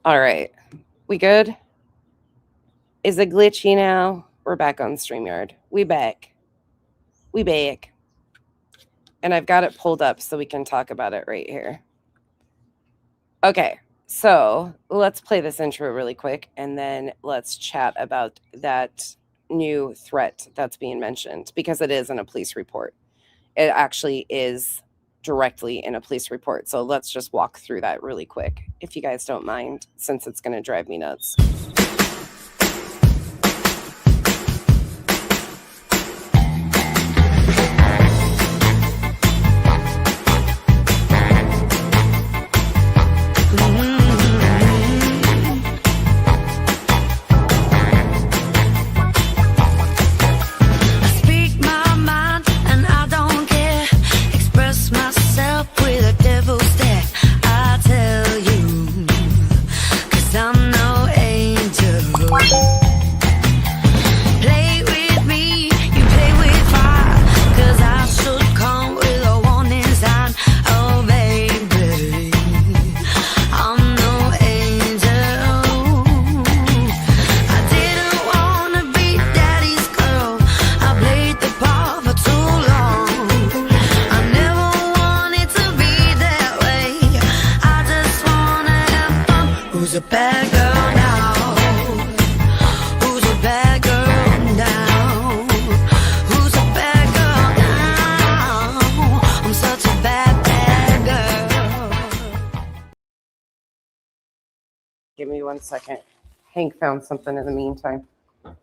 All right. We good? Is it glitchy now? We're back on StreamYard. We back. And I've got it pulled up so we can talk about it right here. Okay. So let's play this intro really quick, and then let's chat about that new threat that's being mentioned, because it is in a police report. It actually is directly in a police report. So let's just walk through that really quick, if you guys don't mind, since it's going to drive me nuts. Give me 1 second. Hank found something in the meantime.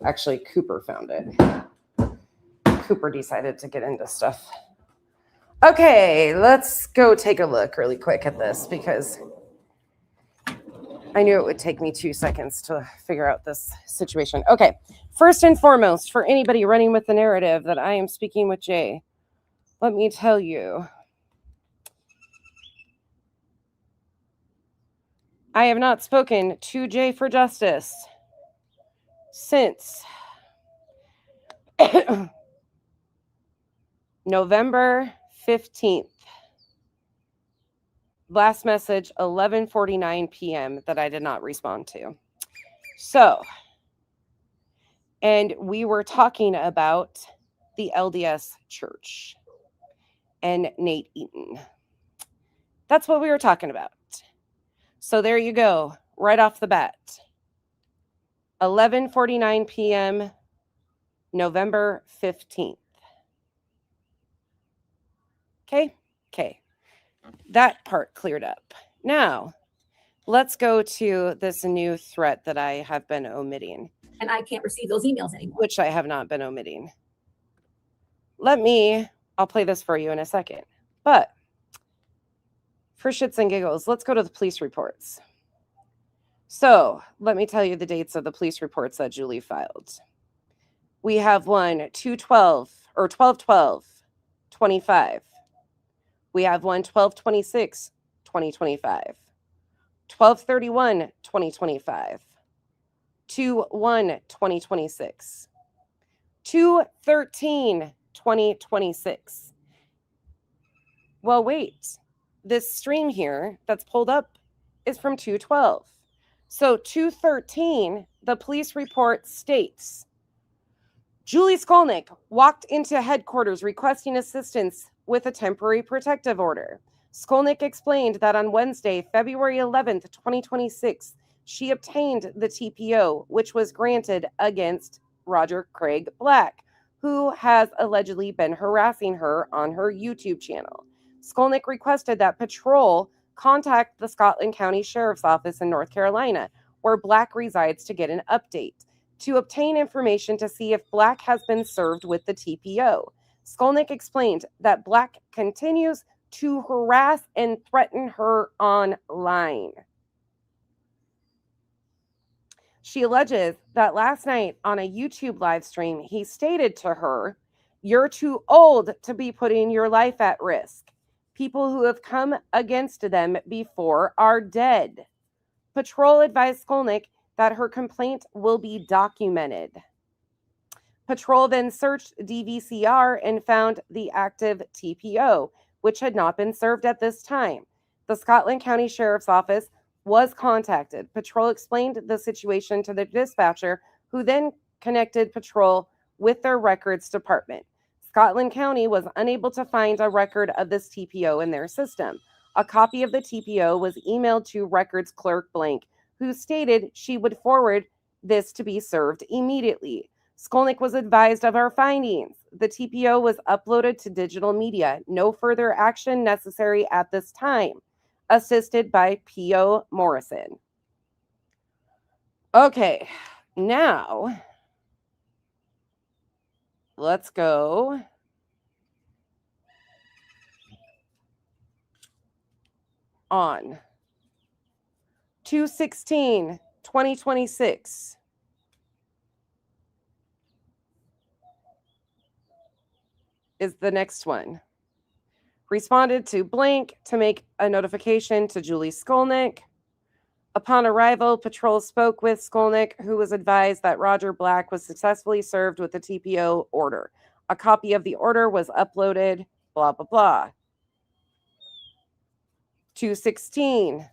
Actually, Cooper found it. Cooper decided to get into stuff. Okay, let's go take a look really quick at this, because I knew it would take me 2 seconds to figure out this situation. Okay, first and foremost, for anybody running with the narrative that I am speaking with Jay, let me tell you, I have not spoken to Jay for Justice since November 15th. Last message, 11:49 p.m. that I did not respond to. So, and we were talking about the LDS Church and Nate Eaton. That's what we were talking about. So there you go, right off the bat. 11:49 p.m., November 15th. Okay. That part cleared up. Now, let's go to this new threat that I have been omitting. And I can't receive those emails anymore. Which I have not been omitting. I'll play this for you in a second. But for shits and giggles, let's go to the police reports. So let me tell you the dates of the police reports that Julie filed. We have one 2/12 or 12/12/25. We have one 12/26/2025. 12/31/2025. 2/1/2026. 2/13/2026. Well, wait. This stream here that's pulled up is from 2/12. So 2/13, the police report states, Julie Skolnick walked into headquarters requesting assistance with a temporary protective order. Skolnick explained that on Wednesday, February 11th, 2026, she obtained the TPO, which was granted against Roger Craig Black, who has allegedly been harassing her on her YouTube channel. Skolnick requested that patrol contact the Scotland County Sheriff's Office in North Carolina, where Black resides, to get an update, to obtain information to see if Black has been served with the TPO. Skolnick explained that Black continues to harass and threaten her online. She alleges that last night on a YouTube live stream, he stated to her, "You're too old to be putting your life at risk. People who have come against them before are dead." Patrol advised Skolnick that her complaint will be documented. Patrol then searched DVCR and found the active TPO, which had not been served at this time. The Scotland County Sheriff's Office was contacted. Patrol explained the situation to the dispatcher, who then connected Patrol with their records department. Scotland County was unable to find a record of this TPO in their system. A copy of the TPO was emailed to records clerk blank, who stated she would forward this to be served immediately. Skolnick was advised of our findings. The TPO was uploaded to digital media. No further action necessary at this time. Assisted by P.O. Morrison. Okay, now let's go on. 2/16/2026. Is the next one. Responded to blank to make a notification to Julie Skolnick. Upon arrival, Patrol spoke with Skolnick, who was advised that Roger Black was successfully served with the TPO order. A copy of the order was uploaded, blah, blah, blah. 2/16.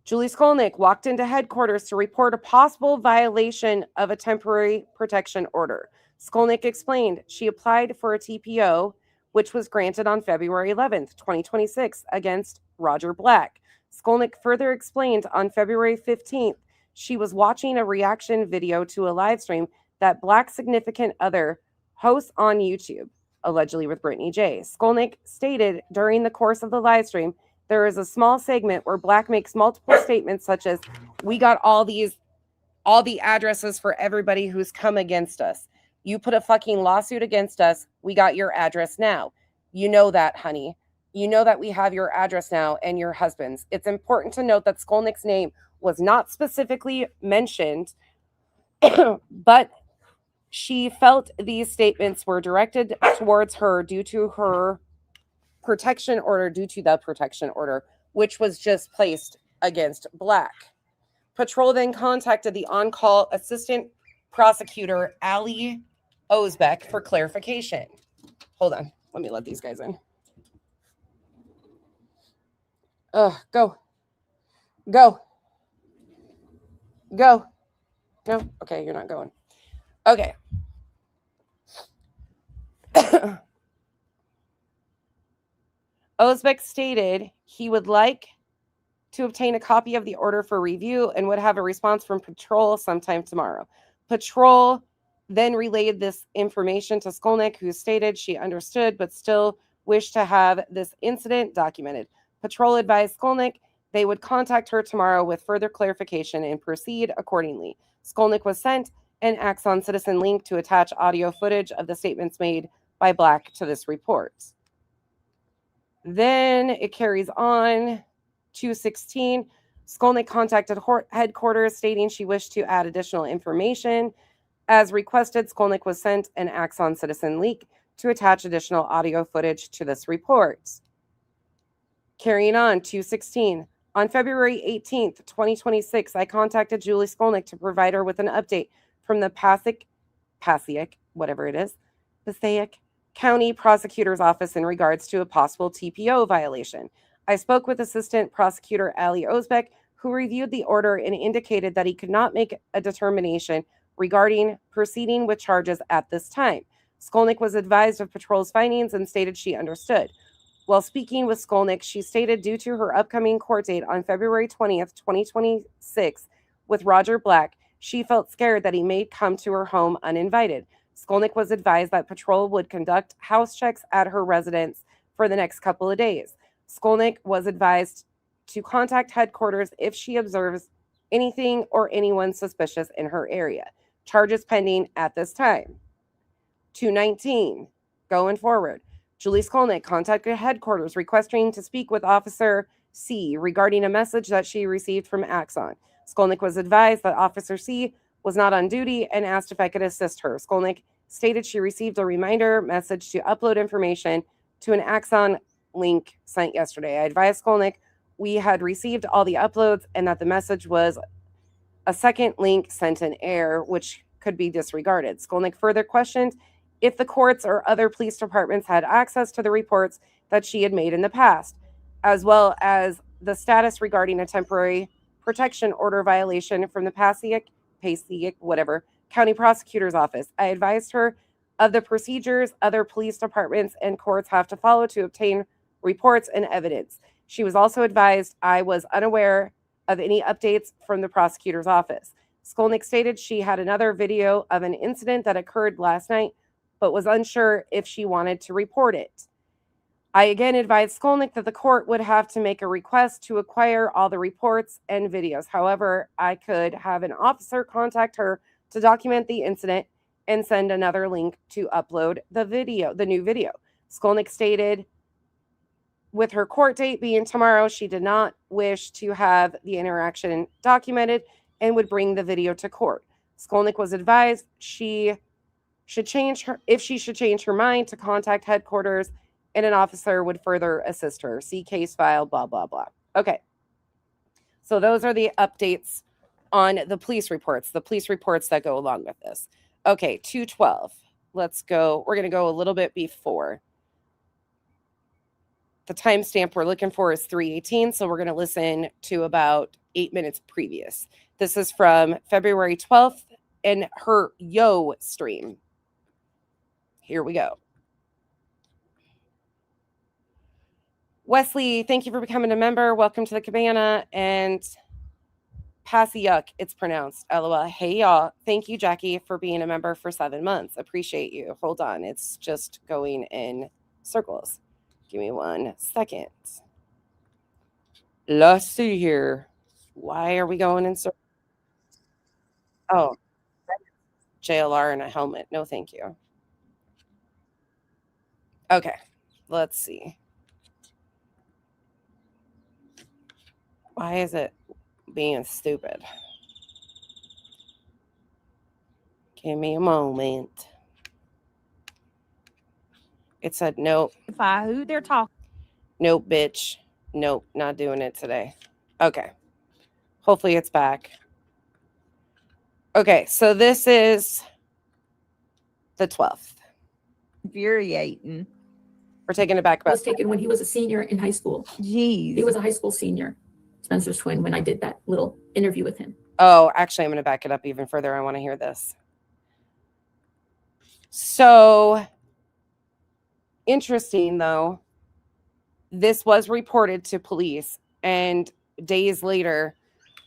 Julie Skolnick walked into headquarters to report a possible violation of a temporary protection order. Skolnick explained she applied for a TPO, which was granted on February 11th, 2026, against Roger Black. Skolnick further explained on February 15th she was watching a reaction video to a live stream that Black's significant other hosts on YouTube, allegedly with Brittany J. Skolnick stated during the course of the live stream, there is a small segment where Black makes multiple statements such as, we got all the addresses for everybody who's come against us. You put a fucking lawsuit against us. We got your address now. You know that, honey. You know that we have your address now and your husband's. It's important to note that Skolnick's name was not specifically mentioned, but she felt these statements were directed towards her due to the protection order, which was just placed against Black. Patrol then contacted the on-call assistant prosecutor, Ali Osbeck, for clarification. Hold on. Let me let these guys in. Go. No. Okay, you're not going. Okay. Osbeck stated he would like to obtain a copy of the order for review and would have a response from Patrol sometime tomorrow. Patrol then relayed this information to Skolnick, who stated she understood but still wished to have this incident documented. Patrol advised Skolnick they would contact her tomorrow with further clarification and proceed accordingly. Skolnick was sent an Axon Citizen link to attach audio footage of the statements made by Black to this report. Then it carries on. 2/16. Skolnick contacted headquarters stating she wished to add additional information. As requested, Skolnick was sent an Axon Citizen link to attach additional audio footage to this report. Carrying on. 2/16. On February 18th, 2026, I contacted Julie Skolnick to provide her with an update from the Passaic County Prosecutor's Office in regards to a possible TPO violation. I spoke with Assistant Prosecutor Ali Osbeck, who reviewed the order and indicated that he could not make a determination regarding proceeding with charges at this time. Skolnick was advised of Patrol's findings and stated she understood. While speaking with Skolnick, she stated due to her upcoming court date on February 20th, 2026 with Roger Black, she felt scared that he may come to her home uninvited. Skolnick was advised that Patrol would conduct house checks at her residence for the next couple of days. Skolnick was advised to contact headquarters if she observes anything or anyone suspicious in her area. Charges pending at this time. 2/19. Going forward. Julie Skolnick contacted headquarters requesting to speak with Officer C regarding a message that she received from Axon. Skolnick was advised that Officer C was not on duty and asked if I could assist her. Skolnick stated she received a reminder message to upload information to an Axon link sent yesterday. I advised Skolnick we had received all the uploads and that the message was a second link sent in error, which could be disregarded. Skolnick further questioned if the courts or other police departments had access to the reports, that she had made in the past, as well as the status regarding a temporary protection order. Skolnick was advised that Officer C was not on duty and asked if I could assist her. Skolnick stated she received a reminder message to upload information to an Axon link sent yesterday. I advised Skolnick we had received all the uploads and that the message was a second link sent in error, which could be disregarded. Skolnick further questioned if the courts or other police departments had access to the reports, as well as the status regarding a temporary protection order violation from the Passaic, whatever, County Prosecutor's Office. I advised her of the procedures other police departments and courts have to follow to obtain reports and evidence. She was also advised I was unaware of any updates from the prosecutor's office. Skolnick stated she had another video of an incident that occurred last night, but was unsure if she wanted to report it. I again advised Skolnick that the court would have to make a request to acquire all the reports and videos. However, I could have an officer contact her to document the incident and send another link to upload the new video. Skolnick stated with her court date being tomorrow, she did not wish to have the interaction documented and would bring the video to court. Skolnick was advised if she should change her mind to contact headquarters and an officer would further assist her. See case file, blah, blah, blah. Okay. So those are the updates on the police reports that go along with this. Okay, 212. Let's go. We're going to go a little bit before. The timestamp we're looking for is 3:18, so we're going to listen to about 8 minutes previous. This is from February 12th in her Yo stream. Here we go. Wesley, thank you for becoming a member. Welcome to the cabana. And Passaic, it's pronounced. LOL. Hey, y'all. Thank you, Jackie, for being a member for 7 months. Appreciate you. Hold on. It's just going in circles. Give me 1 second. Let's see here. Why are we going in circles? Oh, JLR and a helmet. No, thank you. Okay. Let's see. Why is it being stupid? Give me a moment. It said nope. Who they're talking. Nope, bitch. Nope, not doing it today. Okay. Hopefully it's back. Okay, so this is the 12th. Infuriating. We're taking it back It about. was taken when he was a senior in high school. Jeez. He was a high school senior, Spencer's twin, when I did that little interview with him. Oh, actually, I'm going to back it up even further. I want to hear this. So interesting, though. This was reported to police, and days later,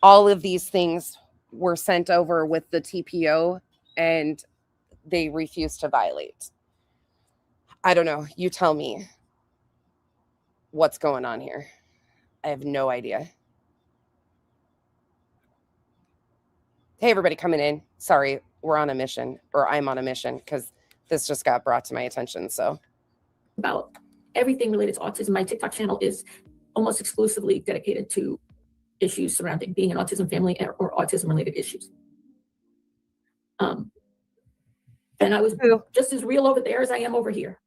all of these things were sent over with the TPO, and they refused to violate. I don't know. You tell me what's going on here. I have no idea. Hey, everybody coming in. Sorry, we're on a mission, or I'm on a mission, because this just got brought to my attention. So About everything related to autism. My TikTok channel is almost exclusively dedicated to issues surrounding being an autism family or autism related issues. And I was just as real over there as I am over here.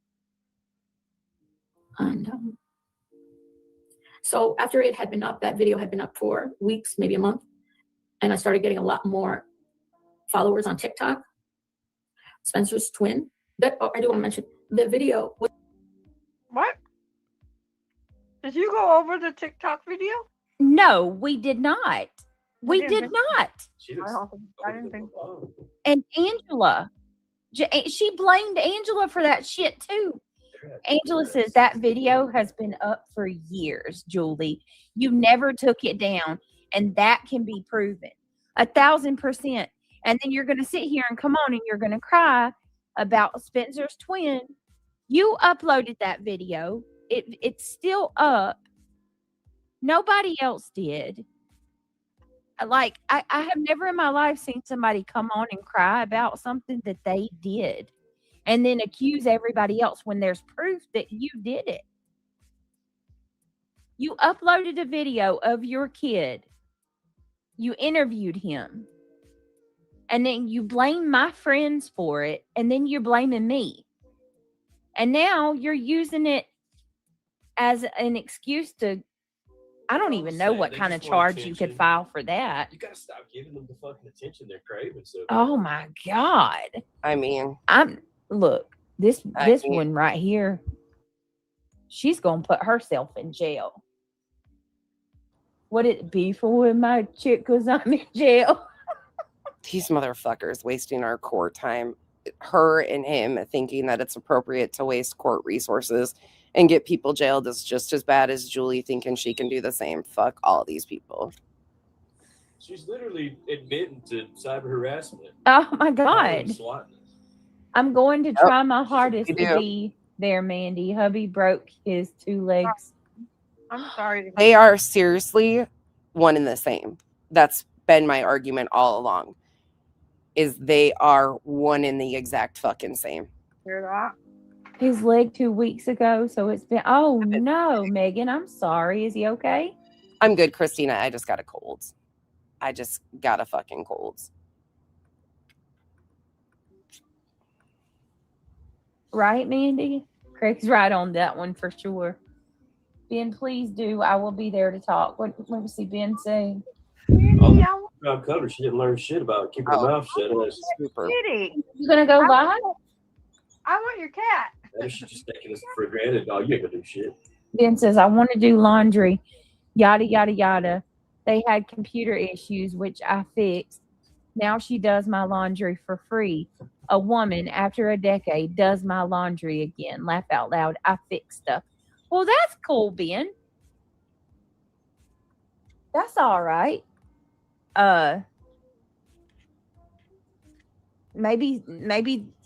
And so after it had been up, that video had been up for weeks, maybe a month, and I started getting a lot more followers on TikTok. Spencer's twin. I do want to mention the video. What? Did you go over the TikTok video? No, we did not. We didn't did think- not. I didn't think so. And Angela, she blamed Angela for that shit too. Angela says that video has been up for years, Julie. You never took it down, and that can be proven 1,000%. And then you're going to sit here and come on and you're going to cry about Spencer's twin. You uploaded that video. It's still up. Nobody else did. Like, I have never in my life seen somebody come on and cry about something that they did and then accuse everybody else when there's proof that you did it. You uploaded a video of your kid. You interviewed him. And then you blame my friends for it. And then you're blaming me. And now you're using it as an excuse to, I don't even know what kind of charge you could file for that. You gotta stop giving them the fucking attention they're craving. So Oh my God. I mean, Look, this mean- one right here, she's gonna put herself in jail. Would it be for my chick because I'm in jail? These motherfuckers wasting our court time. Her and him thinking that it's appropriate to waste court resources and get people jailed is just as bad as Julie thinking she can do the same. Fuck all these people. She's literally admitting to cyber harassment. Oh my God. Swatting. I'm going to try my hardest you to do. be there, Mandy. Hubby broke his 2 legs. I'm sorry. They are seriously one and the same. That's been my argument all along. Is they are one and the exact fucking same. Hear that? His leg 2 weeks ago, so it's been. Oh no, Megan, I'm sorry. Is he okay? I'm good, Christina. I just got a cold. I just got a fucking cold. Right, Mandy? Craig's right on that one for sure. Ben, please do. I will be there to talk. What was see Ben say? Kitty, I want Job covered. She didn't learn shit about keeping her mouth shut. Super. Kitty. You gonna go live? I want your cat. That she's just taking us for granted. Oh, you ain't gonna do shit. Ben says, I want to do laundry. Yada yada yada. They had computer issues, which I fixed. Now she does my laundry for free. A woman, after a decade, does my laundry again. Laugh out loud. I fixed stuff. Well, that's cool, Ben. That's all right. Maybe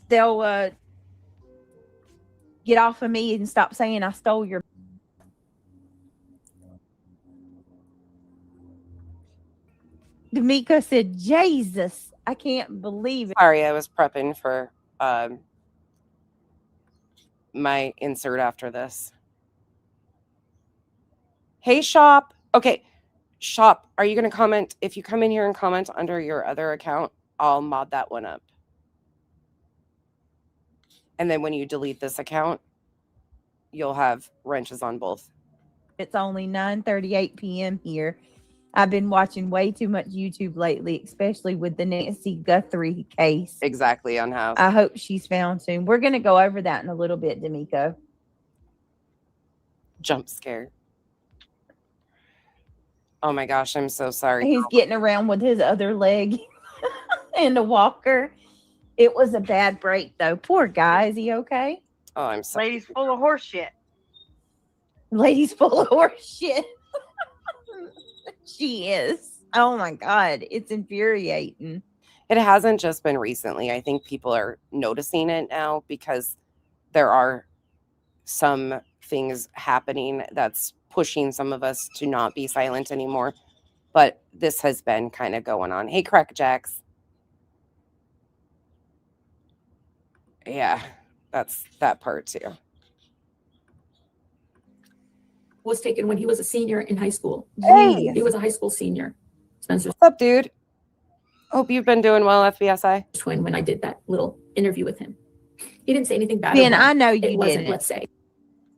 they'll get off of me and stop saying I stole your. D'Amico said, Jesus, I can't believe it. Sorry, I was prepping for my insert after this. Hey, Shop. Okay, Shop, are you going to comment? If you come in here and comment under your other account, I'll mod that one up. And then when you delete this account, you'll have wrenches on both. It's only 9:38 p.m. here. I've been watching way too much YouTube lately, especially with the Nancy Guthrie case. Exactly, on how. I hope she's found soon. We're going to go over that in a little bit, D'Amico. Jump scare. Oh my gosh, I'm so sorry. He's getting around with his other leg and a walker. It was a bad break, though. Poor guy. Is he okay? Oh, I'm sorry. Lady's full of horse shit. Lady's full of horse shit. She is. Oh my God. It's infuriating. It hasn't just been recently. I think people are noticing it now because there are some things happening that's pushing some of us to not be silent anymore. But this has been kind of going on. Hey, Crackjacks. Yeah, that's that part too. Was taken when he was a senior in high school. Hey. He was a high school senior. Spencer's What's up, dude? Hope you've been doing well, FBSI. twin, when I did that little interview with him. He didn't say anything bad. Ben, about I know it. you It wasn't, didn't. let's say.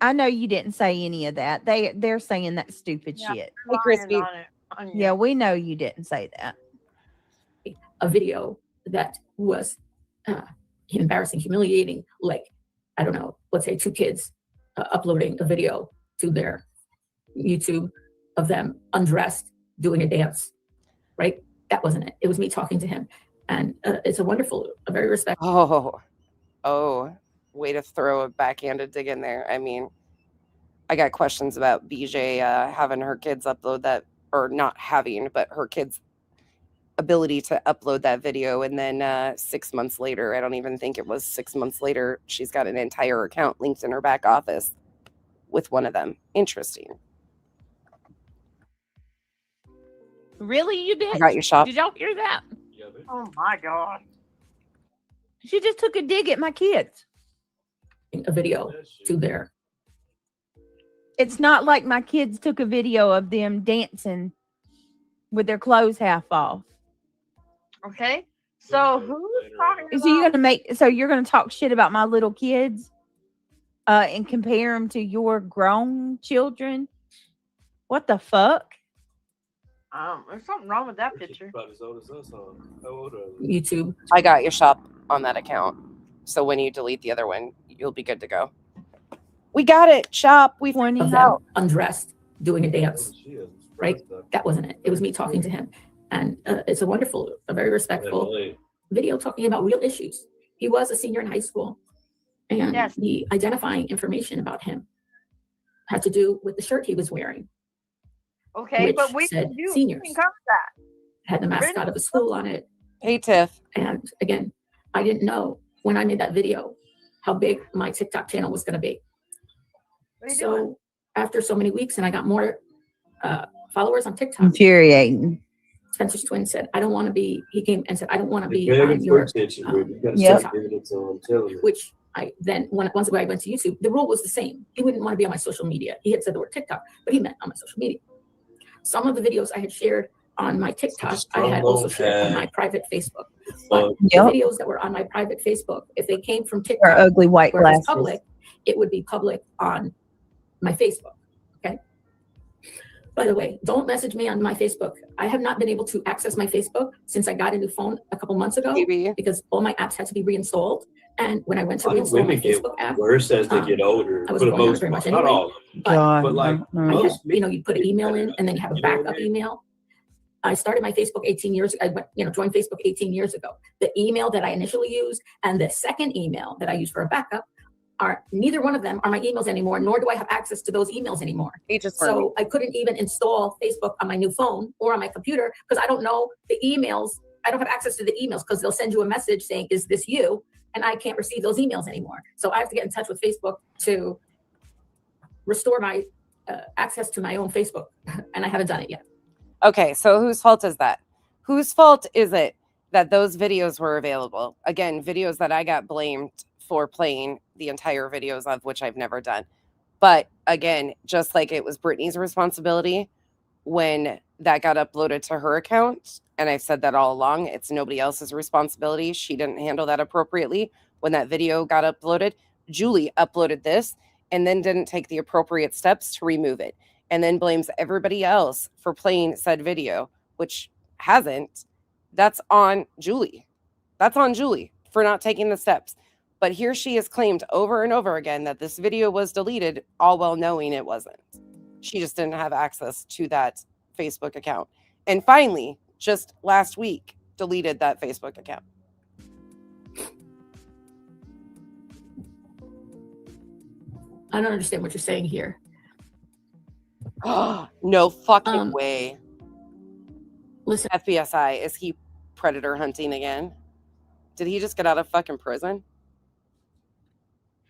I know you didn't say any of that. They're saying that stupid shit. Hey, Lying Crispy. on it, on you. Yeah, we know you didn't say that. A video that was embarrassing, humiliating, like, I don't know, let's say 2 kids uploading a video to their YouTube of them undressed doing a dance, right? That wasn't it. It was me talking to him. And it's a very respectful. Oh, way to throw a backhanded dig in there. I mean, I got questions about BJ having her kids upload that, or not having, but her kids' ability to upload that video. And then 6 months later, I don't even think it was 6 months later, she's got an entire account linked in her back office with one of them. Interesting. Really, you did? I got your shop. Did y'all hear that? Yeah, man. Oh my God. She just took a dig at my kids. A video That shit. to their It's not like my kids took a video of them dancing with their clothes half off. Okay. So who's talking So you're about? gonna you're gonna talk shit about my little kids, and compare them to your grown children? What the fuck? There's something wrong with that She's picture. about as old as us, huh? How old are they? YouTube. I got your shop on that account. So when you delete the other one, you'll be good to go. We got it, shop. We One Of is them out. undressed doing a dance, She is. right? right? That wasn't it. It was me talking to him. And it's a wonderful, a very respectful video talking about real issues. He was a senior in high school, and Yes. the identifying information about him had to do with the shirt he was wearing. Okay, Which but we said can seniors. we can cover that. Had the mascot of the school on it. Hey, Tiff. And again, I didn't know when I made that video how big my TikTok channel was going to be. What are you doing? So after so many weeks and I got more followers on TikTok, Infuriating. Spencer's twin said, I don't want to be, he came and said, I don't want to be Begging on for your, attention, baby. You gotta Yep. start giving it to him, telling him. which I then, once I went to YouTube, the rule was the same. He wouldn't want to be on my social media. He had said the word TikTok, but he meant on my social media. Some of the videos I had shared on my TikTok, just I had also promote shared on that. my private Facebook. Fuck. The Yep. videos that were on my private Facebook, if they came from Or TikTok, ugly white where it was glasses. public, it would be public on my Facebook. Okay. By the way, don't message me on my Facebook. I have not been able to access my Facebook since I got a new phone a couple months ago Maybe. because all my apps had to be reinstalled. And when I went to A lot of reinstall my women get Facebook app, worse as they get older. I For wasn't the going on it most very part, much not anyway. all of them. but God, But like, no, I no. had, most you put an email in and then you have a You know what I backup mean? email. I started my Facebook 18 years ago. I went, joined Facebook 18 years ago. The email that I initially used and the second email that I used for a backup are neither one of them are my emails anymore, nor do I have access to those emails anymore. He just burned me. So I couldn't even install Facebook on my new phone or on my computer because I don't know the emails. I don't have access to the emails because they'll send you a message saying, is this you? And I can't receive those emails anymore. So I have to get in touch with Facebook to restore my access to my own Facebook. And I haven't done it yet. Okay, so whose fault is that? Whose fault is it that those videos were available? Again, videos that I got blamed for playing the entire videos of, which I've never done. But again, just like it was Brittany's responsibility when that got uploaded to her account, and I've said that all along, it's nobody else's responsibility. She didn't handle that appropriately when that video got uploaded. Julie uploaded this and then didn't take the appropriate steps to remove it, and then blames everybody else for playing said video, which hasn't. That's on Julie. That's on Julie for not taking the steps. But here she has claimed over and over again that this video was deleted, all well knowing it wasn't. She just didn't have access to that Facebook account. And finally, just last week, deleted that Facebook account. I don't understand what you're saying here. No fucking way. Listen, FBSI, is he predator hunting again? Did he just get out of fucking prison?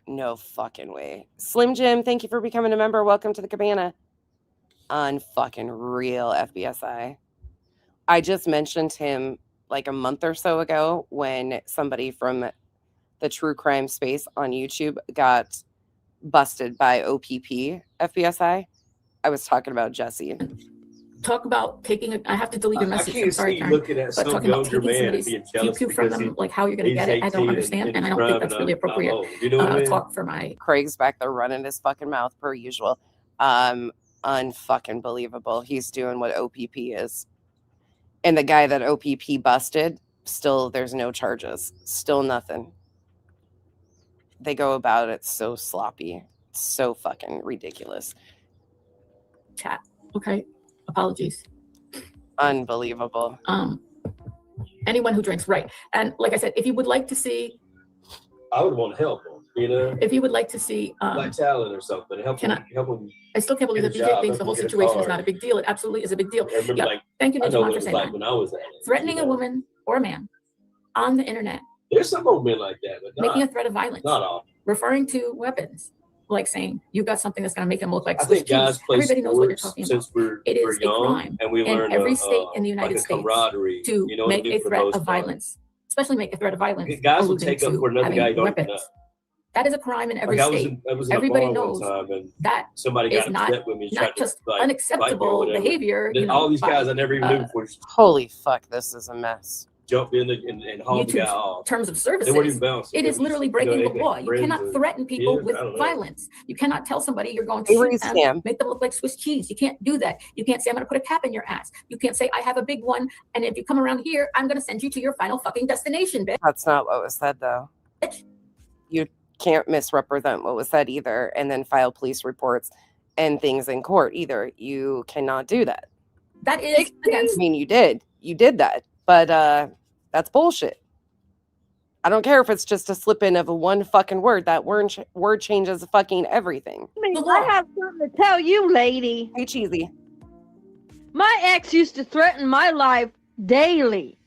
No fucking way. Slim Jim, thank you for becoming a member. Welcome to the cabana. Unfucking real, FBSI. I just mentioned him like a month or so ago when somebody from the true crime space on YouTube got busted by OPP, FBSI. I was talking about Jesse. talk about taking I have to delete your I message. I'm can't sorry, see Karen. looking at But some talking about younger taking man and somebody's being jealous GQ from because them, like how you're going to he's get it, I 18 don't understand. And I don't think that's really appropriate You know what I mean? talk for my Craig's back there running his fucking mouth per usual. Unfucking believable. He's doing what OPP is. And the guy that OPP busted, still there's no charges. Still nothing. They go about it so sloppy. So fucking ridiculous. chat. Okay. Apologies. Unbelievable. Anyone who drinks, right. And like I said, if you would like to see, I would want to help him, you know, if you would like to see, like talent or something. Help can him, help him. I still can't believe that Get a BJ job, thinks the help whole him get a situation is car. not a big deal. It absolutely is a big deal. I remember, Yeah. like, Thank you, I know Ninja what for it was saying like that. when I was at it. Threatening you a know? woman or a man on the internet, There's some old men like that, but making a not, threat of violence, not all. referring to weapons, like saying you've got something that's going to make them look like I Swiss think guys cheese. play Everybody knows what you're sports talking about. since we're It is a young, crime and we in learn every state in the like United a States camaraderie, to you know what I make mean, a for the threat most of part. violence, especially make a threat of violence. Guys will alluding take up to for another having guy you don't even weapons. know. That is a crime in every Like state. I was in Everybody a bar knows one time, and that somebody is got not- upset with me, tried not to, just like, fight me or unacceptable whatever. behavior. Then all these guys I never even knew before just Holy fuck, this is a mess. jumped in and hauled the guy YouTube's off. terms of They weren't services. even bouncing. It They is were literally just, breaking you the know, law. You friends cannot or- threaten people kids, with I don't know. violence. You cannot tell somebody you're going to Hey, shoot Reese, them, Sam. make them look like Swiss cheese. You can't do that. You can't say, I'm going to put a cap in your ass. You can't say, I have a big one, and if you come around here, I'm going to send you to your final fucking destination, bitch. That's not what was said, though. You can't misrepresent what was said either and then file police reports and things in court either. You cannot do that. That is I against. mean, you did that, but that's bullshit. I don't care if it's just a slip in of a one fucking word. That word changes fucking everything. I mean, The I law. have something to tell you, lady. Hey, cheesy. My ex used to threaten my life daily.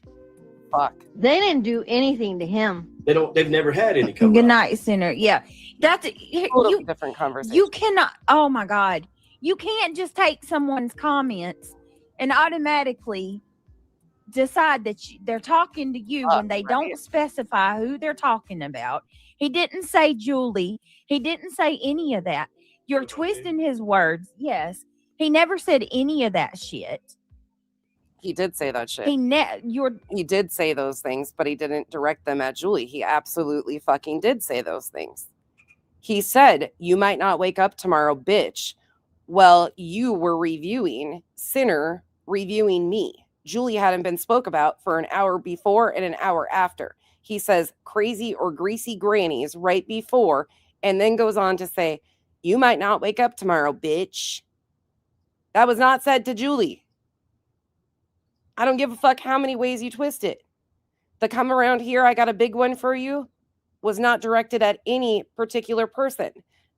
Fuck. They didn't do anything to him. They've never had any come Good up. night, Center. Yeah, that's Totally you. different conversation. You cannot. Oh my God, you can't just take someone's comments and automatically decide that they're talking to you when they don't specify who they're talking about. He didn't say Julie. He didn't say any of that. You're twisting his words. Yes, he never said any of that shit. He did say that shit. You're He did say those things, but he didn't direct them at Julie. He absolutely fucking did say those things. He said, "You might not wake up tomorrow, bitch." Well, you were reviewing Sinner, reviewing me. Julie hadn't been spoke about for an hour before and an hour after. He says crazy or greasy grannies right before, and then goes on to say, "You might not wake up tomorrow, bitch." That was not said to Julie. I don't give a fuck how many ways you twist it. The "come around here, I got a big one for you" was not directed at any particular person.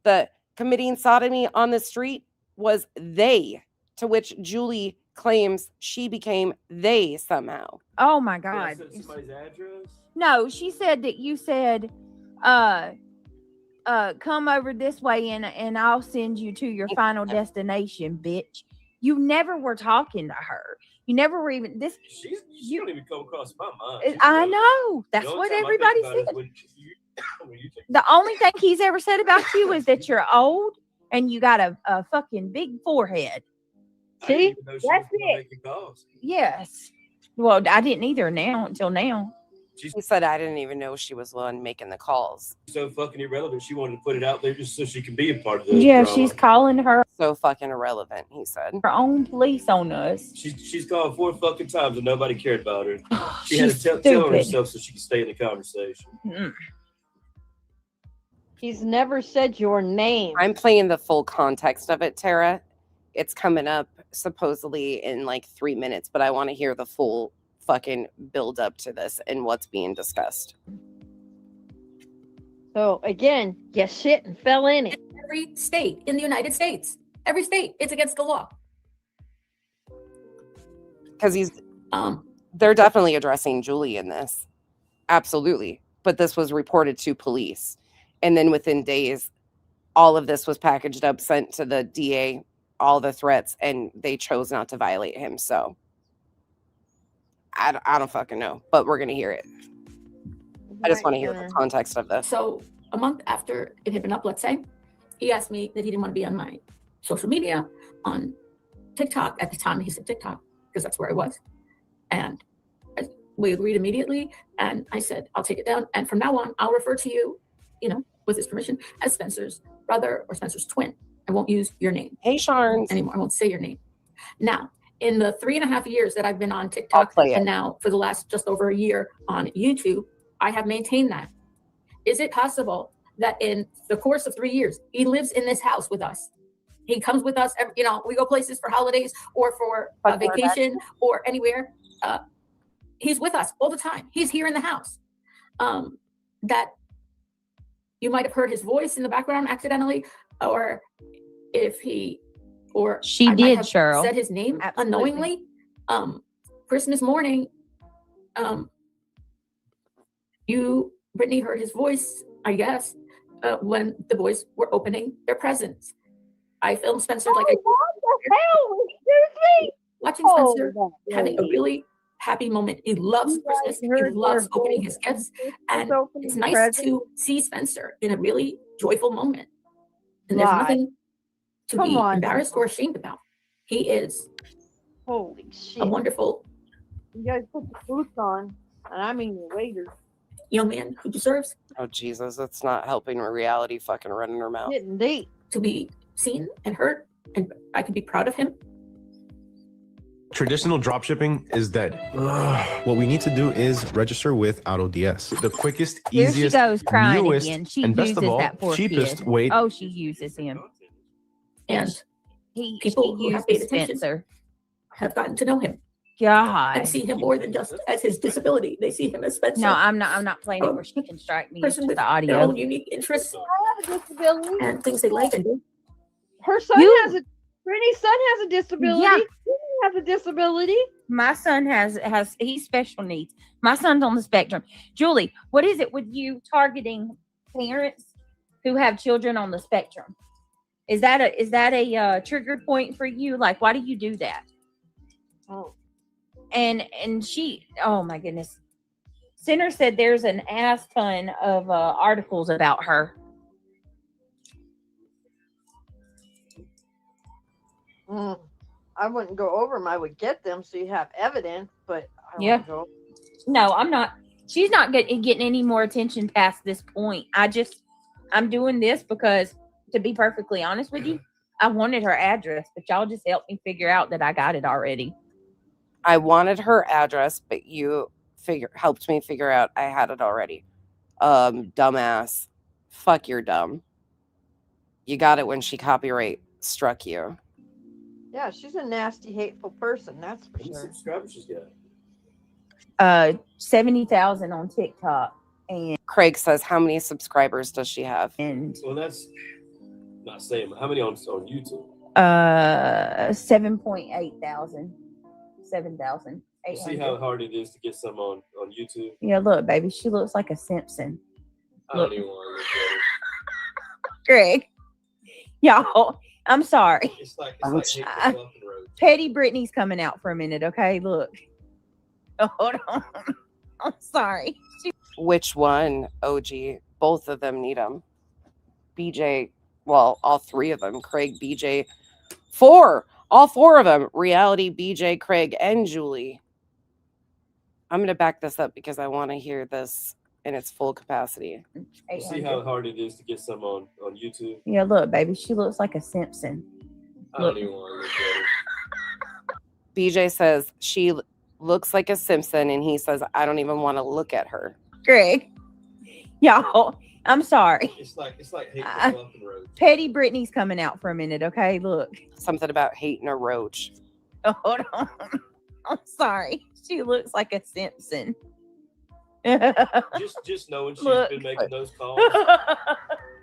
The committing sodomy on the street was they, to which Julie claims she became they somehow. oh my Did I God. send somebody's address? No, she said that you said, come over this way and I'll send you to your final destination, bitch. You never were talking to her. You never were even this. She don't even come across my mind. I know. That's The only what time I think everybody about it is said. when you take- The only thing he's ever said about you is that you're old and you got a fucking big forehead. I didn't See? even know she That's was gonna it. make the calls. Yes. Well, I didn't either until now. He said, "I didn't even know she was the one making the calls." So fucking irrelevant. She wanted to put it out there just so she can be a part of the Yeah, drama. she's calling her So fucking irrelevant, he said. own police on us. She's called 4 fucking times and nobody cared about her. She had She's to tell her stupid. herself so she could stay in the conversation. Mm. He's never said your name. I'm playing the full context of it, Tara. It's coming up supposedly in like 3 minutes, but I want to hear the full fucking build up to this and what's being discussed. So again, you shit and fell in it. Every state in the United States. Every state. It's against the law. Because they're definitely addressing Julie in this. Absolutely. But this was reported to police. And then within days, all of this was packaged up, sent to the DA, all the threats, and they chose not to violate him. So I don't fucking know, but we're going to hear it. I just want to hear the context of this. So a month after it had been up, let's say, he asked me that he didn't want to be on my social media, on TikTok. At the time, he said TikTok because that's where I was. And we agreed immediately. And I said, I'll take it down. And from now on, I'll refer to you, with his permission, as Spencer's brother or Spencer's twin. I won't use your name Hey, Sharns. anymore. I won't say your name. Now, in the 3.5 years that I've been on TikTok, and now for the last just over a year on YouTube, I have maintained that. Is it possible that in the course of 3 years, he lives in this house with us? He comes with us, we go places for holidays or for a vacation or anywhere. He's with us all the time. He's here in the house. That you might have heard his voice in the background accidentally, or if he, or She I might did, have Cheryl. said his name Absolutely. unknowingly. Christmas morning, Brittany heard his voice, I guess, when the boys were opening their presents. I filmed Spencer What the hell? Excuse me? watching Spencer having a really happy moment. He loves Christmas. He loves opening his gifts. And it's nice to see Spencer in a really joyful moment. And there's nothing to be embarrassed or ashamed about. He is Holy shit. a wonderful You guys put the boots on, and I mean the waiters. young man who deserves Oh, Jesus. That's not helping with reality fucking running her mouth. Getting deep. to be seen and heard. And I can be proud of him. Traditional dropshipping is dead. What we need to do is register with AutoDS. The quickest, Here she easiest, goes crying newest, again. She and best uses of all, that poor cheapest kid. way. Oh, she uses him. And He people who have paid uses attention. Spencer. have gotten to know him God. and see him more than just as his disability. They see him as Spencer. No, I'm not playing it where she can strike me. It's person just with the their audio. own unique interests I have a disability. and things they like and do. Her son You- has a Brittany's son has a disability. Yeah. He has a disability. My son has he's special needs. My son's on the spectrum. Julie, what is it with you targeting parents who have children on the spectrum? Is that a trigger point for you? Like, why do you do that? Oh. And she, oh my goodness. Center said there's an ass ton of articles about her. I wouldn't go over them. I would get them so you have evidence, but I don't Yeah. go. No, I'm not. She's not getting any more attention past this point. I'm doing this because, to be perfectly honest with you, I wanted her address, but y'all just helped me figure out that I got it already. I wanted her address, but you helped me figure out I had it already. Dumbass. Fuck, you're dumb. You got it when she copyright struck you. Yeah, she's a nasty, hateful person. That's for How many sure. subscribers she's got? 70,000 on TikTok Craig says, how many subscribers does she have? and Well, that's not saying. How many on YouTube? 7.8 thousand. 7,000. You see how hard it is to get some on YouTube? Yeah, look, baby, she looks like a Simpson. I don't even want to look at it. Greg, y'all, I'm sorry. It's like I'm hate the fucking road. Petty Brittany's coming out for a minute, okay? Look. Hold on. I'm sorry. Which one, OG? Both of them need them. BJ, well, all three of them. Craig, BJ. All four of them. Reality, BJ, Craig, and Julie. I'm going to back this up because I want to hear this in its full capacity. You see 800. how hard it is to get some on YouTube? Yeah, look, baby, she looks like a Simpson. I don't even want to look at it. BJ says she looks like a Simpson, and he says, I don't even want to look at her. Greg, y'all, I'm sorry. It's like hate the fucking road. Petty Brittany's coming out for a minute, okay? Look. Something about hating a roach. Hold on. I'm sorry. She looks like a Simpson. Just knowing she's Look. been making those calls.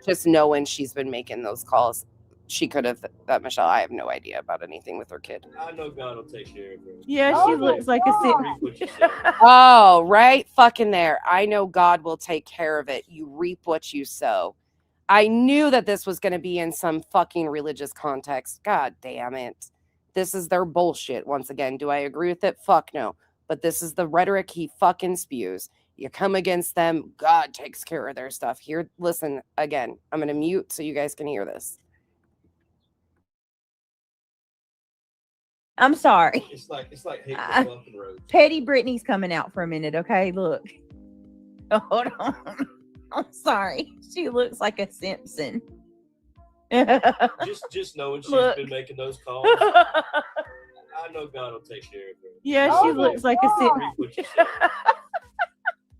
Just knowing she's been making those calls. She could have, that Michelle, I have no idea about anything with her kid. I know God will take care of her. Yeah, Oh she my looks like a God. Simpson. Reap what you sow. Oh, right fucking there. I know God will take care of it. You reap what you sow. I knew that this was going to be in some fucking religious context. God damn it. This is their bullshit. Once again, do I agree with it? Fuck no. But this is the rhetoric he fucking spews. You come against them, God takes care of their stuff. Here, listen, again, I'm going to mute so you guys can hear this. I'm sorry. It's like hate the fucking road. Petty Brittany's coming out for a minute, okay? Look. Hold on. I'm sorry. She looks like a Simpson. Just knowing she's Look. been making those calls. I know God will take care of her. Yeah, Oh she my looks like a Simpson. Reap what you sow.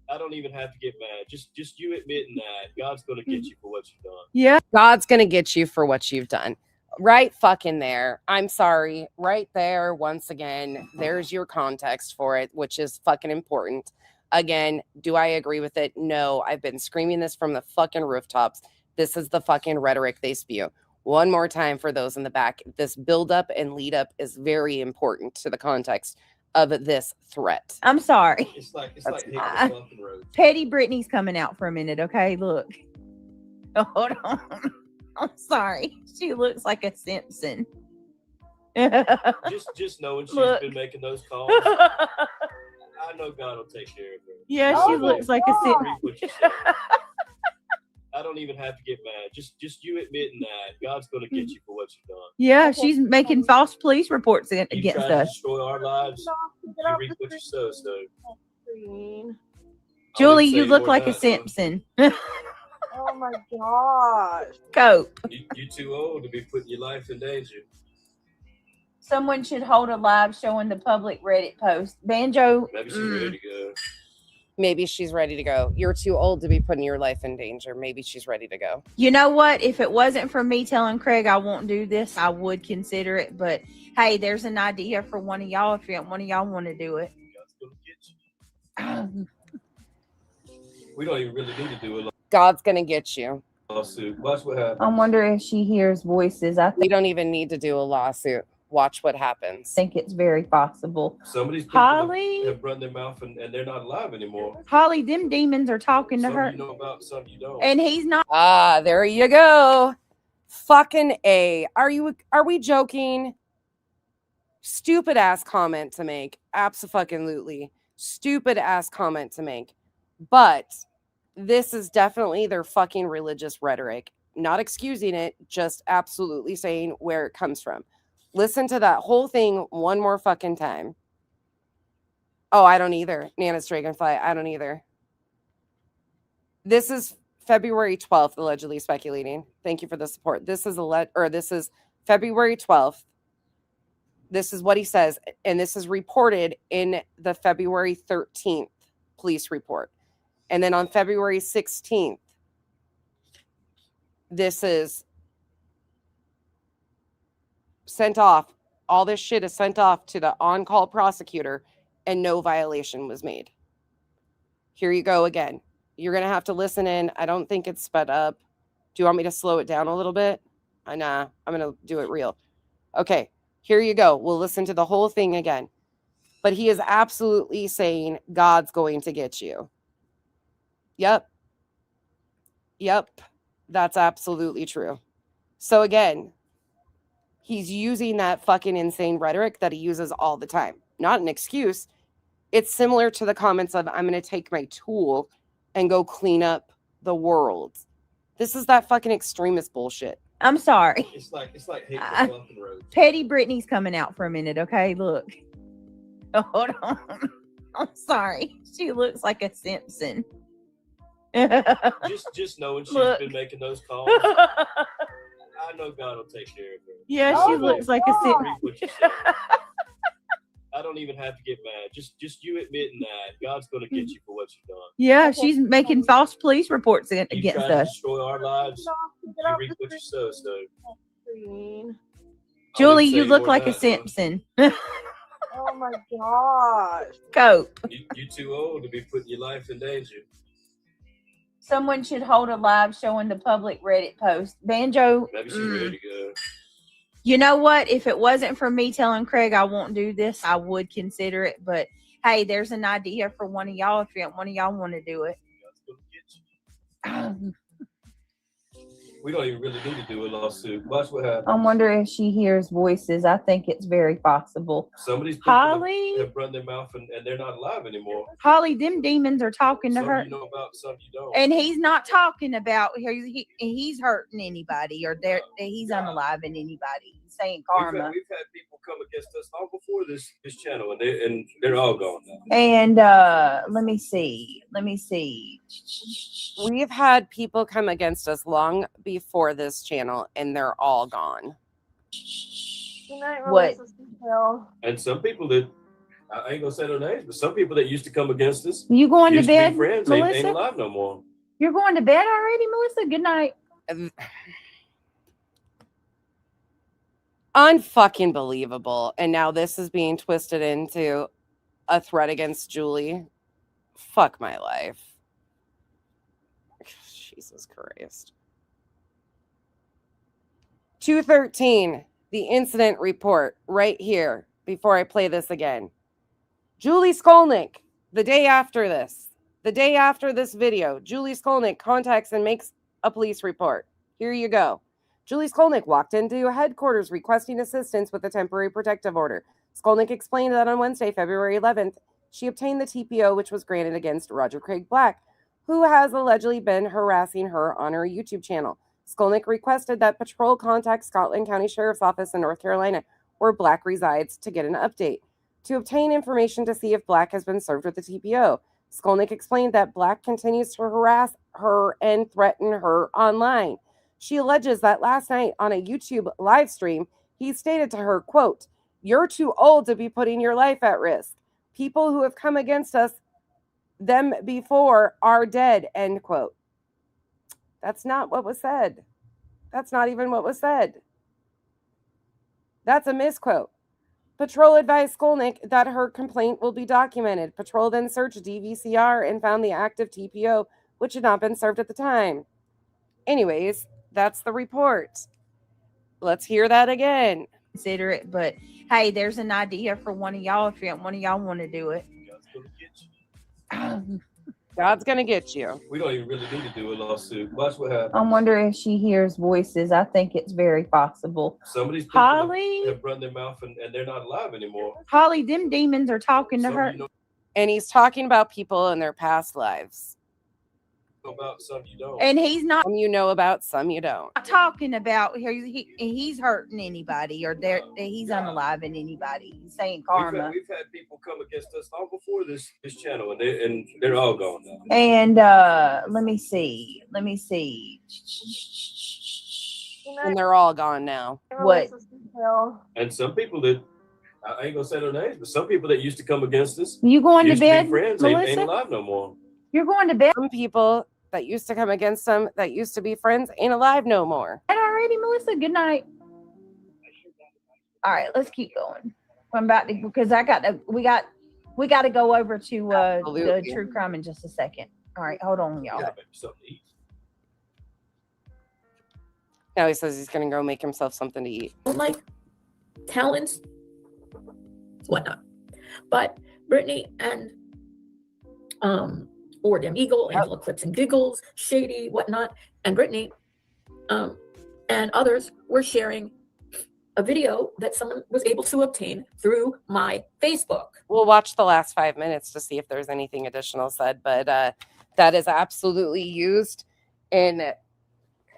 I don't even have to get mad. Just you admitting that God's going to get you for what you've done. Yeah. God's going to get you for what you've done. Right fucking there. I'm sorry. Right there. Once again, there's your context for it, which is fucking important. Again, do I agree with it? No. I've been screaming this from the fucking rooftops. This is the fucking rhetoric they spew. One more time for those in the back. This build up and lead up is very important to the context of this threat. I'm sorry. It's like hate That's- the fucking road. Petty Brittany's coming out for a minute, okay? Look. Hold on. I'm sorry. She looks like a Simpson. Just knowing she's Look. been making those calls. I know God will take care of her. Yeah, Oh she my looks like a God. Simpson. Reap what you sow. I don't even have to get mad. Just you admitting that God's going to get you for what you've done. Yeah, she's making false police reports You against tried to us. destroy our lives. You reap what you sow. So Screen. I Julie, wouldn't say you look more like than a that, Simpson. Oh my gosh. Cope. You too old to be putting your life in danger. Someone should hold a live showing the public Reddit post. Banjo. Maybe she's ready to go. Maybe she's ready to go. You're too old to be putting your life in danger. Maybe she's ready to go. You know what? If it wasn't for me telling Craig I won't do this, I would consider it. But hey, there's an idea for one of y'all if one of y'all want to do it. God's gonna get you. We don't even really need to do a God's gonna get you. lawsuit. Watch what happens. I wonder if she hears voices. I We don't even need to do a lawsuit. Watch what happens. think it's very possible. Some of these people Holly, have run their mouth and they're not alive anymore. Holly, them demons are talking to Some her, you know about, some you don't. and he's not. Ah, there you go. Fucking A. Are we joking? Stupid ass comment to make. Abso-fucking-lutely. Stupid ass comment to make. But this is definitely their fucking religious rhetoric. Not excusing it, just absolutely saying where it comes from. Listen to that whole thing one more fucking time. Oh, I don't either. Nana's Dragonfly, I don't either. This is February 12th, allegedly speculating. Thank you for the support. This is this is February 12th. This is what he says, and this is reported in the February 13th police report. And then on February 16th, this is sent off. All this shit is sent off to the on-call prosecutor, and no violation was made. Here you go again. You're going to have to listen in. I don't think it's sped up. Do you want me to slow it down a little bit? Nah, I'm going to do it real. Okay, here you go. We'll listen to the whole thing again. But he is absolutely saying God's going to get you. Yep. That's absolutely true. So again, he's using that fucking insane rhetoric that he uses all the time. Not an excuse. It's similar to the comments of, I'm going to take my tool and go clean up the world. This is that fucking extremist bullshit. I'm sorry. It's like hitting the bumping road. Petty Brittany's coming out for a minute, okay? Look. Hold on. I'm sorry. She looks like a Simpson. Just knowing she's Look. been making those calls, I know God will take care of her. Yeah, she looks like a Simpson. Reap what you sow. I don't even have to get mad. Just you admitting that God's going to get you for what you've done. Yeah, she's making false police reports You against tried to us. destroy our lives. You reap what you sow. So, Julie, I wouldn't you say look more like than a that, Simpson. Oh my gosh. Cope. You too old to be putting your life in danger. Someone should hold a live showing the public Reddit post. Banjo. Maybe she's ready to go. You know what? If it wasn't for me telling Craig I won't do this, I would consider it. But hey, there's an idea for one of y'all if one of y'all want to do it. God's gonna get you. We don't even really need to do a lawsuit. Watch what happens. I wonder if she hears voices. I think it's very possible. Some of these people Holly, have run their mouth and they're not alive anymore. Holly, them demons are talking to Some her. you know about, some you don't. And he's not talking about he's hurting anybody or he's unaliving anybody. He's saying karma. We've had people come against us long before this channel, and they're all gone now. And let me see. We've had people come against us long before this channel, and they're all gone. Good night, What? Melissa Seafield. And some people that I ain't gonna say their names, but some people that used to come against us, You going to used to be bed, friends, ain't Melissa? alive no more. You're going to bed already, Melissa? Good night. Unfucking believable. And now this is being twisted into a threat against Julie. Fuck my life. Jesus Christ. 213, the incident report right here before I play this again. Julie Skolnick, the day after this video, Julie Skolnick contacts and makes a police report. Here you go. Julie Skolnick walked into headquarters requesting assistance with a temporary protective order. Skolnick explained that on Wednesday, February 11th, she obtained the TPO, which was granted against Roger Craig Black, who has allegedly been harassing her on her YouTube channel. Skolnick requested that patrol contact Scotland County Sheriff's Office in North Carolina, where Black resides, to get an update. To obtain information to see if Black has been served with the TPO. Skolnick explained that Black continues to harass her and threaten her online. She alleges that last night on a YouTube live stream, he stated to her, quote, "You're too old to be putting your life at risk. People who have come against us them before are dead, end quote. That's not what was said. That's not even what was said. That's a misquote. Patrol advised Skolnick that her complaint will be documented. Patrol then searched DVCR and found the active TPO, which had not been served at the time. Anyways, that's the report. Let's hear that again. Consider it, but hey, there's an idea for one of y'all if one of y'all want to do it. God's gonna get you. God's gonna get you. We don't even really need to do a lawsuit. Watch what happens. I wonder if she hears voices. I think it's very possible. Some of these people Holly, have run their mouth and they're not alive anymore. Holly, them demons are talking to Some her. you know And he's talking about people in their past lives. about, some you don't. And he's not Some you know about, some you don't. talking about he's hurting anybody or he's unaliving anybody. He's saying karma. We've had people come against us long before this channel, and they're all gone now. And let me see. And they're all gone now. What? And some people that I ain't gonna say their names, but some people that used to come against us, You going to used bed, to be friends, ain't Melissa? alive no more. You're going to bed Some people that used to come against them, that used to be friends, ain't alive no more. already, Melissa? Good night. All right, let's keep going. I'm about to because we got to go over to the Absolutely. true crime in just a second. All right, hold on, y'all. Yeah, maybe something to eat. Now he says he's gonna go make himself something to eat. like talents, whatnot. But Brittany and or Dem Eagle, Angela Clips and Giggles, Shady, whatnot, and Brittany and others were sharing a video that someone was able to obtain through my Facebook. We'll watch the last 5 minutes to see if there's anything additional said, but that is absolutely used in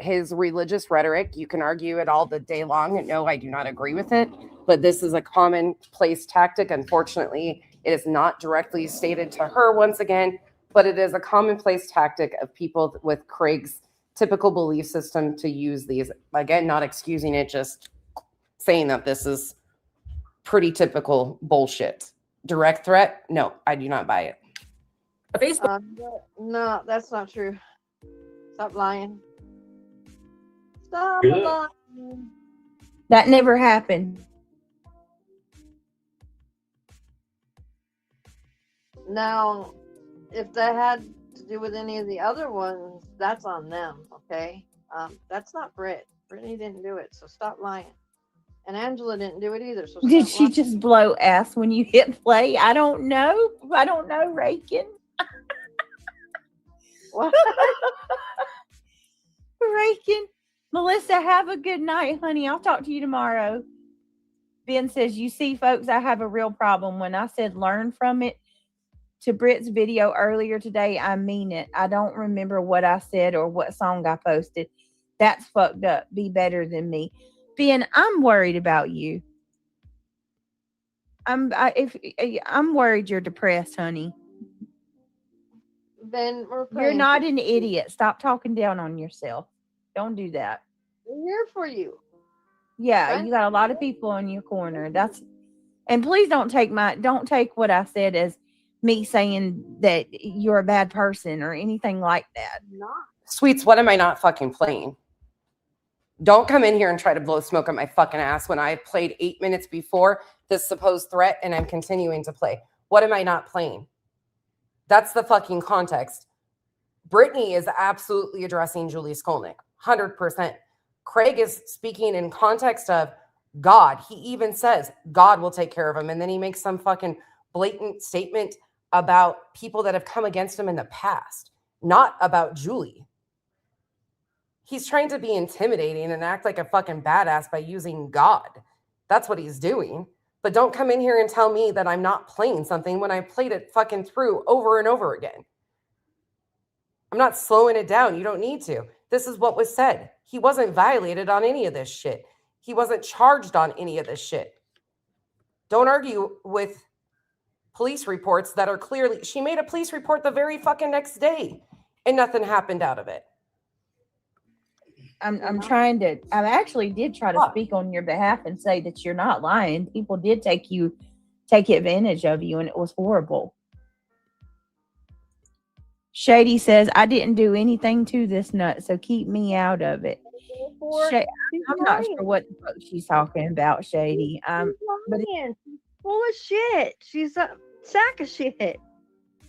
his religious rhetoric. You can argue it all the day long, and no, I do not agree with it, but this is a commonplace tactic. Unfortunately, it is not directly stated to her once again, but it is a commonplace tactic of people with Craig's typical belief system to use these. Again, not excusing it, just saying that this is pretty typical bullshit. Direct threat? No, I do not buy it. A Facebook No, that's not true. Stop lying. Stop Yeah. lying. That never happened. Now, if that had to do with any of the other ones, that's on them, okay? That's not Britt. Brittany didn't do it, so stop lying. And Angela didn't do it either, so Did stop she lying. just blow ass when you hit play? I don't know, Rakin. What? Rakin. Melissa, have a good night, honey. I'll talk to you tomorrow. Ben says, you see, folks, I have a real problem. When I said learn from it to Britt's video earlier today, I mean it. I don't remember what I said or what song I posted. That's fucked up. Be better than me. Ben, I'm worried about you. I'm worried you're depressed, honey. Ben, we're You're praying not for an you. idiot. Stop talking down on yourself. Don't do that. We're here for you. Yeah, Right. you got a lot of people in your corner. And please don't take what I said as me saying that you're a bad person or anything like that. Not. Sweets, what am I not fucking playing? Don't come in here and try to blow smoke up my fucking ass when I played 8 minutes before this supposed threat and I'm continuing to play. What am I not playing? That's the fucking context. Brittany is absolutely addressing Julie Skolnick, 100%. Craig is speaking in context of God. He even says God will take care of him. And then he makes some fucking blatant statement about people that have come against him in the past, not about Julie. He's trying to be intimidating and act like a fucking badass by using God. That's what he's doing. But don't come in here and tell me that I'm not playing something when I played it fucking through over and over again. I'm not slowing it down. You don't need to. This is what was said. He wasn't violated on any of this shit. He wasn't charged on any of this shit. Don't argue with police reports that are clearly, she made a police report the very fucking next day and nothing happened out of it. I actually did try to speak on your behalf and say that you're not lying. People did take advantage of you and it was horrible. Shady says, I didn't do anything to this nut, so keep me out of it. She's I'm not lying. sure what the fuck she's talking about, Shady. She's but lying. She's full of shit. She's a sack of shit.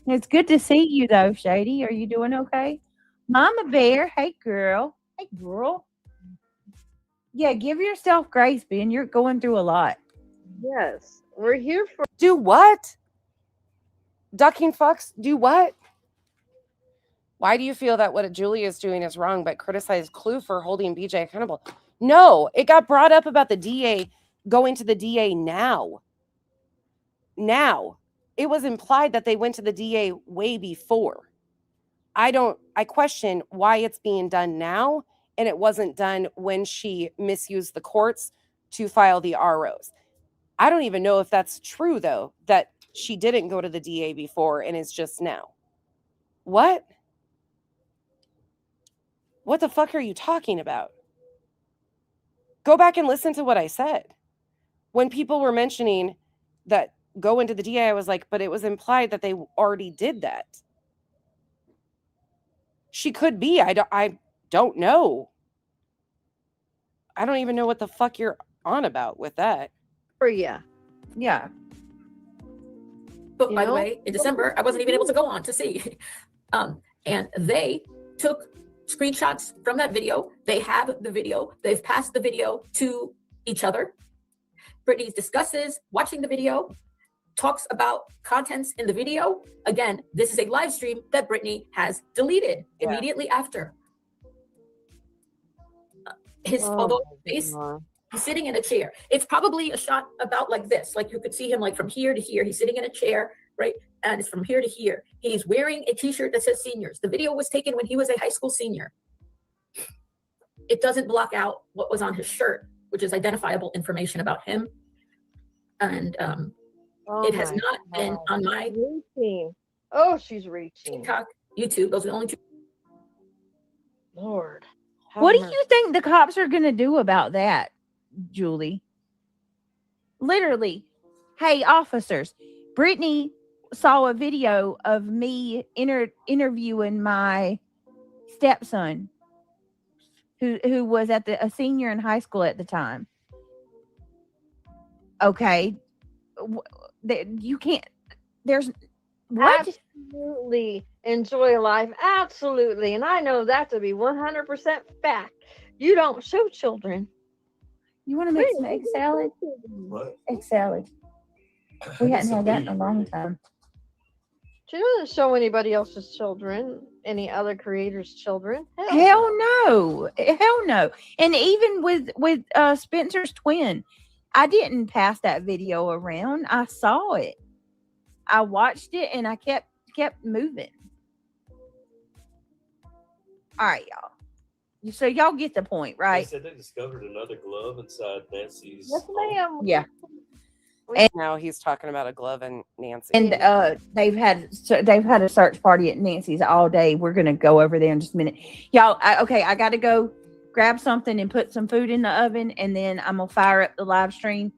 it's good to see you, though, Shady. Are you doing okay? Mama Bear, hey, girl. Hey, girl. Yeah, give yourself grace, Ben. You're going through a lot. Yes, we're here for. Do what? Ducking fucks? Do what? Why do you feel that what Julie is doing is wrong, but criticize Clue for holding BJ accountable? No, it got brought up about the DA going to the DA now. Now, it was implied that they went to the DA way before. I question why it's being done now, and it wasn't done when she misused the courts to file the ROs. I don't even know if that's true, though, that she didn't go to the DA before and it's just now. What? What the fuck are you talking about? Go back and listen to what I said. When people were mentioning that go into the DA, I was like, but it was implied that they already did that. She could be. I don't know. I don't even know what the fuck you're on about with that. Yeah. Yeah. But You by the know? way, in December, I wasn't even able to go on to see. And they took screenshots from that video. They have the video. They've passed the video to each other. Brittany discusses watching the video, talks about contents in the video. Again, this is a live stream that Brittany has deleted immediately after. Although his face, he's sitting in a chair. It's probably a shot about like this. Like you could see him like from here to here. He's sitting in a chair, right? And it's from here to here. He's wearing a t-shirt that says seniors. The video was taken when he was a high school senior. It doesn't block out what was on his shirt, which is identifiable information about him. And it has not been on my reaching. Oh, she's reaching. TikTok, YouTube. Those are the only two. Lord. What do you think the cops are going to do about that, Julie? Literally, hey, officers, Brittany saw a video of me interviewing my stepson, who was a senior in high school at the time. Okay, you can't. There's what? Absolutely enjoy life. Absolutely. And I know that to be 100% fact. You don't show children. You want to make some egg salad? What? Egg salad. We hadn't had that in a long time. She doesn't show anybody else's children, any other creators' children. Hell no. Hell no. And even with Spencer's twin, I didn't pass that video around. I saw it. I watched it and I kept moving. All right, y'all. So y'all get the point, right? They said they discovered another glove inside Nancy's. Yes, ma'am. Yeah. And now he's talking about a glove and Nancy. And they've had a search party at Nancy's all day. We're gonna go over there in just a minute, y'all. I got to go grab something and put some food in the oven, and then I'm gonna fire up the live stream.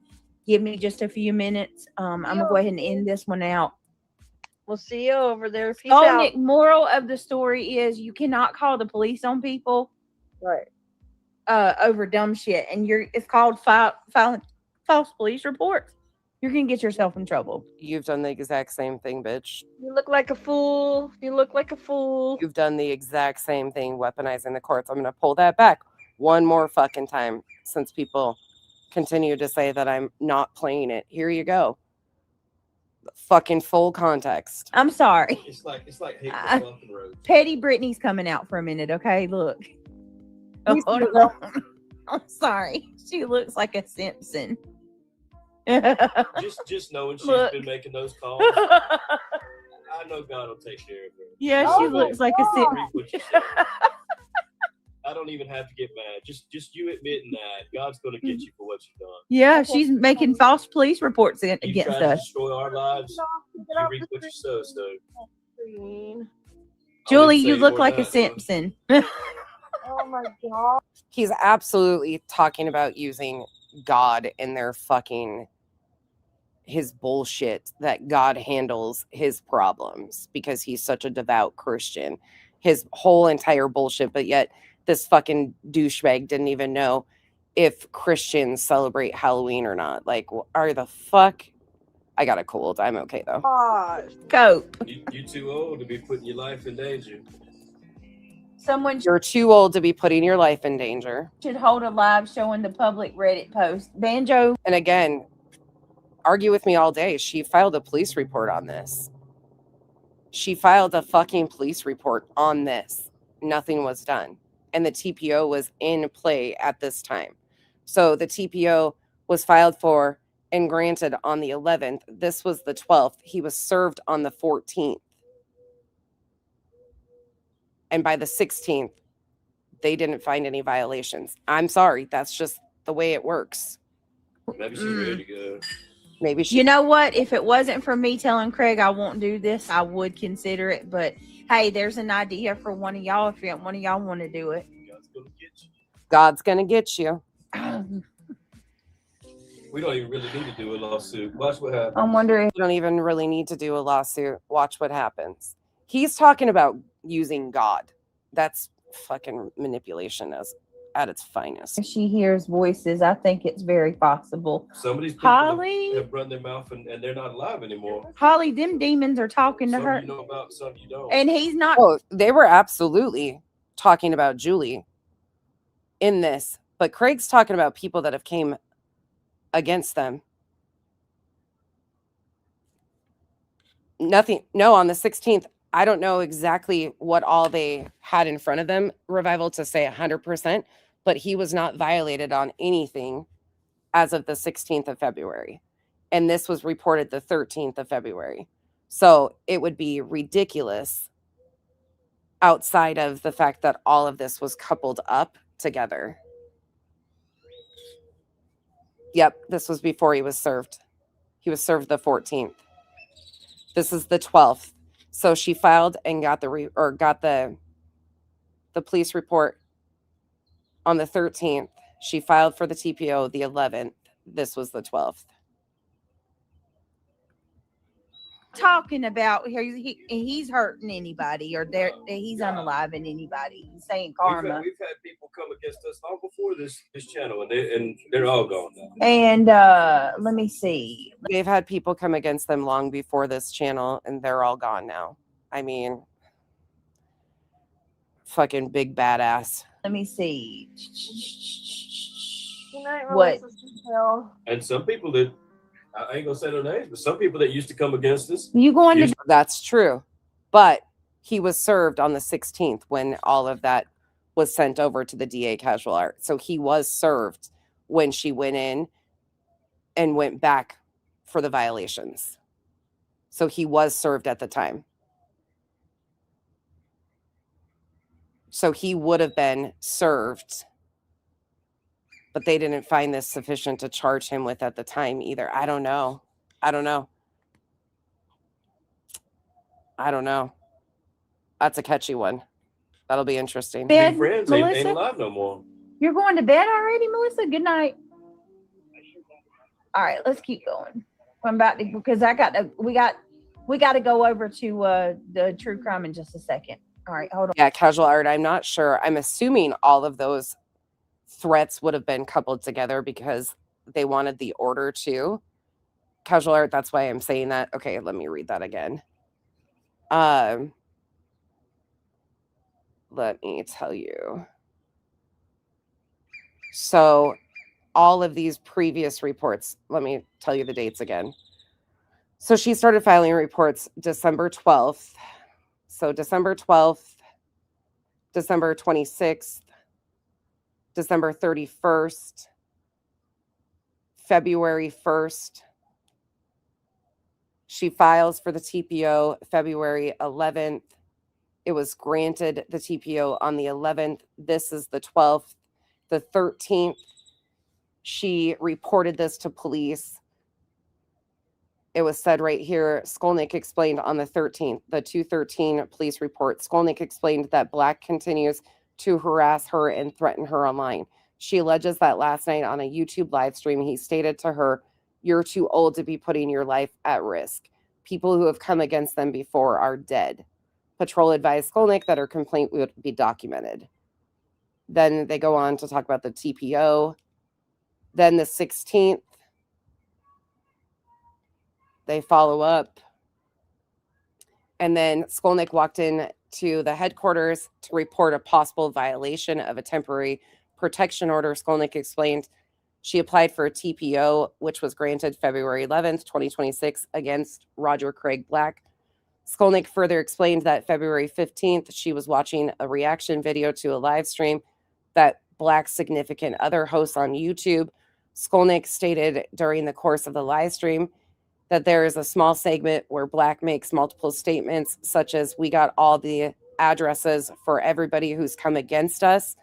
Give me just a few minutes. I'm gonna go ahead and end this one out. We'll see you over there. Peace out. Nick, moral of the story is you cannot call the police on people, Right. over dumb shit, and it's called filing false police reports. You're gonna get yourself in trouble. You've done the exact same thing, bitch. You look like a fool. You look like a fool. You've done the exact same thing, weaponizing the courts. I'm gonna pull that back one more fucking time since people continue to say that I'm not playing it. Here you go. Fucking full context. I'm sorry. It's like hateful fucking road. Petty Brittany's coming out for a minute, okay? Look. Oh, He's hold on. I'm sorry. She looks like a Simpson. Just knowing she's Look. been making those calls, I know God will take care of her. Yeah, she looks like a Simpson. Reap what you sow. I don't even have to get mad. Just you admitting that God's going to get you for what you've done. Yeah, she's making false police reports You against tried to us. destroy our lives. You reap what you sow. So Julie, I would you say look more like a that, Simpson. Oh my God. He's absolutely talking about using God in their fucking his bullshit that God handles his problems because he's such a devout Christian. His whole entire bullshit, but yet this fucking douchebag didn't even know if Christians celebrate Halloween or not. Like, are the fuck? I got a cold. I'm okay though. Gosh. Cope. You too old to be putting your life in danger. Someone You're too old to be putting your life in danger. should hold a live showing the public Reddit post. Banjo. And again, argue with me all day. She filed a police report on this. She filed a fucking police report on this. Nothing was done. And the TPO was in play at this time. So the TPO was filed for and granted on the 11th. This was the 12th. He was served on the 14th. And by the 16th, they didn't find any violations. I'm sorry. That's just the way it works. Maybe she's ready to go. Maybe she. You know what? If it wasn't for me telling Craig I won't do this, I would consider it. But hey, there's an idea for one of y'all if one of y'all want to do it. God's gonna get you. God's going to get you. We don't even really need to do a lawsuit. Watch what happens. I'm wondering. You don't even really need to do a lawsuit. Watch what happens. He's talking about using God. That's fucking manipulation at its finest. If she hears voices, I think it's very possible. Some of these people Holly? have run their mouth and they're not alive anymore. Holly, them demons are talking to Some her. you know about, some you don't. And he's not. Oh, they were absolutely talking about Julie in this, but Craig's talking about people that have came against them. Nothing. No, on the 16th, I don't know exactly what all they had in front of them, Revival, to say 100%, but he was not violated on anything as of the 16th of February. And this was reported the 13th of February. So it would be ridiculous outside of the fact that all of this was coupled up together. Yep, this was before he was served. He was served the 14th. This is the 12th. So she filed and got the police report on the 13th. She filed for the TPO the 11th. This was the 12th. talking about he's hurting anybody or he's unaliving anybody. He's saying karma. We've had people come against us long before this channel, and they're all gone now. And let me see. They've had people come against them long before this channel, and they're all gone now. I mean, fucking big badass. Let me see. Good night, What? Melissa. And some people that I ain't gonna say their names, but some people that used to come against us. You going to That's true. But he was served on the 16th when all of that was sent over to the DA Casual Art. So he was served when she went in and went back for the violations. So he was served at the time. So he would have been served, but they didn't find this sufficient to charge him with at the time either. I don't know. That's a catchy one. That'll be interesting. bed, Big friends Melissa? ain't alive no more. You're going to bed already, Melissa? Good night. All right, let's keep going. I'm about to, because we got to go over to the true crime in just a second. All right, hold on. Yeah, Casual Art. I'm not sure. I'm assuming all of those threats would have been coupled together because they wanted the order too. Casual Art. That's why I'm saying that. Okay, let me read that again. Let me tell you. So all of these previous reports, let me tell you the dates again. So she started filing reports December 12th. So December 12th, December 26th, December 31st, February 1st. She files for the TPO February 11th. It was granted the TPO on the 11th. This is the 12th. The 13th, she reported this to police. It was said right here, Skolnick explained on the 13th, the 213 police report. Skolnick explained that Black continues to harass her and threaten her online. She alleges that last night on a YouTube live stream, he stated to her, You're too old to be putting your life at risk. People who have come against them before are dead. Patrol advised Skolnick that her complaint would be documented. Then they go on to talk about the TPO. Then the 16th, they follow up. And then Skolnick walked in to the headquarters to report a possible violation of a temporary protection order. Skolnick explained she applied for a TPO, which was granted February 11th, 2026, against Roger Craig Black. Skolnick further explained that February 15th, she was watching a reaction video to a live stream that Black's significant other hosts on YouTube. Skolnick stated during the course of the live stream that there is a small segment where Black makes multiple statements, such as, "We got all the addresses for everybody who's come against us.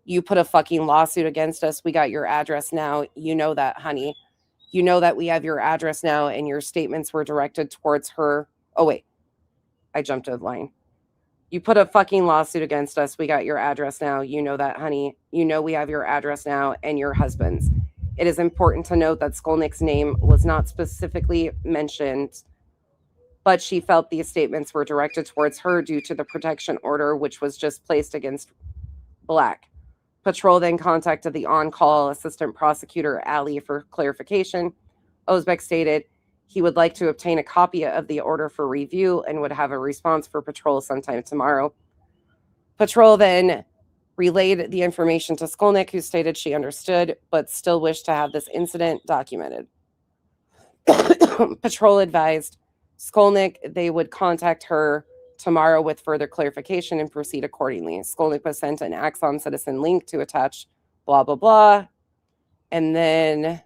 You put a fucking lawsuit against us. We got your address now. You know that, honey. You know that we have your address now," and your statements were directed towards her. Oh, wait. I jumped a line. "You put a fucking lawsuit against us. We got your address now. You know that, honey. You know we have your address now and your husband's." It is important to note that Skolnick's name was not specifically mentioned, but she felt these statements were directed towards her due to the protection order, which was just placed against Black. Patrol then contacted the on-call assistant prosecutor, Ali, for clarification. Ozbek stated he would like to obtain a copy of the order for review and would have a response for Patrol sometime tomorrow. Patrol then relayed the information to Skolnick, who stated she understood, but still wished to have this incident documented. Patrol advised Skolnick they would contact her tomorrow with further clarification and proceed accordingly. Skolnick was sent an Axon Citizen link to attach blah, blah, blah. And then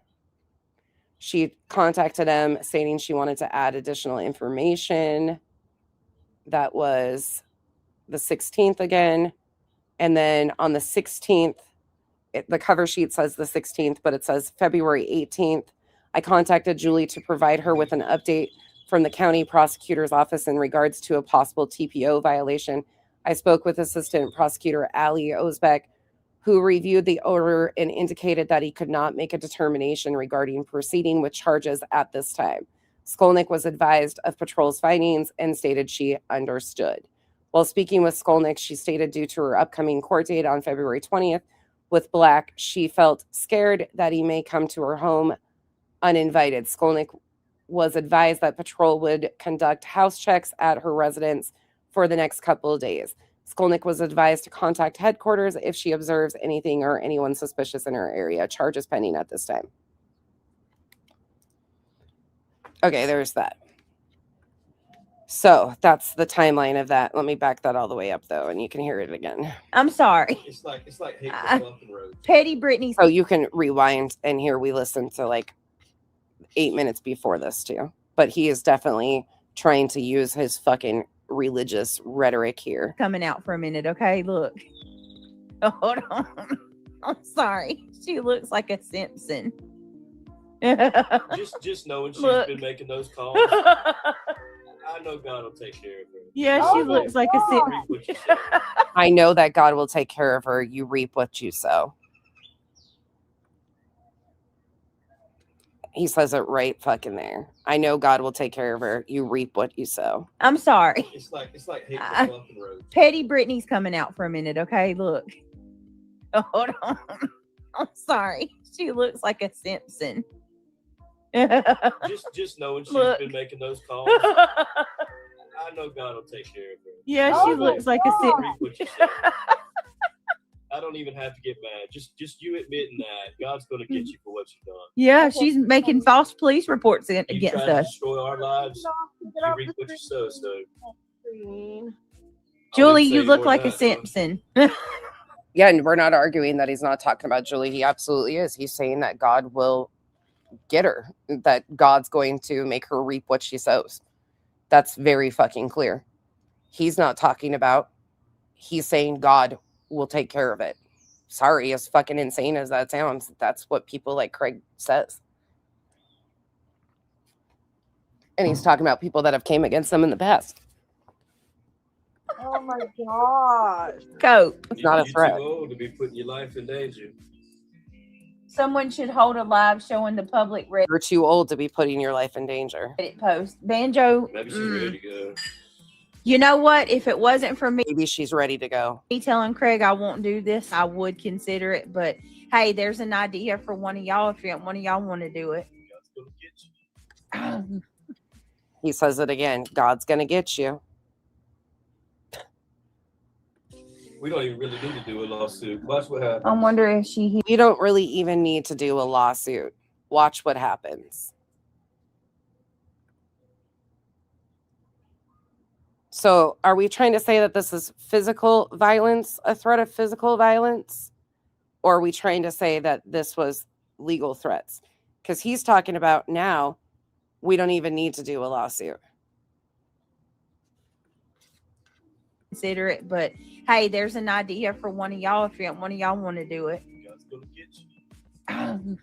she contacted him stating she wanted to add additional information. That was the 16th again. And then on the 16th, the cover sheet says the 16th, but it says February 18th. I contacted Julie to provide her with an update from the county prosecutor's office in regards to a possible TPO violation. I spoke with Assistant Prosecutor Ali Ozbek, who reviewed the order and indicated that he could not make a determination regarding proceeding with charges at this time. Skolnick was advised of Patrol's findings and stated she understood. While speaking with Skolnick, she stated due to her upcoming court date on February 20th with Black, she felt scared that he may come to her home uninvited. Skolnick was advised that Patrol would conduct house checks at her residence for the next couple of days. Skolnick was advised to contact headquarters if she observes anything or anyone suspicious in her area. Charges pending at this time. Okay, there's that. So that's the timeline of that. Let me back that all the way up, though, and you can hear it again. I'm sorry. It's like hateful fucking road. Petty Brittany's. Oh, you can rewind and hear we listened to like 8 minutes before this, too. But he is definitely trying to use his fucking religious rhetoric here. Coming out for a minute, okay? Look. Oh, hold on. I'm sorry. She looks like a Simpson. Just knowing she's Look. been making those calls. I know God will take care of her. Yeah, she looks like a Simpson. Reap what you sow. I know that God will take care of her. You reap what you sow. He says it right fucking there. I know God will take care of her. You reap what you sow. I'm sorry. It's like hateful fucking road. Petty Brittany's coming out for a minute, okay? Look. Oh, hold on. I'm sorry. She looks like a Simpson. Just knowing she's Look. been making those calls. I know God will take care of her. Yeah, she looks like a Simpson. Reap what you sow. I don't even have to get mad. Just you admitting that God's going to get you for what you've done. Yeah, she's making false police reports You against try to us. destroy our lives. You reap what you sow. So Julie, I wouldn't you say look more like than a that, Simpson. Yeah, and we're not arguing that he's not talking about Julie. He absolutely is. He's saying that God will get her, that God's going to make her reap what she sows. That's very fucking clear. He's not talking about, he's saying God will take care of it. Sorry, as fucking insane as that sounds, that's what people like Craig says. And he's talking about people that have came against them in the past. Oh my gosh. Cope. It's not a threat. You're too old to be putting your life in danger. Someone should hold a live showing the public You're too old to be putting your life in danger. Reddit post. Banjo. Maybe she's ready to go. You know what? If it wasn't for me Maybe she's ready to go. telling Craig I won't do this, I would consider it. But hey, there's an idea for one of y'all if one of y'all want to do it. God's gonna get you. He says it again. God's gonna get you. We don't even really need to do a lawsuit. Watch what happens. I wonder if she. We don't really even need to do a lawsuit. Watch what happens. So are we trying to say that this is physical violence, a threat of physical violence? Or are we trying to say that this was legal threats? Because he's talking about now we don't even need to do a lawsuit. Consider it, but hey, there's an idea for one of y'all if one of y'all want to do it. God's gonna get you.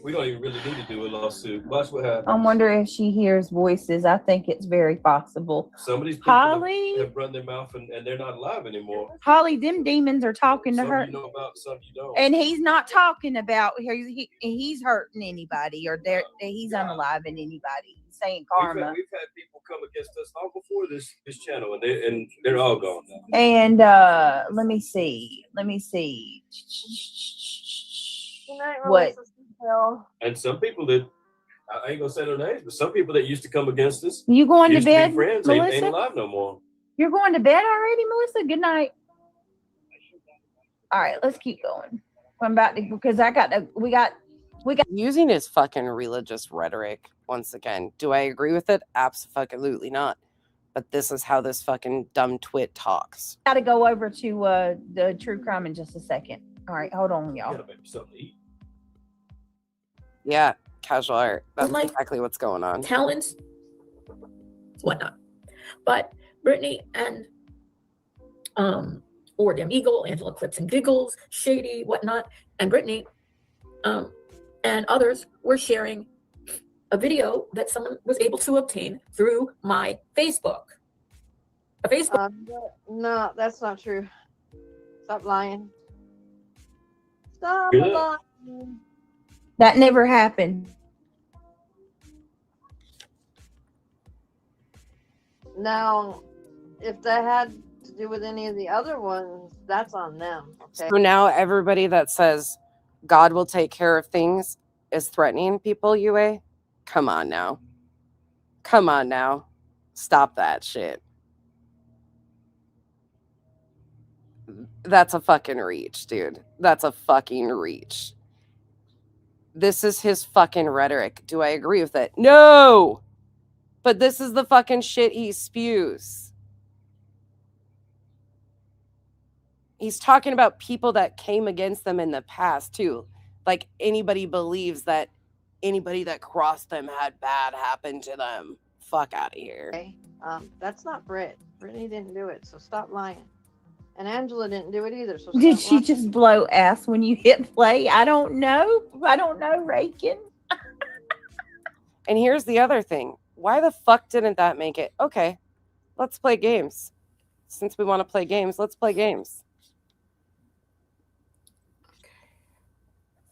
We don't even really need to do a lawsuit. Watch what happens. I wonder if she hears voices. I think it's very possible. Some of these people Holly, have run their mouth and they're not alive anymore. Holly, them demons are talking to Some her, you know about, some you don't. and he's not talking about he's hurting anybody or he's unaliving anybody. He's saying karma. We've had people come against us long before this channel, and they're all gone now. And let me see. Good night, What? Melissa Hill. And some people that I ain't gonna say their names, but some people that used to come against us, You going to used to be bed, friends, ain't Melissa? alive no more. You're going to bed already, Melissa? Good night. All right, let's keep going. I'm about to, because we got Using his fucking religious rhetoric once again. Do I agree with it? Absolutely not. But this is how this fucking dumb twit talks. to go over to the true crime in just a second. All right, hold on, You y'all. gotta make something to eat. Yeah, casual art. That's Like- exactly what's going on. Talents, whatnot. But Brittany and or Damn Eagle, Angela Clips and Giggles, Shady, whatnot, and Brittany and others were sharing a video that someone was able to obtain through my Facebook. A Facebook. No, that's not true. Stop lying. Stop Yeah. lying. That never happened. Now, if that had to do with any of the other ones, that's on them. Okay. So now everybody that says God will take care of things is threatening people, UA? Come on now. Come on now. Stop that shit. That's a fucking reach, dude. That's a fucking reach. This is his fucking rhetoric. Do I agree with it? No! But this is the fucking shit he spews. He's talking about people that came against them in the past, too. Like anybody believes that anybody that crossed them had bad happen to them. Fuck out of here. Okay. That's not Britt. Brittany didn't do it, so stop lying. And Angela didn't do it either. So Did stop she lying. just blow ass when you hit play? I don't know, Rakin. And here's the other thing. Why the fuck didn't that make it? Okay, let's play games. Since we want to play games, let's play games.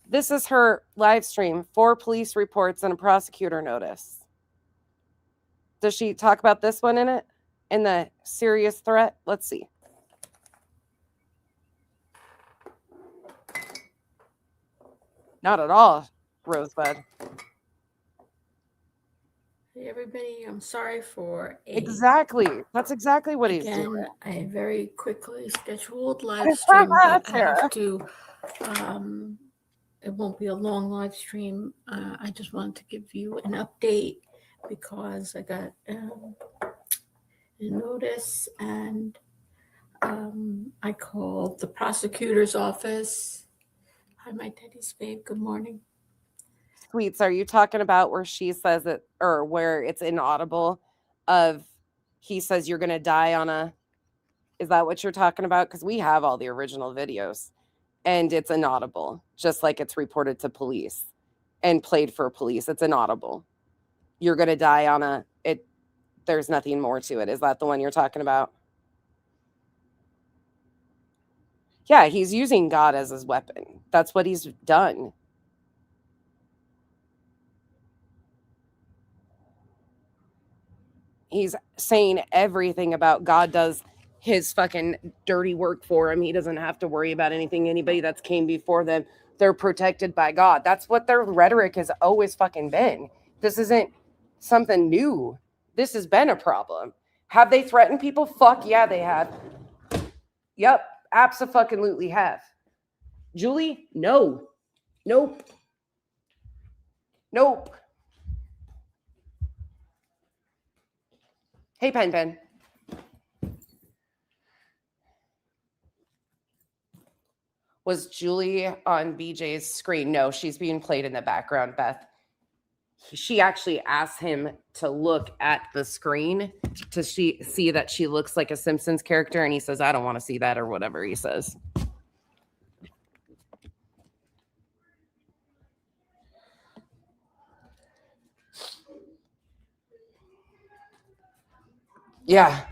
This is her live stream, 4 police reports and a prosecutor notice. Does she talk about this one in it? In the serious threat? Let's see. Not at all, Rosebud. Hey everybody, I'm sorry for Exactly. That's exactly what he's doing. a very quickly scheduled live stream, but I have to. It won't be a long live stream. I just wanted to give you an update because I got a notice and I called the prosecutor's office. Hi, my teddy's babe. Good morning. Sweets, are you talking about where she says it, or where it's inaudible of he says you're going to die on a, is that what you're talking about? Because we have all the original videos and it's inaudible, just like it's reported to police and played for police. It's inaudible. You're going to die on a, it. There's nothing more to it. Is that the one you're talking about? Yeah, he's using God as his weapon. That's what he's done. He's saying everything about God does his fucking dirty work for him. He doesn't have to worry about anything. Anybody that's came before them, they're protected by God. That's what their rhetoric has always fucking been. This isn't something new. This has been a problem. Have they threatened people? Fuck yeah, they have. Yep, abso-fucking-lutely have. Julie? No. Nope. Nope. Hey, Pen Pen. Was Julie on BJ's screen? No, she's being played in the background, Beth. She actually asked him to look at the screen to see that she looks like a Simpsons character, and he says, I don't want to see that, or whatever he says. Yeah,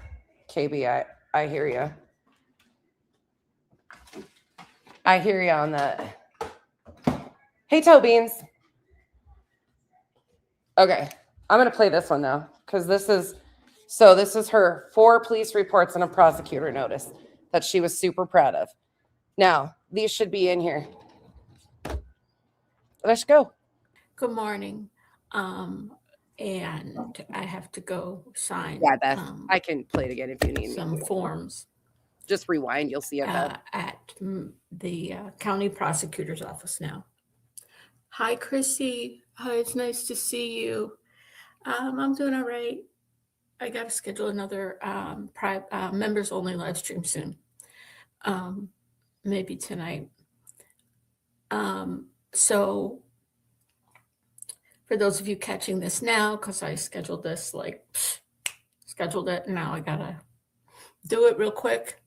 KB, I hear you. I hear you on that. Hey, Toe Beans. Okay, I'm going to play this one, though, because this is her 4 police reports and a prosecutor notice that she was super proud of. Now, these should be in here. Let's go. Good morning. And I have to go sign. Yeah, Beth, I can play it again if you need some me. Forms. Just rewind, you'll see it, Beth. At the county prosecutor's office now. Hi, Chrissy. Hi, it's nice to see you. I'm doing all right. I got to schedule another members only live stream soon. Maybe tonight. So for those of you catching this now, because I scheduled this, scheduled it, and now I gotta do it real quick.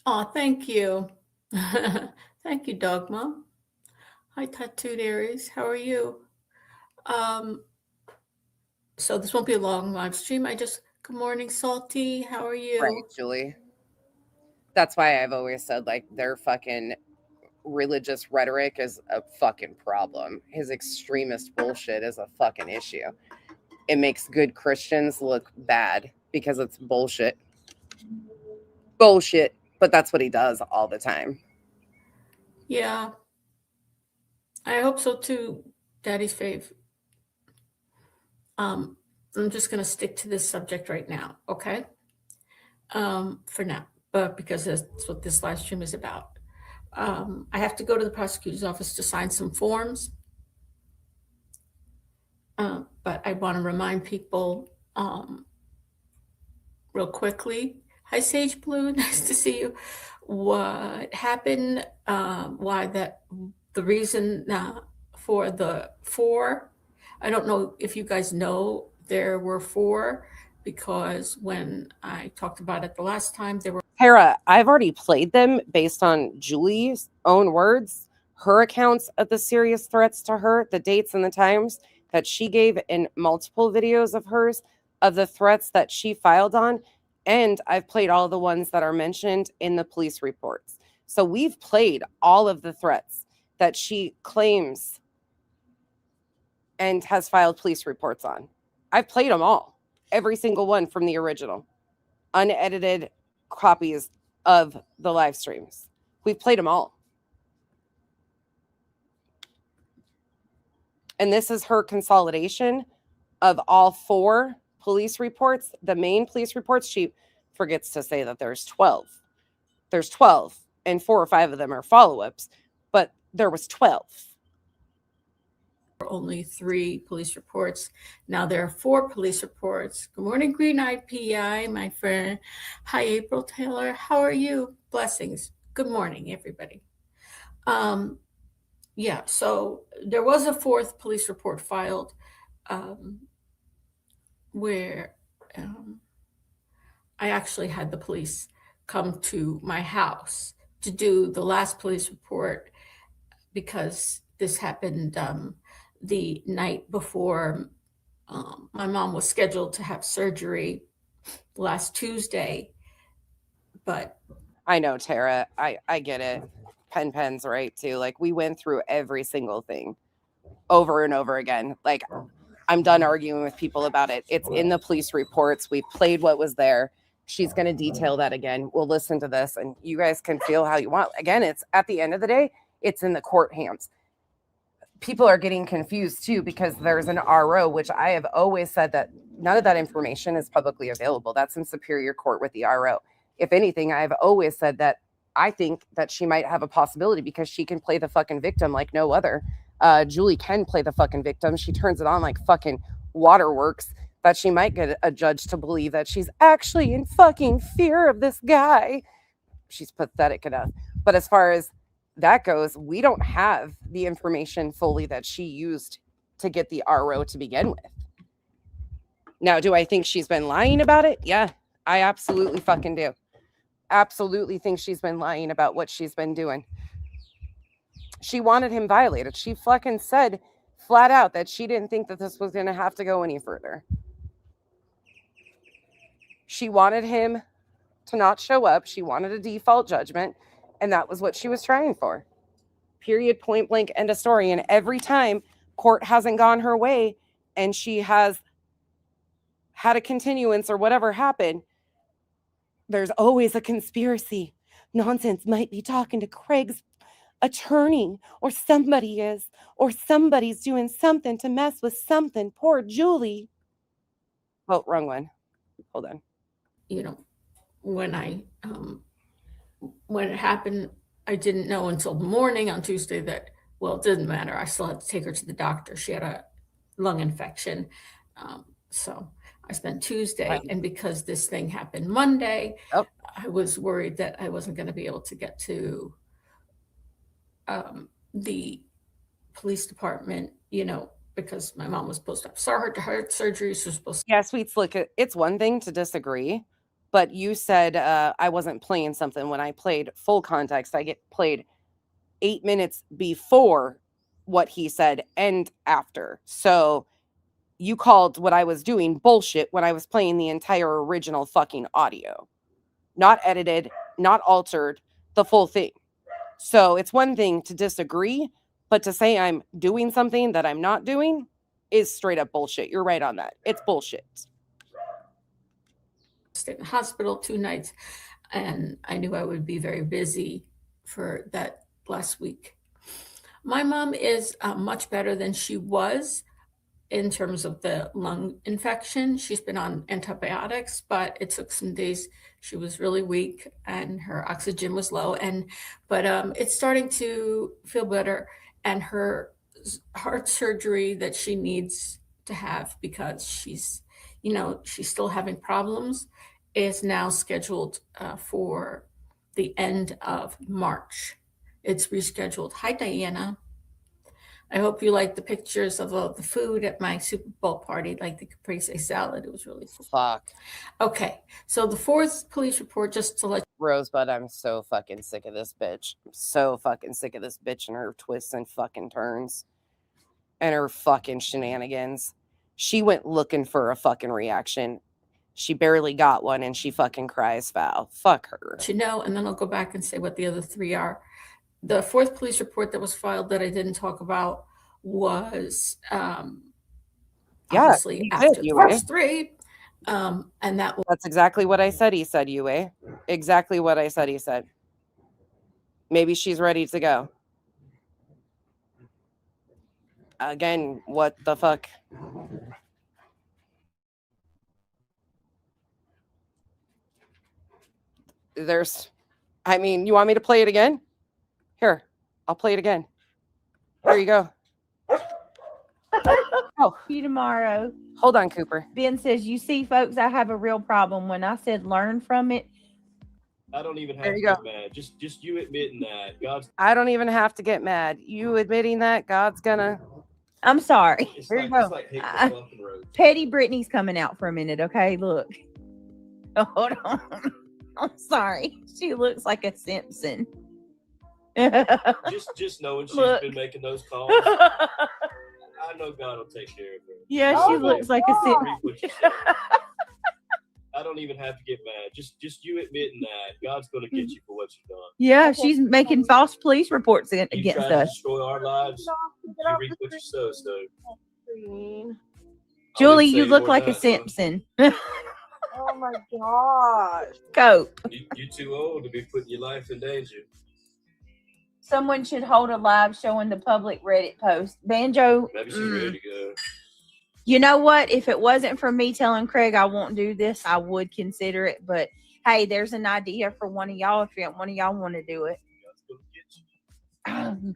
Oh, thank you. Thank you, Dog Mom. Hi, Tattooed Aries. How are you? So this won't be a long live stream. Good morning, Salty. How are you? Right, Julie. That's why I've always said, their fucking religious rhetoric is a fucking problem. His extremist bullshit is a fucking issue. It makes good Christians look bad because it's bullshit. Bullshit. But that's what he does all the time. Yeah. I hope so too, Daddy's fave. I'm just going to stick to this subject right now, okay? For now, but because that's what this live stream is about. I have to go to the prosecutor's office to sign some forms. But I want to remind people real quickly. Hi, Sage Blue. Nice to see you. What happened? The reason for the 4, I don't know if you guys know, there were 4 because when I talked about it the last time, there were. Hera, I've already played them based on Julie's own words, her accounts of the serious threats to her, the dates and the times that she gave in multiple videos of hers, of the threats that she filed on. And I've played all the ones that are mentioned in the police reports. So we've played all of the threats that she claims and has filed police reports on. I've played them all, every single one from the original, unedited copies of the live streams. We've played them all. And this is her consolidation of all 4 police reports. The main police reports, she forgets to say that there's 12. There's 12, and 4 or 5 of them are follow-ups, but there was 12. Only 3 police reports. Now there are 4 police reports. Good morning, Green-Eyed PI, my friend. Hi, April Taylor. How are you? Blessings. Good morning, everybody. Yeah, so there was a 4th police report filed where I actually had the police come to my house to do the last police report because this happened the night before my mom was scheduled to have surgery last Tuesday. But I know, Tara. I get it. Pen's right too. Like, we went through every single thing over and over again. Like, I'm done arguing with people about it. It's in the police reports. We played what was there. She's going to detail that again. We'll listen to this and you guys can feel how you want. Again, it's at the end of the day, it's in the court hands. People are getting confused too because there's an RO, which I have always said that none of that information is publicly available. That's in Superior Court with the RO. If anything, I've always said that I think that she might have a possibility because she can play the fucking victim like no other. Julie can play the fucking victim. She turns it on like fucking waterworks, that she might get a judge to believe that she's actually in fucking fear of this guy. She's pathetic enough. But as far as that goes, we don't have the information fully that she used to get the RO to begin with. Now, do I think she's been lying about it? Yeah, I absolutely fucking do. Absolutely think she's been lying about what she's been doing. She wanted him violated. She fucking said flat out that she didn't think that this was going to have to go any further. She wanted him to not show up. She wanted a default judgment, and that was what she was trying for. Period, point blank, end of story. And every time court hasn't gone her way and she has had a continuance or whatever happened, there's always a conspiracy. Nonsense might be talking to Craig's attorney, or somebody is, or somebody's doing something to mess with something. Poor Julie. Oh, wrong one. Hold on. You know, when it happened, I didn't know until the morning on Tuesday that, well, it didn't matter. I still had to take her to the doctor. She had a lung infection. So I spent Tuesday, Wow. and because this thing happened Monday, Oh. I was worried that I wasn't going to be able to get to the police department, you know, because my mom was supposed to have heart surgery. She was supposed to. Yeah, sweet slick. It's one thing to disagree, but you said I wasn't playing something when I played full context. I get played 8 minutes before what he said and after. So you called what I was doing bullshit when I was playing the entire original fucking audio. Not edited, not altered, the full thing. So it's one thing to disagree, but to say I'm doing something that I'm not doing is straight up bullshit. You're right on that. It's bullshit. Stayed in the hospital 2 nights, and I knew I would be very busy for that last week. My mom is much better than she was in terms of the lung infection. She's been on antibiotics, but it took some days. She was really weak and her oxygen was low, but it's starting to feel better. And her heart surgery that she needs to have, because she's still having problems, is now scheduled for the end of March. It's rescheduled. Hi, Diana. I hope you like the pictures of all the food at my Super Bowl party, like the caprese salad. It was really cool. Fuck. Okay, so the 4th police report, just to let Rosebud, I'm so fucking sick of this bitch. I'm so fucking sick of this bitch and her twists and fucking turns and her fucking shenanigans. She went looking for a fucking reaction. She barely got one and she fucking cries foul. Fuck her. you know, and then I'll go back and say what the other 3 are. The 4th police report that was filed that I didn't talk about was obviously you after did, the you first 3. And that was That's exactly what I said he said, Yue. Exactly what I said he said. Maybe she's ready to go. Again, what the fuck? You want me to play it again? Here, I'll play it again. There you go. Oh, See you tomorrow. hold on, Cooper. Ben says, you see, folks, I have a real problem. When I said learn from it, I don't even have There to you go. get mad. Just you admitting that God's. I don't even have to get mad. You admitting that God's gonna. I'm sorry. It's There you like, go. It's like hitting the fucking road. Petty Brittany's coming out for a minute. Okay, look. Hold on. I'm sorry. She looks like a Simpson. Just knowing she's Look. been making those calls, I know God will take care of her. Yeah, she looks like a Simpson. Read what you say. I don't don't even have to get mad. Just you admitting that God's going to get you for what you've done. Yeah, Okay. she's making false police reports You against try to us. destroy our lives. Get You off reap the what you sow. So screen. Julie, I wouldn't you say look more like than a that, Simpson. Oh my gosh. Cope. You too old to be putting your life in danger. Someone should hold a live showing the public Reddit post. Banjo. Maybe she's ready to go. You know what? If it wasn't for me telling Craig I won't do this, I would consider it. But hey, there's an idea for one of y'all if one of y'all want to do it. God's going to get you.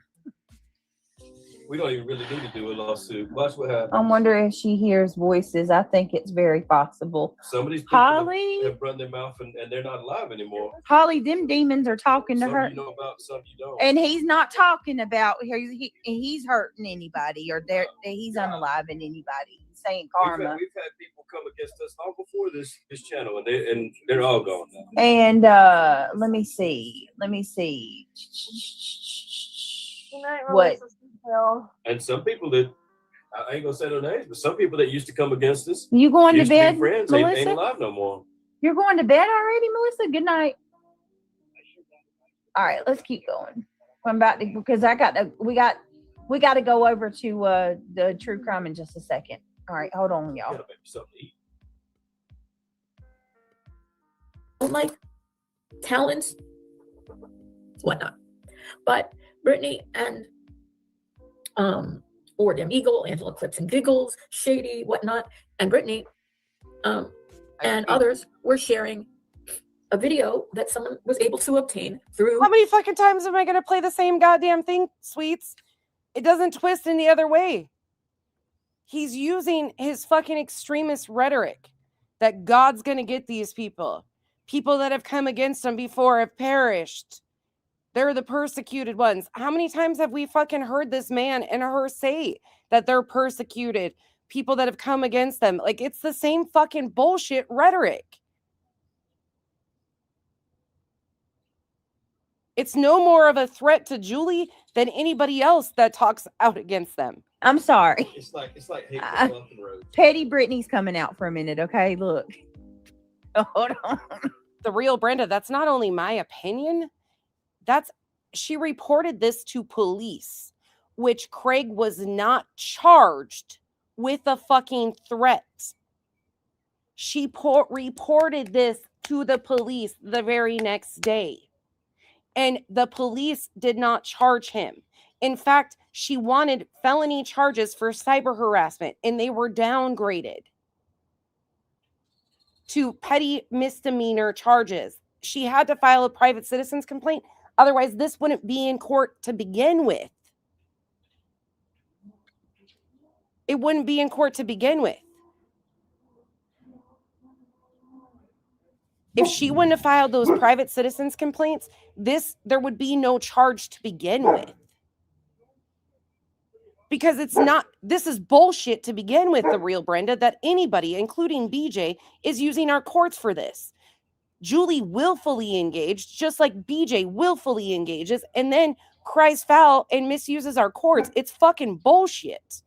We don't even really need to do a lawsuit. Watch what happens. I wonder if she hears voices. I think it's very possible. Some of these people Holly, have run their mouth and they're not alive anymore. Holly, them demons are talking to Some her. you know about, some you don't. And he's not talking about he's hurting anybody or he's unaliving anybody. He's saying karma. We've had people come against us long before this channel, and they're all gone now. And let me see. Good night, What? Melissa Hill. And some people that I ain't gonna say no names, but some people that used to come against us, You going to used bed, to be friends, Melissa? ain't alive no more. You're going to bed already, Melissa? Good night. All right, let's keep going. I'm about to because we got to go over to the true crime in just a second. All right, hold on, You y'all. gotta make something to eat. Like talents, whatnot. But Brittany and or Dem Eagle, Angela Clips and Giggles, Shady, whatnot, and Brittany and others were sharing a video that someone was able to obtain through. How many fucking times am I going to play the same goddamn thing, sweets? It doesn't twist any other way. He's using his fucking extremist rhetoric that God's going to get these people. People that have come against him before have perished. They're the persecuted ones. How many times have we fucking heard this man and her say that they're persecuted? People that have come against them. Like, it's the same fucking bullshit rhetoric. It's no more of a threat to Julie than anybody else that talks out against them. I'm sorry. It's like hate I- for fucking road. Petty Brittany's coming out for a minute, okay? Look. Hold on. The real Brenda, that's not only my opinion, she reported this to police, which Craig was not charged with a fucking threat. She reported this to the police the very next day. And the police did not charge him. In fact, she wanted felony charges for cyber harassment, and they were downgraded to petty misdemeanor charges. She had to file a private citizen's complaint. Otherwise, this wouldn't be in court to begin with. It wouldn't be in court to begin with. If she wouldn't have filed those private citizens complaints, there would be no charge to begin with. Because this is bullshit to begin with, the real Brenda, that anybody, including BJ, is using our courts for this. Julie willfully engaged, just like BJ willfully engages, and then cries foul and misuses our courts. It's fucking bullshit.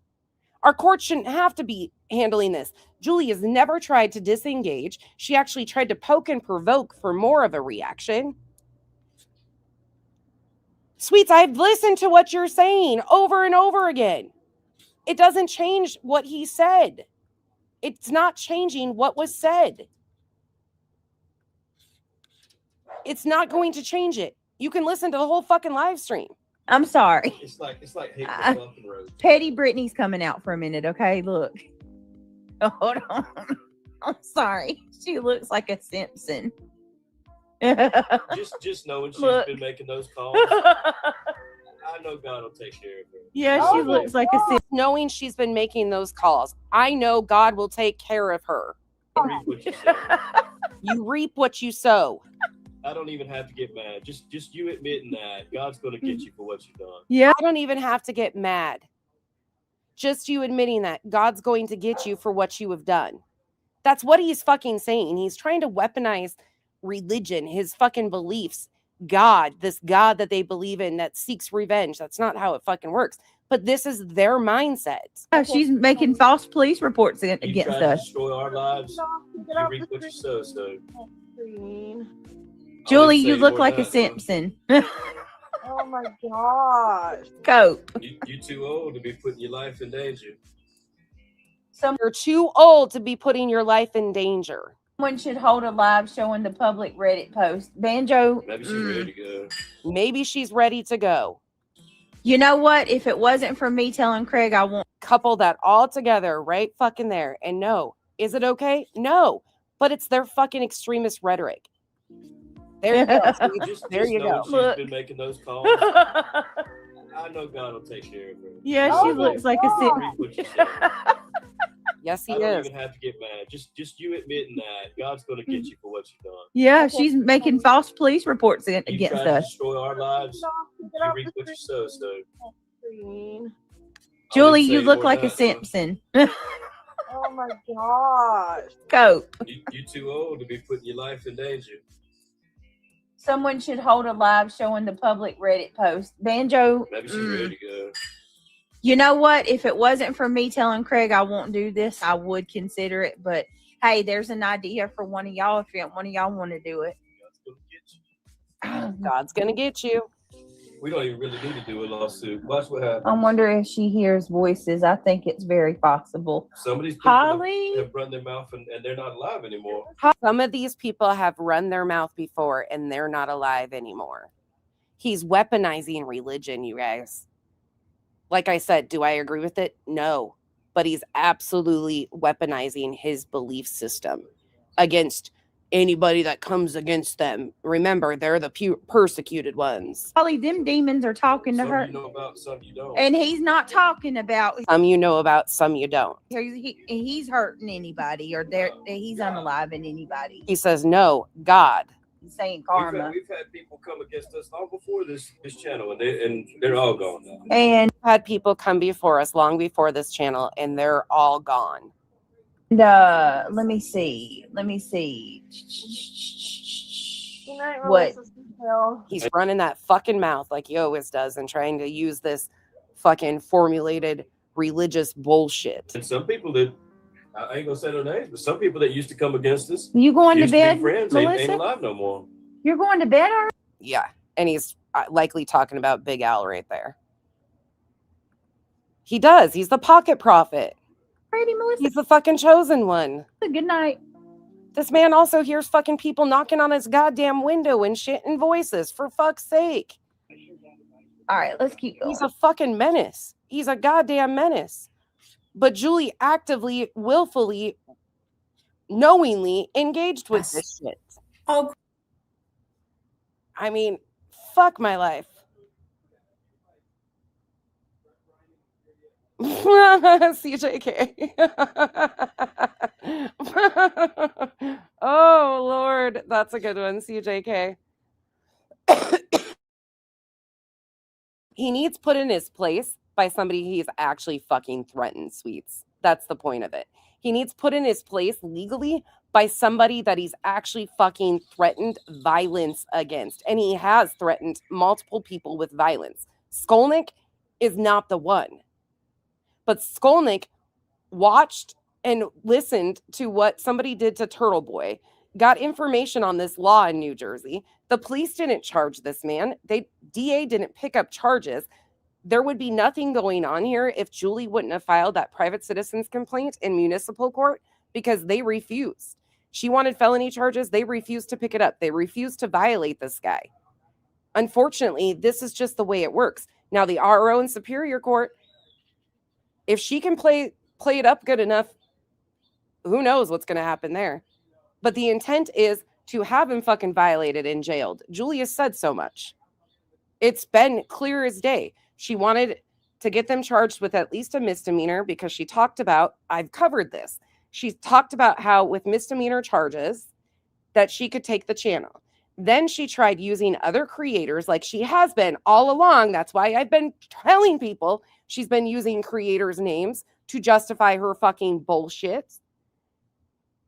Our courts shouldn't have to be handling this. Julie has never tried to disengage. She actually tried to poke and provoke for more of a reaction. Sweets, I've listened to what you're saying over and over again. It doesn't change what he said. It's not changing what was said. It's not going to change it. You can listen to the whole fucking live stream. I'm sorry. It's like hate for fucking road. Petty Brittany's coming out for a minute, okay? Look. Hold on. I'm sorry. She looks like a Simpson. Just knowing she's Look. been making those calls, I know God will take care of her. Yeah, she looks like a Simpson. Knowing she's been making those calls, I know God will take care of her. Read what you say. You reap what you sow. I don't even have to get mad. Just you admitting that God's going to get you for what you've done. Yeah. I don't even have to get mad. Just you admitting that God's going to get you for what you have done. That's what he's fucking saying. He's trying to weaponize religion, his fucking beliefs, God, this God that they believe in that seeks revenge. That's not how it fucking works. but this is their mindset. Oh, she's making false police reports You against try to us. destroy our lives. Get You off reap the what you screen. sow. So, Screen. Julie, I'll say you look more like a than that, though. Simpson. Oh my gosh. Cope. You too old to be putting your life in danger. You're too old to be putting your life in danger. Someone should hold a live showing the public Reddit post. Banjo. Maybe she's ready to go. Maybe she's ready to go. You know what? If it wasn't for me telling Craig I won't. Couple that all together right fucking there. And no, is it okay? No, but it's their fucking extremist rhetoric. There you go. There you know go. She's Look. been making those calls. I know God will take care of her. Yeah, Oh she my looks like a God. Simpson. Reap what you sow. Yes, he I don't is. even have to get mad. Just you admitting that God's going to get you for what you've done. Yeah, Okay. she's making false police reports You against try to us. destroy our lives. Get You off reap the what you sow. So, screen. Julie, say you look more like than a that, though. Simpson. Oh my gosh. Cope. You too old to be putting your life in danger. Someone should hold a live showing the public Reddit post. Banjo. Maybe she's ready to go. You know what? If it wasn't for me telling Craig I won't do this, I would consider it. But hey, there's an idea for one of y'all if one of y'all want to do it. God's gonna get you. We don't even really need to do a lawsuit. Watch what happens. I wonder if she hears voices. I think it's very possible. Some of these people Holly? have run their mouth and they're not alive anymore. Some of these people have run their mouth before and they're not alive anymore. He's weaponizing religion, you guys. Like I said, do I agree with it? No. But he's absolutely weaponizing his belief system against anybody that comes against them. Remember, they're the persecuted ones. Holly, them demons are talking to Some her. you know about, some you don't. And he's not talking about Some you know about, some you don't. he's hurting anybody or he's unaliving anybody. He says, no, God. He's saying We've karma. had people come against us long before this channel, and they're all gone now. And Had people come before us long before this channel, and they're all gone. let me see. Good night, What? Melissa Hill. He's running that fucking mouth like he always does and trying to use this fucking formulated religious bullshit. And some people that, I ain't gonna say no names, but some people that used to come against us, You going to used bed, be friends, ain't Melissa? alive no more. You're going to bed already? Yeah. And he's likely talking about Big Al right there. He does. He's the pocket prophet. Already, Melissa? He's the fucking chosen one. Good night. This man also hears fucking people knocking on his goddamn window and shit in voices, for fuck's sake. All right, let's keep going. He's a fucking menace. He's a goddamn menace. But Julie actively, willfully, knowingly engaged with this shit. Oh, I mean, fuck my life. CJK. Oh, Lord. That's a good one, CJK. He needs put in his place by somebody he's actually fucking threatened, sweets. That's the point of it. He needs put in his place legally by somebody that he's actually fucking threatened violence against. And he has threatened multiple people with violence. Skolnick is not the one. But Skolnick watched and listened to what somebody did to Turtle Boy, got information on this law in New Jersey. The police didn't charge this man. DA didn't pick up charges. There would be nothing going on here if Julie wouldn't have filed that private citizen's complaint in municipal court because they refused. She wanted felony charges. They refused to pick it up. They refused to violate this guy. Unfortunately, this is just the way it works. Now, the RO in Superior Court, if she can play it up good enough, who knows what's going to happen there. But the intent is to have him fucking violated and jailed. Julia said so much. It's been clear as day. She wanted to get them charged with at least a misdemeanor because she talked about, I've covered this. She talked about how with misdemeanor charges that she could take the channel. Then she tried using other creators like she has been all along. That's why I've been telling people she's been using creators' names to justify her fucking bullshit.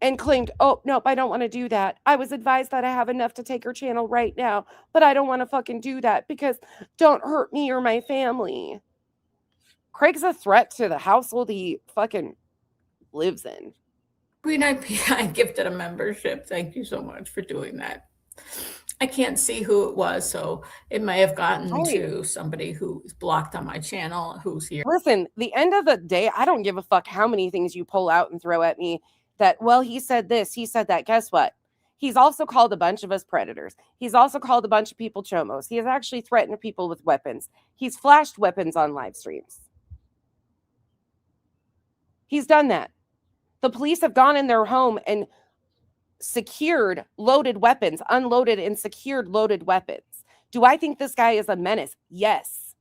And claimed, oh, nope, I don't want to do that. I was advised that I have enough to take her channel right now, but I don't want to fucking do that because don't hurt me or my family. Craig's a threat to the household he fucking lives in. Green IPI gifted a membership. Thank you so much for doing that. I can't see who it was, so it may have gotten Right. to somebody who's blocked on my channel who's here. Listen, the end of the day, I don't give a fuck how many things you pull out and throw at me that, well, he said this, he said that. Guess what? He's also called a bunch of us predators. He's also called a bunch of people chomos. He has actually threatened people with weapons. He's flashed weapons on live streams. He's done that. The police have gone in their home and secured loaded weapons, unloaded and secured loaded weapons. Do I think this guy is a menace? Yes.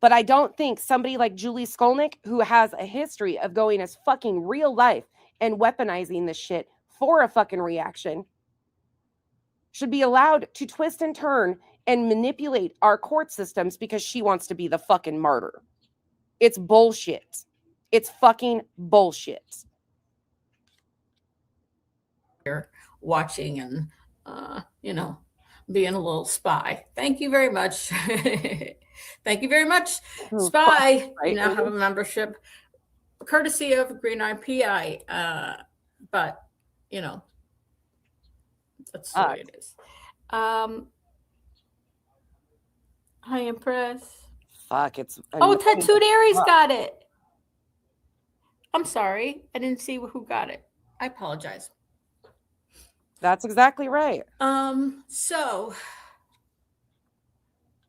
But I don't think somebody like Julie Skolnick, who has a history of going as fucking real life and weaponizing this shit for a fucking reaction, should be allowed to twist and turn and manipulate our court systems because she wants to be the fucking martyr. It's bullshit. It's fucking bullshit. Watching and, being a little spy. Thank you very much. Thank you very much, Spy. Right. You now have a membership courtesy of Green IPI. But, that's the way it is. Hi, Empress. Fuck, it's... Tattooed Aries got it. I'm sorry. I didn't see who got it. I apologize. That's exactly right. So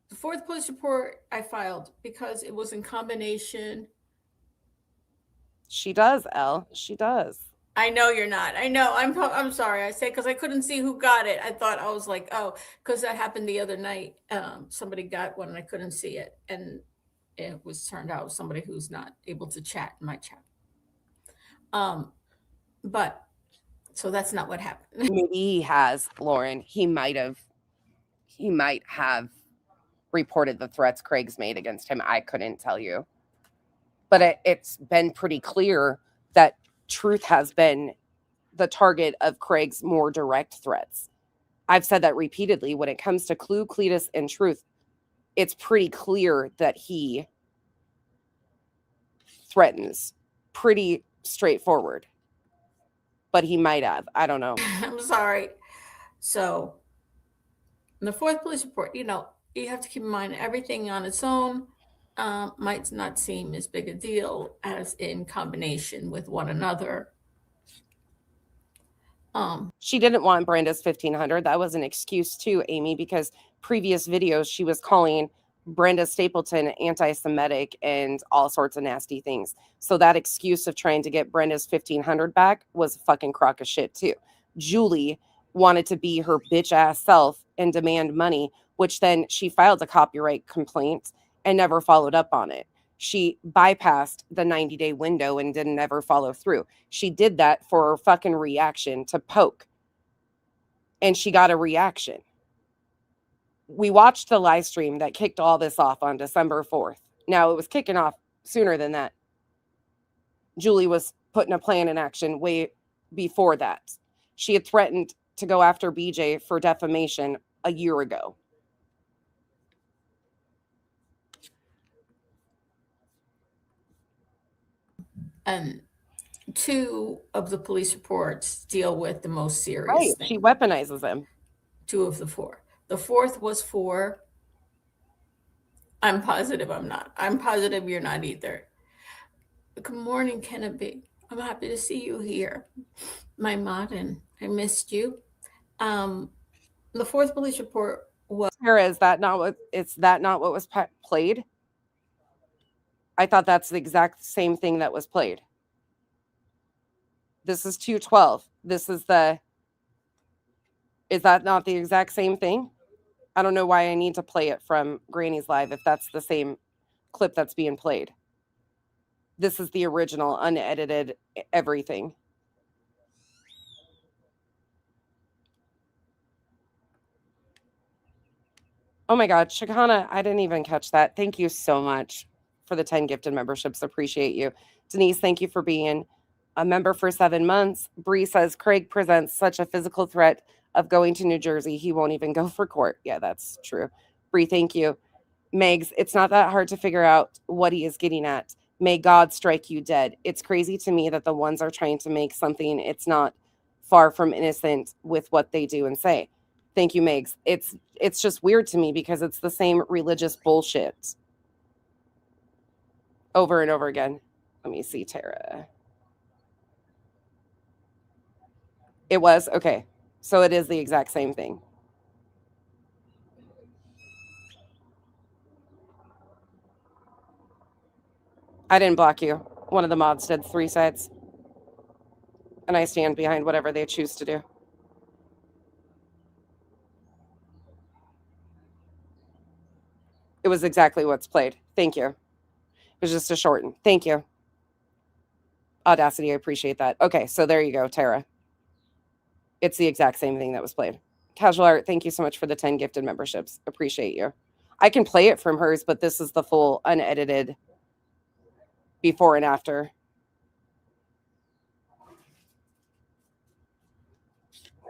the fourth police report I filed because it was in combination. She does, Elle. She does. I know you're not. I know. I'm sorry. I say because I couldn't see who got it. I thought I was like, oh, because that happened the other night. Somebody got one and I couldn't see it, and it was turned out somebody who's not able to chat in my chat. But so that's not what happened. Maybe he has, Lauren. He might have reported the threats Craig's made against him. I couldn't tell you. But it's been pretty clear that Truth has been the target of Craig's more direct threats. I've said that repeatedly. When it comes to Clue, Cletus, and Truth, it's pretty clear that he threatens. Pretty straightforward. But he might have. I don't know. I'm sorry. So the fourth police report, you have to keep in mind everything on its own might not seem as big a deal as in combination with one another. She didn't want Brenda's 1500. That was an excuse too, Amy, because previous videos she was calling Brenda Stapleton anti-Semitic and all sorts of nasty things. So that excuse of trying to get Brenda's 1500 back was a fucking crock of shit too. Julie wanted to be her bitch ass self and demand money, which then she filed a copyright complaint and never followed up on it. She bypassed the 90-day window and didn't ever follow through. She did that for her fucking reaction to Poke. And she got a reaction. We watched the live stream that kicked all this off on December 4th. Now, it was kicking off sooner than that. Julie was putting a plan in action way before that. She had threatened to go after BJ for defamation a year ago. And two of the police reports deal with the most serious Right. thing. She weaponizes him. Two of the four. The fourth was for, I'm positive I'm not. I'm positive you're not either. Good morning, Kennedy. I'm happy to see you here. My Martin, I missed you. The fourth police report was... Sarah, is that not what was played? I thought that's the exact same thing that was played. This is 212. This is is that not the exact same thing? I don't know why I need to play it from Granny's Live if that's the same clip that's being played. This is the original, unedited everything. Oh my God, Shakana, I didn't even catch that. Thank you so much for the 10 gifted memberships. Appreciate you. Denise, thank you for being a member for 7 months. Bree says, Craig presents such a physical threat of going to New Jersey. He won't even go for court. Yeah, that's true. Bree, thank you. Megs, it's not that hard to figure out what he is getting at. May God strike you dead. It's crazy to me that the ones are trying to make something it's not far from innocent with what they do and say. Thank you, Megs. It's just weird to me because it's the same religious bullshit over and over again. Let me see, Tara. It was? Okay. So it is the exact same thing. I didn't block you. One of the mods did 3 sides. And I stand behind whatever they choose to do. It was exactly what's played. Thank you. It was just a shorten. Thank you. Audacity, I appreciate that. Okay, so there you go, Tara. It's the exact same thing that was played. Casual Art, thank you so much for the 10 gifted memberships. Appreciate you. I can play it from hers, but this is the full unedited before and after.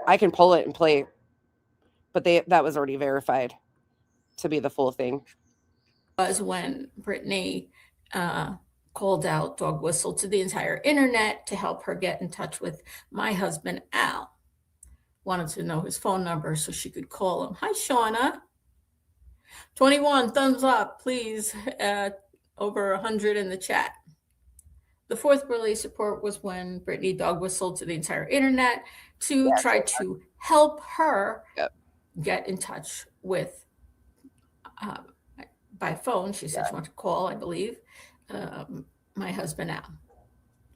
I can pull it and play, but that was already verified to be the full thing. Was when Brittany called out dog whistle to the entire internet to help her get in touch with my husband, Al. Wanted to know his phone number so she could call him. Hi, Shauna. 21, thumbs up, please. Over 100 in the chat. The fourth release report was when Brittany dog whistled to the entire internet to try to help her get in touch with, by phone. She said she wanted to call, I believe, my husband Al.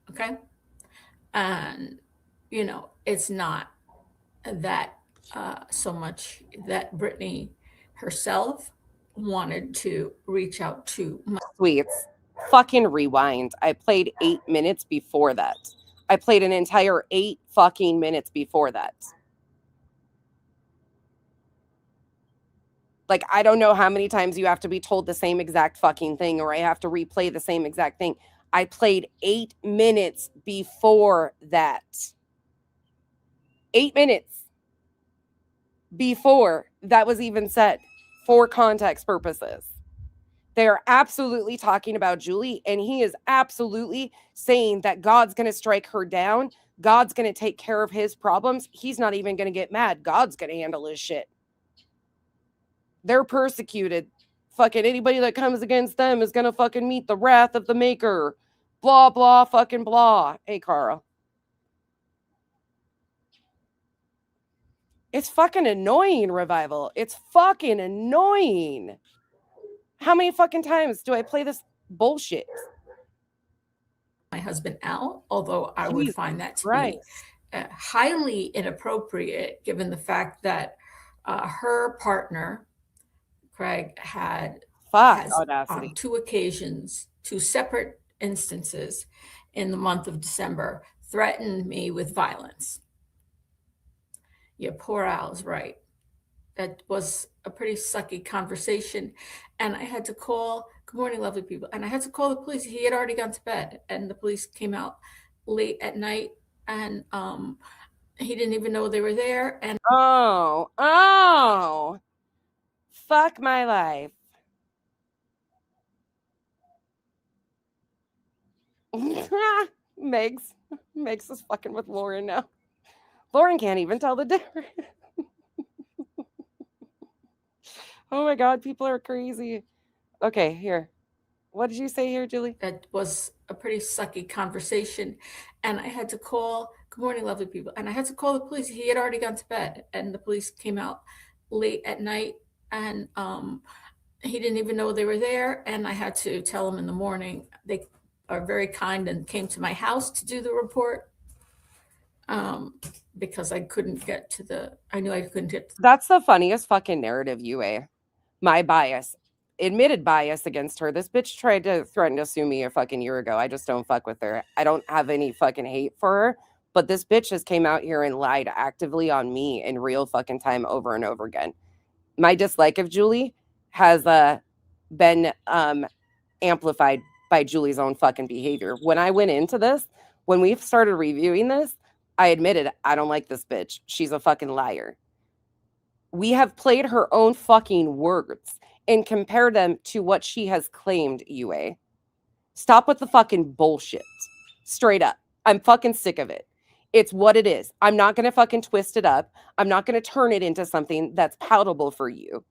Okay. And, you know, it's not that so much that Brittany herself wanted to reach out to my Sweets. Fucking rewind. I played 8 minutes before that. I played an entire 8 fucking minutes before that. Like, I don't know how many times you have to be told the same exact fucking thing, or I have to replay the same exact thing. I played 8 minutes before that. 8 minutes before that was even said for context purposes. They are absolutely talking about Julie, and he is absolutely saying that God's going to strike her down. God's going to take care of his problems. He's not even going to get mad. God's going to handle his shit. They're persecuted. Fucking anybody that comes against them is going to fucking meet the wrath of the maker. Blah, blah, fucking blah. Hey, Carl. It's fucking annoying, Revival. It's fucking annoying. How many fucking times do I play this bullshit? My husband Al, although I would find that to Right. be highly inappropriate given the fact that her partner, Craig, has Audacity. on 2 occasions, 2 separate instances in the month of December, threatened me with violence. Yeah, poor Al's right. That was a pretty sucky conversation. And I had to call, good morning, lovely people. And I had to call the police. He had already gone to bed, and the police came out late at night, and he didn't even know they were there. And oh, fuck my life. Megs is fucking with Lauren now. Lauren can't even tell the difference. Oh my God, people are crazy. Okay, here. What did you say here, Julie? That was a pretty sucky conversation. And I had to call, good morning, lovely people. And I had to call the police. He had already gone to bed, and the police came out late at night, and he didn't even know they were there. And I had to tell him in the morning. They are very kind and came to my house to do the report. Because I couldn't get to I knew I couldn't get. That's the funniest fucking narrative, UA. My bias, admitted bias against her. This bitch tried to threaten to sue me a fucking year ago. I just don't fuck with her. I don't have any fucking hate for her, but this bitch just came out here and lied actively on me in real fucking time over and over again. My dislike of Julie has been amplified by Julie's own fucking behavior. When I went into this, when we started reviewing this, I admitted I don't like this bitch. She's a fucking liar. We have played her own fucking words and compare them to what she has claimed, Yue. Stop with the fucking bullshit. Straight up. I'm fucking sick of it. It's what it is. I'm not going to fucking twist it up. I'm not going to turn it into something that's palatable for you.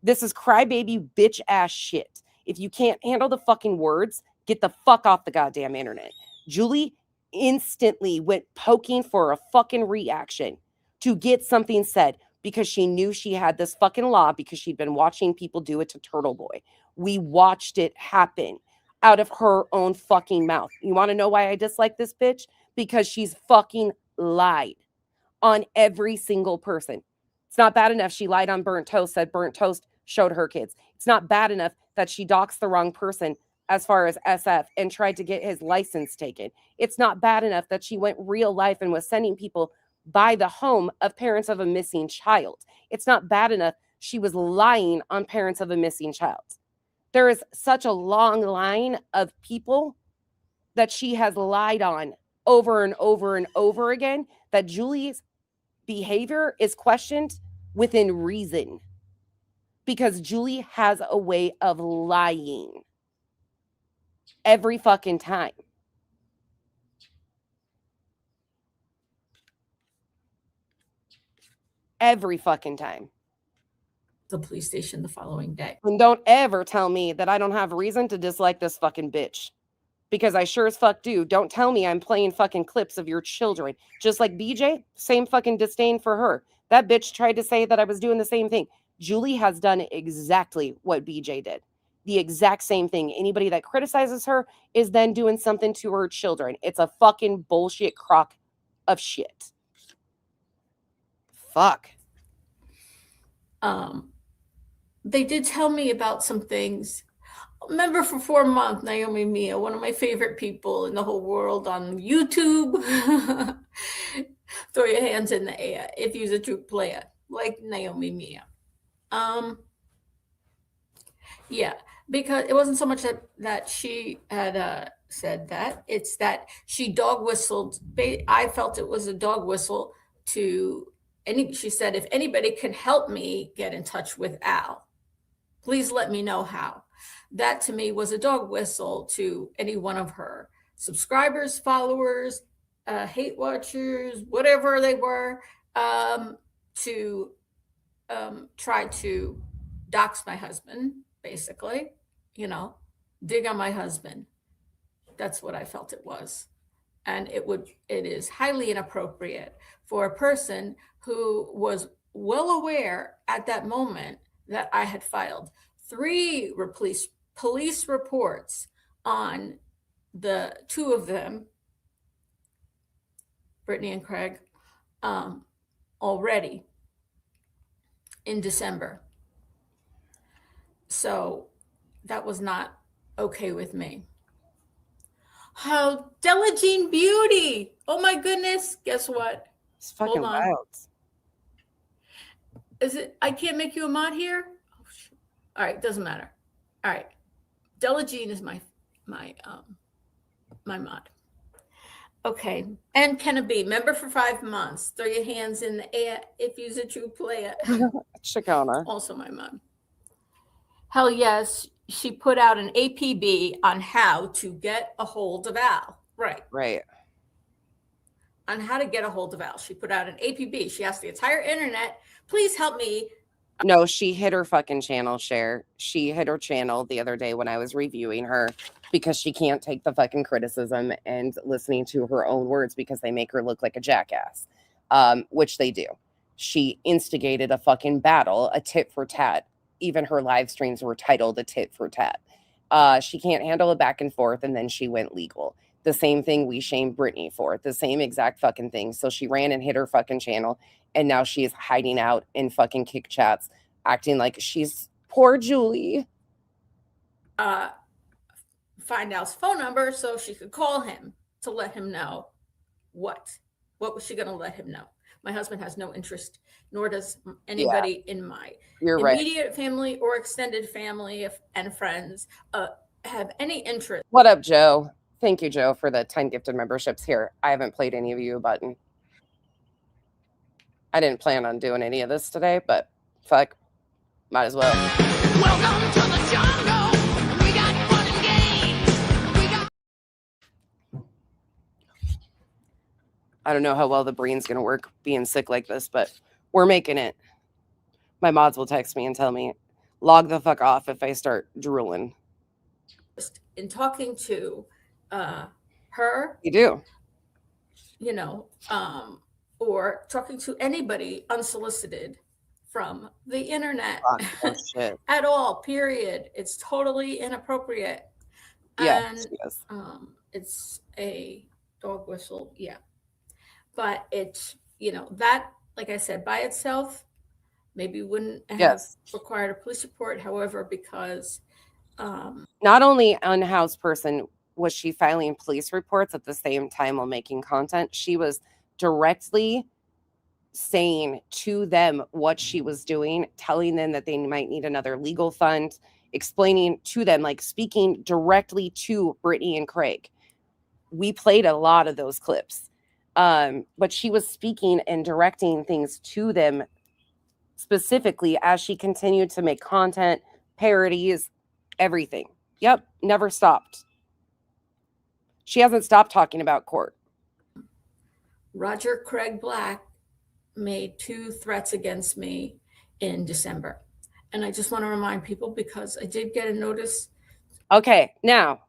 This is crybaby bitch ass shit. If you can't handle the fucking words, get the fuck off the goddamn internet. Julie instantly went poking for a fucking reaction to get something said because she knew she had this fucking law because she'd been watching people do it to Turtle Boy. We watched it happen out of her own fucking mouth. You want to know why I dislike this bitch? Because she's fucking lied on every single person. It's not bad enough she lied on Burnt Toast, said Burnt Toast showed her kids. It's not bad enough that she doxed the wrong person as far as SF and tried to get his license taken. It's not bad enough that she went real life and was sending people by the home of parents of a missing child. It's not bad enough she was lying on parents of a missing child. There is such a long line of people that she has lied on over and over and over again that Julie's behavior is questioned within reason because Julie has a way of lying every fucking time. Every fucking time. The police station the following day. And don't ever tell me that I don't have reason to dislike this fucking bitch. Because I sure as fuck do. Don't tell me I'm playing fucking clips of your children. Just like BJ, same fucking disdain for her. That bitch tried to say that I was doing the same thing. Julie has done exactly what BJ did. The exact same thing. Anybody that criticizes her is then doing something to her children. It's a fucking bullshit crock of shit. Fuck. They did tell me about some things. Member for 4 months, Naomi Mia, one of my favorite people in the whole world on YouTube. Throw your hands in the air if you're a true player, like Naomi Mia. Yeah, because it wasn't so much that she had said that, it's that she dog whistled. I felt it was a dog whistle to she said, if anybody can help me get in touch with Al, please let me know how. That to me was a dog whistle to any one of her subscribers, followers, hate watchers, whatever they were, to try to dox my husband, basically, dig on my husband. That's what I felt it was. And it is highly inappropriate for a person who was well aware at that moment that I had filed 3 police reports on the 2 of them, Brittany and Craig, already in December. So that was not okay with me. How Delegene Beauty. Oh my goodness. Guess what? It's fucking wild. Is it? I can't make you a mod here? Oh, shoot. All right. Doesn't matter. All right. Delegene is my mod. Okay. And can it be member for 5 months? Throw your hands in the air if you're a true player. Chicana. Also my mod. Hell yes. She put out an APB on how to get a hold of Al. Right. On how to get a hold of Al. She put out an APB. She asked the entire internet, please help me. No, she hit her fucking channel share. She hit her channel the other day when I was reviewing her because she can't take the fucking criticism and listening to her own words because they make her look like a jackass, which they do. She instigated a fucking battle, a tit for tat. Even her live streams were titled a tit for tat. She can't handle a back and forth, and then she went legal. The same thing we shamed Brittany for, the same exact fucking thing. So she ran and hit her fucking channel, and now she is hiding out in fucking kick chats, acting like she's poor Julie. Find Al's phone number so she could call him to let him know what was she going to let him know. My husband has no interest, nor does anybody in my immediate family or extended family and friends have any interest. What up, Joe? Thank you, Joe, for the 10 gifted memberships here. I haven't played any of you a button. I didn't plan on doing any of this today, but fuck, might as well. Welcome to the jungle. We got fun and games. We got I don't know how well the brain's going to work being sick like this, but we're making it. My mods will text me and tell me, log the fuck off if I start drooling. In talking to her, You do. you know, or talking to anybody unsolicited from the internet Oh, shit. at all, period. It's totally inappropriate. Yes, And yes. it's a dog whistle, yeah. But it's, you know, that, like I said, by itself, maybe wouldn't have Yes. required a police report. However, because Not only unhoused person was she filing police reports at the same time while making content, she was directly saying to them what she was doing, telling them that they might need another legal fund, explaining to them, like speaking directly to Brittany and Craig. We played a lot of those clips. But she was speaking and directing things to them specifically as she continued to make content, parodies, everything. Yep, never stopped. She hasn't stopped talking about court. Roger Craig Black made 2 threats against me in December. And I just want to remind people, because I did get a notice. Okay, now,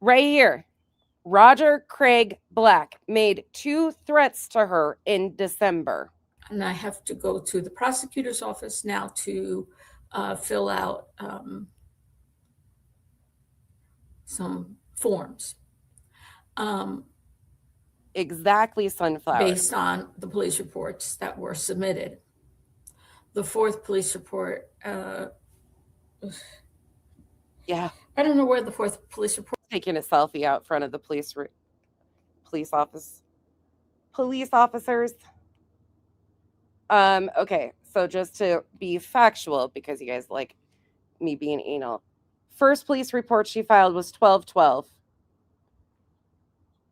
right here, Roger Craig Black made 2 threats to her in December. And I have to go to the prosecutor's office now to fill out some forms. Exactly, Sunflower. Based on the police reports that were submitted. The 4th police report, Yeah, I don't know where the 4th police report. taking a selfie out front of the police officers. Okay, so just to be factual, because you guys like me being anal. First police report she filed was 12/12.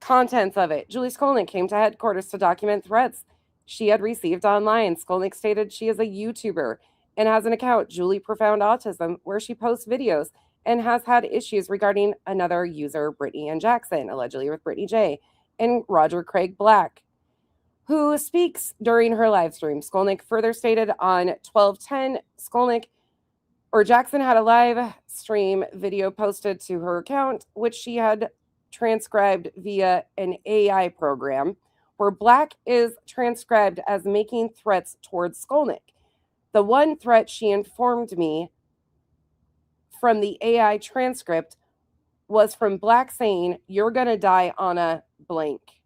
Contents of it. Julie Skolnick came to headquarters to document threats she had received online. Skolnick stated she is a YouTuber and has an account, Julie Profound Autism, where she posts videos and has had issues regarding another user, Brittany and Jackson, allegedly with Brittany J. and Roger Craig Black, who speaks during her live stream. Skolnick further stated on 12/10, Jackson had a live stream video posted to her account, which she had transcribed via an AI program, where Black is transcribed as making threats towards Skolnick. The one threat she informed me from the AI transcript was from Black saying, "You're going to die on a blank."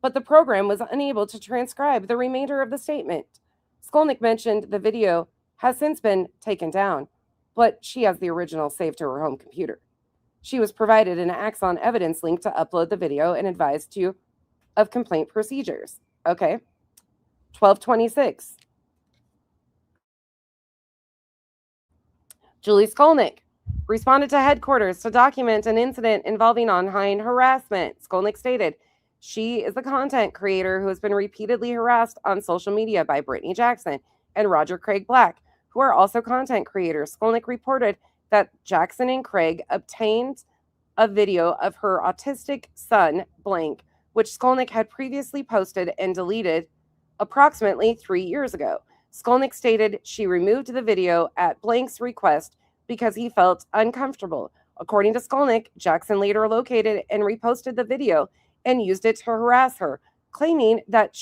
But the program was unable to transcribe the remainder of the statement. Skolnick mentioned the video has since been taken down, but she has the original saved to her home computer. She was provided an Axon evidence link to upload the video and advised you of complaint procedures. Okay. 12/26. Julie Skolnick responded to headquarters to document an incident involving online harassment. Skolnick stated she is a content creator who has been repeatedly harassed on social media by Brittany Jackson and Roger Craig Black, who are also content creators. Skolnick reported that Jackson and Craig obtained a video of her autistic son, blank, which Skolnick had previously posted and deleted approximately 3 years ago. Skolnick stated she removed the video at blank's request because he felt uncomfortable. According to Skolnick, Jackson later located and reposted the video and used it to harass her, claiming that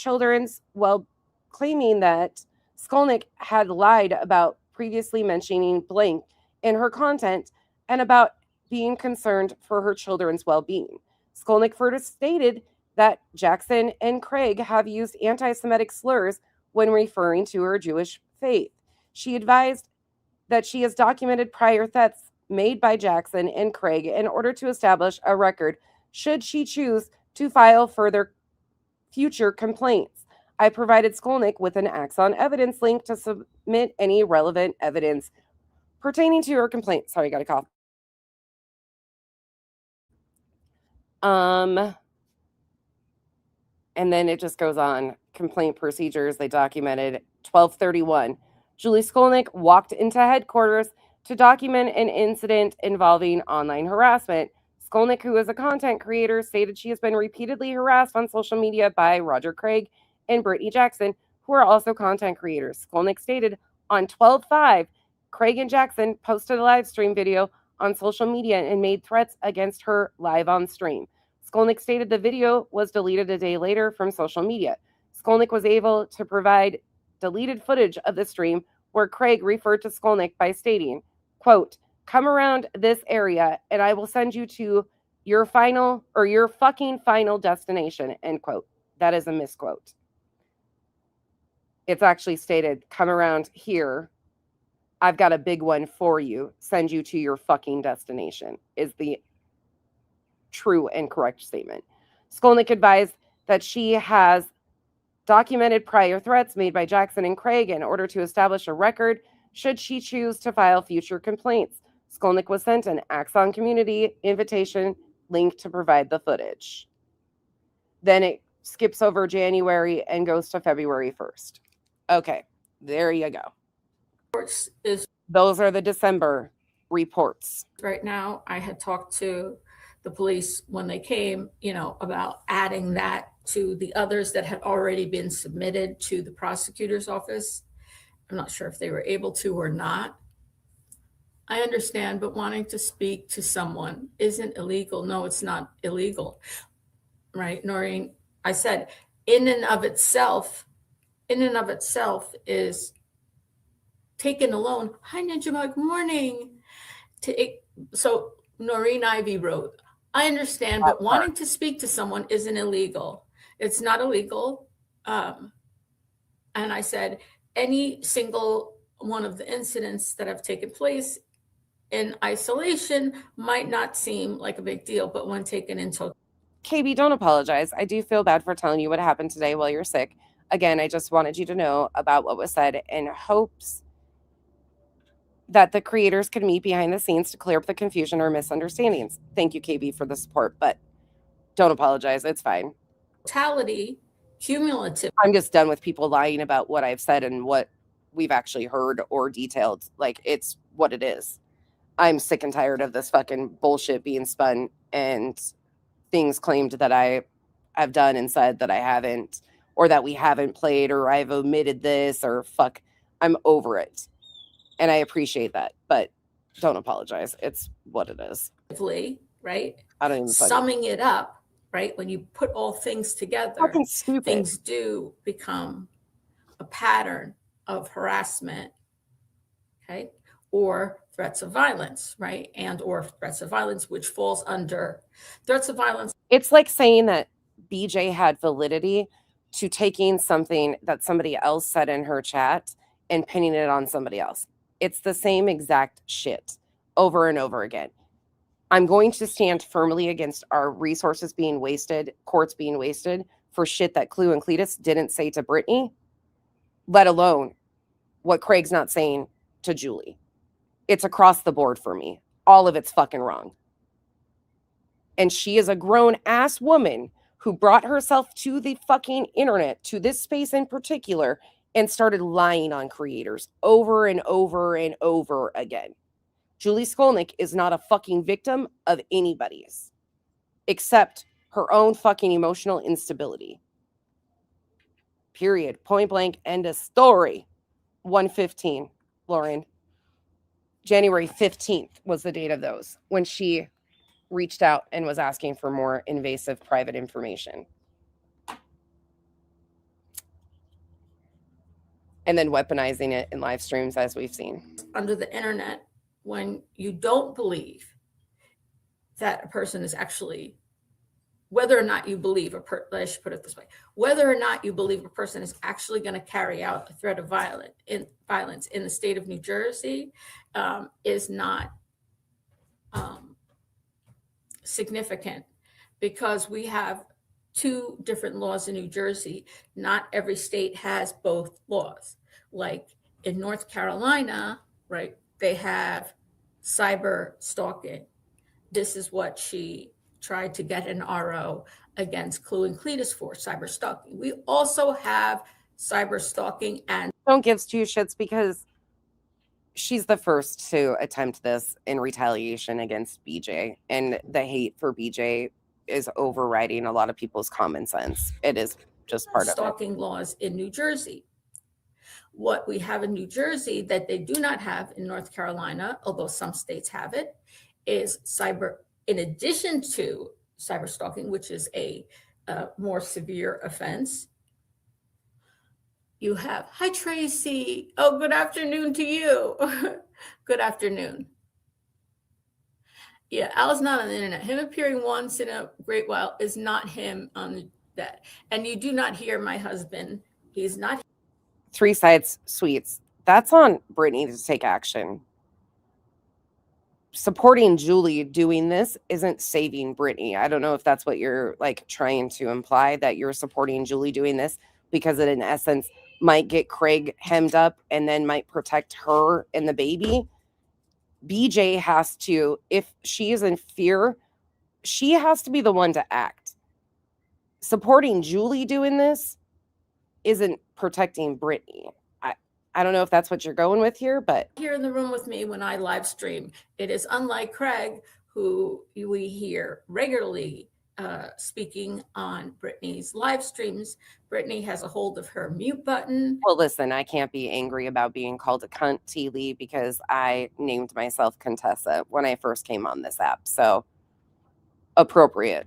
Skolnick had lied about previously mentioning blank in her content and about being concerned for her children's well-being. Skolnick further stated that Jackson and Craig have used anti-Semitic slurs when referring to her Jewish faith. She advised that she has documented prior threats made by Jackson and Craig in order to establish a record should she choose to file future complaints. I provided Skolnick with an Axon evidence link to submit any relevant evidence pertaining to her complaint. Sorry, got a cough. And then it just goes on. Complaint procedures, they documented 12/31. Julie Skolnick walked into headquarters to document an incident involving online harassment. Skolnick, who is a content creator, stated she has been repeatedly harassed on social media by Roger Craig and Brittany Jackson, who are also content creators. Skolnick stated on 12/5, Craig and Jackson posted a live stream video on social media and made threats against her live on stream. Skolnick stated the video was deleted a day later from social media. Skolnick was able to provide deleted footage of the stream where Craig referred to Skolnick by stating, quote, "Come around this area and I will send you to your final or your fucking final destination," end quote. That is a misquote. It's actually stated, "Come around here. I've got a big one for you. Send you to your fucking destination," is the true and correct statement. Skolnick advised that she has documented prior threats made by Jackson and Craig in order to establish a record should she choose to file future complaints. Skolnick was sent an Axon Community invitation link to provide the footage. Then it skips over January and goes to February 1st. Okay, there you go. Is Those are the December reports. right now. I had talked to the police when they came, about adding that to the others that had already been submitted to the prosecutor's office. I'm not sure if they were able to or not. I understand, but wanting to speak to someone isn't illegal. No, it's not illegal, right? Noreen, I said, in and of itself is taken alone. Hi, Ninja Mug, good morning. So Noreen Ivy wrote, I understand, but wanting to speak to someone isn't illegal. It's not illegal. And I said, any single one of the incidents that have taken place in isolation might not seem like a big deal, but when taken into KB, don't apologize. I do feel bad for telling you what happened today while you're sick. Again, I just wanted you to know about what was said in hopes that the creators could meet behind the scenes to clear up the confusion or misunderstandings. Thank you, KB, for the support, but don't apologize. It's fine. totality, cumulative. I'm just done with people lying about what I've said and what we've actually heard or detailed. Like, it's what it is. I'm sick and tired of this fucking bullshit being spun and things claimed that I have done and said that I haven't, or that we haven't played, or I've omitted this, or fuck. I'm over it. And I appreciate that, but don't apologize. It's what it is. Right? I don't even Summing it up, right? When you put all things together, fucking stupid. things do become a pattern of harassment, okay? Or threats of violence, right? And or threats of violence, which falls under threats of violence. It's like saying that BJ had validity to taking something that somebody else said in her chat and pinning it on somebody else. It's the same exact shit over and over again. I'm going to stand firmly against our resources being wasted, courts being wasted for shit that Clue and Cletus didn't say to Brittany, let alone what Craig's not saying to Julie. It's across the board for me. All of it's fucking wrong. And she is a grown ass woman who brought herself to the fucking internet, to this space in particular, and started lying on creators over and over and over again. Julie Skolnick is not a fucking victim of anybody's, except her own fucking emotional instability. Period. Point blank. End of story. 1/15, Lauren. January 15th was the date of those, when she reached out and was asking for more invasive private information. And then weaponizing it in live streams, as we've seen. Under the internet, when you don't believe that a person is actually, whether or not you believe I should put it this way, whether or not you believe a person is actually going to carry out a threat of violence in the state of New Jersey is not significant, because we have two different laws in New Jersey. Not every state has both laws. Like in North Carolina, right, they have cyber stalking. This is what she tried to get an RO against Clue and Cletus for, cyber stalking. We also have cyber stalking and don't give two shits, because she's the first to attempt this in retaliation against BJ, and the hate for BJ is overriding a lot of people's common sense. It is just part of it. Stalking laws in New Jersey. What we have in New Jersey that they do not have in North Carolina, although some states have it, is cyber, in addition to cyber stalking, which is a more severe offense. You have, hi Tracy, oh, good afternoon to you. Good afternoon. Yeah, Al's not on the internet. Him appearing once in a great while is not him on that. And you do not hear my husband. He's not. Three Sides Sweets. That's on Brittany to take action. Supporting Julie doing this isn't saving Brittany. I don't know if that's what you're like trying to imply, that you're supporting Julie doing this because it in essence might get Craig hemmed up and then might protect her and the baby. BJ has to, if she is in fear, she has to be the one to act. Supporting Julie doing this isn't protecting Brittany. I don't know if that's what you're going with here, but Here in the room with me when I live stream. It is unlike Craig, who we hear regularly speaking on Brittany's live streams. Brittany has a hold of her mute button. well, listen, I can't be angry about being called a cunt, T. Lee, because I named myself Contessa when I first came on this app. So appropriate.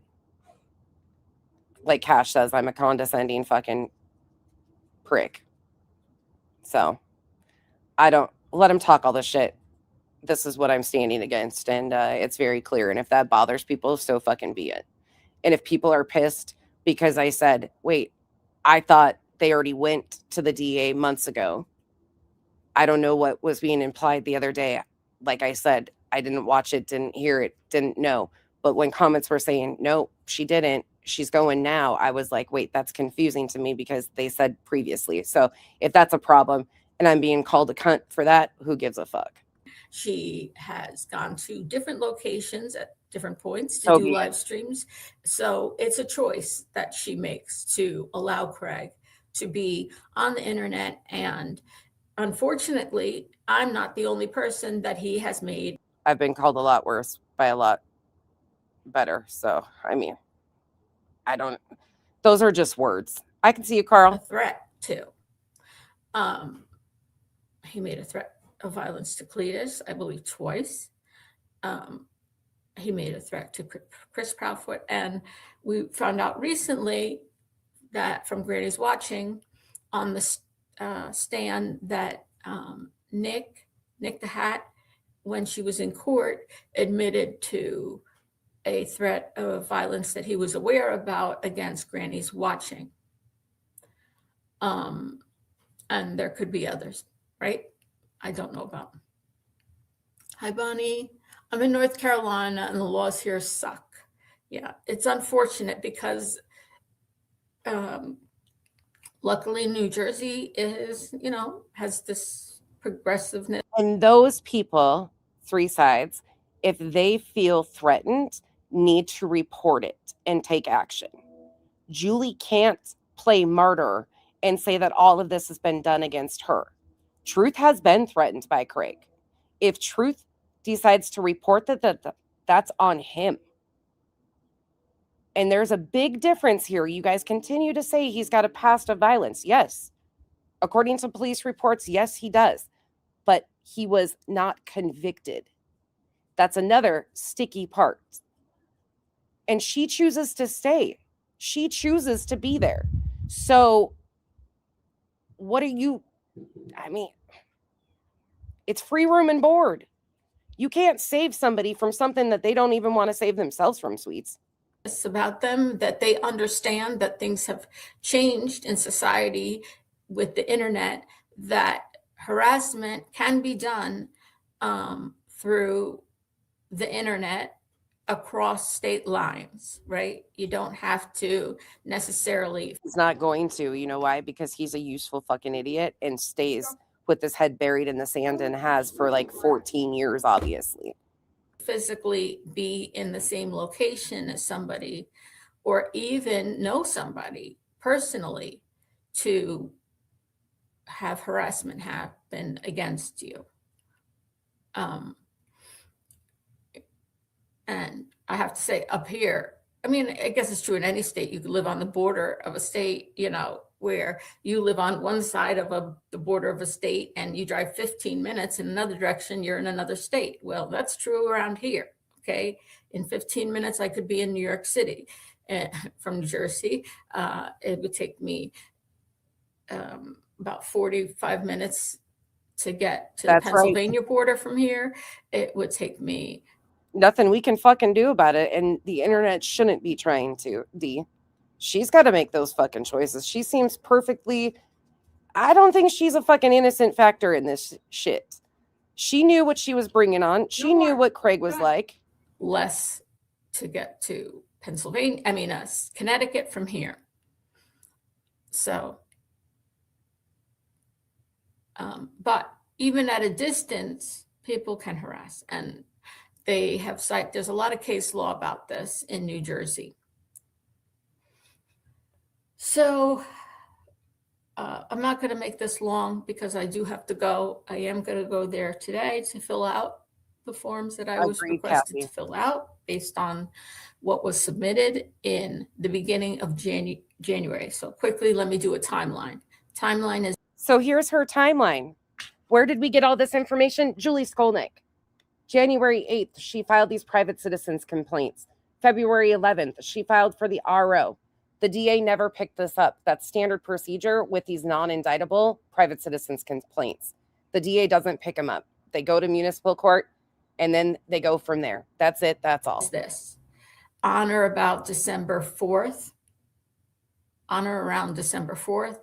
Like Cash says, I'm a condescending fucking prick. So I don't let him talk all this shit. This is what I'm standing against. And it's very clear. And if that bothers people, so fucking be it. And if people are pissed because I said, wait, I thought they already went to the DA months ago. I don't know what was being implied the other day. Like I said, I didn't watch it, didn't hear it, didn't know. But when comments were saying, no, she didn't, she's going now, I was like, wait, that's confusing to me because they said previously. So if that's a problem and I'm being called a cunt for that, who gives a fuck? She has gone to different locations at different points to So do be it. live streams. So it's a choice that she makes to allow Craig to be on the internet. And unfortunately, I'm not the only person that he has made I've been called a lot worse by a lot better. So, I mean, I don't, those are just words. I can see you, a Carl. threat to. He made a threat of violence to Cletus, I believe twice. He made a threat to Chris Proudfoot. And we found out recently that from Granny's Watching on the stand that Nick the Hat, when she was in court, admitted to a threat of violence that he was aware about against Granny's Watching. And there could be others, right? I don't know about. Hi, Bonnie. I'm in North Carolina and the laws here suck. Yeah, it's unfortunate because luckily New Jersey is, has this progressiveness. And those people, Three Sides, if they feel threatened, need to report it and take action. Julie can't play martyr and say that all of this has been done against her. Truth has been threatened by Craig. If Truth decides to report that, that's on him. And there's a big difference here. You guys continue to say he's got a past of violence. Yes. According to police reports, yes, he does. But he was not convicted. That's another sticky part. And she chooses to stay. She chooses to be there. So what are you, I mean, it's free room and board. You can't save somebody from something that they don't even want to save themselves from, Sweets. About them, that they understand that things have changed in society with the internet, that harassment can be done through the internet across state lines, right? You don't have to necessarily. He's not going to, you know why? Because he's a useful fucking idiot and stays with his head buried in the sand and has for like 14 years, obviously. Physically be in the same location as somebody or even know somebody personally to have harassment happen against you, And I have to say, up here, I mean, I guess it's true in any state. You could live on the border of a state, you know, where you live on one side of the border of a state and you drive 15 minutes in another direction, you're in another state. Well, that's true around here. Okay. In 15 minutes, I could be in New York City from New Jersey. It would take me about 45 minutes to get to the That's right. Pennsylvania border from here. It would take me Nothing we can fucking do about it. And the internet shouldn't be trying to, D. She's got to make those fucking choices. She seems perfectly. I don't think she's a fucking innocent factor in this shit. She knew what she was bringing on. She knew what Craig was like. less to get to Pennsylvania, I mean, Connecticut from here. So, but even at a distance, people can harass, and they have there's a lot of case law about this in New Jersey. So I'm not going to make this long because I do have to go. I am going to go there today to fill out the forms that I was Agreed, requested Kathy. to fill out based on what was submitted in the beginning of January. So quickly, let me do a timeline. Timeline is So here's her timeline. Where did we get all this information? Julie Skolnick. January 8th, she filed these private citizens complaints. February 11th, she filed for the RO. The DA never picked this up. That's standard procedure with these non-indictable private citizens complaints. The DA doesn't pick them up. They go to municipal court, and then they go from there. That's it. That's all. this. On or about December 4th, on or around December 4th,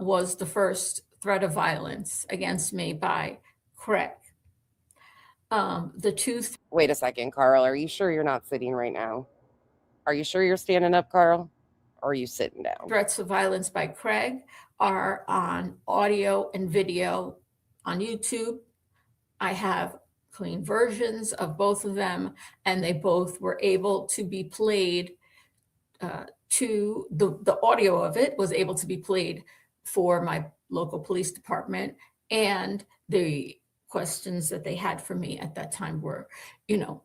was the first threat of violence against me by Craig. The two Wait a second, Carl. Are you sure you're not sitting right now? Are you sure you're standing up, Carl? Or are you sitting down? threats of violence by Craig are on audio and video on YouTube. I have clean versions of both of them, and they both were able to be played to the audio of it was able to be played for my local police department, and the questions that they had for me at that time were, you know,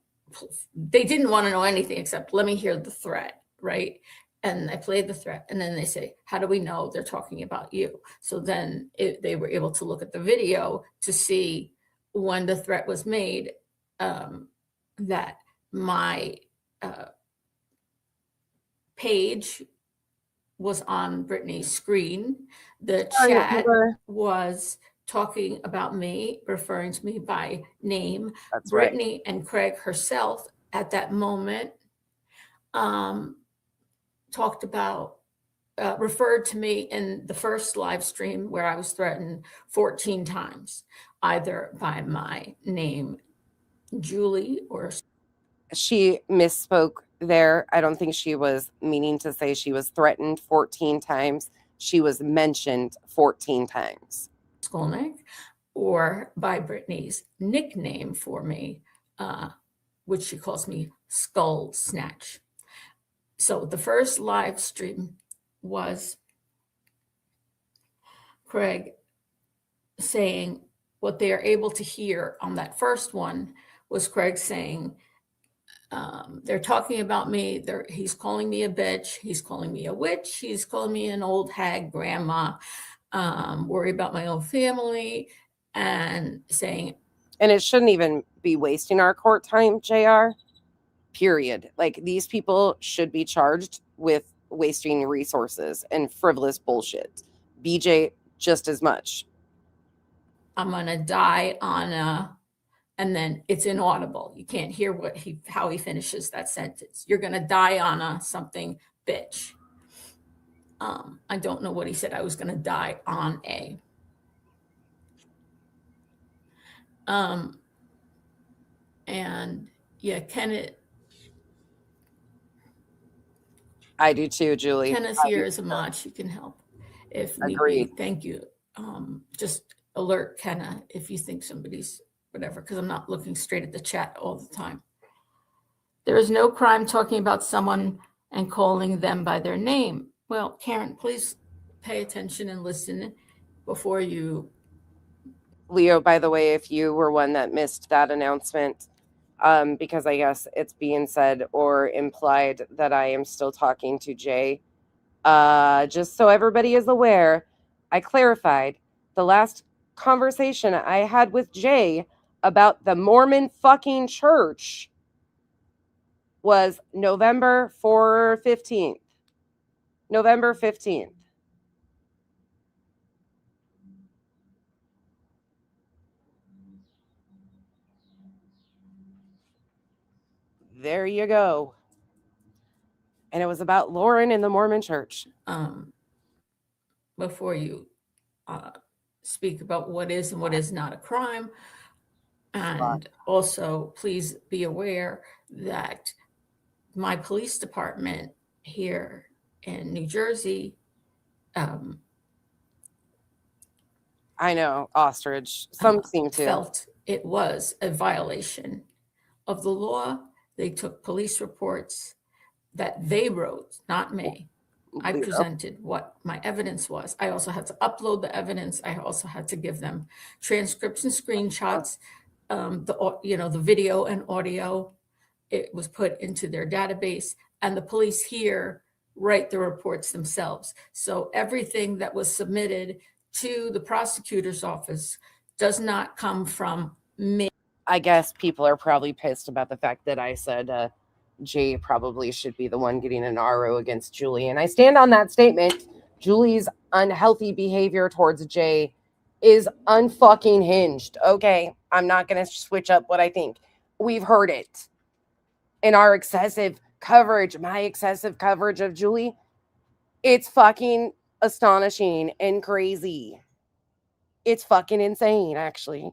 they didn't want to know anything except let me hear the threat, right? And I played the threat, and then they say, how do we know they're talking about you? So then they were able to look at the video to see when the threat was made, that my page was on Brittany's screen. The chat was talking about me, referring to me by name. That's right. Brittany and Craig herself at that moment talked about, referred to me in the first live stream where I was threatened 14 times, either by my name, Julie, or She misspoke there. I don't think she was meaning to say she was threatened 14 times. She was mentioned 14 times. Skolnick, or by Brittany's nickname for me, which she calls me Skull Snatch. So the first live stream was Craig saying what they are able to hear on that first one was Craig saying, they're talking about me. He's calling me a bitch. He's calling me a witch. He's calling me an old hag grandma. Worry about my own family, and saying. And it shouldn't even be wasting our court time, JR. Period. Like, these people should be charged with wasting resources and frivolous bullshit. BJ just as much. I'm gonna die on and then it's inaudible. You can't hear how he finishes that sentence. You're gonna die on something, bitch. I don't know what he said. I was gonna die on a. And yeah, Kenneth. I do too, Julie. Kenneth here is a mod. She can help if need be. Agreed. Thank you. Just alert Kenna if you think somebody's whatever, because I'm not looking straight at the chat all the time. There is no crime talking about someone and calling them by their name. Well, Karen, please pay attention and listen before you Leo, by the way, if you were one that missed that announcement, because I guess it's being said or implied that I am still talking to Jay. Just so everybody is aware, I clarified the last conversation I had with Jay about the Mormon fucking church was November 15th. November 15th. There you go. And it was about Lauren in the Mormon church. Before you speak about what is and what is not a crime. And also, please be aware that my police department here in New Jersey, I know, ostrich. Some seem to. felt it was a violation of the law. They took police reports that they wrote, not me. I presented what my evidence was. I also had to upload the evidence. I also had to give them transcripts and screenshots, the video and audio. It was put into their database, and the police here write the reports themselves. So everything that was submitted to the prosecutor's office does not come from me. I guess people are probably pissed about the fact that I said Jay probably should be the one getting an RO against Julie. And I stand on that statement. Julie's unhealthy behavior towards Jay is unfucking hinged. Okay, I'm not going to switch up what I think. We've heard it. In our excessive coverage, my excessive coverage of Julie, it's fucking astonishing and crazy. It's fucking insane, actually.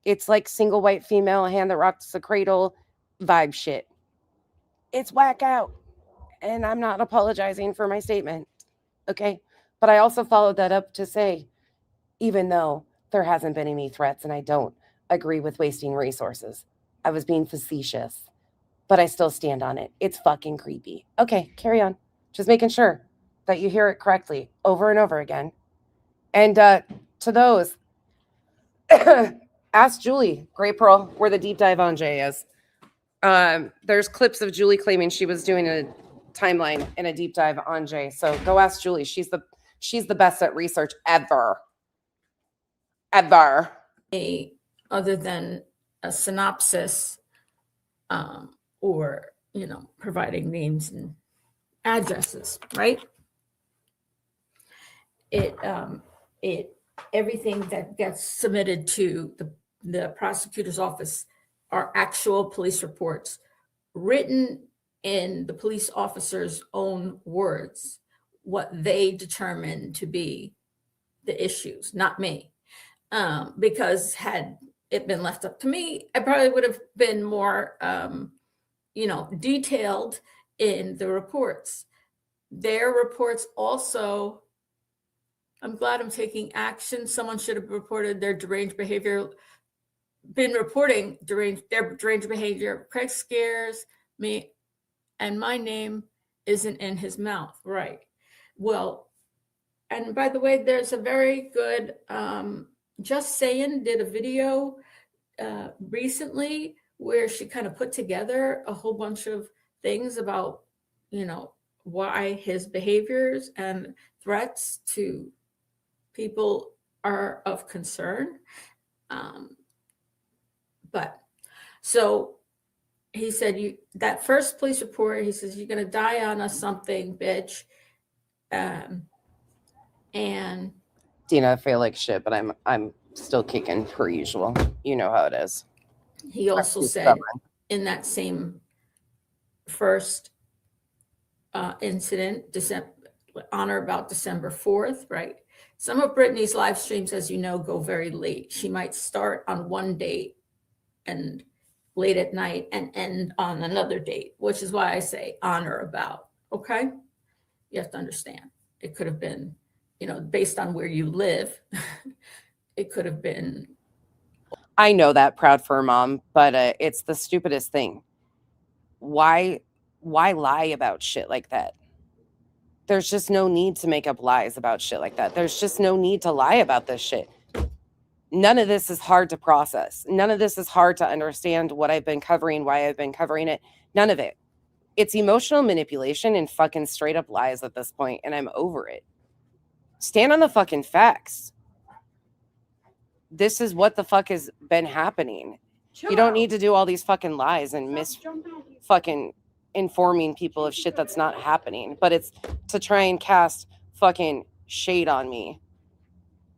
It's like single white female, a hand that rocks the cradle vibe shit. It's whack out. And I'm not apologizing for my statement. Okay. But I also followed that up to say, even though there hasn't been any threats and I don't agree with wasting resources, I was being facetious, but I still stand on it. It's fucking creepy. Okay, carry on. Just making sure that you hear it correctly over and over again. And to those, ask Julie, Gray Pearl, where the deep dive on Jay is. There's clips of Julie claiming she was doing a timeline and a deep dive on Jay. So go ask Julie. She's the best at research ever. Other than a synopsis, or providing names and addresses, right? Everything that gets submitted to the prosecutor's office are actual police reports written in the police officer's own words, what they determine to be the issues, not me. Because had it been left up to me, I probably would have been more, detailed in the reports. Their reports also, I'm glad I'm taking action. Someone should have reported their deranged behavior, been reporting their deranged behavior. Craig scares me, and my name isn't in his mouth. Right. Well, and by the way, there's a very good, Just Saying did a video recently where she kind of put together a whole bunch of things about, why his behaviors and threats to people are of concern. But so he said, that first police report, he says, you're going to die on us something, bitch. And Dina, I feel like shit, but I'm still kicking per usual. You know how it is. he also said in that same first incident, on or about December 4th, right? Some of Brittany's live streams, as you know, go very late. She might start on one date and late at night and end on another date, which is why I say on or about, okay? You have to understand. It could have been, based on where you live, it could have been. I know that, proud for her mom, but it's the stupidest thing. Why lie about shit like that? There's just no need to make up lies about shit like that. There's just no need to lie about this shit. None of this is hard to process. None of this is hard to understand what I've been covering, why I've been covering it. None of it. It's emotional manipulation and fucking straight up lies at this point, and I'm over it. Stand on the fucking facts. This is what the fuck has been happening. You don't need to do all these fucking lies and fucking informing people of shit that's not happening, but it's to try and cast fucking shade on me,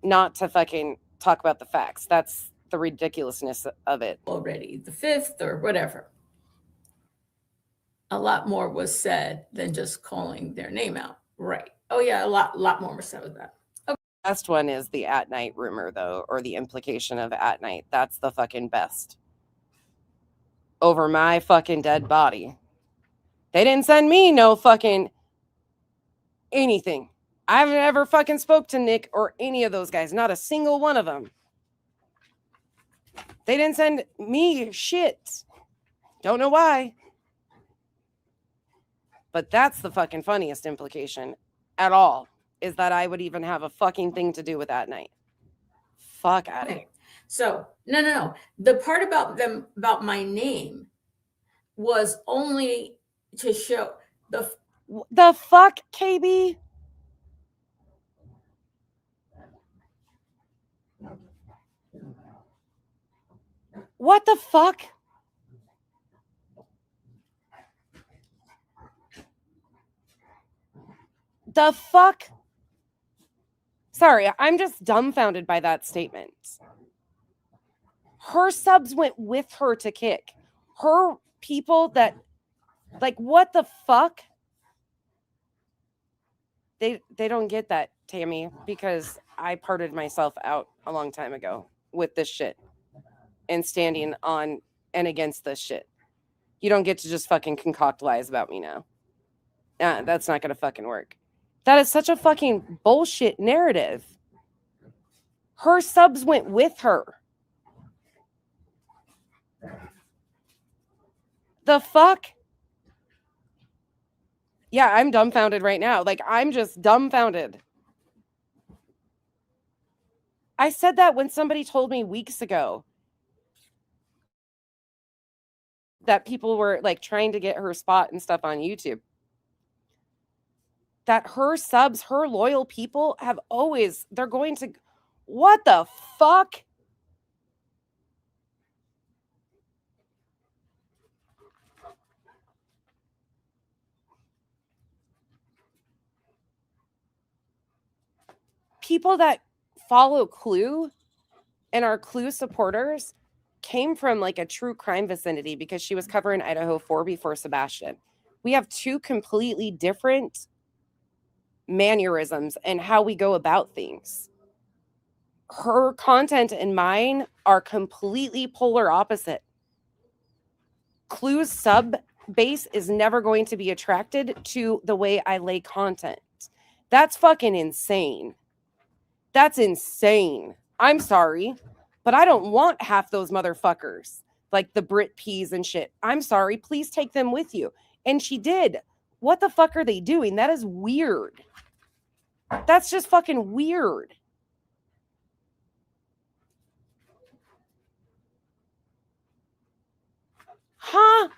not to fucking talk about the facts. That's the ridiculousness of it. Already the 5th or whatever. A lot more was said than just calling their name out. Right. Oh yeah, a lot more was said with that. Best one is the at night rumor, though, or the implication of at night. That's the fucking best. Over my fucking dead body. They didn't send me no fucking anything. I haven't ever fucking spoke to Nick or any of those guys. Not a single one of them. They didn't send me shit. Don't know why. But that's the fucking funniest implication at all, is that I would even have a fucking thing to do with that night. Fuck out of Okay. it. So no. The part about my name was only to show The fuck, KB? What the fuck? The fuck? Sorry, I'm just dumbfounded by that statement. Her subs went with her to kick. Her people that, like, what the fuck? They don't get that, Tammy, because I parted myself out a long time ago with this shit and standing on and against this shit. You don't get to just fucking concoct lies about me now. That's not gonna fucking work. That is such a fucking bullshit narrative. Her subs went with her. The fuck? Yeah, I'm dumbfounded right now. Like, I'm just dumbfounded. I said that when somebody told me weeks ago that people were like trying to get her spot and stuff on YouTube. That her subs, her loyal people have always, they're going to, what the fuck? People that follow Clue and are Clue supporters came from like a true crime vicinity because she was covering Idaho 4 before Sebastian. We have two completely different mannerisms and how we go about things. Her content and mine are completely polar opposite. Clue's sub base is never going to be attracted to the way I lay content. That's fucking insane. That's insane. I'm sorry, but I don't want half those motherfuckers like the Brit Peas and shit. I'm sorry. Please take them with you. And she did. What the fuck are they doing? That is weird. That's just fucking weird. Huh?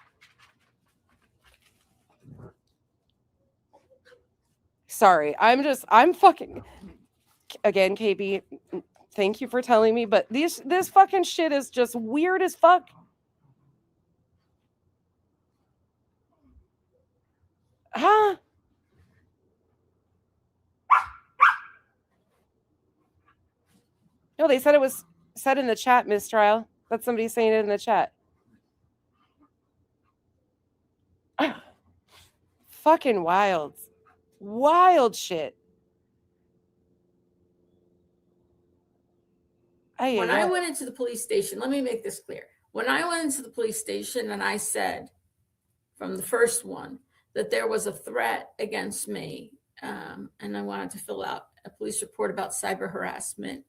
Sorry. I'm fucking, again, KB, thank you for telling me, but this fucking shit is just weird as fuck. Huh? No, they said it was said in the chat, mistrial. That's somebody saying it in the chat. Fucking wild. Wild shit. when I went into the police station, let me make this clear. When I went into the police station and I said from the first one that there was a threat against me, and I wanted to fill out a police report about cyber harassment,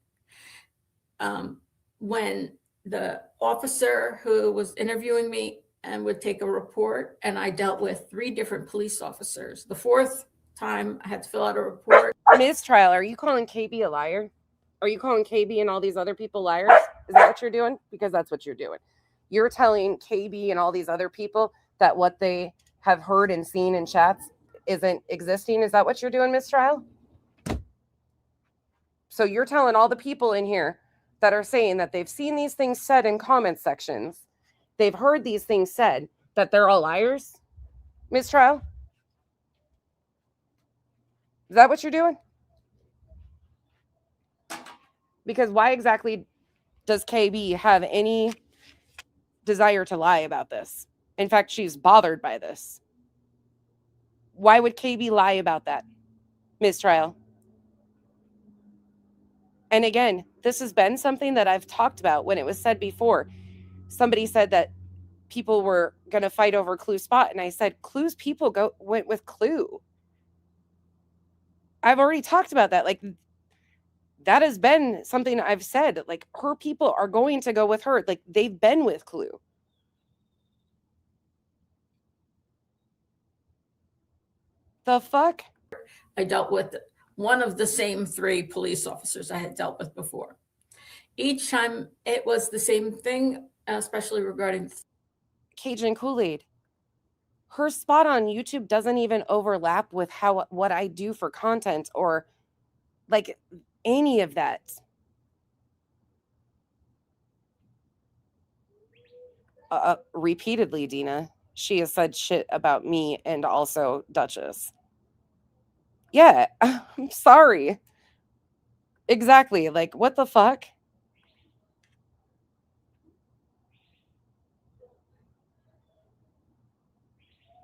when the officer who was interviewing me and would take a report, and I dealt with 3 different police officers. The 4th time I had to fill out a report. Mistrial, are you calling KB a liar? Are you calling KB and all these other people liars? Is that what you're doing? Because that's what you're doing. You're telling KB and all these other people that what they have heard and seen in chats isn't existing. Is that what you're doing, Miss Trial? So you're telling all the people in here that are saying that they've seen these things said in comment sections, they've heard these things said, that they're all liars, Miss Trial? Is that what you're doing? Because why exactly does KB have any desire to lie about this? In fact, she's bothered by this. Why would KB lie about that, Miss Trial? And again, this has been something that I've talked about when it was said before. Somebody said that people were going to fight over Clue spot. And I said, Clue's people went with Clue. I've already talked about that. Like, that has been something I've said. Like, her people are going to go with her. Like, they've been with Clue. The fuck? I dealt with one of the same 3 police officers I had dealt with before. Each time it was the same thing, especially regarding Cajun Kool-Aid. Her spot on YouTube doesn't even overlap with what I do for content or like any of that. Repeatedly, Dina, she has said shit about me and also Duchess. Yeah, I'm sorry. Exactly. Like, what the fuck?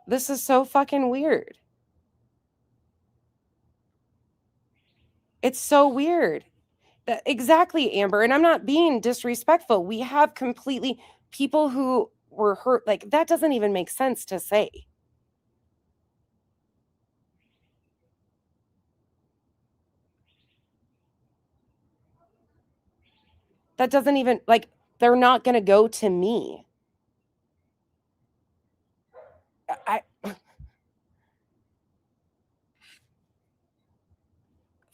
This is so fucking weird. It's so weird. Exactly, Amber. And I'm not being disrespectful. We have completely people who were hurt. Like, that doesn't even make sense to say. That doesn't even, like, they're not going to go to me.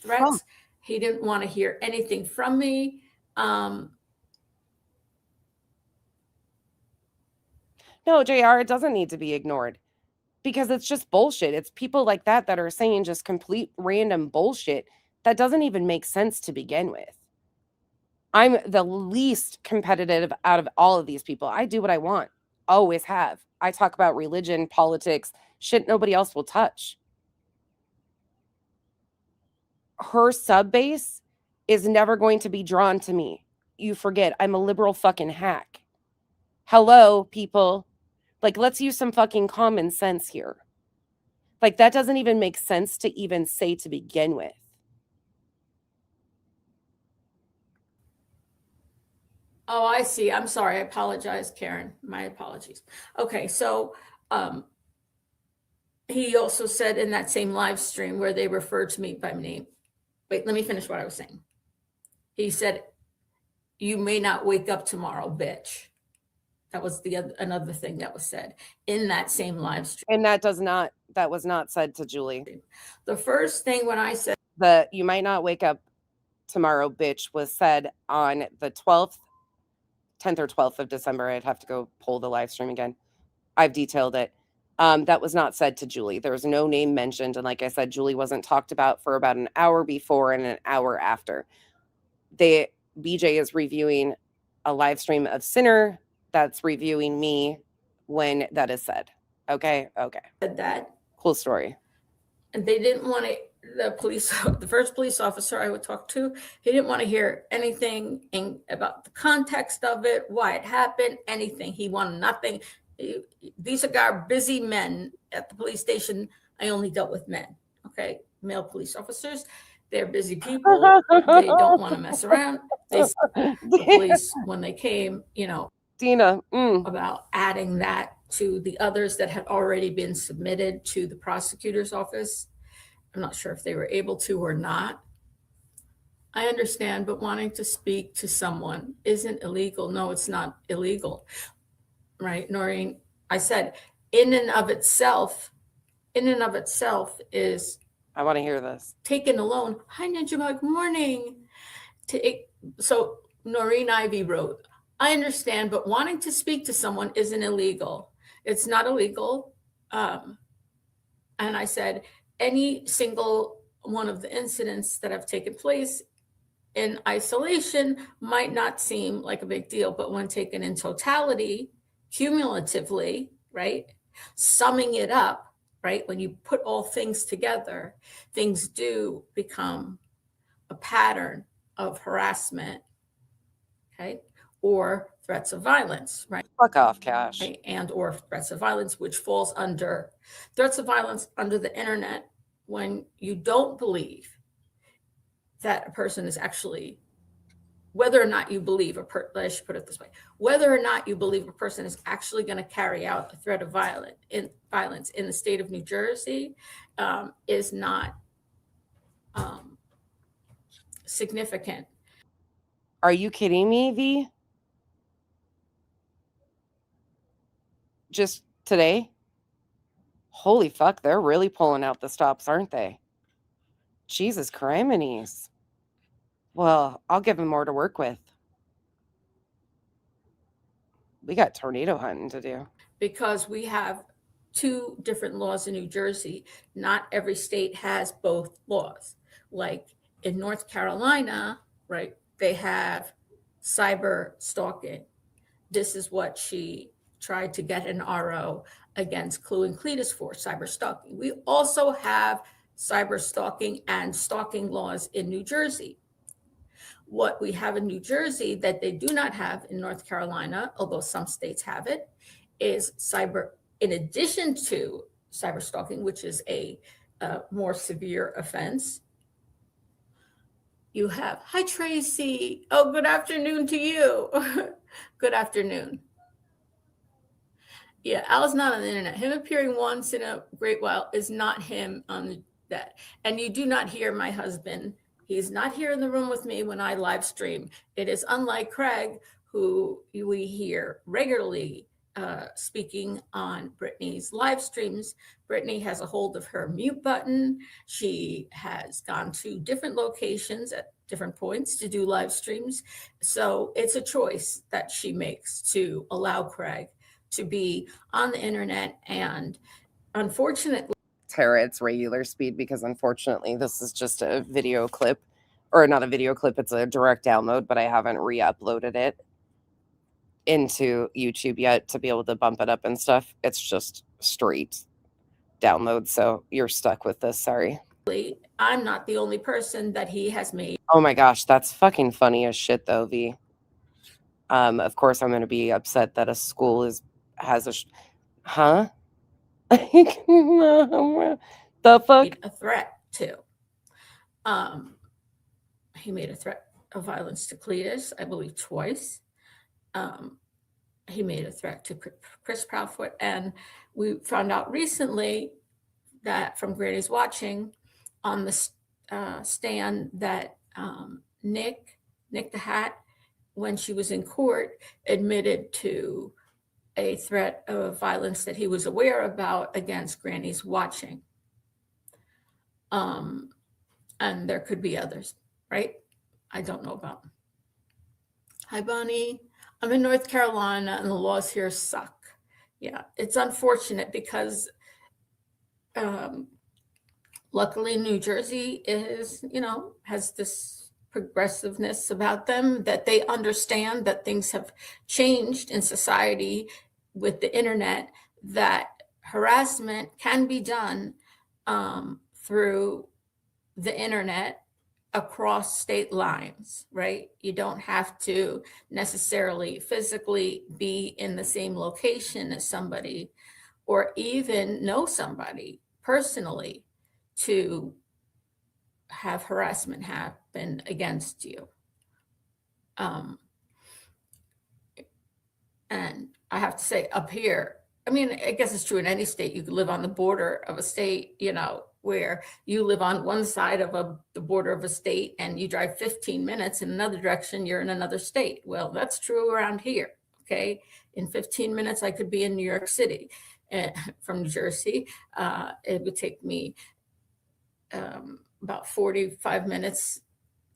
threats. He didn't want to hear anything from me. No, JR, it doesn't need to be ignored because it's just bullshit. It's people like that that are saying just complete random bullshit that doesn't even make sense to begin with. I'm the least competitive out of all of these people. I do what I want. Always have. I talk about religion, politics, shit nobody else will touch. Her sub base is never going to be drawn to me. You forget, I'm a liberal fucking hack. Hello, people. Like, let's use some fucking common sense here. Like, that doesn't even make sense to even say to begin with. Oh, I see. I'm sorry. I apologize, Karen. My apologies. Okay, so he also said in that same live stream where they referred to me by name. Wait, let me finish what I was saying. He said, "You may not wake up tomorrow, bitch." That was another thing that was said in that same live stream. And that was not said to Julie. The first thing when I said the "you might not wake up tomorrow, bitch" was said on the 10th or 12th of December. I'd have to go pull the live stream again. I've detailed it. That was not said to Julie. There was no name mentioned. And like I said, Julie wasn't talked about for about an hour before and an hour after. BJ is reviewing a live stream of Sinner that's reviewing me when that is said. Okay. said that. Cool story. And they didn't want to, the first police officer I would talk to, he didn't want to hear anything about the context of it, why it happened, anything. He wanted nothing. These are busy men at the police station. I only dealt with men, okay? Male police officers. They're busy people. They don't want to mess around. The police, when they came, Dina, about adding that to the others that had already been submitted to the prosecutor's office. I'm not sure if they were able to or not. I understand, but wanting to speak to someone isn't illegal. No, it's not illegal, right? Noreen, I said, in and of itself is, I want to hear this. taken alone. Hi, Ninja Bug, morning. So Noreen Ivy wrote, I understand, but wanting to speak to someone isn't illegal. It's not illegal. And I said, any single one of the incidents that have taken place in isolation might not seem like a big deal, but when taken in totality, cumulatively, right, summing it up, right, when you put all things together, things do become a pattern of harassment, okay, or threats of violence, right? Fuck off, Cash. Right? And or threats of violence, which falls under threats of violence under the internet when you don't believe that a person is actually, whether or not you believe I should put it this way, whether or not you believe a person is actually going to carry out a threat of violence in the state of New Jersey is not significant. Are you kidding me, V? Just today? Holy fuck, they're really pulling out the stops, aren't they? Jesus criminies. Well, I'll give them more to work with. We got tornado hunting to do. Because we have 2 different laws in New Jersey. Not every state has both laws. Like in North Carolina, right, they have cyber stalking. This is what she tried to get an RO against Clue and Cletus for, cyber stalking. We also have cyber stalking and stalking laws in New Jersey. What we have in New Jersey that they do not have in North Carolina, although some states have it, is cyber, in addition to cyber stalking, which is a more severe offense. You have, hi Tracy. Oh, good afternoon to you. Good afternoon. Yeah, Al's not on the internet. Him appearing once in a great while is not him on that. And you do not hear my husband. He's not here in the room with me when I live stream. It is unlike Craig, who we hear regularly speaking on Brittany's live streams. Brittany has a hold of her mute button. She has gone to different locations at different points to do live streams. So it's a choice that she makes to allow Craig to be on the internet. And unfortunately, Tara, it's regular speed because unfortunately this is just a video clip, or not a video clip, it's a direct download, but I haven't re-uploaded it into YouTube yet to be able to bump it up and stuff. It's just straight download, so you're stuck with this. Sorry. I'm not the only person that he has made. Oh my gosh, that's fucking funny as shit though, V. Of course I'm going to be upset that a school has a huh? The fuck? A threat to. He made a threat of violence to Cletus, I believe twice. He made a threat to Chris Proudfoot, and we found out recently that from Granny's Watching on the stand that Nick the Hat, when she was in court, admitted to a threat of violence that he was aware about against Granny's Watching. And there could be others, right? I don't know about them. Hi, Bonnie. I'm in North Carolina and the laws here suck. Yeah, it's unfortunate because luckily New Jersey is, has this progressiveness about them that they understand that things have changed in society with the internet, that harassment can be done through the internet across state lines, right? You don't have to necessarily physically be in the same location as somebody or even know somebody personally to have harassment happen against you. And I have to say, up here, I mean, I guess it's true in any state. You could live on the border of a state, where you live on one side of the border of a state and you drive 15 minutes in another direction, you're in another state. Well, that's true around here, okay? In 15 minutes, I could be in New York City from New Jersey. It would take me about 45 minutes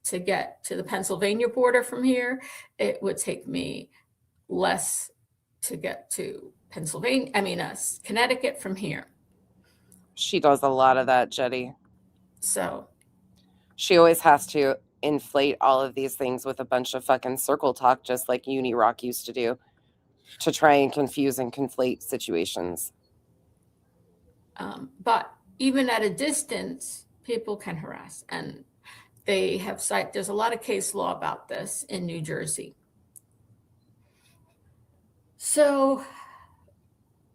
to get to the Pennsylvania border from here. It would take me less to get to Connecticut from here. She does a lot of that, Jetty. So She always has to inflate all of these things with a bunch of fucking circle talk, just like Unirock used to do, to try and confuse and conflate situations. but even at a distance, people can harass, and they have there's a lot of case law about this in New Jersey. So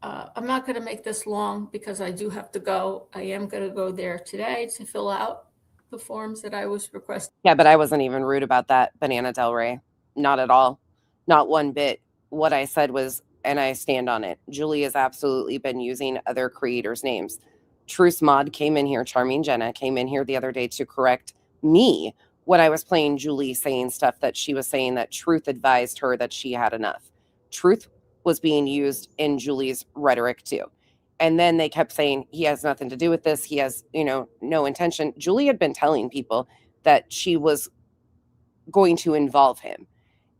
I'm not going to make this long because I do have to go. I am going to go there today to fill out the forms that I was requesting. Yeah, but I wasn't even rude about that, Banana Del Rey. Not at all. Not one bit. What I said was, and I stand on it, Julie has absolutely been using other creators' names. Truce Mod came in here, Charming Jenna came in here the other day to correct me when I was playing Julie saying stuff that she was saying that Truth advised her that she had enough. Truth was being used in Julie's rhetoric too. And then they kept saying he has nothing to do with this. He has, no intention. Julie had been telling people that she was going to involve him.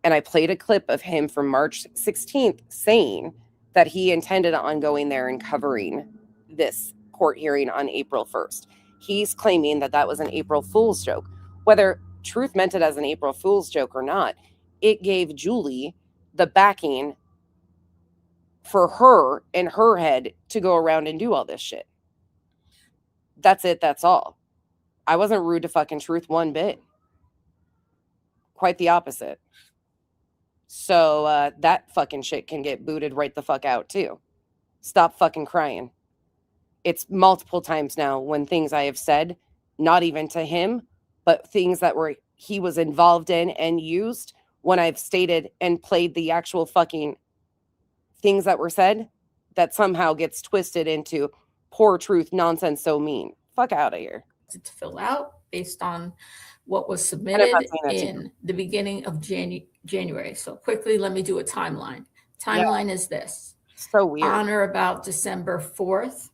And I played a clip of him from March 16th saying that he intended on going there and covering this court hearing on April 1st. He's claiming that that was an April Fool's joke. Whether Truth meant it as an April Fool's joke or not, it gave Julie the backing for her in her head to go around and do all this shit. That's it. That's all. I wasn't rude to fucking Truth one bit. Quite the opposite. So that fucking shit can get booted right the fuck out too. Stop fucking crying. It's multiple times now when things I have said, not even to him, but things that he was involved in and used, when I've stated and played the actual fucking things that were said, that somehow gets twisted into poor Truth nonsense, so mean. Fuck out of here. To fill out based on what was submitted in the beginning of January. So quickly, let me do a timeline. Timeline is this. So weird. On or about December 4th.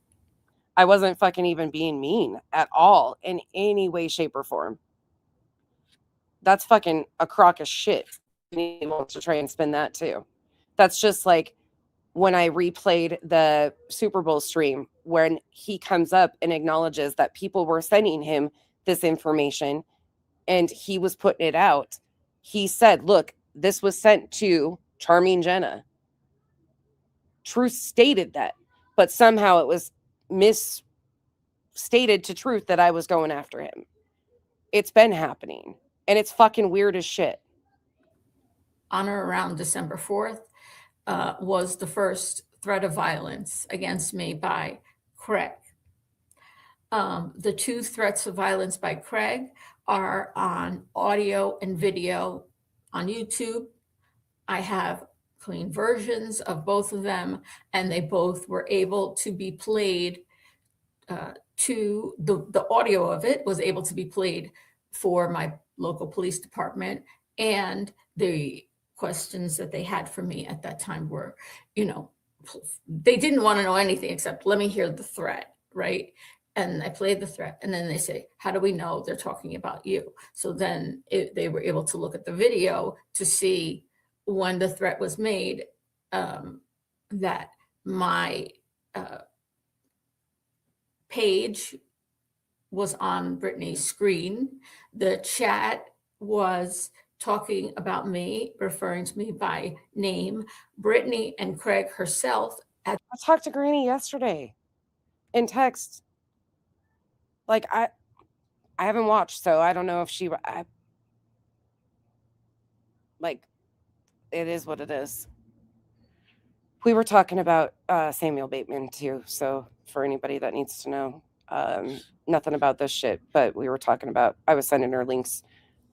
I wasn't fucking even being mean at all in any way, shape, or form. That's fucking a crock of shit. He wants to try and spin that too. That's just like when I replayed the Super Bowl stream, when he comes up and acknowledges that people were sending him this information and he was putting it out. He said, look, this was sent to Charming Jenna. Truth stated that, but somehow it was misstated to Truth that I was going after him. It's been happening, and it's fucking weird as shit. On or around December 4th was the first threat of violence against me by Craig. The two threats of violence by Craig are on audio and video on YouTube. I have clean versions of both of them, and they both were able to be played to the audio of it was able to be played for my local police department, and the questions that they had for me at that time were, they didn't want to know anything except let me hear the threat, right? And I played the threat, and then they say, how do we know they're talking about you? So then they were able to look at the video to see when the threat was made, that my page was on Brittany's screen. The chat was talking about me, referring to me by name. Brittany and Craig herself. I talked to Granny yesterday in text. Like, I haven't watched, so I don't know if it is what it is. We were talking about Samuel Bateman too, so for anybody that needs to know, nothing about this shit, but we were talking about, I was sending her links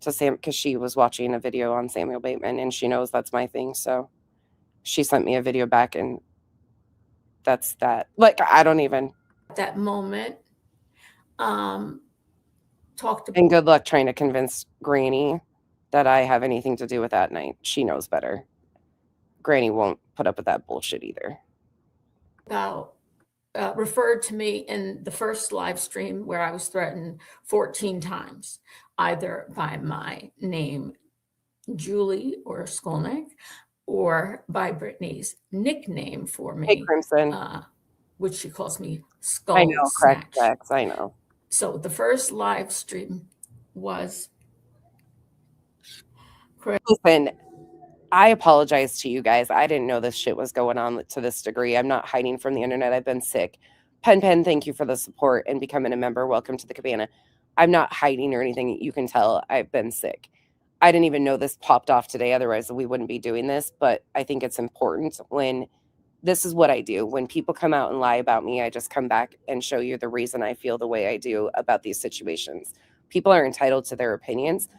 to Sam because she was watching a video on Samuel Bateman and she knows that's my thing, so she sent me a video back, and that's that. Like, I don't even. At that moment, talked about. And good luck trying to convince Granny that I have anything to do with that night. She knows better. Granny won't put up with that bullshit either. About referred to me in the first live stream where I was threatened 14 times. either by my name, Julie or Skolnick, or by Brittany's nickname for Hey, me, Crimson. which she calls me I Skull know, crack Snatch. sex. I know. So the first live stream was Listen, I apologize to you guys. I didn't know this shit was going on to this degree. I'm not hiding from the internet. I've been sick. Pen, thank you for the support and becoming a member. Welcome to the cabana. I'm not hiding or anything. You can tell I've been sick. I didn't even know this popped off today. Otherwise, we wouldn't be doing this. But I think it's important when this is what I do. When people come out and lie about me, I just come back and show you the reason I feel the way I do about these situations. People are entitled to their opinions,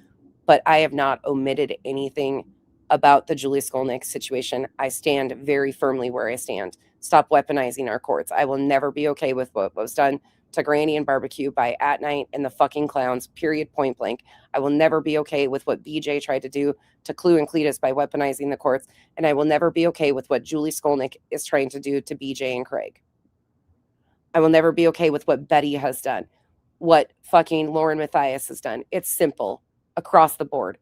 but I have not omitted anything about the Julie Skolnick situation. I stand very firmly where I stand. Stop weaponizing our courts. I will never be okay with what was done to Granny and Barbecue by At Night and the fucking clowns, period, point blank. I will never be okay with what BJ tried to do to Clue and Cletus by weaponizing the courts. And I will never be okay with what Julie Skolnick is trying to do to BJ and Craig. I will never be okay with what Betty has done, what fucking Lauren Mathias has done. It's simple across the board.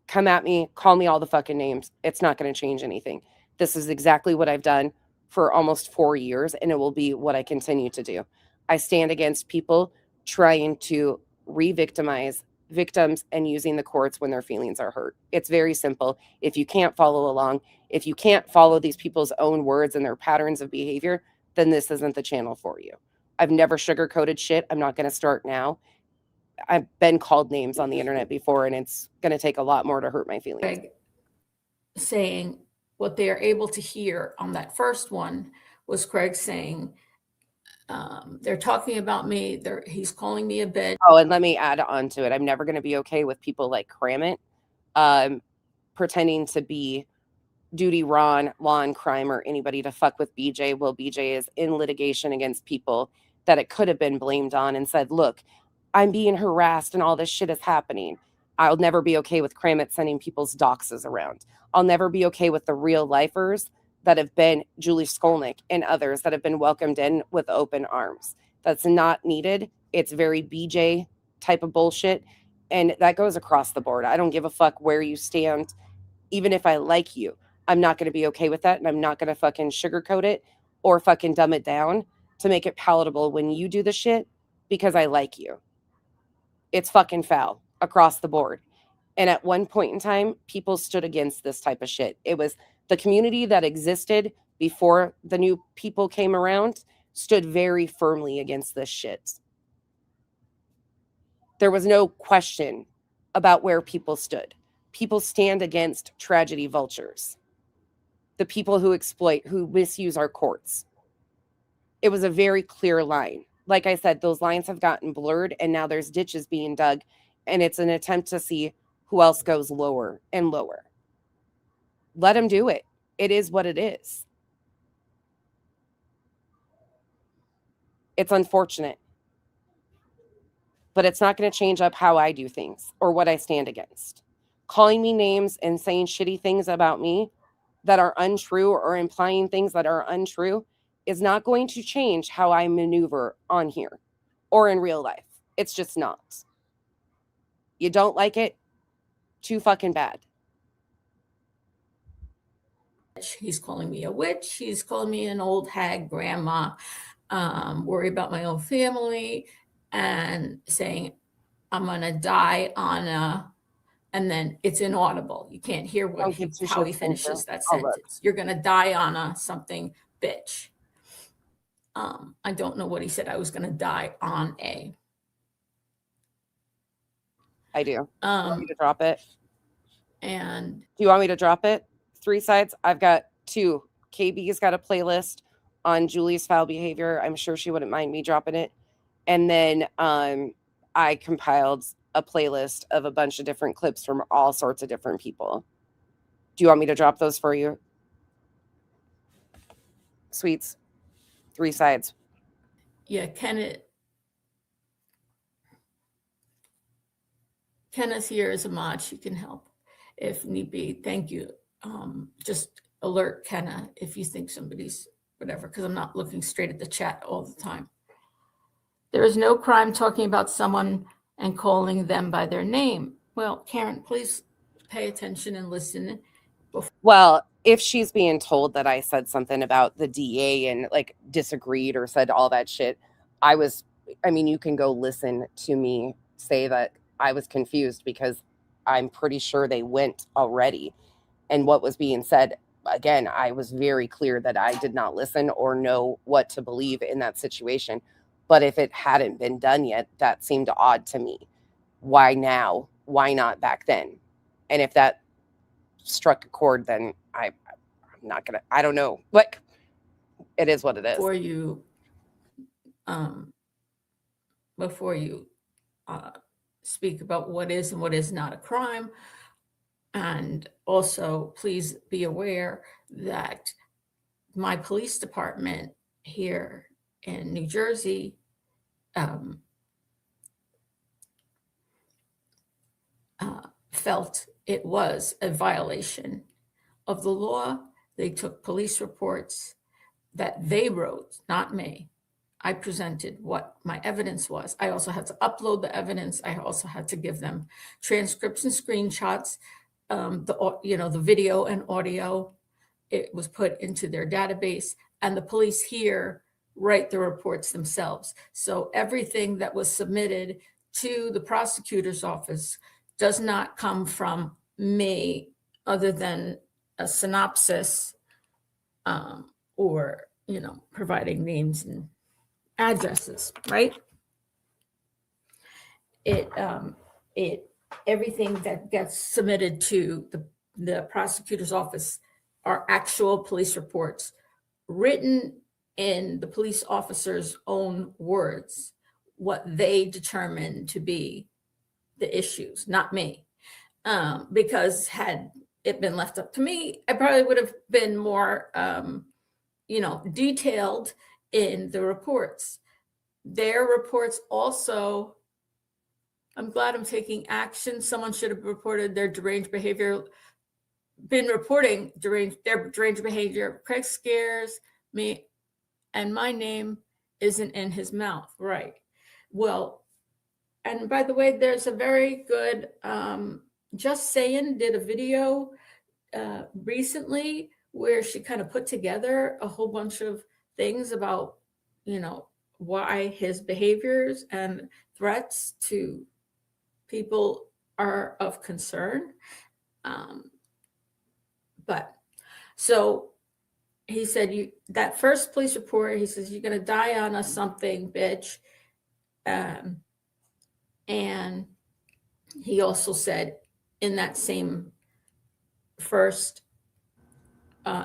Come at me, call me all the fucking names. It's not going to change anything. This is exactly what I've done for almost 4 years, and it will be what I continue to do. I stand against people trying to re-victimize victims and using the courts when their feelings are hurt. It's very simple. If you can't follow along, if you can't follow these people's own words and their patterns of behavior, then this isn't the channel for you. I've never sugarcoated shit. I'm not going to start now. I've been called names on the internet before, and it's going to take a lot more to hurt my feelings. Craig saying what they are able to hear on that first one was Craig saying, they're talking about me. He's calling me a bitch. Oh, and let me add on to it. I'm never going to be okay with people like Kramit pretending to be Duty Ron, Law and Crime, or anybody to fuck with BJ. Well, BJ is in litigation against people that it could have been blamed on and said, look, I'm being harassed and all this shit is happening. I'll never be okay with Kramit sending people's doxes around. I'll never be okay with the real lifers that have been Julie Skolnick and others that have been welcomed in with open arms. That's not needed. It's very BJ type of bullshit. And that goes across the board. I don't give a fuck where you stand. Even if I like you, I'm not going to be okay with that. And I'm not going to fucking sugarcoat it or fucking dumb it down to make it palatable when you do the shit because I like you. It's fucking foul across the board. And at one point in time, people stood against this type of shit. It was the community that existed before the new people came around stood very firmly against this shit. There was no question about where people stood. People stand against tragedy vultures. The people who exploit, who misuse our courts. It was a very clear line. Like I said, those lines have gotten blurred and now there's ditches being dug and it's an attempt to see who else goes lower and lower. Let them do it. It is what it is. It's unfortunate. But it's not going to change up how I do things or what I stand against. Calling me names and saying shitty things about me that are untrue or implying things that are untrue is not going to change how I maneuver on here or in real life. It's just not. You don't like it? Too fucking bad. He's calling me a witch. He's calling me an old hag grandma, worry about my own family, and saying I'm going to die on a, and then it's inaudible. You can't hear what how he finishes that sentence. You're going to die on a something, bitch. I don't know what he said. I was going to die on a. I do. You want me to drop it? And do you want me to drop it? 3 sides. I've got 2. KB's got a playlist on Julie's foul behavior. I'm sure she wouldn't mind me dropping it. And then I compiled a playlist of a bunch of different clips from all sorts of different people. Do you want me to drop those for you? Sweets. 3 sides. Yeah, Kenneth here as a mod. She can help if need be. Thank you. Just alert Kenna if you think somebody's whatever, because I'm not looking straight at the chat all the time. There is no crime talking about someone and calling them by their name. Well, Karen, please pay attention and listen. Well, if she's being told that I said something about the DA and like disagreed or said all that shit, I mean, you can go listen to me say that I was confused because I'm pretty sure they went already. And what was being said, again, I was very clear that I did not listen or know what to believe in that situation. But if it hadn't been done yet, that seemed odd to me. Why now? Why not back then? And if that struck a chord, then I'm not gonna, I don't know. Like, it is what it is. Before you speak about what is and what is not a crime, and also please be aware that my police department here in New Jersey felt it was a violation of the law. They took police reports that they wrote, not me. I presented what my evidence was. I also had to upload the evidence. I also had to give them transcripts and screenshots, the video and audio. It was put into their database, and the police here write the reports themselves. So everything that was submitted to the prosecutor's office does not come from me, other than a synopsis or providing names and addresses, right? Everything that gets submitted to the prosecutor's office are actual police reports written in the police officer's own words, what they determine to be the issues, not me. Because had it been left up to me, I probably would have been more detailed in the reports. Their reports also, I'm glad I'm taking action. Someone should have reported their deranged behavior, their deranged behavior. Craig scares me, and my name isn't in his mouth. Right. Well, and by the way, there's a very good, Just Saying did a video recently where she kind of put together a whole bunch of things about, why his behaviors and threats to people are of concern. But so he said, that first police report, he says, you're going to die on us something, bitch. And he also said in that same first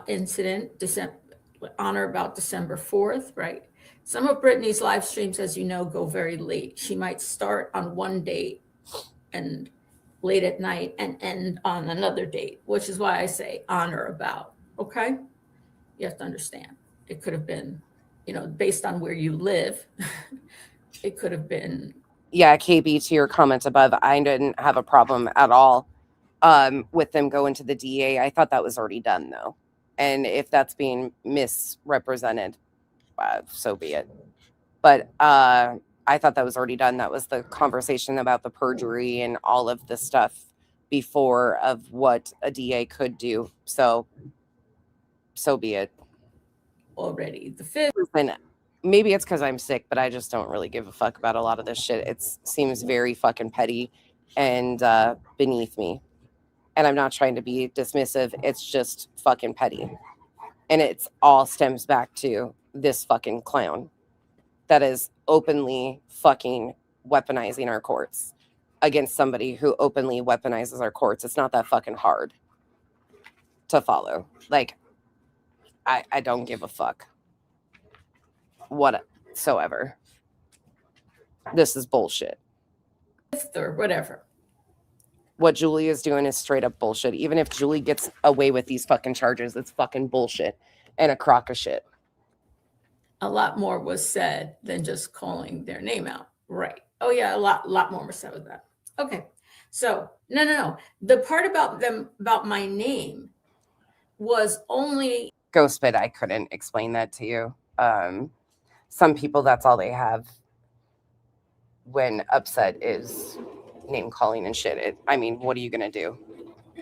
incident, on or about December 4th, right? Some of Brittany's live streams, as you know, go very late. She might start on one date and late at night and end on another date, which is why I say on or about, okay? You have to understand. It could have been, based on where you live, it could have been. Yeah, KB, to your comments above, I didn't have a problem at all with them going to the DA. I thought that was already done, though. And if that's being misrepresented, so be it. But I thought that was already done. That was the conversation about the perjury and all of the stuff before of what a DA could do. So be it. Already the fifth. And maybe it's because I'm sick, but I just don't really give a fuck about a lot of this shit. It seems very fucking petty and beneath me. And I'm not trying to be dismissive. It's just fucking petty. And it's all stems back to this fucking clown that is openly fucking weaponizing our courts against somebody who openly weaponizes our courts. It's not that fucking hard to follow. Like, I don't give a fuck whatsoever. This is bullshit. Or whatever. What Julie is doing is straight up bullshit. Even if Julie gets away with these fucking charges, it's fucking bullshit and a crock of shit. A lot more was said than just calling their name out. Right. Oh yeah, a lot more was said with that. Okay. So no. The part about my name was only Ghostbed, I couldn't explain that to you. Some people, that's all they have. when upset is name calling and shit. I mean, what are you gonna do?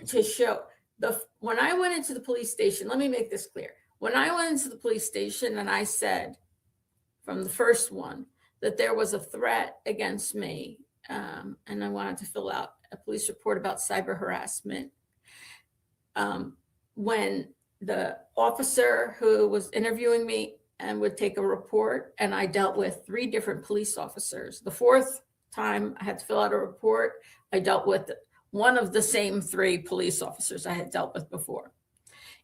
To show when I went into the police station, let me make this clear. When I went into the police station and I said from the first one that there was a threat against me, and I wanted to fill out a police report about cyber harassment, when the officer who was interviewing me and would take a report, and I dealt with 3 different police officers. The 4th time I had to fill out a report, I dealt with one of the same 3 police officers I had dealt with before.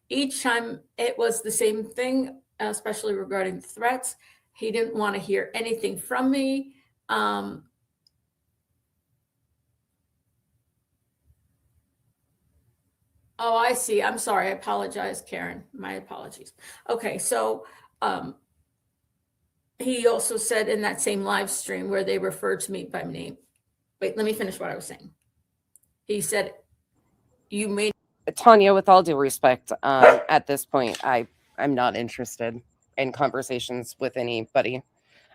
Each time it was the same thing, especially regarding threats. He didn't want to hear anything from me. Oh, I see. I'm sorry. I apologize, Karen. My apologies. Okay, so he also said in that same live stream where they referred to me by name. Wait, let me finish what I was saying. He said, you made Tanya, with all due respect, at this point, I'm not interested in conversations with anybody.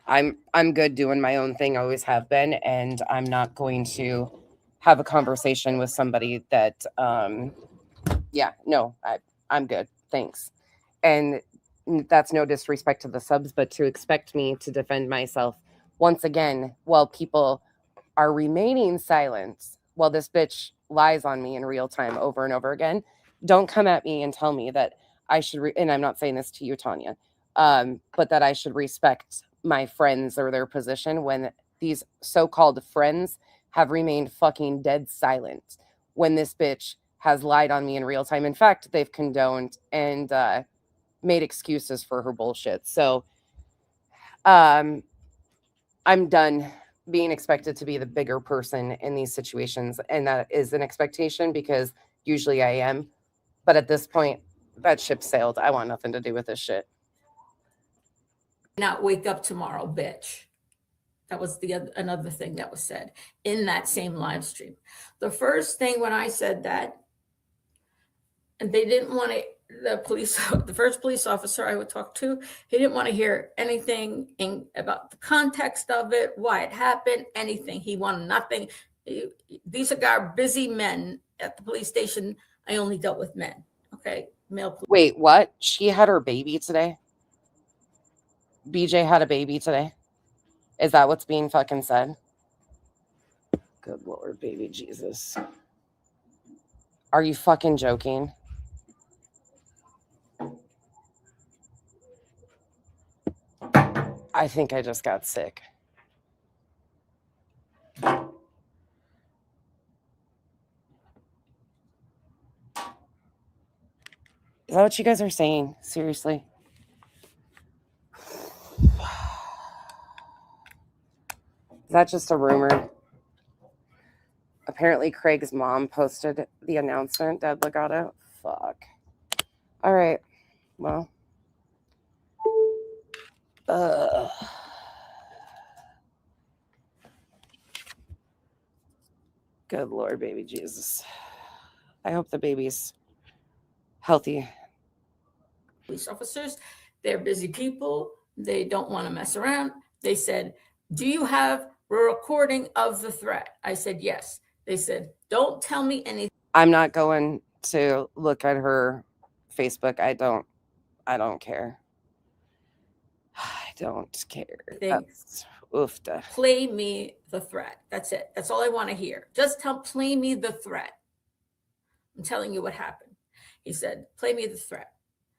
I'm good doing my own thing, always have been, and I'm not going to have a conversation with somebody that yeah, no, I'm good. Thanks. And that's no disrespect to the subs, but to expect me to defend myself once again while people are remaining silent while this bitch lies on me in real time over and over again. Don't come at me and tell me that I should, and I'm not saying this to you, Tanya, but that I should respect my friends or their position when these so-called friends have remained fucking dead silent when this bitch has lied on me in real time. In fact, they've condoned and made excuses for her bullshit. So I'm done being expected to be the bigger person in these situations. And that is an expectation because usually I am. But at this point, that ship sailed. I want nothing to do with this shit. not wake up tomorrow, bitch. That was another thing that was said in that same live stream. The first thing when I said that, and they didn't want to, the first police officer I would talk to, he didn't want to hear anything about the context of it, why it happened, anything. He wanted nothing. These are busy men at the police station. I only dealt with men. Okay, male police. Wait, what? She had her baby today? BJ had a baby today? Is that what's being fucking said? Good Lord, baby Jesus. Are you fucking joking? I think I just got sick. Is that what you guys are saying? Seriously? Is that just a rumor? Apparently Craig's mom posted the announcement. Dad Legato. Fuck. All right. Well. Good Lord, baby Jesus. I hope the baby's healthy. Police officers, they're busy people. They don't want to mess around. They said, do you have a recording of the threat? I said, yes. They said, don't tell me anything. I'm not going to look at her Facebook. I don't care. I don't care. That's oofta. Play me the threat. That's it. That's all I want to hear. Just play me the threat. I'm telling you what happened. He said, play me the threat.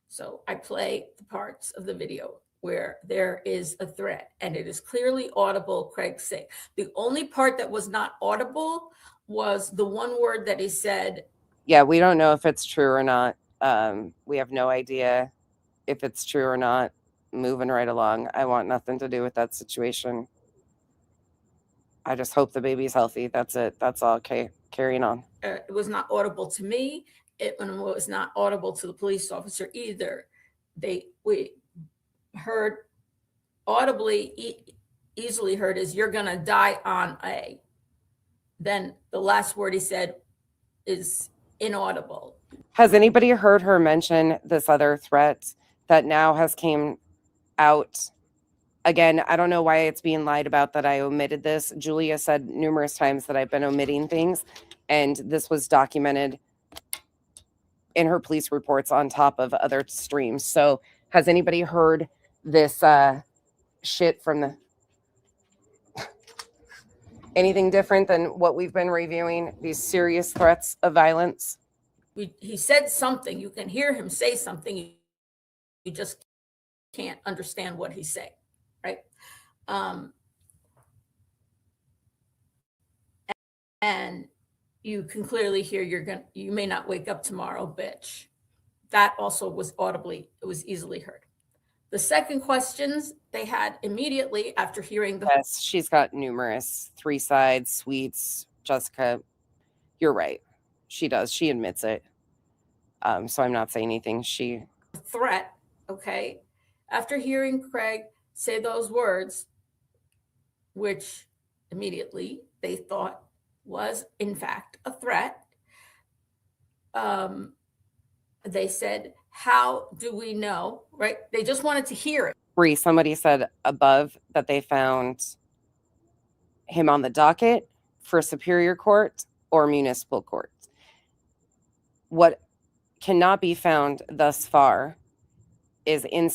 So I play the parts of the video where there is a threat and it is clearly audible, Craig saying. The only part that was not audible was the one word that he said. Yeah, we don't know if it's true or not. We have no idea if it's true or not. Moving right along. I want nothing to do with that situation. I just hope the baby's healthy. That's it. That's all. Okay, carrying on. It was not audible to me. It was not audible to the police officer either. We heard audibly, easily heard is you're gonna die on A. Then the last word he said is inaudible. Has anybody heard her mention this other threat that now has came out Again, I don't know why it's being lied about that I omitted this. Julia said numerous times that I've been omitting things, and this was documented in her police reports on top of other streams. So has anybody heard this shit from the anything different than what we've been reviewing, these serious threats of violence? He said something. You can hear him say something. You just can't understand what he's saying, right? And you can clearly hear you may not wake up tomorrow, bitch. That also was audibly, it was easily heard. The second questions they had immediately after hearing the Yes, she's got numerous 3 sides, suites. Jessica, you're right. She does. She admits it. So I'm not saying anything. She threat, okay? After hearing Craig say those words, which immediately they thought was in fact a threat, they said, how do we know, right? They just wanted to hear it. Bree, somebody said above that they found him on the docket for Superior Court or Municipal Court. What cannot be found thus far is in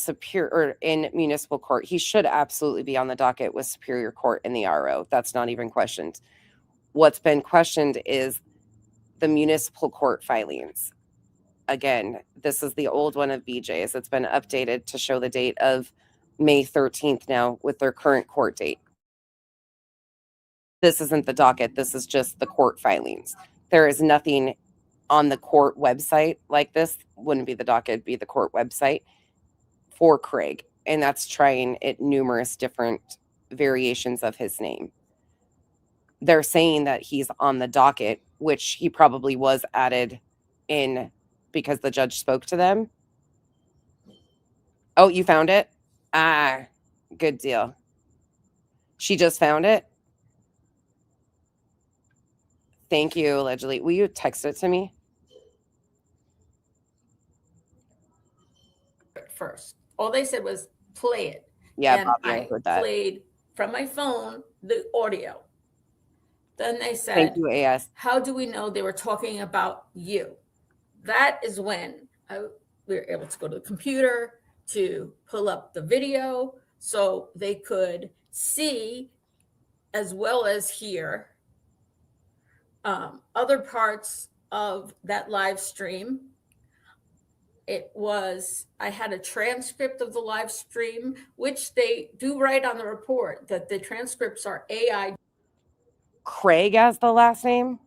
Municipal Court. He should absolutely be on the docket with Superior Court in the RO. That's not even questioned. What's been questioned is the Municipal Court filings. Again, this is the old one of BJ's. It's been updated to show the date of May 13th now with their current court date. This isn't the docket. This is just the court filings. There is nothing on the court website like this. Wouldn't be the docket, it'd be the court website for Craig. And that's trying it numerous different variations of his name. They're saying that he's on the docket, which he probably was added in because the judge spoke to them. Oh, you found it? Ah, good deal. She just found it? Thank you, allegedly. Will you text it to me? First, all they said was play it. Yeah, and Bobby, I I heard that. played from my phone the audio. Then they said, Thank you, AS. how do we know they were talking about you? That is when we were able to go to the computer to pull up the video so they could see as well as hear other parts of that live stream. I had a transcript of the live stream, which they do write on the report that the transcripts are AI. Craig as the last name?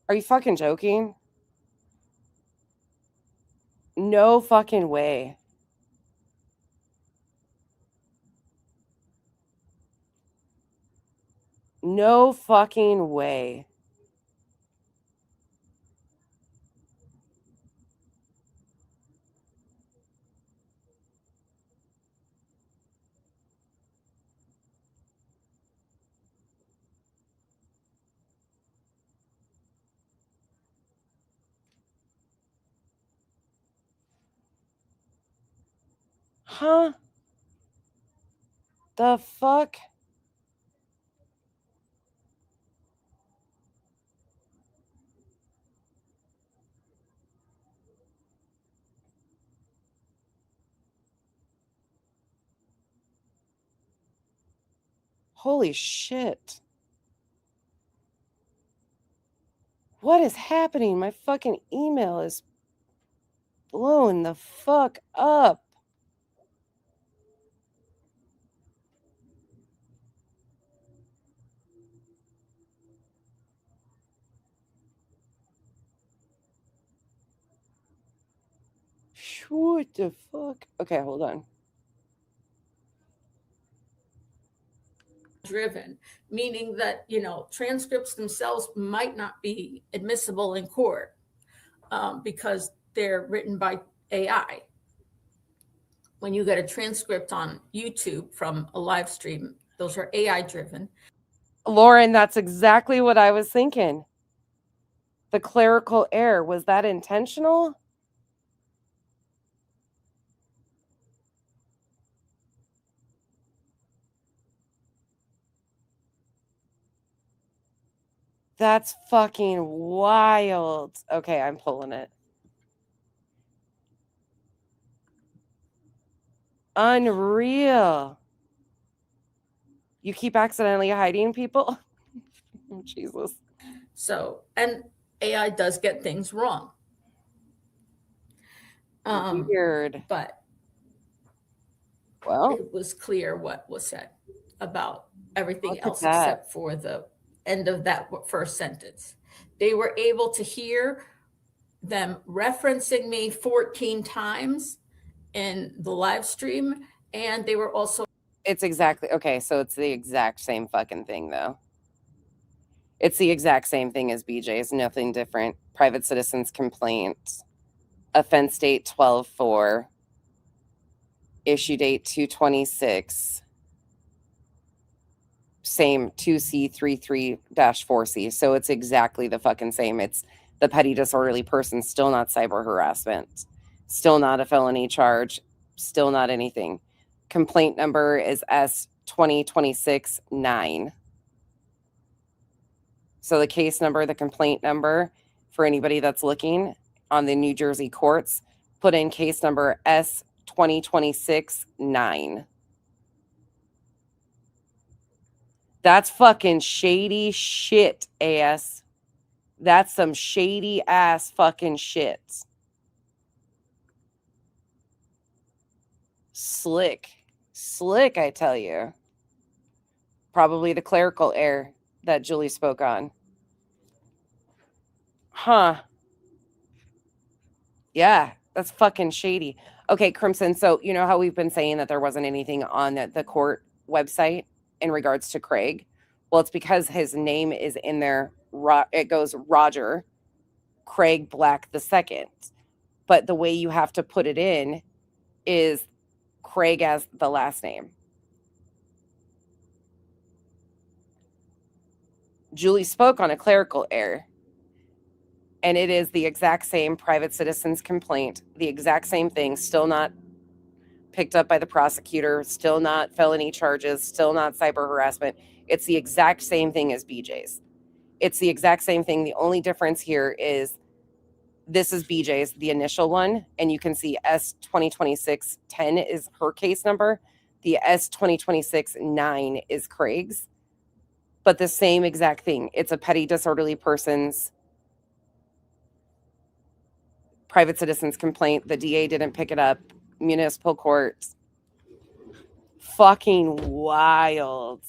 Are you fucking joking? No fucking way. No fucking way. Huh? The fuck? Holy shit. What is happening? My fucking email is blowing the fuck up. What the fuck? Okay, hold on. Driven, meaning that, transcripts themselves might not be admissible in court because they're written by AI. When you get a transcript on YouTube from a live stream, those are AI driven. Lauren, that's exactly what I was thinking. The clerical error, was that intentional? That's fucking wild. Okay, I'm pulling it. Unreal. You keep accidentally hiding people? Jesus. So, and AI does get things wrong. Weird. But Well, it was clear what was said about everything look at else that. except for the end of that first sentence. They were able to hear them referencing me 14 times in the live stream, and they were also It's exactly okay. So it's the exact same fucking thing, though. It's the exact same thing as BJ's. Nothing different. Private citizen's complaint. Offense date 12/4. Issue date 2/26. Same 2C33-4C. So it's exactly the fucking same. It's the petty disorderly person, still not cyber harassment, still not a felony charge, still not anything. Complaint number is S2026-9. So the case number, the complaint number, for anybody that's looking on the New Jersey courts, put in case number S2026-9. That's fucking shady shit, AS. That's some shady ass fucking shit. Slick. Slick, I tell you. Probably the clerical error that Julie spoke on. Huh. Yeah, that's fucking shady. Okay, Crimson, so you know how we've been saying that there wasn't anything on the court website in regards to Craig? Well, it's because his name is in there. It goes Roger Craig Black II. But the way you have to put it in is Craig as the last name. Julie spoke on a clerical error. And it is the exact same private citizen's complaint, the exact same thing, still not picked up by the prosecutor, still not felony charges, still not cyber harassment. It's the exact same thing as BJ's. It's the exact same thing. The only difference here is this is BJ's, the initial one, and you can see S2026-10 is her case number. The S2026-9 is Craig's, but the same exact thing. It's a petty disorderly person's private citizen's complaint. The DA didn't pick it up. Municipal court. Fucking wild.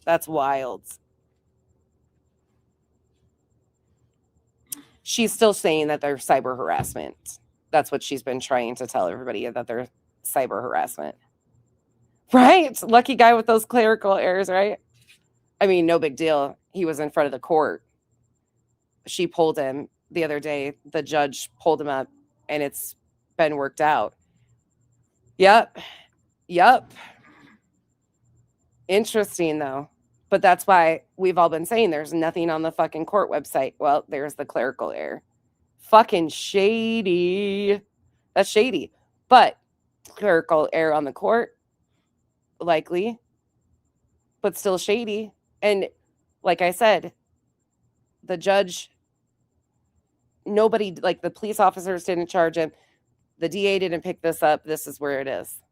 That's wild. She's still saying that they're cyber harassment. That's what she's been trying to tell everybody, that they're cyber harassment. Right? Lucky guy with those clerical errors, right? I mean, no big deal. He was in front of the court. She pulled him the other day. The judge pulled him up, and it's been worked out. Yep. Interesting, though. But that's why we've all been saying there's nothing on the fucking court website. Well, there's the clerical error. Fucking shady. That's shady. But clerical error on the court, likely, but still shady. And like I said, the judge, nobody, like the police officers didn't charge him. The DA didn't pick this up. This is where it is.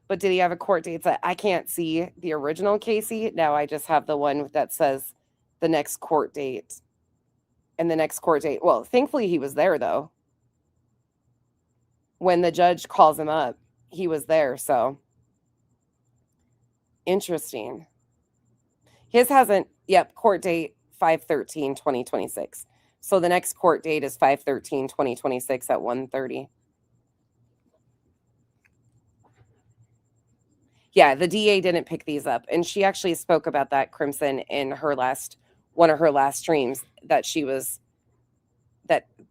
But did he have a court date? I can't see the original Casey. Now I just have the one that says the next court date. And the next court date. Well, thankfully he was there, though. When the judge calls him up, he was there. So interesting. His hasn't. Yep, court date 5/13/2026. So the next court date is 5/13/2026 at 1:30. Yeah, the DA didn't pick these up. And she actually spoke about that, Crimson, in one of her last streams, that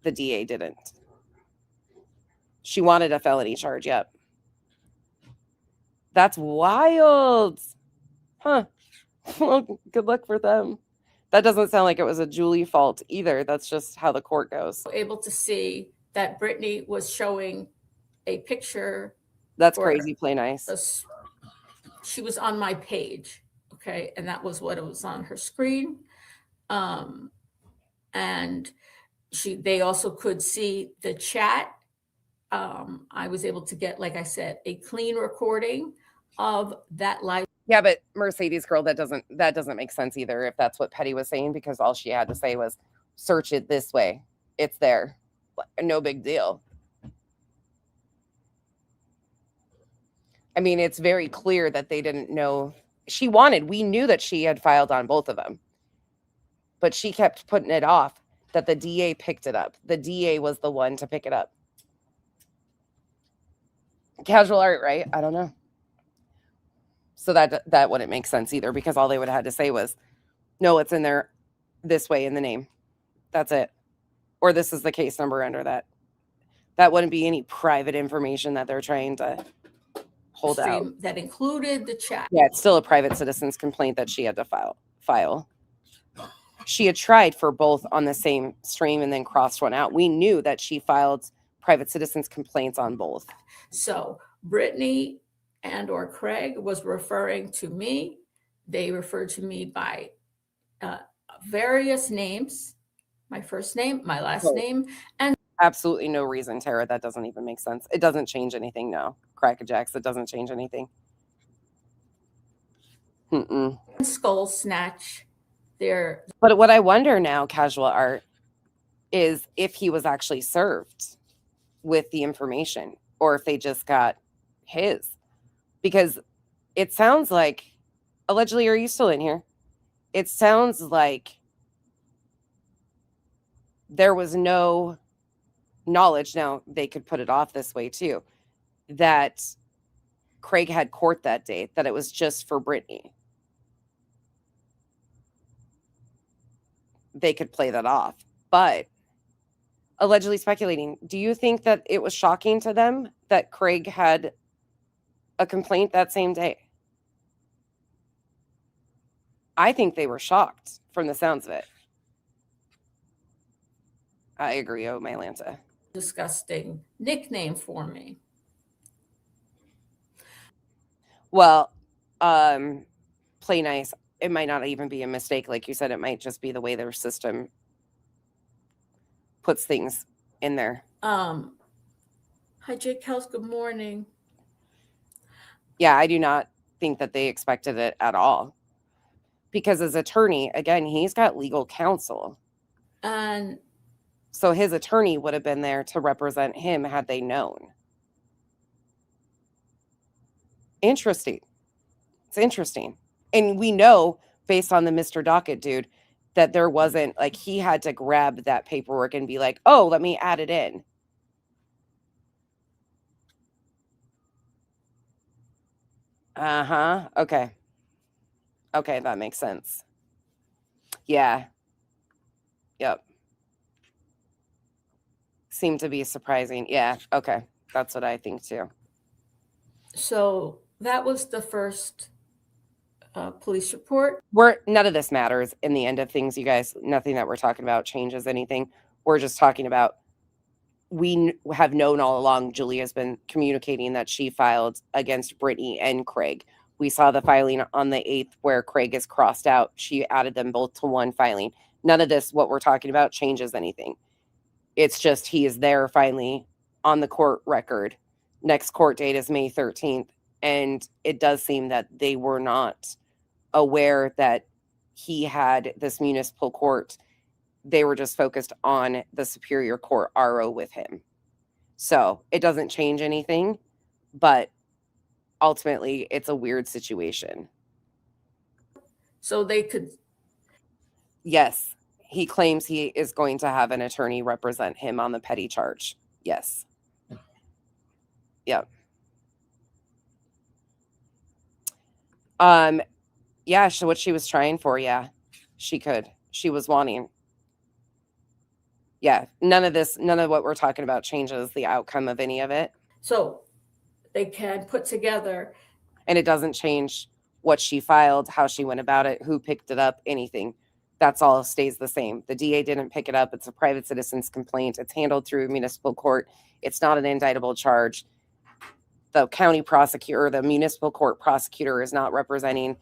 the DA didn't. She wanted a felony charge. Yep. That's wild. Huh. Well, good luck for them. That doesn't sound like it was a Julie fault either. That's just how the court goes. able to see that Brittany was showing a picture. That's for crazy. Play nice. She was on my page. Okay, and that was what it was on her screen. And they also could see the chat. I was able to get, like I said, a clean recording of that live. Yeah, but Mercedes girl, that doesn't make sense either if that's what Petty was saying, because all she had to say was search it this way. It's there. No big deal. I mean, it's very clear that they didn't know. We knew that she had filed on both of them, but she kept putting it off, that the DA picked it up. The DA was the one to pick it up. Casual art, right? I don't know. So that wouldn't make sense either, because all they would have had to say was, no, it's in there this way in the name. That's it. Or this is the case number under that. That wouldn't be any private information that they're trying to hold out. That included the chat. Yeah, it's still a private citizen's complaint that she had to file. She had tried for both on the same stream and then crossed one out. We knew that she filed private citizens complaints on both. So Brittany and or Craig was referring to me. They referred to me by various names, my first name, my last name, and absolutely no reason, Tara. That doesn't even make sense. It doesn't change anything. No, Crackerjacks. It doesn't change anything. Skull snatch. But what I wonder now, Casual Art, is if he was actually served with the information, or if they just got his, because it sounds like, allegedly, are you still in here? It sounds like there was no knowledge. Now they could put it off this way too, that Craig had court that day, that it was just for Brittany. They could play that off, but allegedly speculating, do you think that it was shocking to them that Craig had a complaint that same day? I think they were shocked from the sounds of it. I agree, oh my Lanta. Disgusting nickname for me. Well, play nice. It might not even be a mistake. Like you said, it might just be the way their system puts things in there. Hi, Jake House. Good morning. Yeah, I do not think that they expected it at all. Because as attorney, again, he's got legal counsel. And so his attorney would have been there to represent him had they known. Interesting. It's interesting. And we know, based on the Mr. Docket dude, that there wasn't, like, he had to grab that paperwork and be like, oh, let me add it in. Uh-huh. Okay. Okay, that makes sense. Yeah. Yep. Seemed to be surprising. Yeah. Okay. That's what I think too. So that was the first police report. None of this matters in the end of things, you guys. Nothing that we're talking about changes anything. We're just talking about, we have known all along, Julia's been communicating that she filed against Brittany and Craig. We saw the filing on the 8th where Craig is crossed out. She added them both to one filing. None of this, what we're talking about, changes anything. It's just he is there finally on the court record. Next court date is May 13th. And it does seem that they were not aware that he had this municipal court. They were just focused on the Superior Court RO with him. So it doesn't change anything, but ultimately it's a weird situation. So they could. Yes. He claims he is going to have an attorney represent him on the petty charge. Yes. Yep. Yeah, so what she was trying for, yeah, she could. She was wanting. Yeah, none of what we're talking about changes the outcome of any of it. So they can put together. And it doesn't change what she filed, how she went about it, who picked it up, anything. That's all stays the same. The DA didn't pick it up. It's a private citizen's complaint. It's handled through municipal court. It's not an indictable charge. The county prosecutor, the municipal court prosecutor is not representing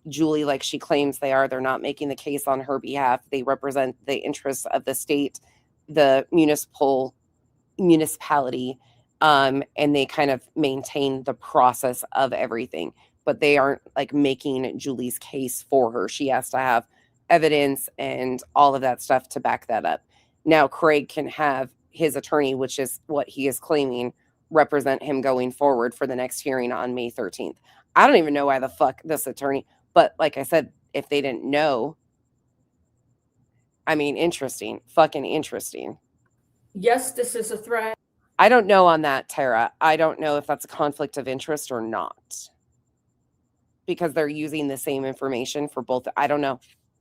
Julie like she claims they are. They're not making the case on her behalf. They represent the interests of the state, the municipality, and they kind of maintain the process of everything. But they aren't like making Julie's case for her. She has to have evidence and all of that stuff to back that up. Now, Craig can have his attorney, which is what he is claiming, represent him going forward for the next hearing on May 13th. I don't even know why the fuck this attorney, but like I said, if they didn't know, I mean, interesting, fucking interesting. Yes, this is a threat. I don't know on that, Tara. I don't know if that's a conflict of interest or not, because they're using the same information for both. I don't know.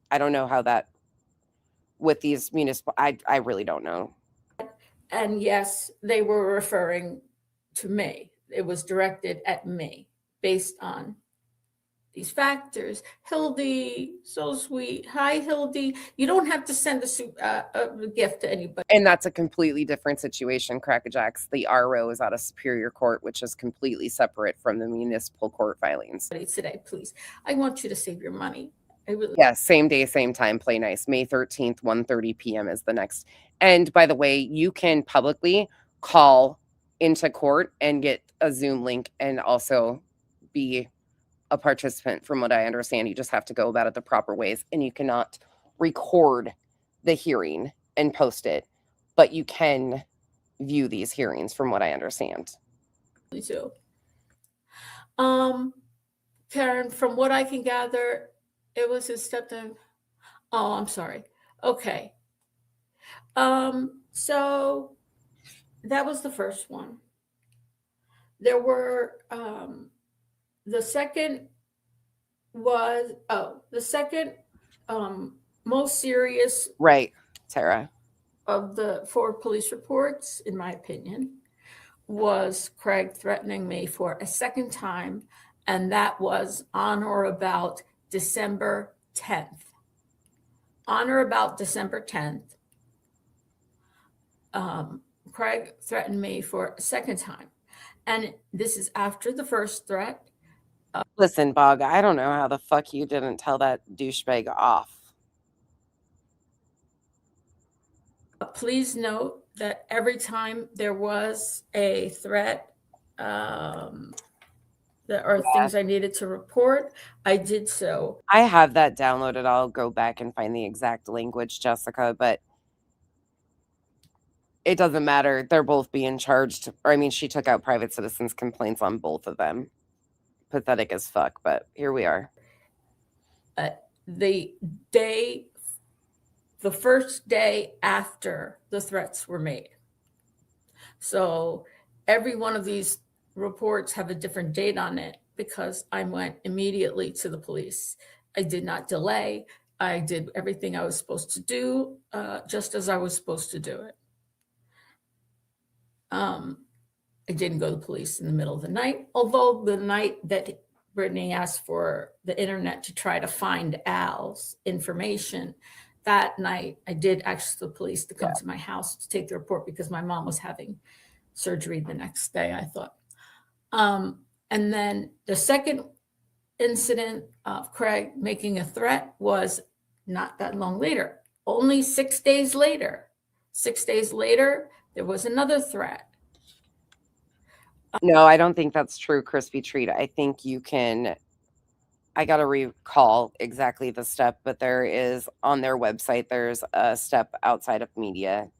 I don't know how that with these municipal. I really don't know. And yes, they were referring to me. It was directed at me based on these factors. Hildy, so sweet. Hi, Hildy. You don't have to send a gift to anybody And that's a completely different situation, Crackerjacks. The RO is out of Superior Court, which is completely separate from the municipal court filings. today, please. I want you to save your money. I really. Yeah, same day, same time, play nice. May 13th, 1:30 p.m. is the next. And by the way, you can publicly call into court and get a Zoom link and also be a participant. From what I understand, you just have to go about it the proper ways, and you cannot record the hearing and post it, but you can view these hearings from what I understand. Do. Karen, from what I can gather, it was his stepdad. Oh, I'm sorry. Okay. So that was the first one. There were the second was the second most serious Right, Tara. of the 4 police reports, in my opinion, was Craig threatening me for a second time, and that was on or about December 10th. On or about December 10th, Craig threatened me for a second time. And this is after the first threat. Listen, Bog, I don't know how the fuck you didn't tell that douchebag off. Please note that every time there was a threat, there are things I needed to report, I did so. I have that downloaded. I'll go back and find the exact language, Jessica, but it doesn't matter. They're both being charged. Or, I mean, she took out private citizens' complaints on both of them. Pathetic as fuck, but here we are. The first day after the threats were made. So every one of these reports have a different date on it because I went immediately to the police. I did not delay. I did everything I was supposed to do, just as I was supposed to do it. I didn't go to the police in the middle of the night, although the night that Brittany asked for the internet to try to find Al's information, that night I did ask the police to come to my house to take the report because my mom was having surgery the next day, I thought. And then the second incident of Craig making a threat was not that long later, only 6 days later. 6 days later, there was another threat. No, I don't think that's true, Crispy Treat. I think you can, I got to recall exactly the step, but there is on their website, there's a step outside of media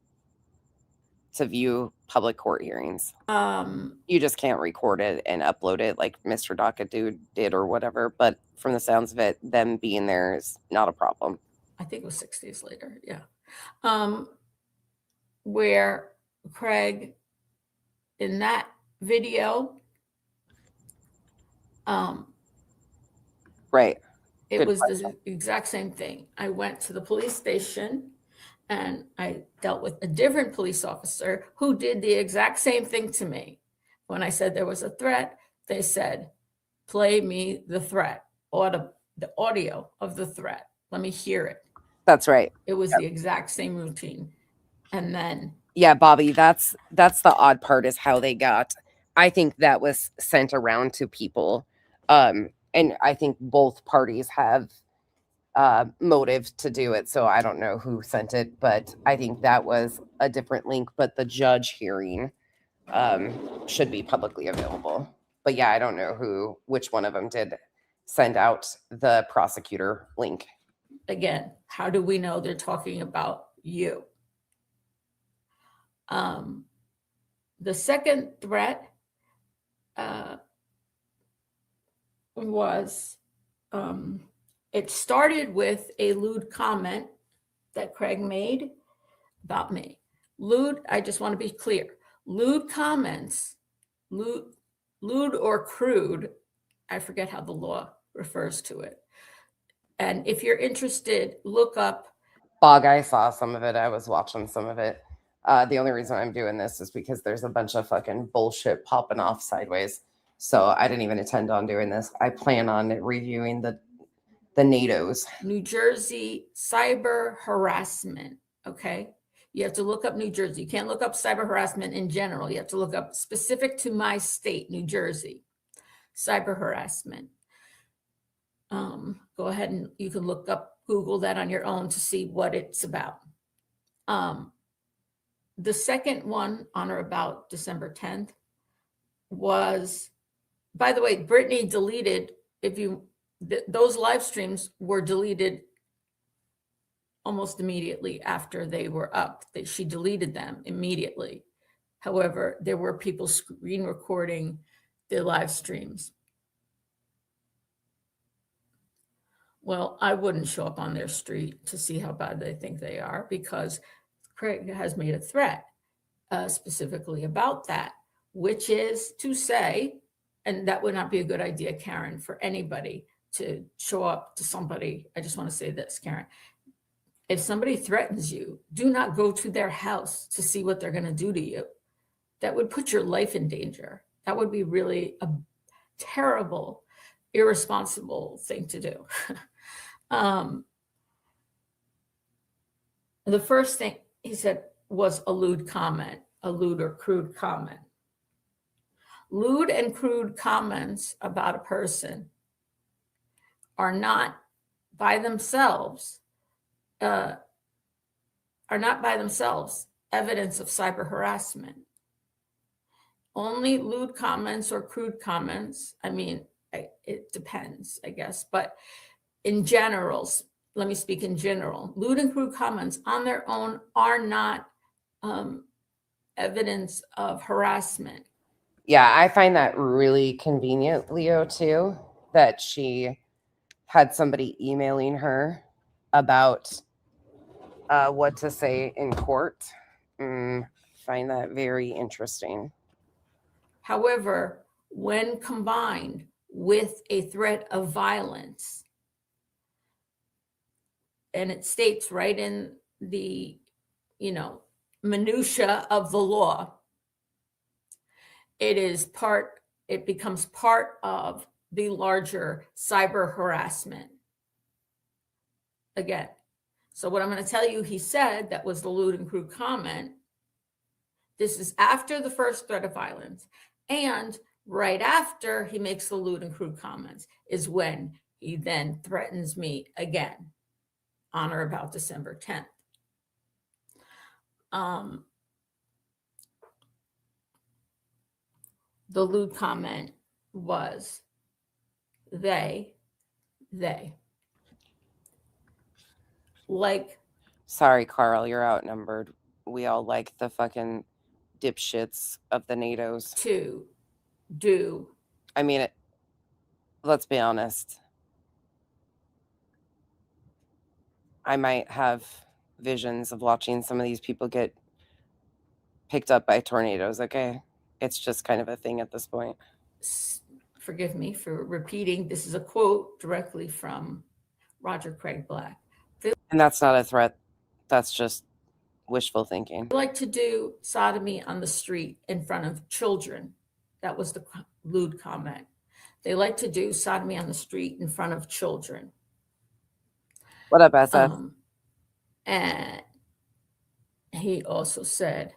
to view public court hearings. You just can't record it and upload it like Mr. Docket Dude did or whatever. But from the sounds of it, them being there is not a problem. I think it was 6 days later, yeah. Where Craig, in that video, Right. it Good was the exact same thing. I went to the police station and I dealt with a different police officer who did the exact same thing to me. When I said there was a threat, they said, play me the threat, or the audio of the threat. Let me hear it. That's right. It was the exact same routine. And then Yeah, Bobby, that's the odd part is how they got. I think that was sent around to people And I think both parties have motive to do it. So I don't know who sent it, but I think that was a different link. But the judge hearing should be publicly available. But yeah, I don't know which one of them did send out the prosecutor link. Again, how do we know they're talking about you? The second threat was, it started with a lewd comment that Craig made about me. Lewd, I just want to be clear, lewd comments, lewd or crude, I forget how the law refers to it. And if you're interested, look up. Bog, I saw some of it. I was watching some of it. The only reason I'm doing this is because there's a bunch of fucking bullshit popping off sideways. So I didn't even intend on doing this. I plan on reviewing the NATOs. New Jersey cyber harassment. Okay. You have to look up New Jersey. You can't look up cyber harassment in general. You have to look up specific to my state, New Jersey, cyber harassment. Go ahead and you can look up, Google that on your own to see what it's about. The second one on or about December 10th was, by the way, Brittany deleted, those live streams were deleted almost immediately after they were up. She deleted them immediately. However, there were people screen recording the live streams. Well, I wouldn't show up on their street to see how bad they think they are, because Craig has made a threat specifically about that, which is to say, and that would not be a good idea, Karen, for anybody to show up to somebody. I just want to say this, Karen. If somebody threatens you, do not go to their house to see what they're going to do to you. That would put your life in danger. That would be really a terrible, irresponsible thing to do. The first thing he said was a lewd comment, a lewd or crude comment. Lewd and crude comments about a person are not by themselves evidence of cyber harassment. Only lewd comments or crude comments, I mean, it depends, I guess, but in general, let me speak in general, lewd and crude comments on their own are not evidence of harassment. Yeah, I find that really convenient, Leo, too, that she had somebody emailing her about what to say in court. Find that very interesting. However, when combined with a threat of violence, and it states right in the, minutia of the law, it becomes part of the larger cyber harassment. Again, so what I'm going to tell you, he said that was the lewd and crude comment. This is after the first threat of violence. And right after he makes the lewd and crude comments is when he then threatens me again on or about December 10th. The lewd comment was they like. Sorry, Carl, you're outnumbered. We all like the fucking dipshits of the NATOs. To do. I mean, let's be honest. I might have visions of watching some of these people get picked up by tornadoes, okay? It's just kind of a thing at this point. Forgive me for repeating. This is a quote directly from Roger Craig Black. And that's not a threat. That's just wishful thinking. They like to do sodomy on the street in front of children. That was the lewd comment. They like to do sodomy on the street in front of children. What up, SF? And he also said,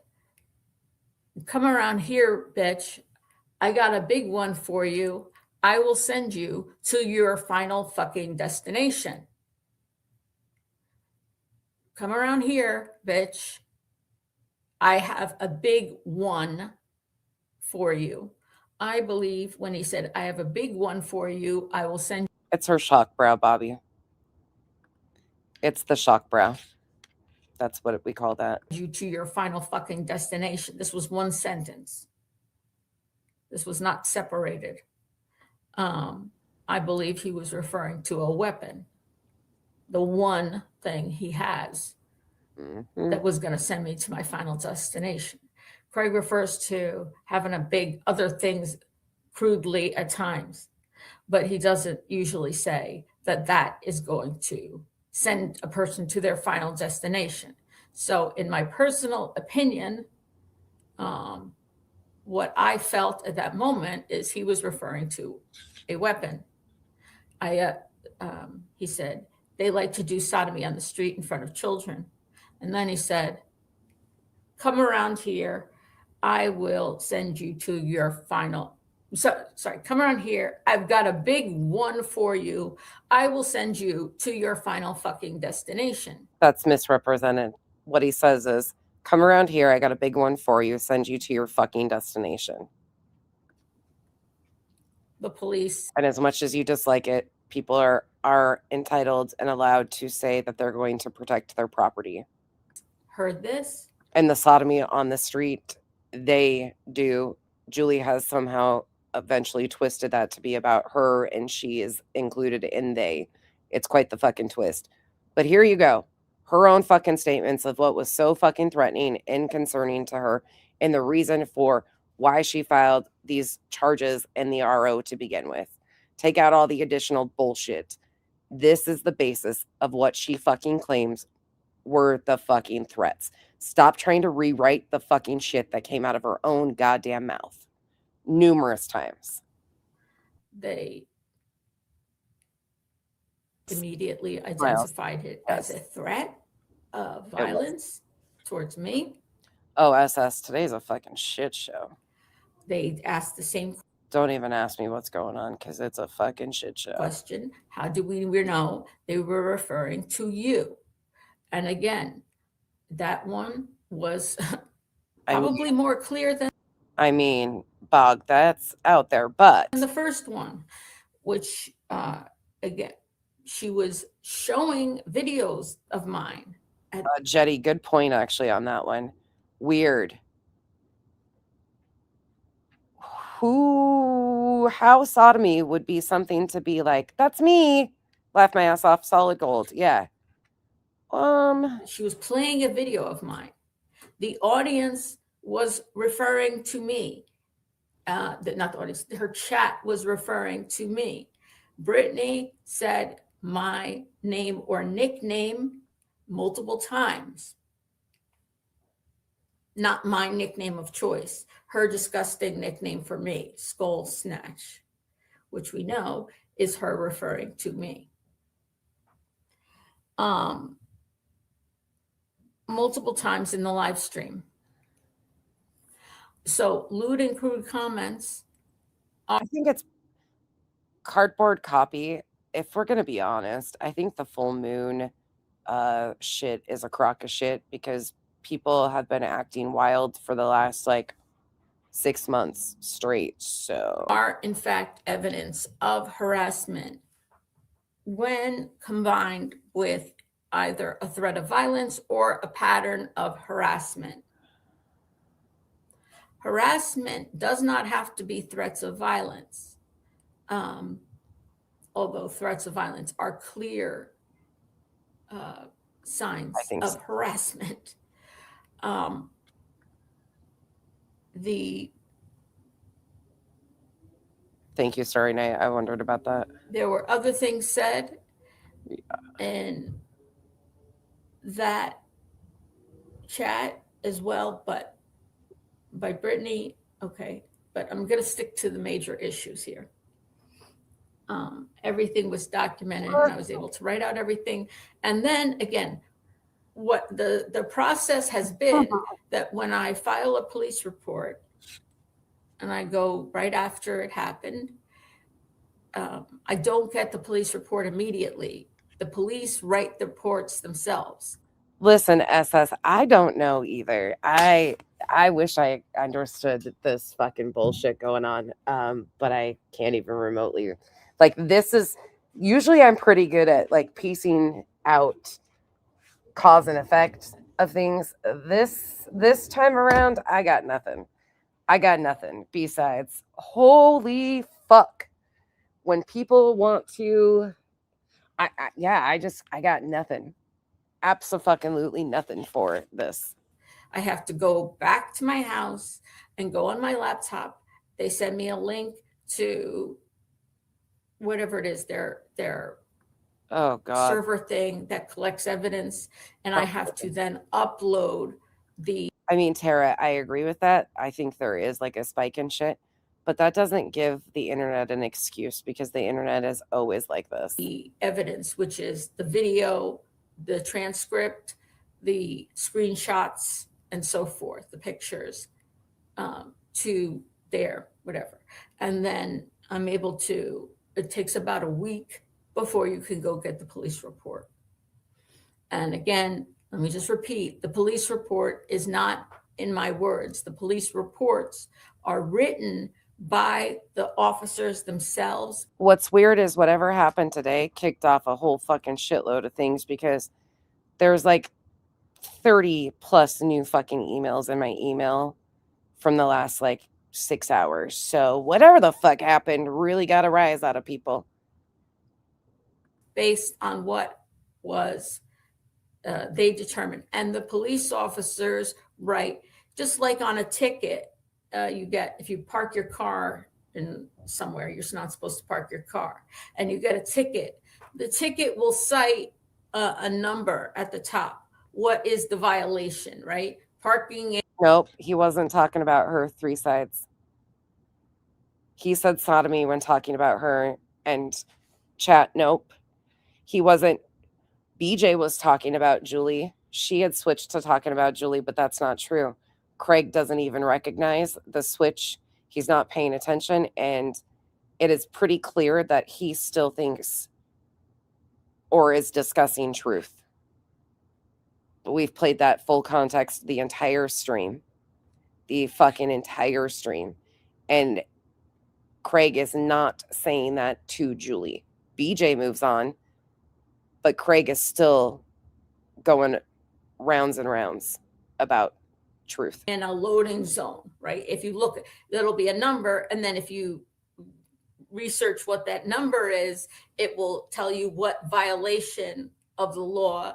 come around here, bitch. I got a big one for you. I will send you to your final fucking destination. Come around here, bitch. I have a big one for you. I believe when he said, I have a big one for you, I will send It's her shock brow, Bobby. It's the shock brow. That's what we call that. you to your final fucking destination. This was one sentence. This was not separated. I believe he was referring to a weapon, the one thing he has that was going to send me to my final destination. Craig refers to having a big other things crudely at times, but he doesn't usually say that that is going to send a person to their final destination. So in my personal opinion, what I felt at that moment is he was referring to a weapon. He said, they like to do sodomy on the street in front of children. And then he said, come around here. I will send you to your final. Come around here. I've got a big one for you. I will send you to your final fucking destination. That's misrepresented. What he says is, come around here. I got a big one for you. Send you to your fucking destination. The police. And as much as you dislike it, people are entitled and allowed to say that they're going to protect their property. Heard this. And the sodomy on the street, they do. Julie has somehow eventually twisted that to be about her, and she is included in they. It's quite the fucking twist. But here you go. Her own fucking statements of what was so fucking threatening and concerning to her, and the reason for why she filed these charges in the RO to begin with. Take out all the additional bullshit. This is the basis of what she fucking claims were the fucking threats. Stop trying to rewrite the fucking shit that came out of her own goddamn mouth numerous times. They immediately identified it as a threat of violence towards me. Oh, SS, today's a fucking shit show. They asked the same Don't even ask me what's going on, because it's a fucking shit show. question. How do we know they were referring to you? And again, that one was probably more clear than Bog, that's out there, but the first one, which again, she was showing videos of mine. Jetty, good point actually on that one. Weird. How sodomy would be something to be like, that's me. Laugh my ass off, solid gold. Yeah. She was playing a video of mine. The audience was referring to me. Not the audience, her chat was referring to me. Brittany said my name or nickname multiple times. Not my nickname of choice, her disgusting nickname for me, Skull Snatch, which we know is her referring to me. Multiple times in the live stream. So lewd and crude comments. I think it's cardboard copy. If we're going to be honest, I think the full moon shit is a crock of shit, because people have been acting wild for the last 6 months straight. So are in fact evidence of harassment when combined with either a threat of violence or a pattern of harassment. Harassment does not have to be threats of violence, although threats of violence are clear signs of harassment. Thank you, Starry Night. I wondered about that. There were other things said in that chat as well, but by Brittany, okay, but I'm going to stick to the major issues here. Everything was documented, and I was able to write out everything. And then again, what the process has been that when I file a police report and I go right after it happened, I don't get the police report immediately. The police write the reports themselves. Listen, SS, I don't know either. I wish I understood this fucking bullshit going on, but I can't even remotely. Like, this is usually I'm pretty good at like piecing out cause and effect of things. This time around, I got nothing. I got nothing besides holy fuck. When people want to, I got nothing. Absolutely nothing for this. I have to go back to my house and go on my laptop. They send me a link to whatever it is, their Oh God. server thing that collects evidence, and I have to then upload the. I mean, Tara, I agree with that. I think there is like a spike in shit, but that doesn't give the internet an excuse because the internet is always like this. The evidence, which is the video, the transcript, the screenshots, and so forth, the pictures, to their whatever. And then I'm able to, it takes about a week before you can go get the police report. And again, let me just repeat, the police report is not in my words. The police reports are written by the officers themselves. What's weird is whatever happened today kicked off a whole fucking shitload of things because there's like 30 plus new fucking emails in my email from the last like 6 hours. So whatever the fuck happened really got a rise out of people. Based on what was they determined. And the police officers write, just like on a ticket, you get, if you park your car in somewhere, you're not supposed to park your car, and you get a ticket, the ticket will cite a number at the top. What is the violation, right? Parking. Nope, he wasn't talking about her 3 sides. He said sodomy when talking about her, and chat, nope. He wasn't. BJ was talking about Julie. She had switched to talking about Julie, but that's not true. Craig doesn't even recognize the switch. He's not paying attention, and it is pretty clear that he still thinks or is discussing truth. But we've played that full context the entire stream. The fucking entire stream. And Craig is not saying that to Julie. BJ moves on, but Craig is still going rounds and rounds about truth. In a loading zone, right? If you look, there'll be a number, and then if you research what that number is, it will tell you what violation of the law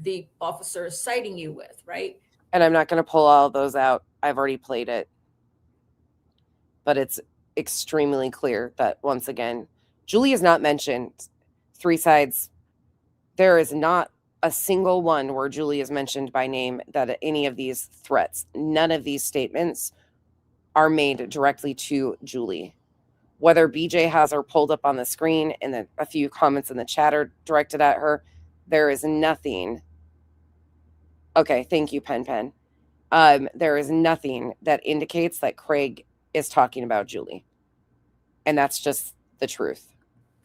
the officer is citing you with, right? And I'm not going to pull all of those out. I've already played it. But it's extremely clear that, once again, Julie is not mentioned 3 sides. There is not a single one where Julie is mentioned by name that any of these threats, none of these statements are made directly to Julie. Whether BJ has her pulled up on the screen and then a few comments in the chat are directed at her, there is nothing. Okay, thank you, Pen. There is nothing that indicates that Craig is talking about Julie. And that's just the truth.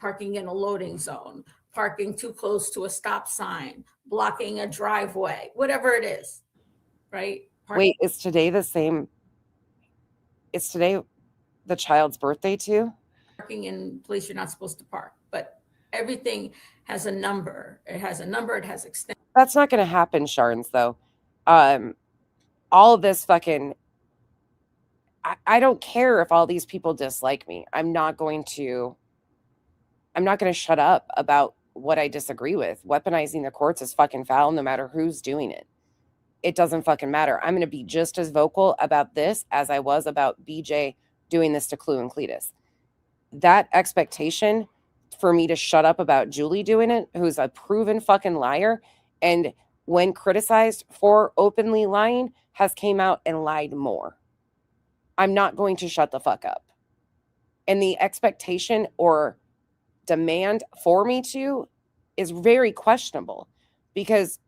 Parking in a loading zone, parking too close to a stop sign, blocking a driveway, whatever it is, right? Wait, is today the same? Is today the child's birthday too? Parking in place you're not supposed to park, but everything has a number. It has a number, it has extent. That's not going to happen, Sharns, though. All of this fucking... I don't care if all these people dislike me. I'm not going to shut up about what I disagree with. Weaponizing the courts is fucking foul no matter who's doing it. It doesn't fucking matter. I'm going to be just as vocal about this as I was about BJ doing this to Clue and Cletus. That expectation for me to shut up about Julie doing it, who's a proven fucking liar, and when criticized for openly lying, has came out and lied more. I'm not going to shut the fuck up. And the expectation or demand for me to is very questionable, because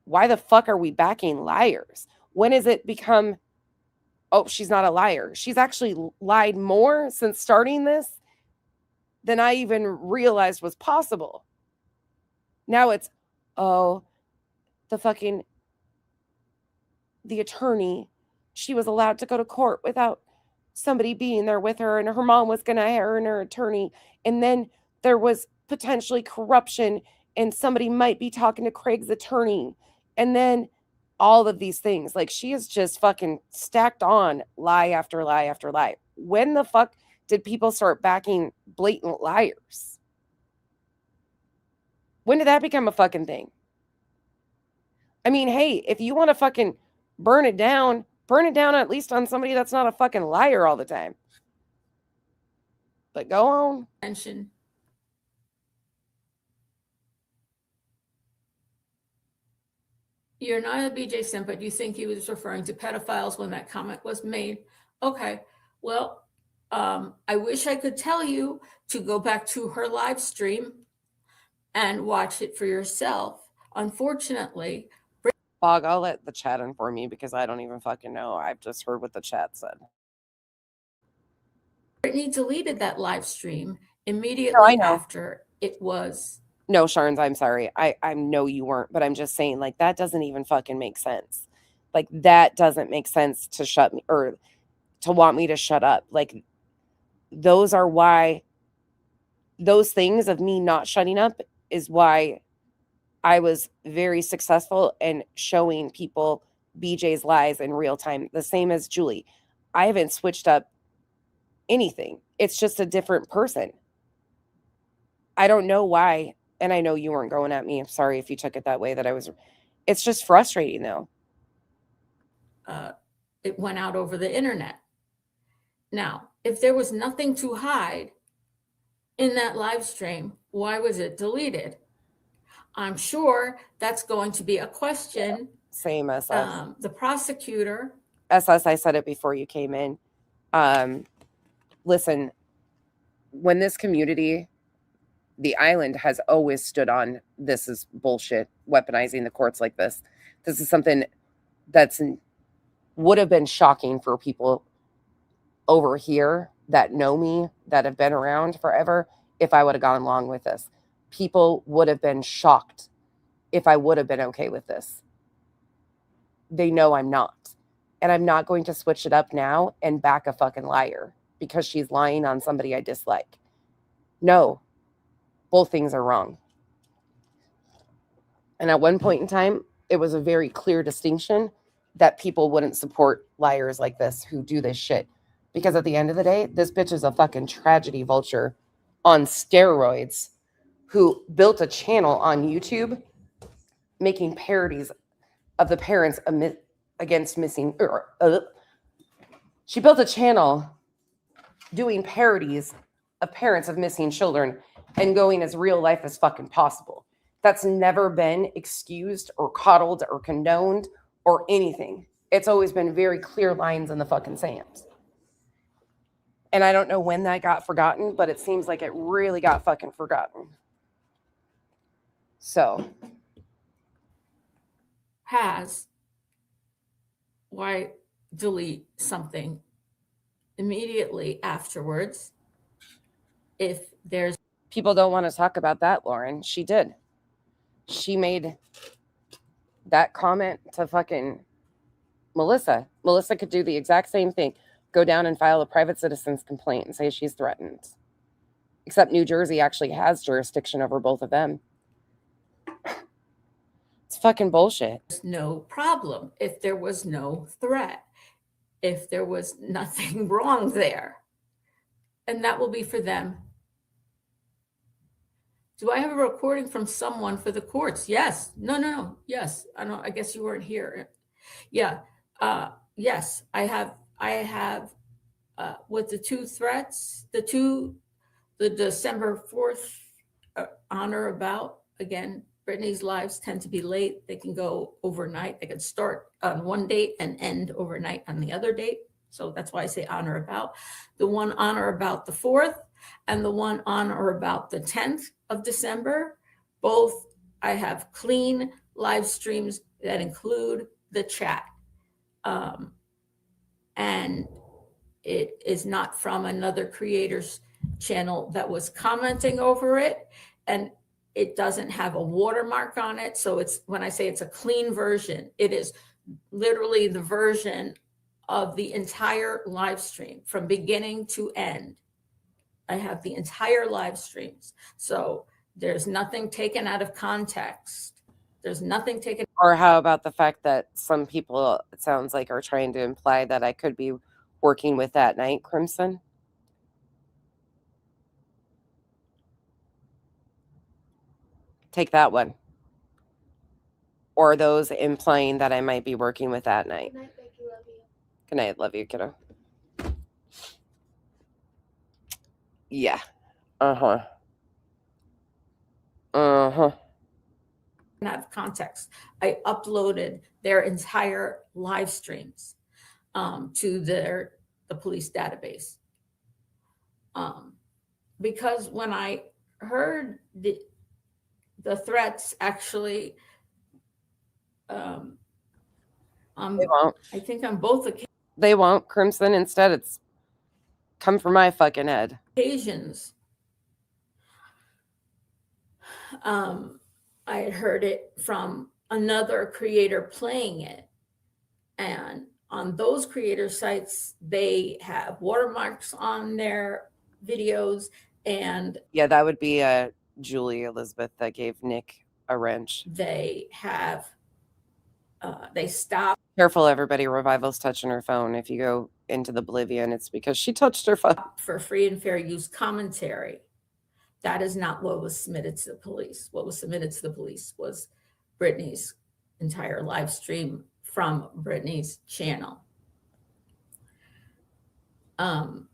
why the fuck are we backing liars? When has it become, oh, she's not a liar? She's actually lied more since starting this. than I even realized was possible. Now it's, oh, the attorney, she was allowed to go to court without somebody being there with her, and her mom was going to hire her attorney. And then there was potentially corruption, and somebody might be talking to Craig's attorney. And then all of these things, like, she is just fucking stacked on lie after lie after lie. When the fuck did people start backing blatant liars? When did that become a fucking thing? I mean, hey, if you want to fucking burn it down at least on somebody that's not a fucking liar all the time. But go on. Mention. You're not a BJ Simp, but you think he was referring to pedophiles when that comment was made. Okay, well, I wish I could tell you to go back to her live stream and watch it for yourself. Unfortunately, Bog, I'll let the chat inform you because I don't even fucking know. I've just heard what the chat said. Brittany deleted that live stream immediately after it was. No, Sharns, I'm sorry. I know you weren't, but I'm just saying, like, that doesn't even fucking make sense. Like, that doesn't make sense to shut me or to want me to shut up. Like, those are why, those things of me not shutting up is why I was very successful in showing people BJ's lies in real time. The same as Julie. I haven't switched up anything. It's just a different person. I don't know why. And I know you weren't going at me. I'm sorry if you took it that way, that I was. It's just frustrating, though. It went out over the internet. Now, if there was nothing to hide in that live stream, why was it deleted? I'm sure that's going to be a question. Same as the prosecutor. SS, I said it before you came in. Listen, when this community, the island, has always stood on, this is bullshit, weaponizing the courts like this. This is something that's would have been shocking for people over here that know me, that have been around forever, if I would have gone along with this. People would have been shocked if I would have been okay with this. They know I'm not. And I'm not going to switch it up now and back a fucking liar because she's lying on somebody I dislike. No, both things are wrong. And at one point in time, it was a very clear distinction that people wouldn't support liars like this who do this shit. Because at the end of the day, this bitch is a fucking tragedy vulture on steroids who built a channel on YouTube making parodies of the parents against missing. She built a channel doing parodies of parents of missing children and going as real life as fucking possible. That's never been excused or coddled or condoned or anything. It's always been very clear lines in the fucking sand. And I don't know when that got forgotten, but it seems like it really got fucking forgotten. So. Why delete something immediately afterwards if there's. People don't want to talk about that, Lauren. She did. She made that comment to fucking Melissa. Melissa could do the exact same thing. Go down and file a private citizen's complaint and say she's threatened. Except New Jersey actually has jurisdiction over both of them. It's fucking bullshit. No problem if there was no threat, if there was nothing wrong there. And that will be for them. Do I have a recording from someone for the courts? Yes. No. Yes. I guess you weren't here. Yeah. Yes, I have with the two threats, the December 4th on or about, again, Brittany's lives tend to be late. They can go overnight. They can start on one date and end overnight on the other date. So that's why I say on or about. The one on or about the 4th and the one on or about the 10th of December, both I have clean live streams that include the chat. And it is not from another creator's channel that was commenting over it, and it doesn't have a watermark on it. So it's, when I say it's a clean version, it is literally the version of the entire live stream from beginning to end. I have the entire live streams. So there's nothing taken out of context. There's nothing taken. Or how about the fact that some people, it sounds like, are trying to imply that I could be working with that night, Crimson? Take that one. Or those implying that I might be working with that night. Good night, Becky. Love you. Good night. Love you, kiddo. Yeah. Uh-huh. Uh-huh. Out of context. I uploaded their entire live streams to the police database. Because when I heard the threats, actually, They won't. I think on both They won't, Crimson. Instead, it's come from my fucking head. occasions, I had heard it from another creator playing it. And on those creator sites, they have watermarks on their videos. And Yeah, that would be Julie Elizabeth that gave Nick a wrench. they have, they stopped Careful, everybody. Revival's touching her phone. If you go into the oblivion, it's because she touched her phone. for free and fair use commentary. That is not what was submitted to the police. What was submitted to the police was Brittany's entire live stream from Brittany's channel. And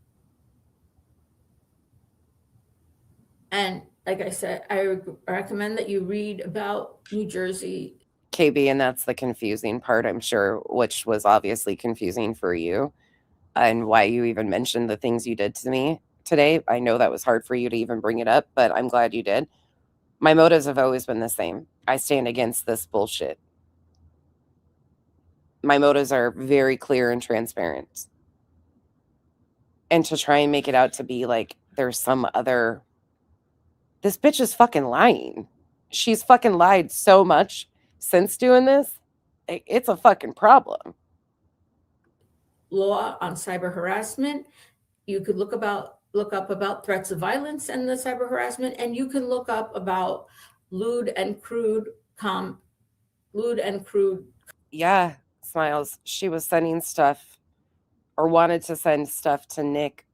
like I said, I recommend that you read about New Jersey. KB, and that's the confusing part, I'm sure, which was obviously confusing for you, and why you even mentioned the things you did to me today. I know that was hard for you to even bring it up, but I'm glad you did. My motives have always been the same. I stand against this bullshit. My motives are very clear and transparent. And to try and make it out to be like there's some other... This bitch is fucking lying. She's fucking lied so much since doing this. It's a fucking problem. Law on cyber harassment. You could look up about threats of violence and the cyber harassment, and you can look up about lewd and crude. Yeah, Smiles. She was sending stuff, or wanted to send stuff to Nick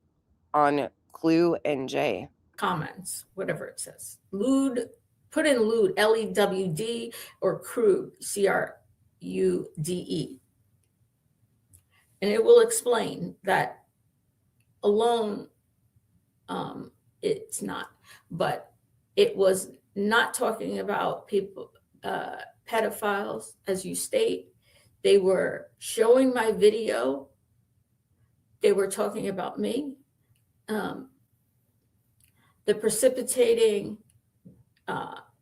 on Clue and Jay. Comments, whatever it says. Lewd, put in lewd, LEWD, or crude, CRUDE. And it will explain that alone, it's not. But it was not talking about people, pedophiles, as you state. They were showing my video. They were talking about me. The precipitating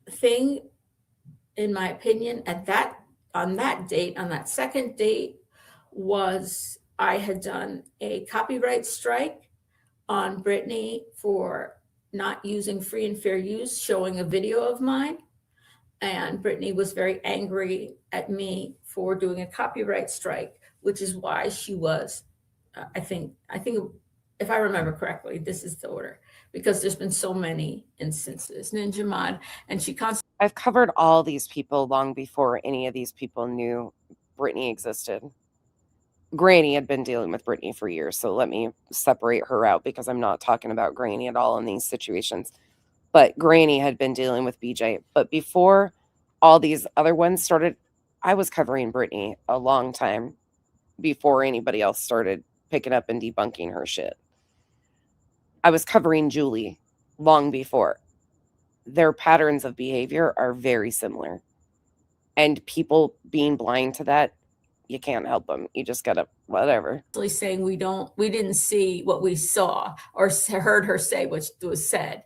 thing, in my opinion, on that second date, was I had done a copyright strike on Brittany for not using free and fair use, showing a video of mine. And Brittany was very angry at me for doing a copyright strike, which is why she was, I think if I remember correctly, this is the order, because there's been so many instances. Ninja Mod, and she constantly... I've covered all these people long before any of these people knew Brittany existed. Granny had been dealing with Brittany for years, so let me separate her out because I'm not talking about Granny at all in these situations. But Granny had been dealing with BJ. But before all these other ones started, I was covering Brittany a long time before anybody else started picking up and debunking her shit. I was covering Julie long before. Their patterns of behavior are very similar. And people being blind to that, you can't help them. You just gotta, whatever. saying we didn't see what we saw or heard her say what was said.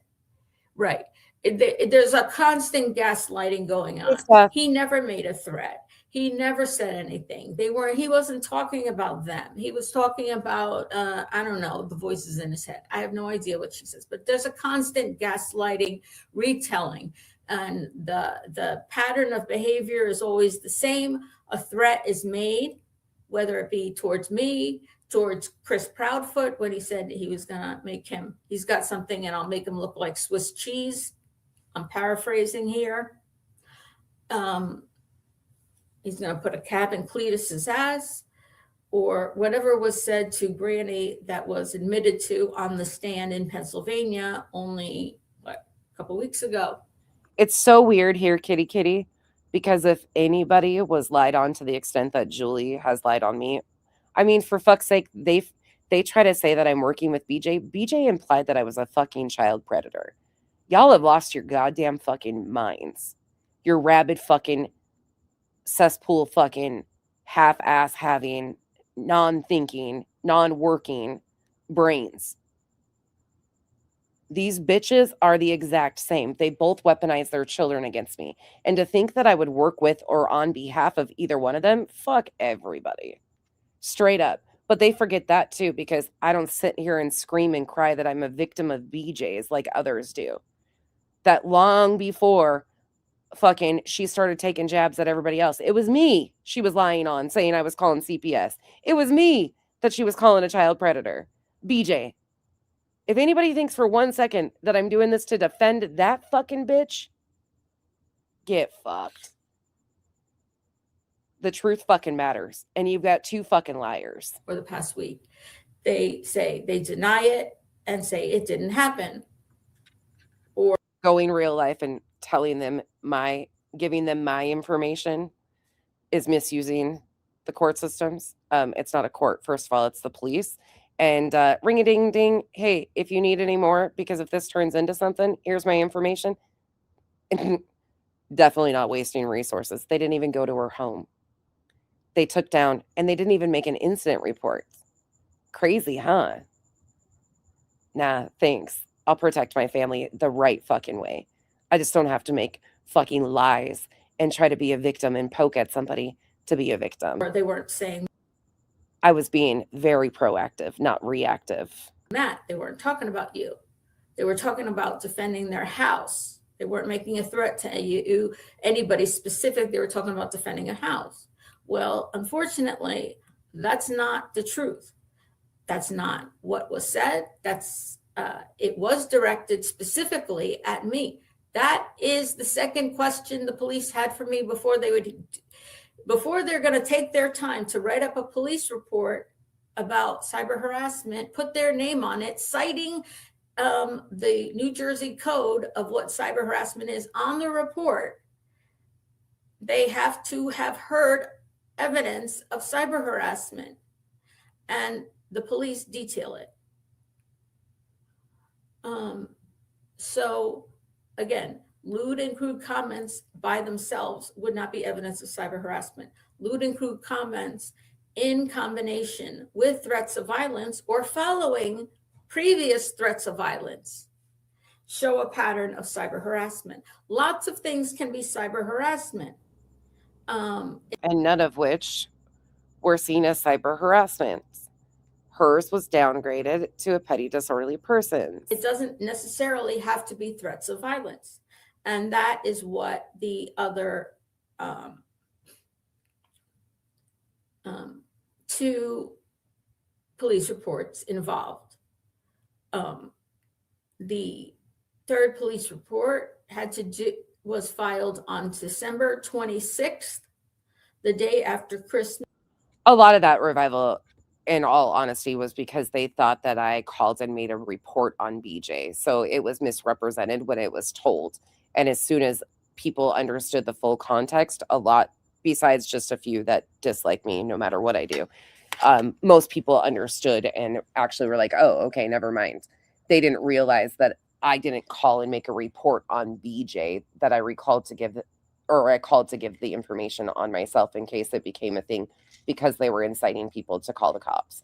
Right. There's a constant gaslighting going on. He never made a threat. He never said anything. He wasn't talking about them. He was talking about, I don't know, the voices in his head. I have no idea what she says, but there's a constant gaslighting, retelling. And the pattern of behavior is always the same. A threat is made, whether it be towards me, towards Chris Proudfoot, when he said he was gonna he's got something and I'll make him look like Swiss cheese. I'm paraphrasing here. He's going to put a cap in Cletus's ass, or whatever was said to Granny that was admitted to on the stand in Pennsylvania only a couple weeks ago. It's so weird here, kitty, because if anybody was lied on to the extent that Julie has lied on me, I mean, for fuck's sake, they try to say that I'm working with BJ. BJ implied that I was a fucking child predator. Y'all have lost your goddamn fucking minds. Your rabid fucking cesspool fucking half-ass having, non-thinking, non-working brains. These bitches are the exact same. They both weaponize their children against me. And to think that I would work with or on behalf of either one of them, fuck everybody. Straight up. But they forget that too, because I don't sit here and scream and cry that I'm a victim of BJ's like others do. That long before fucking she started taking jabs at everybody else, it was me she was lying on, saying I was calling CPS. It was me that she was calling a child predator. BJ. If anybody thinks for 1 second that I'm doing this to defend that fucking bitch, get fucked. The truth fucking matters. And you've got two fucking liars. For the past week, they deny it and say it didn't happen. Or going real life and telling them giving them my information is misusing the court systems. It's not a court. First of all, it's the police. And ring-a-ding-ding, hey, if you need any more, because if this turns into something, here's my information. Definitely not wasting resources. They didn't even go to her home. They took down, and they didn't even make an incident report. Crazy, huh? Nah, thanks. I'll protect my family the right fucking way. I just don't have to make fucking lies and try to be a victim and poke at somebody to be a victim. they weren't saying I was being very proactive, not reactive. that. They weren't talking about you. They were talking about defending their house. They weren't making a threat to you, anybody specific. They were talking about defending a house. Well, unfortunately, that's not the truth. That's not what was said. It was directed specifically at me. That is the second question the police had for me before they're going to take their time to write up a police report about cyber harassment, put their name on it, citing the New Jersey code of what cyber harassment is on the report. They have to have heard evidence of cyber harassment, and the police detail it. So again, lewd and crude comments by themselves would not be evidence of cyber harassment. Lewd and crude comments in combination with threats of violence or following previous threats of violence show a pattern of cyber harassment. Lots of things can be cyber harassment. And none of which were seen as cyber harassment. Hers was downgraded to a petty disorderly person. It doesn't necessarily have to be threats of violence. And that is what the other two police reports involved. The third police report was filed on December 26th, the day after Christmas. A lot of that revival, in all honesty, was because they thought that I called and made a report on BJ. So it was misrepresented when it was told. And as soon as people understood the full context, a lot, besides just a few that dislike me no matter what I do, most people understood and actually were like, oh, okay, never mind. They didn't realize that I didn't call and make a report on BJ, that I called to give the information on myself in case it became a thing, because they were inciting people to call the cops.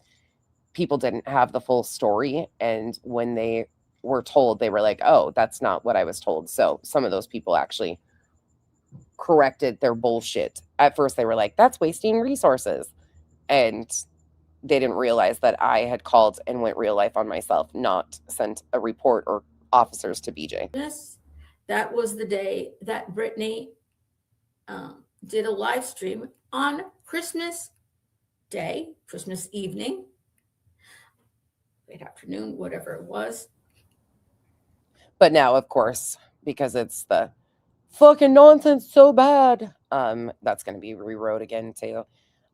People didn't have the full story, and when they were told, they were like, oh, that's not what I was told. So some of those people actually corrected their bullshit. At first they were like, that's wasting resources. And they didn't realize that I had called and went real life on myself, not sent a report or officers to BJ. That was the day that Brittany did a live stream on Christmas Day, Christmas evening, late afternoon, whatever it was. But now, of course, because it's the fucking nonsense so bad, that's going to be rewrote again too.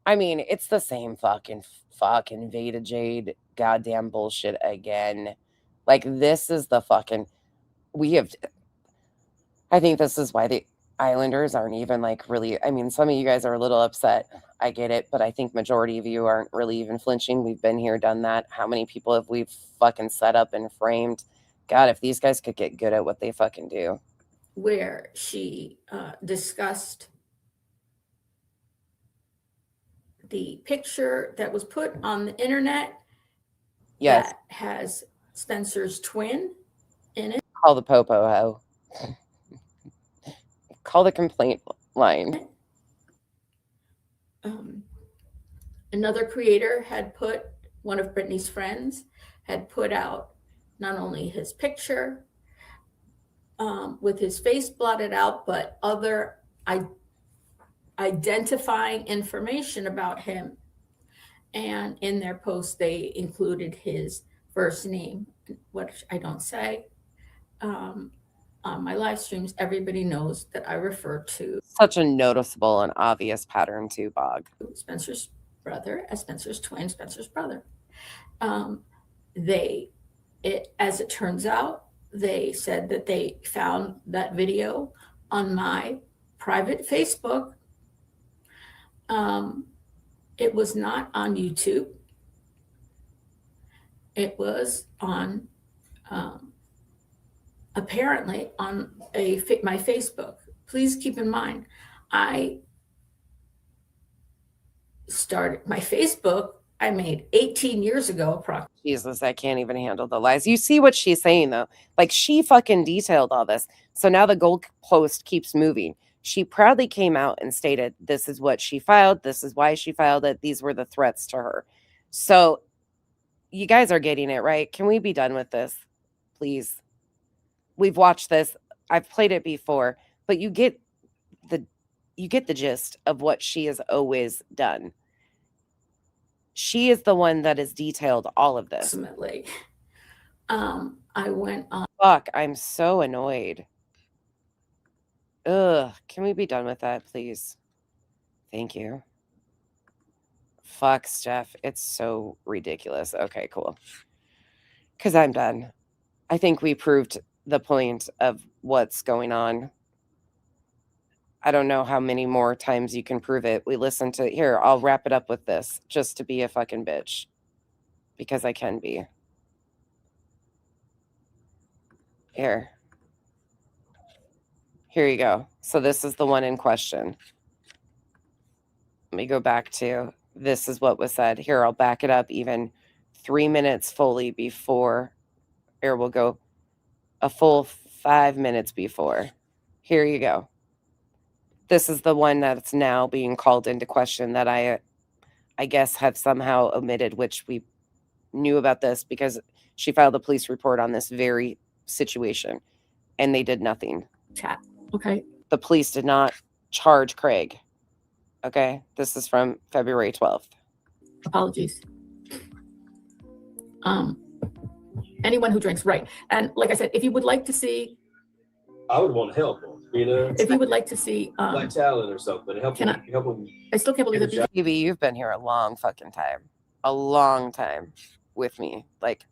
I mean, it's the same fucking Veda Jade goddamn bullshit again. Like, this is the fucking, I think this is why the Islanders aren't even like really, I mean, some of you guys are a little upset. I get it, but I think majority of you aren't really even flinching. We've been here, done that. How many people have we fucking set up and framed? God, if these guys could get good at what they fucking do. Where she discussed the picture that was put on the internet Yes, that has Spencer's twin in it. call the popo ho. Call the complaint line. Another creator had put, one of Brittany's friends had put out not only his picture with his face blotted out, but other identifying information about him. And in their post, they included his first name, which I don't say. On my live streams, everybody knows that I refer to Such a noticeable and obvious pattern too, Bog. Spencer's brother as Spencer's twin, Spencer's brother. As it turns out, they said that they found that video on my private Facebook. It was not on YouTube. It was on, apparently on my Facebook. Please keep in mind, I started my Facebook, I made 18 years ago approximately. Jesus, I can't even handle the lies. You see what she's saying, though? Like, she fucking detailed all this. So now the goalpost keeps moving. She proudly came out and stated, this is what she filed. This is why she filed it. These were the threats to her. So you guys are getting it, right? Can we be done with this, please? We've watched this. I've played it before, but you get the gist of what she has always done. She is the one that has detailed all of this. Ultimately, I went on. Fuck, I'm so annoyed. Ugh, can we be done with that, please? Thank you. Fuck, Steph. It's so ridiculous. Okay, cool. Because I'm done. I think we proved the point of what's going on. I don't know how many more times you can prove it. We listened to, here, I'll wrap it up with this, just to be a fucking bitch. Because I can be. Here. Here you go. So this is the one in question. Let me go back to, this is what was said. Here, I'll back it up even 3 minutes fully before. Here, we'll go a full 5 minutes before. Here you go. This is the one that's now being called into question that I guess have somehow omitted, which we knew about this because she filed a police report on this very situation and they did nothing. Chat. Okay. The police did not charge Craig. Okay. This is from February 12th. Apologies. Anyone who drinks, right. And like I said, if you would like to see, I would want to help them, if you would like to see, like talent or something. Help Can them. Help them. I still can't believe that Get a BJ BB, you've been here a long fucking time. A long time with me. Like,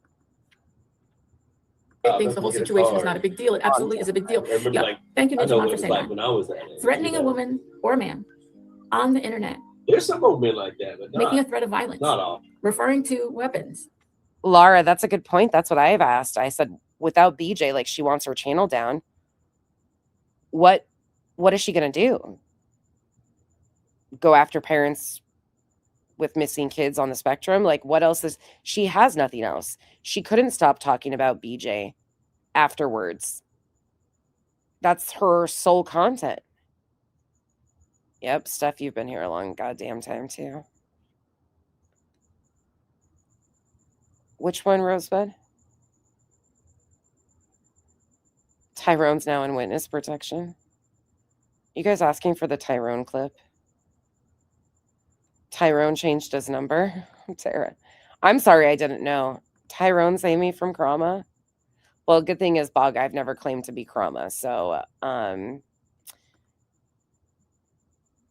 thinks the whole situation is not a big deal. It absolutely is a big deal. I remember, Yeah. like, Thank you, I know Ninja what for it was saying like that. when I was that age. Threatening a woman or a man on the internet, There's some old men like that, but making not, a threat of violence, not all. referring to weapons. Laura, that's a good point. That's what I've asked. I said, without BJ, like she wants her channel down. What is she going to do? Go after parents with missing kids on the spectrum? Like, what else is, she has nothing else. She couldn't stop talking about BJ afterwards. That's her sole content. Yep, Steph, you've been here a long goddamn time too. Which one, Rosebud? Tyrone's now in witness protection. You guys asking for the Tyrone clip? Tyrone changed his number. Sarah. I'm sorry, I didn't know. Tyrone's Amy from Krama. Well, good thing is, Bog, I've never claimed to be Krama, so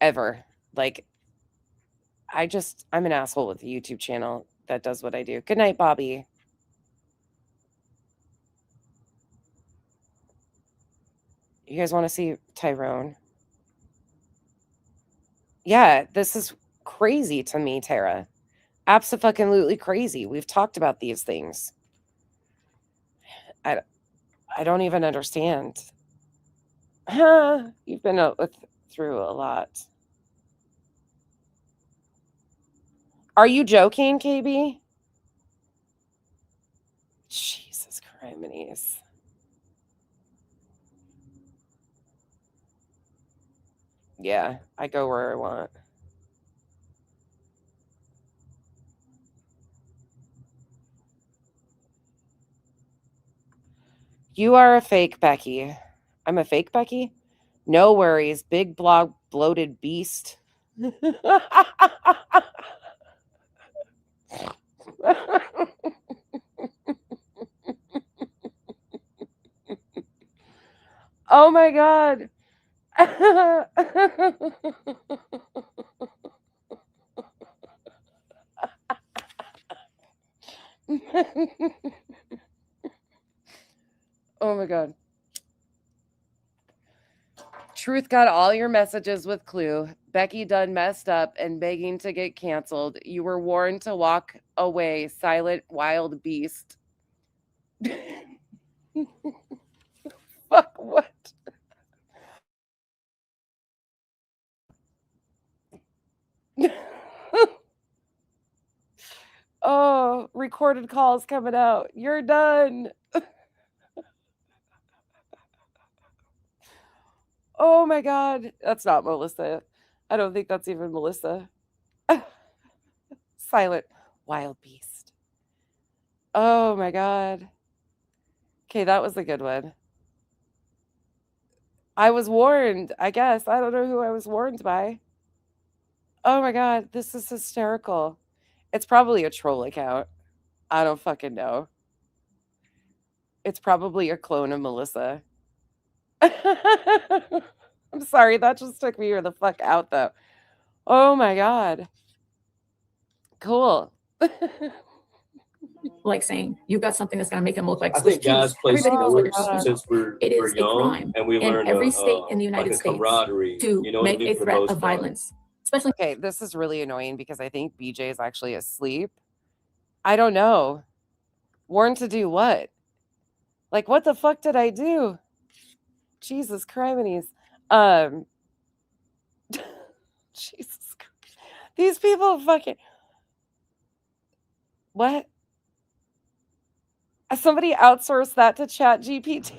ever. Like, I'm an asshole with a YouTube channel that does what I do. Good night, Bobby. You guys want to see Tyrone? Yeah, this is crazy to me, Tara. Absolutely crazy. We've talked about these things. I don't even understand. You've been through a lot. Are you joking, KB? Jesus Christ. Yeah, I go where I want. You are a fake Becky. I'm a fake Becky? No worries. Big blog bloated beast. Oh my God. Oh my God. Truth got all your messages with clue. Becky done messed up and begging to get canceled. You were warned to walk away, silent wild beast. Fuck what? Oh, recorded calls coming out. You're done. Oh my God. That's not Melissa. I don't think that's even Melissa. Silent wild beast. Oh my God. Okay, that was a good one. I was warned, I guess. I don't know who I was warned by. Oh my God, this is hysterical. It's probably a troll account. I don't fucking know. It's probably a clone of Melissa. I'm sorry, that just took me the fuck out though. Oh my God. Cool. Like saying you got something that's gonna make them look like I Swiss think guys cheese. play Everybody knows what you're sports talking about. since we're It is a young, crime and we in learn every state in the like United a States camaraderie, to you know, make and a for the threat most of part. violence, especially. Okay, this is really annoying because I think BJ is actually asleep. I don't know. Warned to do what? Like, what the fuck did I do? Jesus Christ. Jesus Christ. These people fucking. What? Somebody outsourced that to Chat GPT.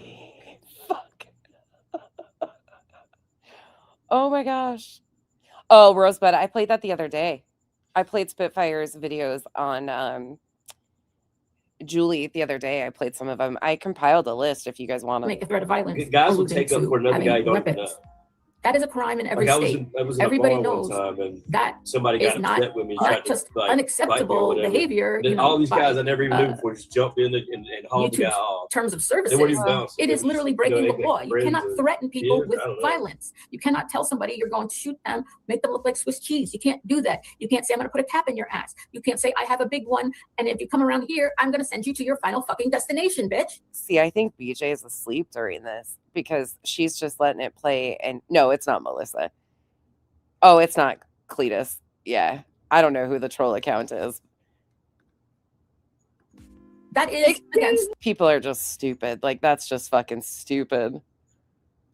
Fuck. Oh my gosh. Oh, Rosebud, I played that the other day. I played Spitfire's videos on Julie the other day. I played some of them. I compiled a list if you guys want Make a to. threat of violence. Guys will alluding take up to for another having guy you don't even weapons. know. That is a crime in every Like state. I was in Everybody a bar knows one time, and that somebody is got not upset with me, tried to just like fight me or unacceptable whatever. behavior. Then You know, all these guys by I never even knew before just jumped in and hauled the guy YouTube's off. terms of They weren't services. even bouncing. It They is were just, literally you know, breaking the acting law. like You cannot friends or threaten people kids, with I don't know. violence. You cannot tell somebody you're going to shoot them, make them look like Swiss cheese. You can't do that. You can't say I'm going to put a tap in your ass. You can't say I have a big one, and if you come around here, I'm going to send you to your final fucking destination, bitch. See, I think BJ is asleep during this because she's just letting it play. And no, it's not Melissa. Oh, it's not Cletus. Yeah. I don't know who the troll account is. That is against. People are just stupid. Like, that's just fucking stupid.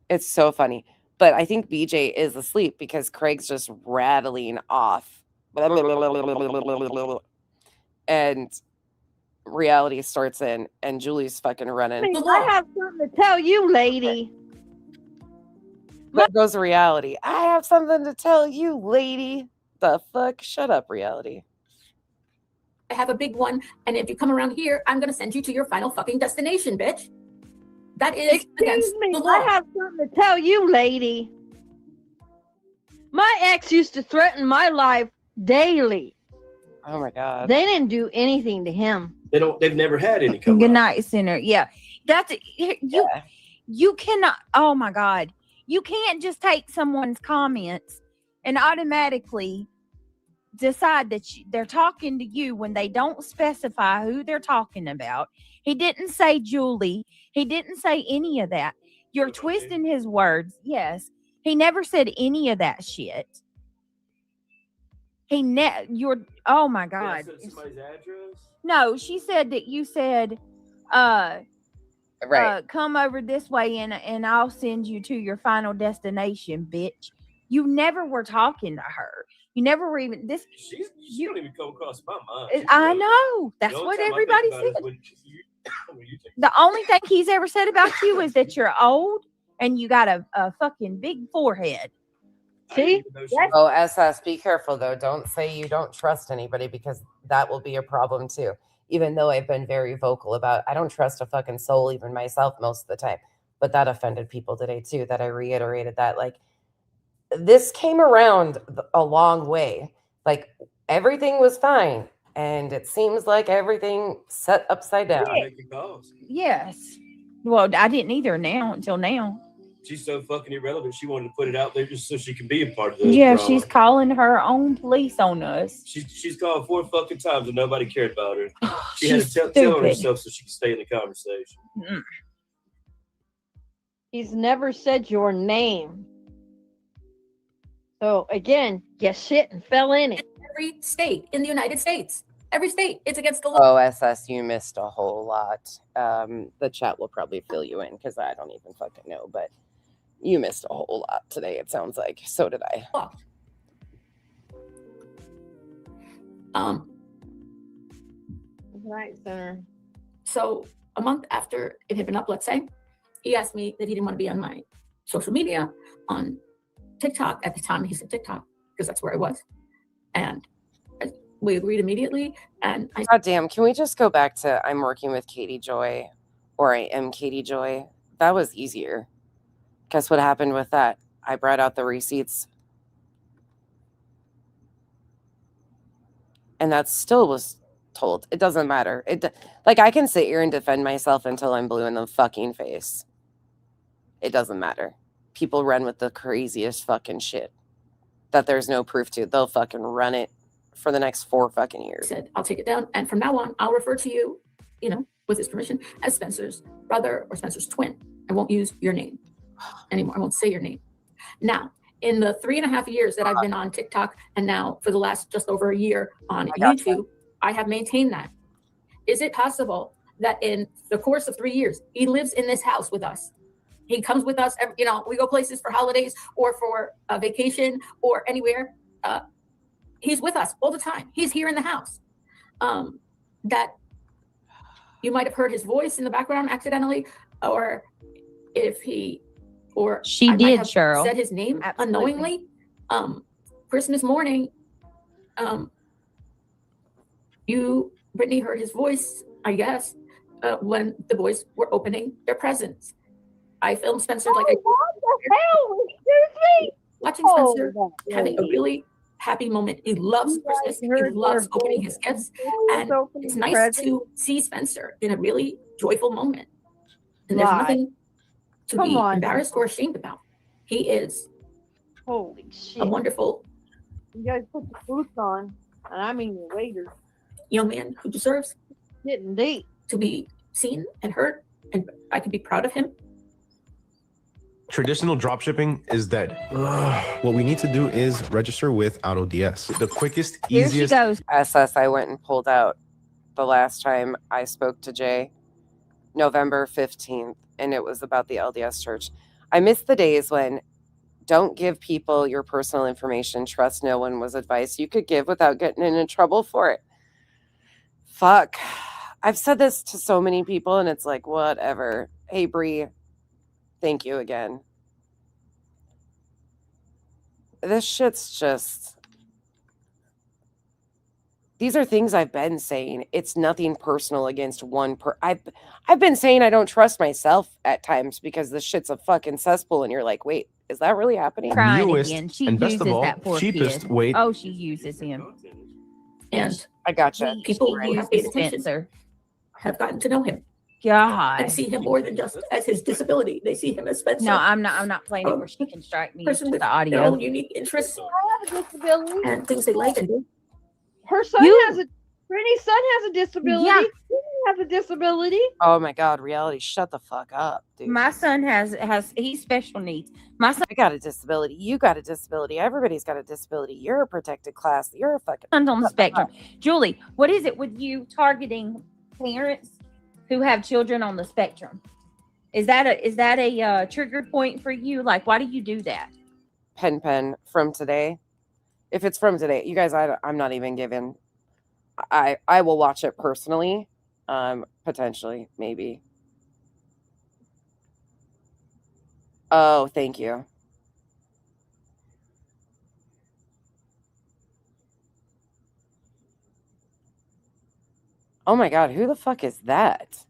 It's so funny. But I think BJ is asleep because Craig's just rattling off. And reality starts in, and Julie's fucking running. The law. I have something to tell you, lady. There goes reality. I have something to tell you, lady. The fuck? Shut up, reality. I have a big one, and if you come around here, I'm gonna send you to your final fucking destination, bitch. That is against Excuse me, the law. I have something to tell you, lady. My ex used to threaten my life daily. Oh my god. They didn't do anything to him. They've never had any come Good out. night, Center. Yeah, that's you. Yeah. You cannot. Oh my God, you can't just take someone's comments and automatically decide that they're talking to you when they don't specify who they're talking about. He didn't say Julie. He didn't say any of that. You're Okay. twisting his words. Yes, he never said any of that shit. You're. Oh my Did I God. send somebody's address? No, she said that you said, Right. come over this way and I'll send you to your final destination, bitch. You never were talking to her. You never were even this. She You- don't even come across my mind. She's I irrelevant. know. That's The only what time I think everybody about it is said. when you take- The only thing he's ever said about you is that you're old and you got a fucking big forehead. I didn't See? even know she That's- Oh, SS, be careful though. Don't say you don't trust anybody because that will be a problem too. Even though I've been very vocal about I don't trust a fucking soul, even myself, most of the time. But that offended people today too, that I reiterated that. Like, this came around a long way. Like, everything was fine. And it seems like everything set upside down. making calls. Yes. Well, I didn't either until now. She's so fucking irrelevant. She wanted to put it out there just so she can be a part of the Yeah, drama. she's calling her own police on us. She's called 4 fucking times and nobody cared about her. She had She's to tell on stupid. herself so she could stay in the conversation. Mm. He's never said your name. So again, you shit and fell in it. Every state in the United States, every state, it's against the law. Oh, SS, you missed a whole lot. The chat will probably fill you in because I don't even fucking know, but you missed a whole lot today, it sounds like. So did I. Right, Senator. So a month after it had been up, let's say, he asked me that he didn't want to be on my social media, on TikTok. At the time, he said TikTok because that's where I was. And we agreed immediately. And I God damn, can we just go back to I'm working with Katie Joy or I am Katie Joy? That was easier. Guess what happened with that? I brought out the receipts. And that still was told. It doesn't matter. Like, I can sit here and defend myself until I'm blue in the fucking face. It doesn't matter. People run with the craziest fucking shit that there's no proof to. They'll fucking run it for the next 4 fucking years. said, I'll take it down. And from now on, I'll refer to you, with his permission, as Spencer's brother or Spencer's twin. I won't use your name anymore. I won't say your name. Now, in the 3.5 years that I've been on TikTok, and now for the last just over a year on YouTube, I have maintained that. Is it possible that in the course of 3 years, he lives in this house with us? He comes with us, we go places for holidays or for a vacation or anywhere. He's with us all the time. He's here in the house. That you might have heard his voice in the background accidentally, or if he, or She I might did, have Cheryl. said his name Absolutely. unknowingly. Christmas morning, Brittany heard his voice, I guess, when the boys were opening their presents. I filmed Spencer like what the hell? Excuse me? watching Spencer having a really happy moment. He loves Christmas. He loves opening his gifts. And it's nice to see Spencer in a really joyful moment. And there's Right. nothing to Come be on. embarrassed or ashamed about. He is Holy shit. a wonderful You guys put the boots on, and I mean the waiters. young man who deserves Getting deep. to be seen and heard. And I can be proud of him. Traditional dropshipping is dead. What we need to do is register with AutoDS. The quickest, Here she easiest. goes. SS, I went and pulled out the last time I spoke to Jay, November 15th, and it was about the LDS church. I miss the days when don't give people your personal information, trust no one was advice you could give without getting into trouble for it. Fuck. I've said this to so many people, and it's like, whatever. Hey, Bree, thank you again. this shit's just. These are things I've been saying. It's nothing personal against one I've been saying I don't trust myself at times because this shit's a fucking cesspool, and you're like, wait, is that really happening? Crying Newest again. She and best uses of all, that poor cheapest kid. way. Oh, she uses him. And I gotcha. people She who have uses paid attention Spencer. have gotten to know him God. and see him more than just as his disability. They see him as Spencer. No, I'm not playing it where she can strike me person into with the their audio. own unique interests I have a disability. and things they like and do. Her son You- has a Brittany's son has a disability. Yeah. He has a disability. Oh my god, reality, shut the fuck up, dude. My son has he's special needs. My I got a disability. You got a disability. Everybody's got a disability. You're a protected class. You're a fucking. son's on the spectrum. Julie, what is it with you targeting parents who have children on the spectrum? Is that a trigger point for you? Like, why do you do that? Pen from today. If it's from today, you guys, I'm not even giving. I will watch it personally. Potentially, maybe. Oh, thank you. Oh my god, who the fuck is that?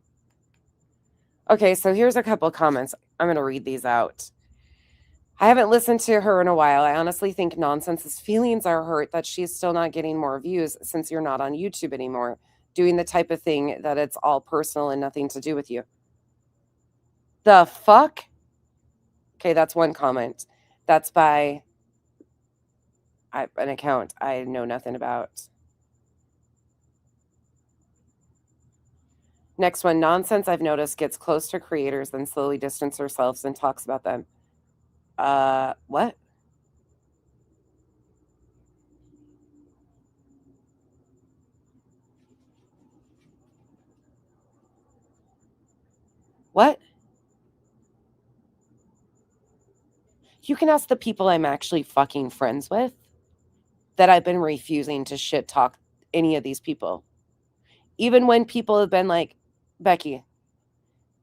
Okay, so here's a couple comments. I'm going to read these out. I haven't listened to her in a while. I honestly think Nonsense's feelings are hurt that she's still not getting more views since you're not on YouTube anymore, doing the type of thing that it's all personal and nothing to do with you. The fuck? Okay, that's one comment. That's by an account I know nothing about. Next one, Nonsense I've noticed gets close to creators, then slowly distance herself and talks about them. What? What? You can ask the people I'm actually fucking friends with that I've been refusing to shit talk any of these people. Even when people have been like, Becky,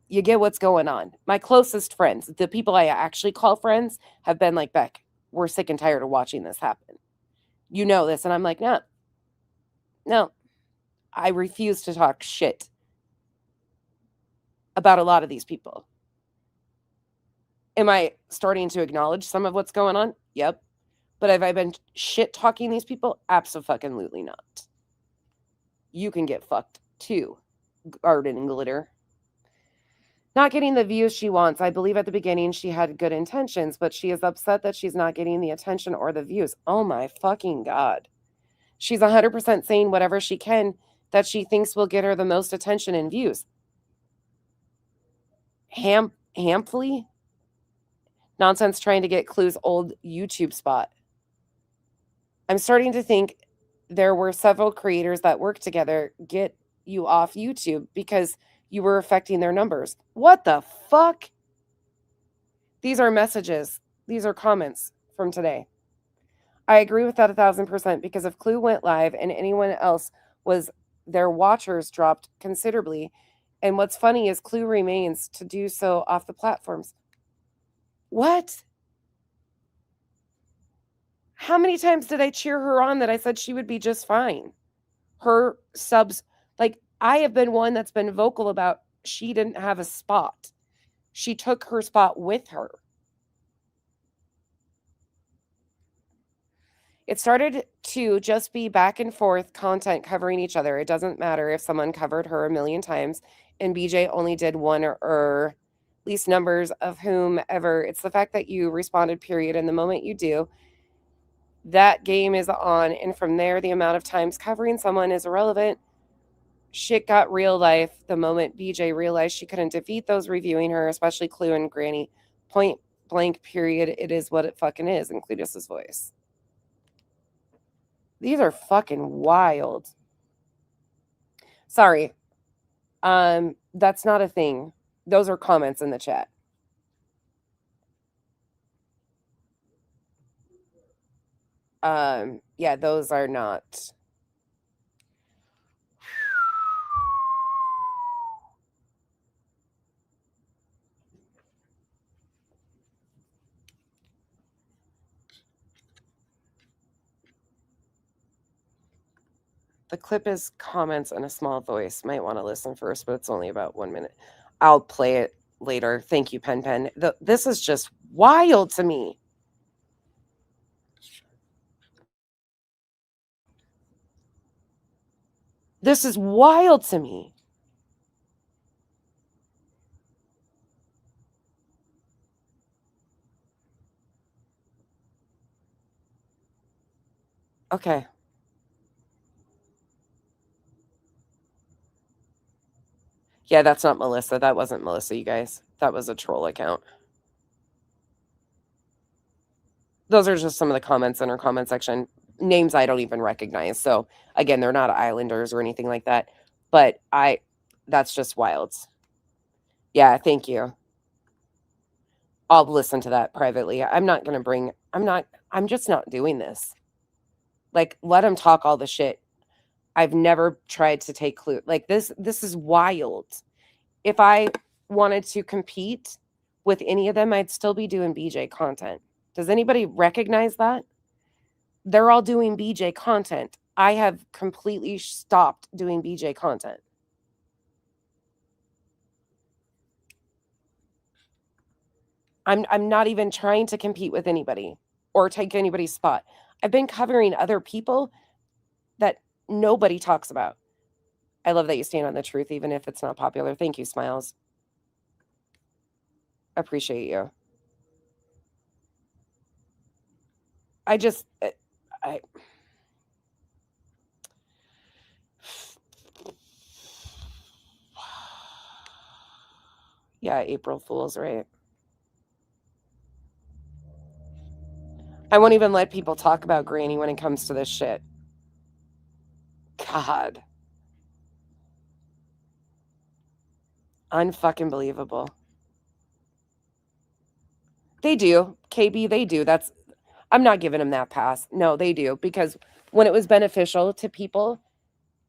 you get what's going on. My closest friends, the people I actually call friends, have been like, Beck, we're sick and tired of watching this happen. You know this. And I'm like, no, I refuse to talk shit about a lot of these people. Am I starting to acknowledge some of what's going on? Yep. But have I been shit talking these people? Abso-fucking-lutely not. You can get fucked too, Garden and Glitter. Not getting the views she wants. I believe at the beginning she had good intentions, but she is upset that she's not getting the attention or the views. Oh my fucking God. She's 100% saying whatever she can that she thinks will get her the most attention and views. Hampfully? Nonsense trying to get Clue's old YouTube spot. I'm starting to think there were several creators that worked together get you off YouTube because you were affecting their numbers. What the fuck? These are messages. These are comments from today. I agree with that 1,000% because if Clue went live and anyone else was, their watchers dropped considerably. And what's funny is Clue remains to do so off the platforms. What? How many times did I cheer her on that I said she would be just fine? Her subs, like, I have been one that's been vocal about she didn't have a spot. She took her spot with her. It started to just be back and forth content covering each other. It doesn't matter if someone covered her a million times and BJ only did one or least numbers of whomever. It's the fact that you responded, period. And the moment you do, that game is on. And from there, the amount of times covering someone is irrelevant. Shit got real life the moment BJ realized she couldn't defeat those reviewing her, especially Clue and Granny. Point blank, period. It is what it fucking is, in Cletus's voice. These are fucking wild. Sorry. That's not a thing. Those are comments in the chat. Yeah, those are not. The clip is comments in a small voice. Might want to listen first, but it's only about 1 minute. I'll play it later. Thank you, Pen Pen. This is just wild to me. This is wild to me. Okay. Yeah, that's not Melissa. That wasn't Melissa, you guys. That was a troll account. Those are just some of the comments in our comment section. Names I don't even recognize. So again, they're not Islanders or anything like that. But that's just wild. Yeah, thank you. I'll listen to that privately. I'm just not doing this. Like, let them talk all the shit. I've never tried to take clue. Like, this is wild. If I wanted to compete with any of them, I'd still be doing BJ content. Does anybody recognize that? They're all doing BJ content. I have completely stopped doing BJ content. I'm not even trying to compete with anybody or take anybody's spot. I've been covering other people that nobody talks about. I love that you stand on the truth, even if it's not popular. Thank you, Smiles. Appreciate you. Yeah, April Fool's, right? I won't even let people talk about Granny when it comes to this shit. God. Unfucking believable. They do. KB, they do. I'm not giving them that pass. No, they do. Because when it was beneficial to people,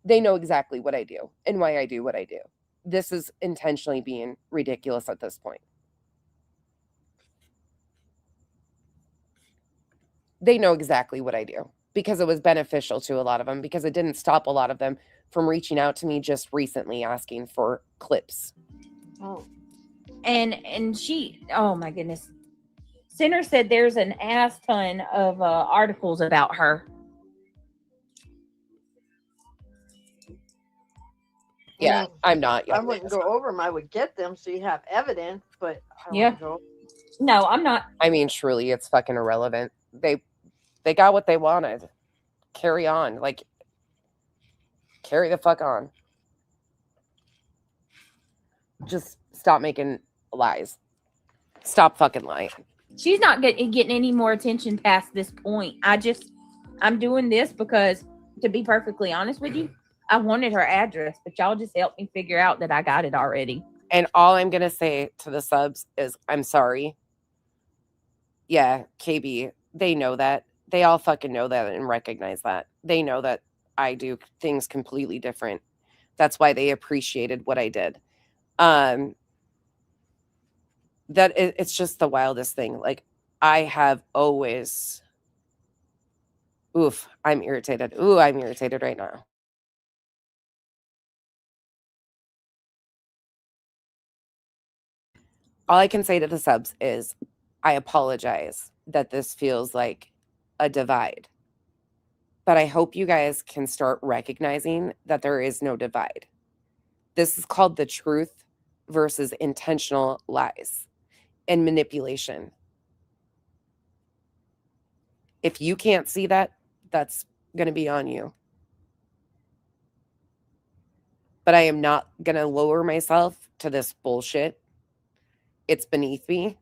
they know exactly what I do and why I do what I do. This is intentionally being ridiculous at this point. They know exactly what I do because it was beneficial to a lot of them, because it didn't stop a lot of them from reaching out to me just recently asking for clips. Oh, And she, oh my goodness. Center said there's an ass ton of articles about her. Yeah, I'm not. I wouldn't go over them. I would get them so you have evidence, but I Yeah. wouldn't go. No, I'm not. I mean, truly, it's fucking irrelevant. They got what they wanted. Carry on. Like, carry the fuck on. Just stop making lies. Stop fucking lying. She's not getting any more attention past this point. I'm doing this because, to be perfectly honest with you, I wanted her address, but y'all just helped me figure out that I got it already. And all I'm going to say to the subs is, I'm sorry. Yeah, KB, they know that. They all fucking know that and recognize that. They know that I do things completely different. That's why they appreciated what I did. It's just the wildest thing. Like, I have always... Oof, I'm irritated. Ooh, I'm irritated right now. All I can say to the subs is, I apologize that this feels like a divide. But I hope you guys can start recognizing that there is no divide. This is called the truth versus intentional lies and manipulation. If you can't see that, that's going to be on you. But I am not going to lower myself to this bullshit. It's beneath me.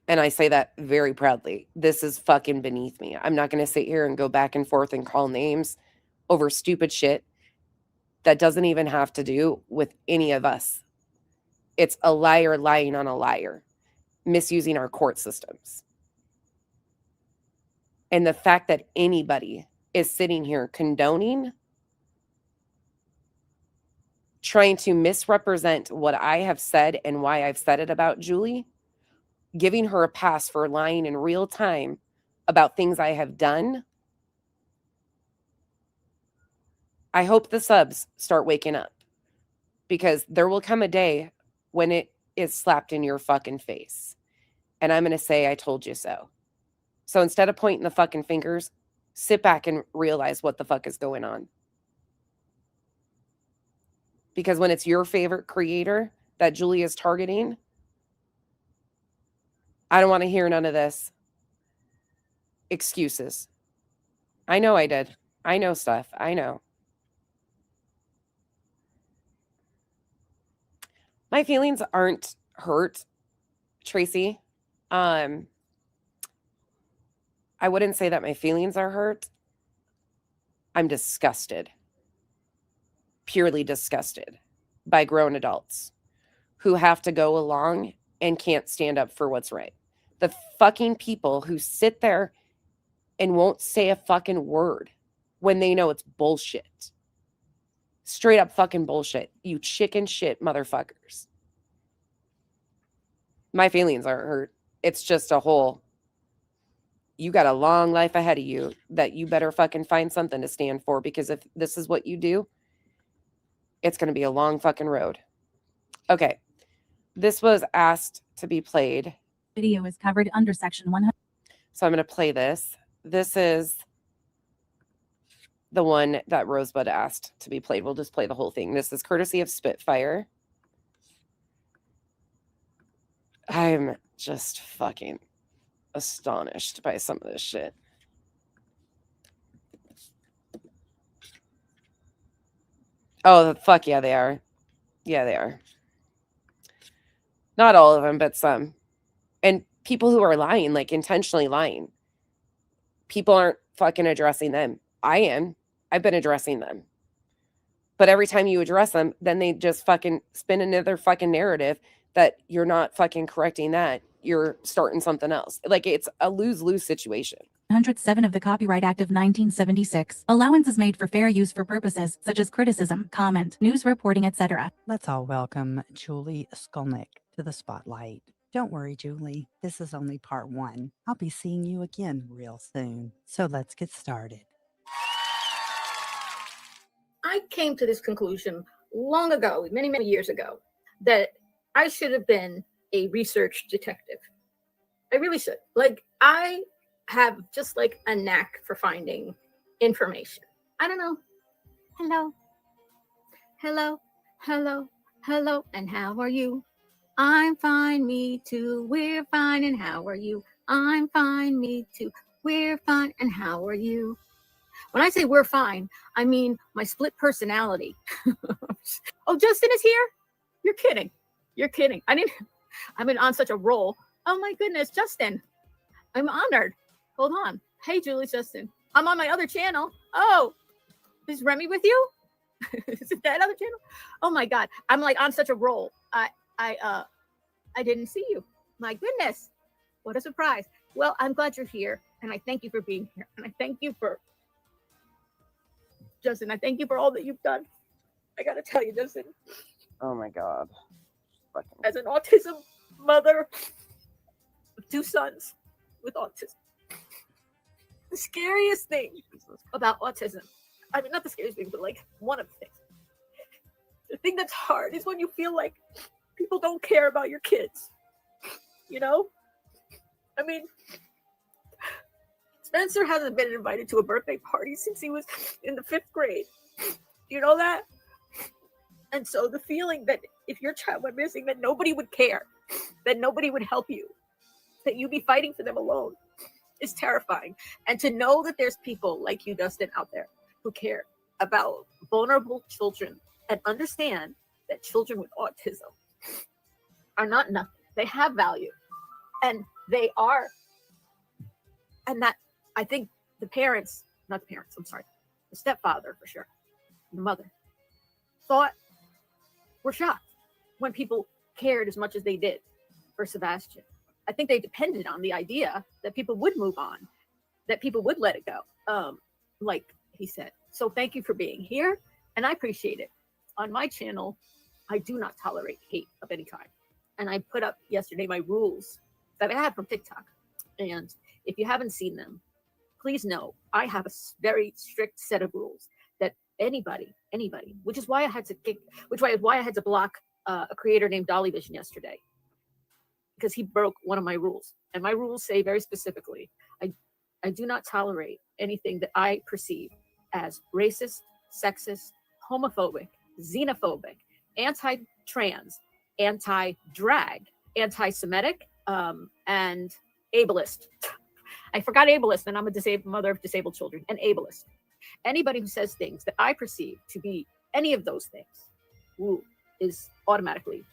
And I say that very proudly. This is fucking beneath me. I'm not going to sit here and go back and forth and call names over stupid shit that doesn't even have to do with any of us. It's a liar lying on a liar, misusing our court systems. And the fact that anybody is sitting here condoning, trying to misrepresent what I have said and why I've said it about Julie, giving her a pass for lying in real time about things I have done, I hope the subs start waking up, because there will come a day when it is slapped in your fucking face. And I'm going to say, I told you so. So instead of pointing the fucking fingers, sit back and realize what the fuck is going on. Because when it's your favorite creator that Julie is targeting, I don't want to hear none of this. Excuses. I know I did. I know stuff. I know. My feelings aren't hurt, Tracy. I wouldn't say that my feelings are hurt. I'm disgusted. Purely disgusted by grown adults who have to go along and can't stand up for what's right. The fucking people who sit there and won't say a fucking word when they know it's bullshit. Straight up fucking bullshit. You chicken shit motherfuckers. My feelings aren't hurt. It's just a whole, you got a long life ahead of you that you better fucking find something to stand for, because if this is what you do, it's going to be a long fucking road. Okay. This was asked to be played. Video is covered under section 100. So I'm going to play this. This is the one that Rosebud asked to be played. We'll just play the whole thing. This is courtesy of Spitfire. I'm just fucking astonished by some of this shit. Oh, fuck yeah, they are. Yeah, they are. Not all of them, but some. And people who are lying, like intentionally lying. People aren't fucking addressing them. I am. I've been addressing them. But every time you address them, then they just fucking spin another fucking narrative that you're not fucking correcting that. You're starting something else. Like, it's a lose-lose situation. 107 of the Copyright Act of 1976. Allowance is made for fair use for purposes such as criticism, comment, news reporting, etc. Let's all welcome Julie Skolnick to the spotlight. Don't worry, Julie. This is only part one. I'll be seeing you again real soon. So let's get started. I came to this conclusion long ago, many, many years ago, that I should have been a research detective. I really should. Like, I have just like a knack for finding information. I don't know. Hello. Hello. Hello. Hello. And how are you? I'm fine, me too. We're fine, and how are you? I'm fine, me too. We're fine, and how are you? When I say we're fine, I mean my split personality. Oh, Justin is here? You're kidding. You're kidding. I've been on such a roll. Oh my goodness, Justin. I'm honored. Hold on. Hey, Julie, Justin. I'm on my other channel. Oh, is Remy with you? Is it that other channel? Oh my God. I'm like on such a roll. I didn't see you. My goodness. What a surprise. Well, I'm glad you're here. And I thank you for being here. And I thank you for, Justin, I thank you for all that you've done. I got to tell you, Justin. Oh my God. Fucking. As an autism mother of 2 sons with autism, the scariest thing about autism, I mean, not the scariest thing, but like one of the things. The thing that's hard is when you feel like people don't care about your kids. You know? I mean, Spencer hasn't been invited to a birthday party since he was in the 5th grade. You know that? And so the feeling that if your child went missing, that nobody would care, that nobody would help you, that you'd be fighting for them alone is terrifying. And to know that there's people like you, Dustin, out there who care about vulnerable children and understand that children with autism are not nothing. They have value. And they are. And that, I think the parents, not the parents, I'm sorry, the stepfather for sure, the mother, were shocked when people cared as much as they did for Sebastian. I think they depended on the idea that people would move on, that people would let it go, like he said. So thank you for being here, and I appreciate it. On my channel, I do not tolerate hate of any kind. And I put up yesterday my rules that I had from TikTok. And If you haven't seen them, please know I have a very strict set of rules that anybody, which is why I had to block a creator named Dolly Vision yesterday, because he broke one of my rules. And my rules say very specifically, I do not tolerate anything that I perceive as racist, sexist, homophobic, xenophobic, anti-trans, anti-drag, anti-Semitic, and ableist. I forgot ableist, and I'm a mother of disabled children, and ableist. Anybody who says things that I perceive to be any of those things is automatically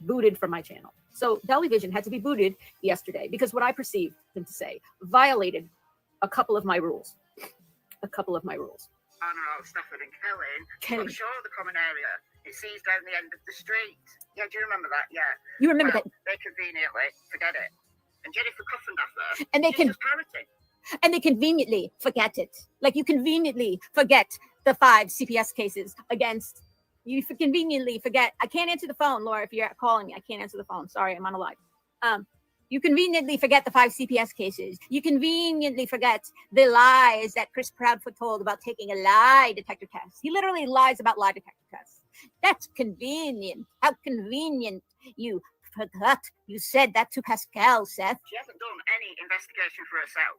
booted from my channel. So Dolly Vision had to be booted yesterday because what I perceived him to say violated a couple of my rules. Honour Stafford and Kellen. I'm sure the common area, it sees down the end of the street. Yeah, do you remember that? Yeah. You remember that? They conveniently forget it. And Jennifer Coffendaffer, And they she's can just parroting. and they conveniently forget it. Like you conveniently forget the 5 CPS cases against you. Conveniently forget. I can't answer the phone, Laura. If you're calling me, I can't answer the phone. Sorry, I'm on a live. You conveniently forget the 5 CPS cases. You conveniently forget the lies that Chris Proudfoot told about taking a lie detector test. He literally lies about lie detector tests. That's convenient. How convenient. You forgot you said that to Pascal, Seth. She hasn't done any investigation for herself.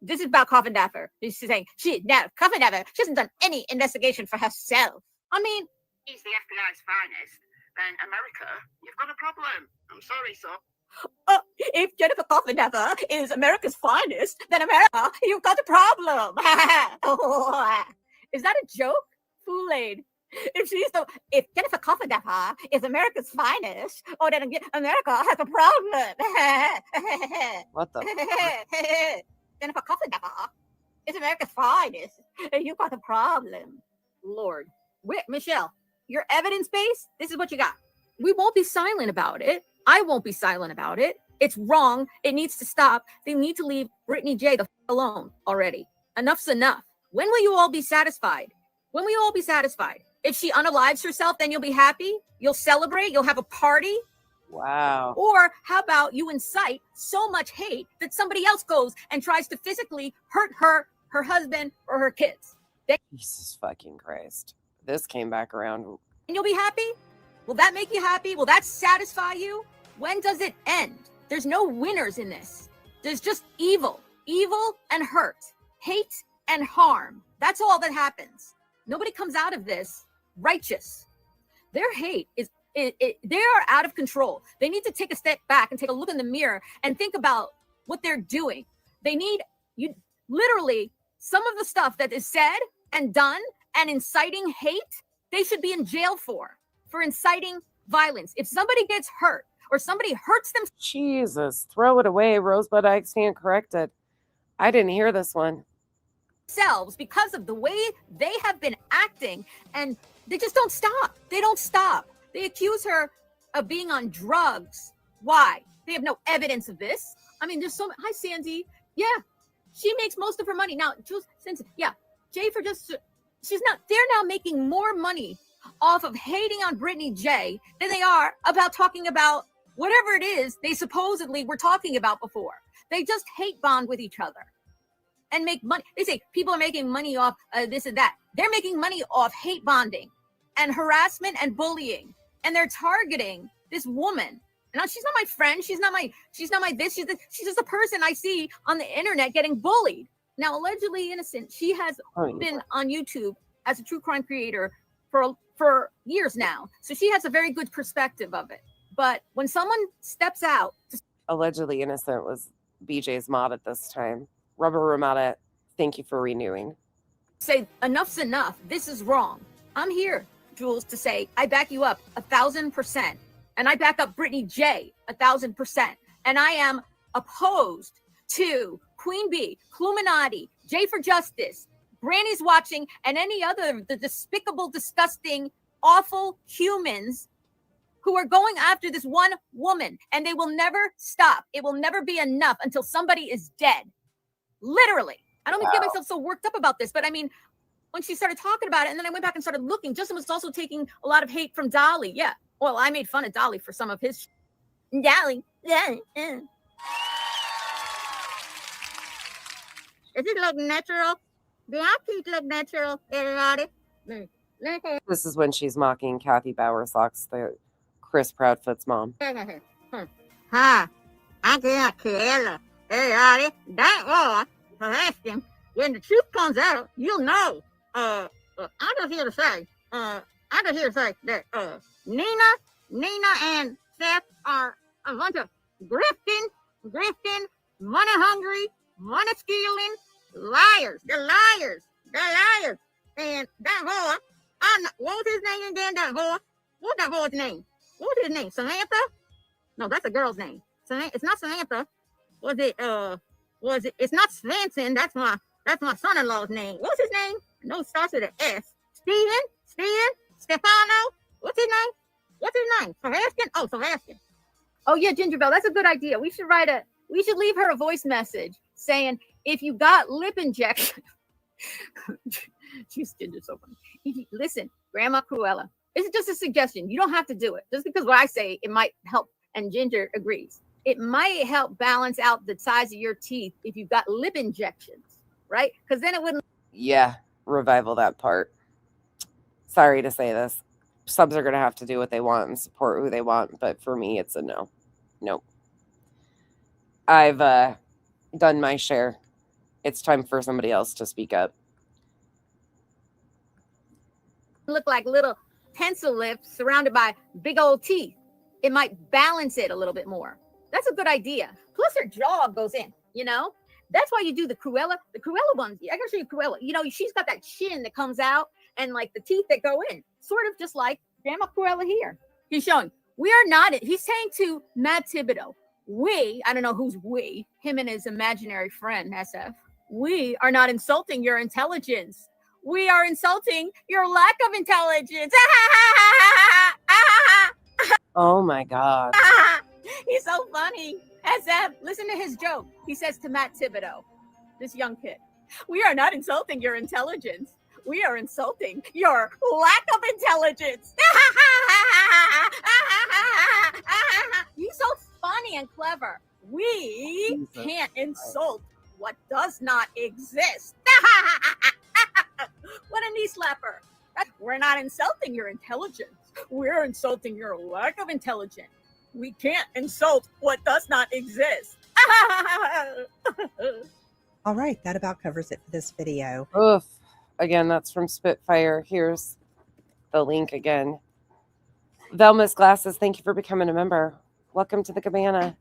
This is about Coffendaffer. She's saying, Coffendaffer, she hasn't done any investigation for herself. I mean, He's the FBI's finest. Then America, you've got a problem. I'm sorry, son. If Jennifer Coffendaffer is America's finest, then America, you've got a problem. Is that a joke? Kool-Aid. If Jennifer Coffendaffer is America's finest, then America has a problem. What the? Jennifer Coffendaffer is America's finest, and you've got a problem. Lord. Michelle, your evidence base, this is what you got. We won't be silent about it. I won't be silent about it. It's wrong. It needs to stop. They need to leave Brittany J the alone already. Enough's enough. When will you all be satisfied? When will you all be satisfied? If she unalives herself, then you'll be happy. You'll celebrate. You'll have a party. Wow. Or how about you incite so much hate that somebody else goes and tries to physically hurt her husband, or her kids? Jesus fucking Christ. This came back around. And you'll be happy? Will that make you happy? Will that satisfy you? When does it end? There's no winners in this. There's just evil and hurt, hate and harm. That's all that happens. Nobody comes out of this righteous. Their hate is, they are out of control. They need to take a step back and take a look in the mirror and think about what they're doing. They need, you literally, some of the stuff that is said and done and inciting hate, they should be in jail for inciting violence. If somebody gets hurt or somebody hurts them, Jesus, throw it away. Rosebud, I stand corrected. I didn't hear this one. Themselves because of the way they have been acting, and they just don't stop. They don't stop. They accuse her of being on drugs. Why? They have no evidence of this. I mean, there's so hi Sandy. Yeah, she makes most of her money now. Jay for just they're now making more money off of hating on Brittany J than they are about talking about whatever it is they supposedly were talking about before. They just hate bond with each other and make money. They say people are making money off this and that. They're making money off hate bonding and harassment and bullying. And they're targeting this woman. Now, she's not my friend. She's not my this. She's just a person I see on the internet getting bullied. Now, allegedly innocent, she has been on YouTube as a true crime creator for years now. So she has a very good perspective of it. But when someone steps out. Allegedly innocent was BJ's mod at this time. Rubber Ramada, thank you for renewing. Say enough's enough. This is wrong. I'm here, Jules, to say I back you up 1,000%. And I back up Brittany J 1,000%. And I am opposed to Queen Bee, Cluminati, J for Justice, Granny's Watching, and any other the despicable, disgusting, awful humans who are going after this one woman. And they will never stop. It will never be enough until somebody is dead. Literally. I don't get myself so worked up about this, but I mean, when she started talking about it, and then I went back and started looking, Justin was also taking a lot of hate from Dolly. Yeah. Well, I made fun of Dolly for some of his Dolly. Does it look natural? Do our teeth look natural, everybody? This is when she's mocking Kathy Bowersocks, the Chris Proudfoot's mom. Hi, I'm Cruella. Everybody, that was harassing. When the truth comes out, you'll know. I'm just here to say, that Nina and Seth are a bunch of grifting, money hungry, money stealing liars. They're liars. And that whore, what was his name again? That whore. What's that whore's name? What was his name? Samantha? No, that's a girl's name. It's not Samantha. Was it? It's not Svensson. That's my son-in-law's name. What's his name? No, it starts with an S. Stefano. What's his name? Sebastian. Oh, Sebastian. Oh yeah, Gingerbell, that's a good idea. We should leave her a voice message saying, if you got lip injection. She's so funny. Listen, Grandma Cruella, this is just a suggestion. You don't have to do it. Just because what I say, it might help, and Ginger agrees. It might help balance out the size of your teeth if you've got lip injections, right? Because then it wouldn't. Yeah, revival that part. Sorry to say this. Subs are going to have to do what they want and support who they want, but for me, it's a no. Nope. I've done my share. It's time for somebody else to speak up. Look like little pencil lips surrounded by big old teeth. It might balance it a little bit more. That's a good idea. Plus her jaw goes in, you know? That's why you do the Cruella. The Cruella ones, I can show you Cruella. You know, she's got that chin that comes out and like the teeth that go in. Sort of just like Grandma Cruella here. He's showing, we are not, he's saying to Matt Thibodeau, I don't know who's we, him and his imaginary friend, SF. We are not insulting your intelligence. We are insulting your lack of intelligence. Oh my God. He's so funny. SF, listen to his joke. He says to Matt Thibodeau, this young kid, we are not insulting your intelligence. We are insulting your lack of intelligence. He's so funny and clever. We can't insult what does not exist. What a knee slapper. We're not insulting your intelligence. We're insulting your lack of intelligence. We can't insult what does not exist. All right, that about covers it for this video. Oof. Again, that's from Spitfire. Here's the link again. Velma's Glasses, thank you for becoming a member. Welcome to the cabana.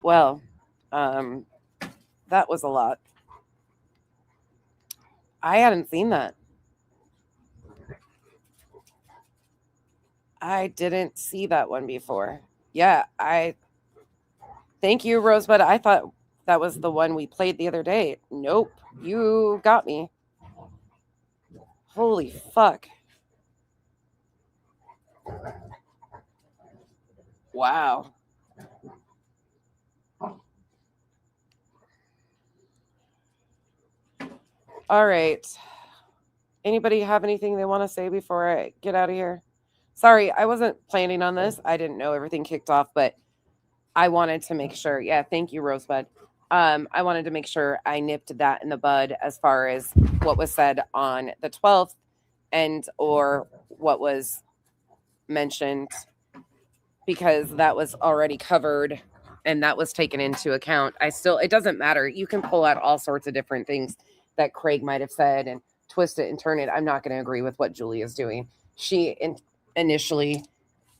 Well, that was a lot. I hadn't seen that. I didn't see that one before. Yeah, thank you, Rosebud. I thought that was the one we played the other day. Nope, you got me. Holy fuck. Wow. All right. Anybody have anything they want to say before I get out of here? Sorry, I wasn't planning on this. I didn't know everything kicked off, but I wanted to make sure. Yeah, thank you, Rosebud. I wanted to make sure I nipped that in the bud as far as what was said on the 12th and or what was mentioned, because that was already covered and that was taken into account. It doesn't matter. You can pull out all sorts of different things that Craig might have said and twist it and turn it. I'm not going to agree with what Julie is doing. She initially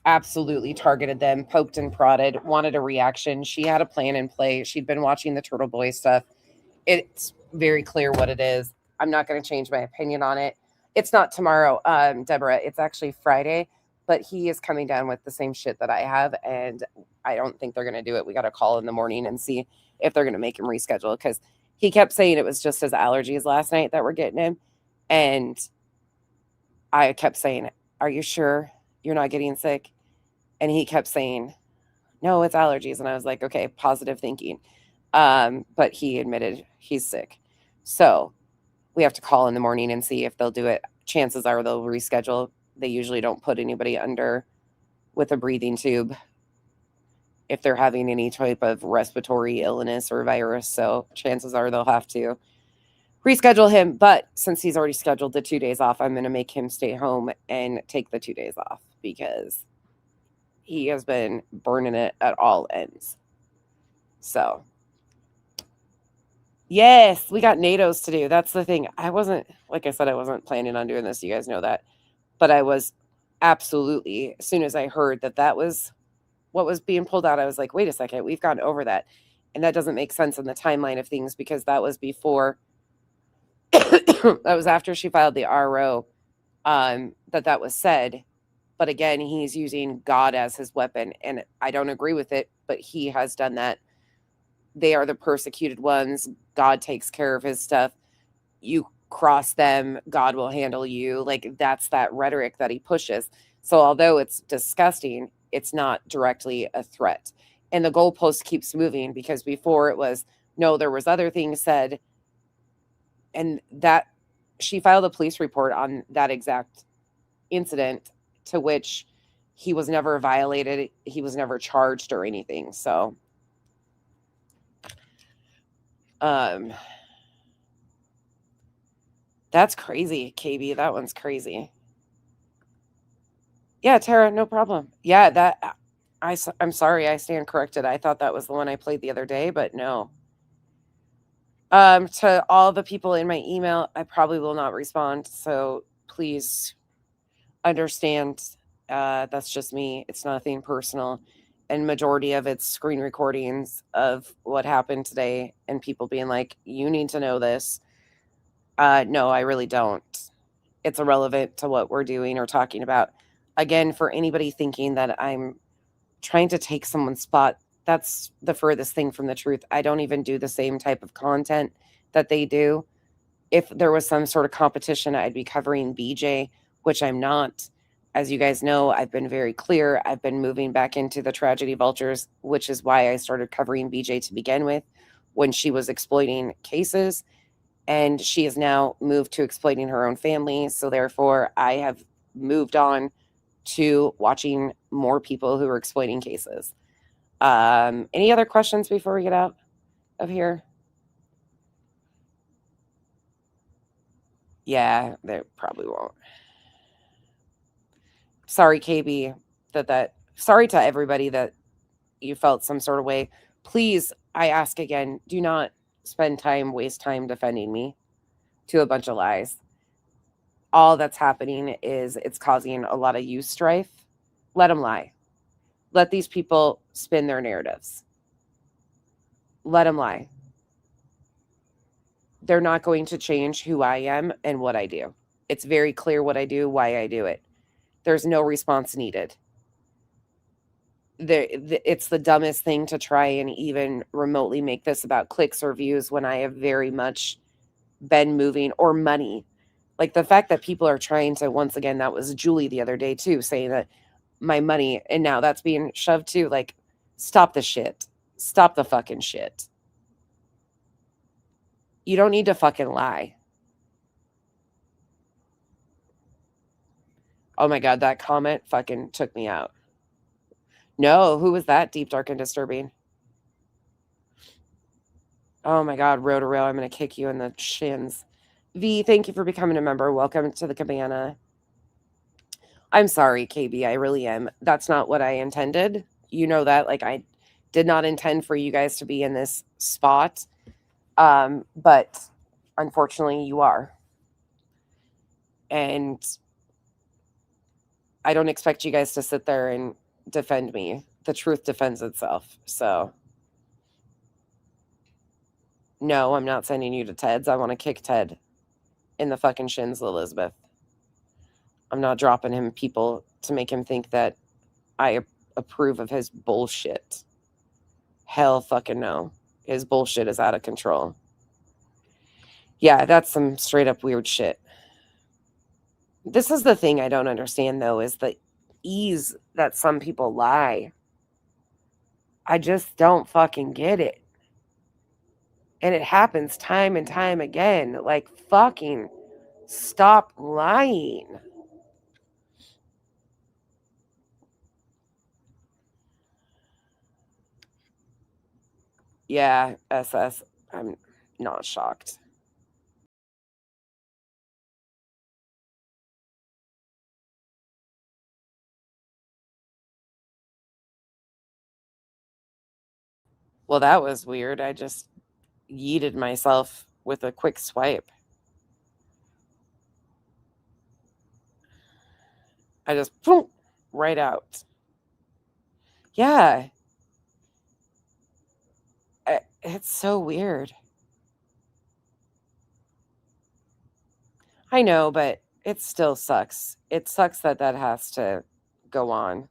absolutely targeted them, poked and prodded, wanted a reaction. She had a plan in play. She'd been watching the Turtle Boy stuff. It's very clear what it is. I'm not going to change my opinion on it. It's not tomorrow, Deborah. It's actually Friday, but he is coming down with the same shit that I have, and I don't think they're going to do it. We got to call in the morning and see if they're going to make him reschedule, because he kept saying it was just his allergies last night that were getting him, and I kept saying, are you sure you're not getting sick? And he kept saying, no, it's allergies. And I was like, okay, positive thinking. But he admitted he's sick. So we have to call in the morning and see if they'll do it. Chances are they'll reschedule. They usually don't put anybody under with a breathing tube. if they're having any type of respiratory illness or virus. So chances are they'll have to reschedule him. But since he's already scheduled the 2 days off, I'm going to make him stay home and take the 2 days off because he has been burning it at all ends. So, yes, we got NATOs to do. That's the thing. I wasn't, like I said, I wasn't planning on doing this. You guys know that. But I was absolutely, as soon as I heard that that was what was being pulled out, I was like, wait a second, we've gone over that. And that doesn't make sense in the timeline of things because that was before, that was after she filed the RO, that was said. But again, he's using God as his weapon. And I don't agree with it, but he has done that. They are the persecuted ones. God takes care of his stuff. You cross them, God will handle you. Like, that's that rhetoric that he pushes. So although it's disgusting, it's not directly a threat. And the goalpost keeps moving because before it was, no, there was other things said. And that she filed a police report on that exact incident, to which he was never violated. He was never charged or anything. So, that's crazy, KB. That one's crazy. Yeah, Tara, no problem. Yeah, that I'm sorry, I stand corrected. I thought that was the one I played the other day, but no. To all the people in my email, I probably will not respond. So please understand, that's just me. It's nothing personal. And majority of it's screen recordings of what happened today and people being like, you need to know this. No, I really don't. It's irrelevant to what we're doing or talking about. Again, for anybody thinking that I'm trying to take someone's spot, that's the furthest thing from the truth. I don't even do the same type of content that they do. If there was some sort of competition, I'd be covering BJ, which I'm not. As you guys know, I've been very clear. I've been moving back into the tragedy vultures, which is why I started covering BJ to begin with, when she was exploiting cases. And she has now moved to exploiting her own family. So therefore, I have moved on to watching more people who are exploiting cases. Any other questions before we get out of here? Yeah, there probably won't. Sorry, KB, sorry to everybody that you felt some sort of way. Please, I ask again, do not waste time defending me to a bunch of lies. All that's happening is it's causing a lot of you strife. Let them lie. Let these people spin their narratives. Let them lie. They're not going to change who I am and what I do. It's very clear what I do, why I do it. There's no response needed. It's the dumbest thing to try and even remotely make this about clicks or views when I have very much been moving, or money. Like the fact that people are trying to, once again, that was Julie the other day too, saying that my money, and now that's being shoved to, like, stop the shit. Stop the fucking shit. You don't need to fucking lie. Oh my God, that comment fucking took me out. No, who was that? Deep, dark, and disturbing. Oh my God, Roto-Rail, I'm going to kick you in the shins. V, thank you for becoming a member. Welcome to the cabana. I'm sorry, KB, I really am. That's not what I intended. You know that. Like, I did not intend for you guys to be in this spot. But unfortunately, you are. And I don't expect you guys to sit there and defend me. The truth defends itself. So, no, I'm not sending you to Ted's. I want to kick Ted in the fucking shins, Elizabeth. I'm not dropping him people to make him think that I approve of his bullshit. Hell fucking no. His bullshit is out of control. Yeah, that's some straight up weird shit. This is the thing I don't understand, though, is the ease that some people lie. I just don't fucking get it. And it happens time and time again. Like, fucking stop lying. Yeah, SS. I'm not shocked. Well, that was weird. I just yeeted myself with a quick swipe. I just boom, right out. Yeah. It's so weird. I know, but it still sucks. It sucks that that has to go on.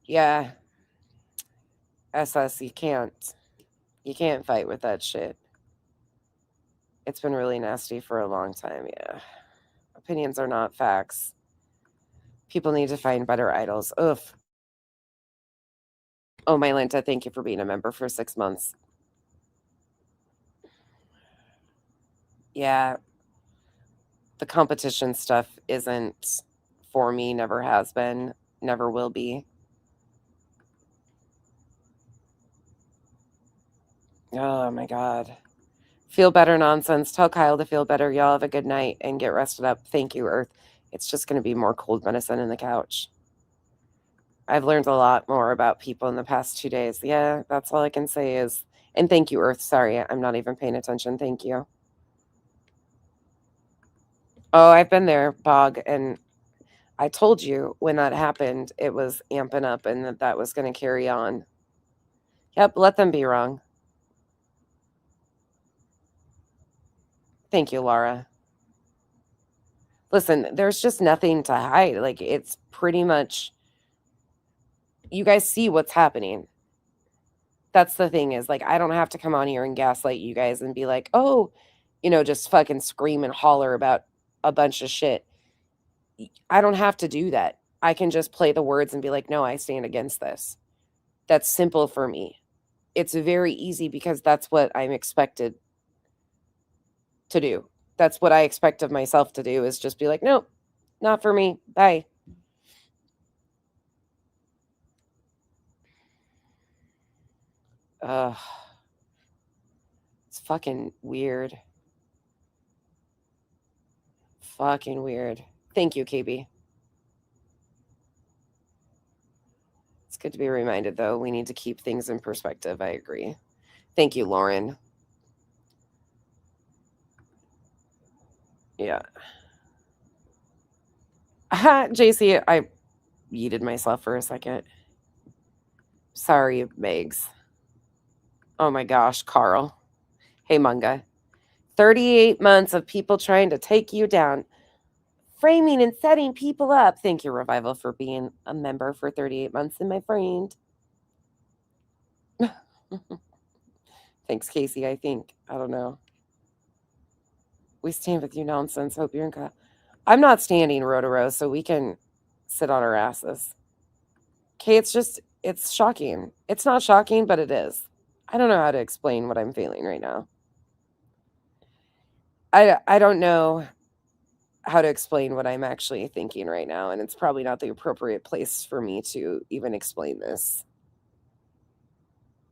Yeah. SS, you can't fight with that shit. It's been really nasty for a long time. Yeah. Opinions are not facts. People need to find better idols. Ugh. Oh, Mylanta, thank you for being a member for 6 months. Yeah. The competition stuff isn't for me, never has been, never will be. Oh my God. Feel better nonsense. Tell Kyle to feel better. Y'all have a good night and get rested up. Thank you, Earth. It's just going to be more cold medicine in the couch. I've learned a lot more about people in the past 2 days. Yeah, that's all I can say is, and thank you, Earth. Sorry, I'm not even paying attention. Thank you. Oh, I've been there, Bog, and I told you when that happened, it was amping up and that was going to carry on. Yep, let them be wrong. Thank you, Laura. Listen, there's just nothing to hide. Like, it's pretty much, you guys see what's happening. That's the thing is, like, I don't have to come on here and gaslight you guys and be like, oh, just fucking scream and holler about a bunch of shit. I don't have to do that. I can just play the words and be like, no, I stand against this. That's simple for me. It's very easy because that's what I'm expected to do. That's what I expect of myself to do is just be like, nope, not for me. Bye. Ugh. It's fucking weird. Fucking weird. Thank you, KB. It's good to be reminded, though. We need to keep things in perspective. I agree. Thank you, Lauren. Yeah. JC, I yeeted myself for a second. Sorry, Megs. Oh my gosh, Carl. Hey, Munga. 38 months of people trying to take you down, framing and setting people up. Thank you, Revival, for being a member for 38 months and my friend. Thanks, Casey, I think. I don't know. We stand with you nonsense. Hope you're in. I'm not standing, Rotaro, so we can sit on our asses. Okay, it's shocking. It's not shocking, but it is. I don't know how to explain what I'm feeling right now. I don't know how to explain what I'm actually thinking right now, and it's probably not the appropriate place for me to even explain this.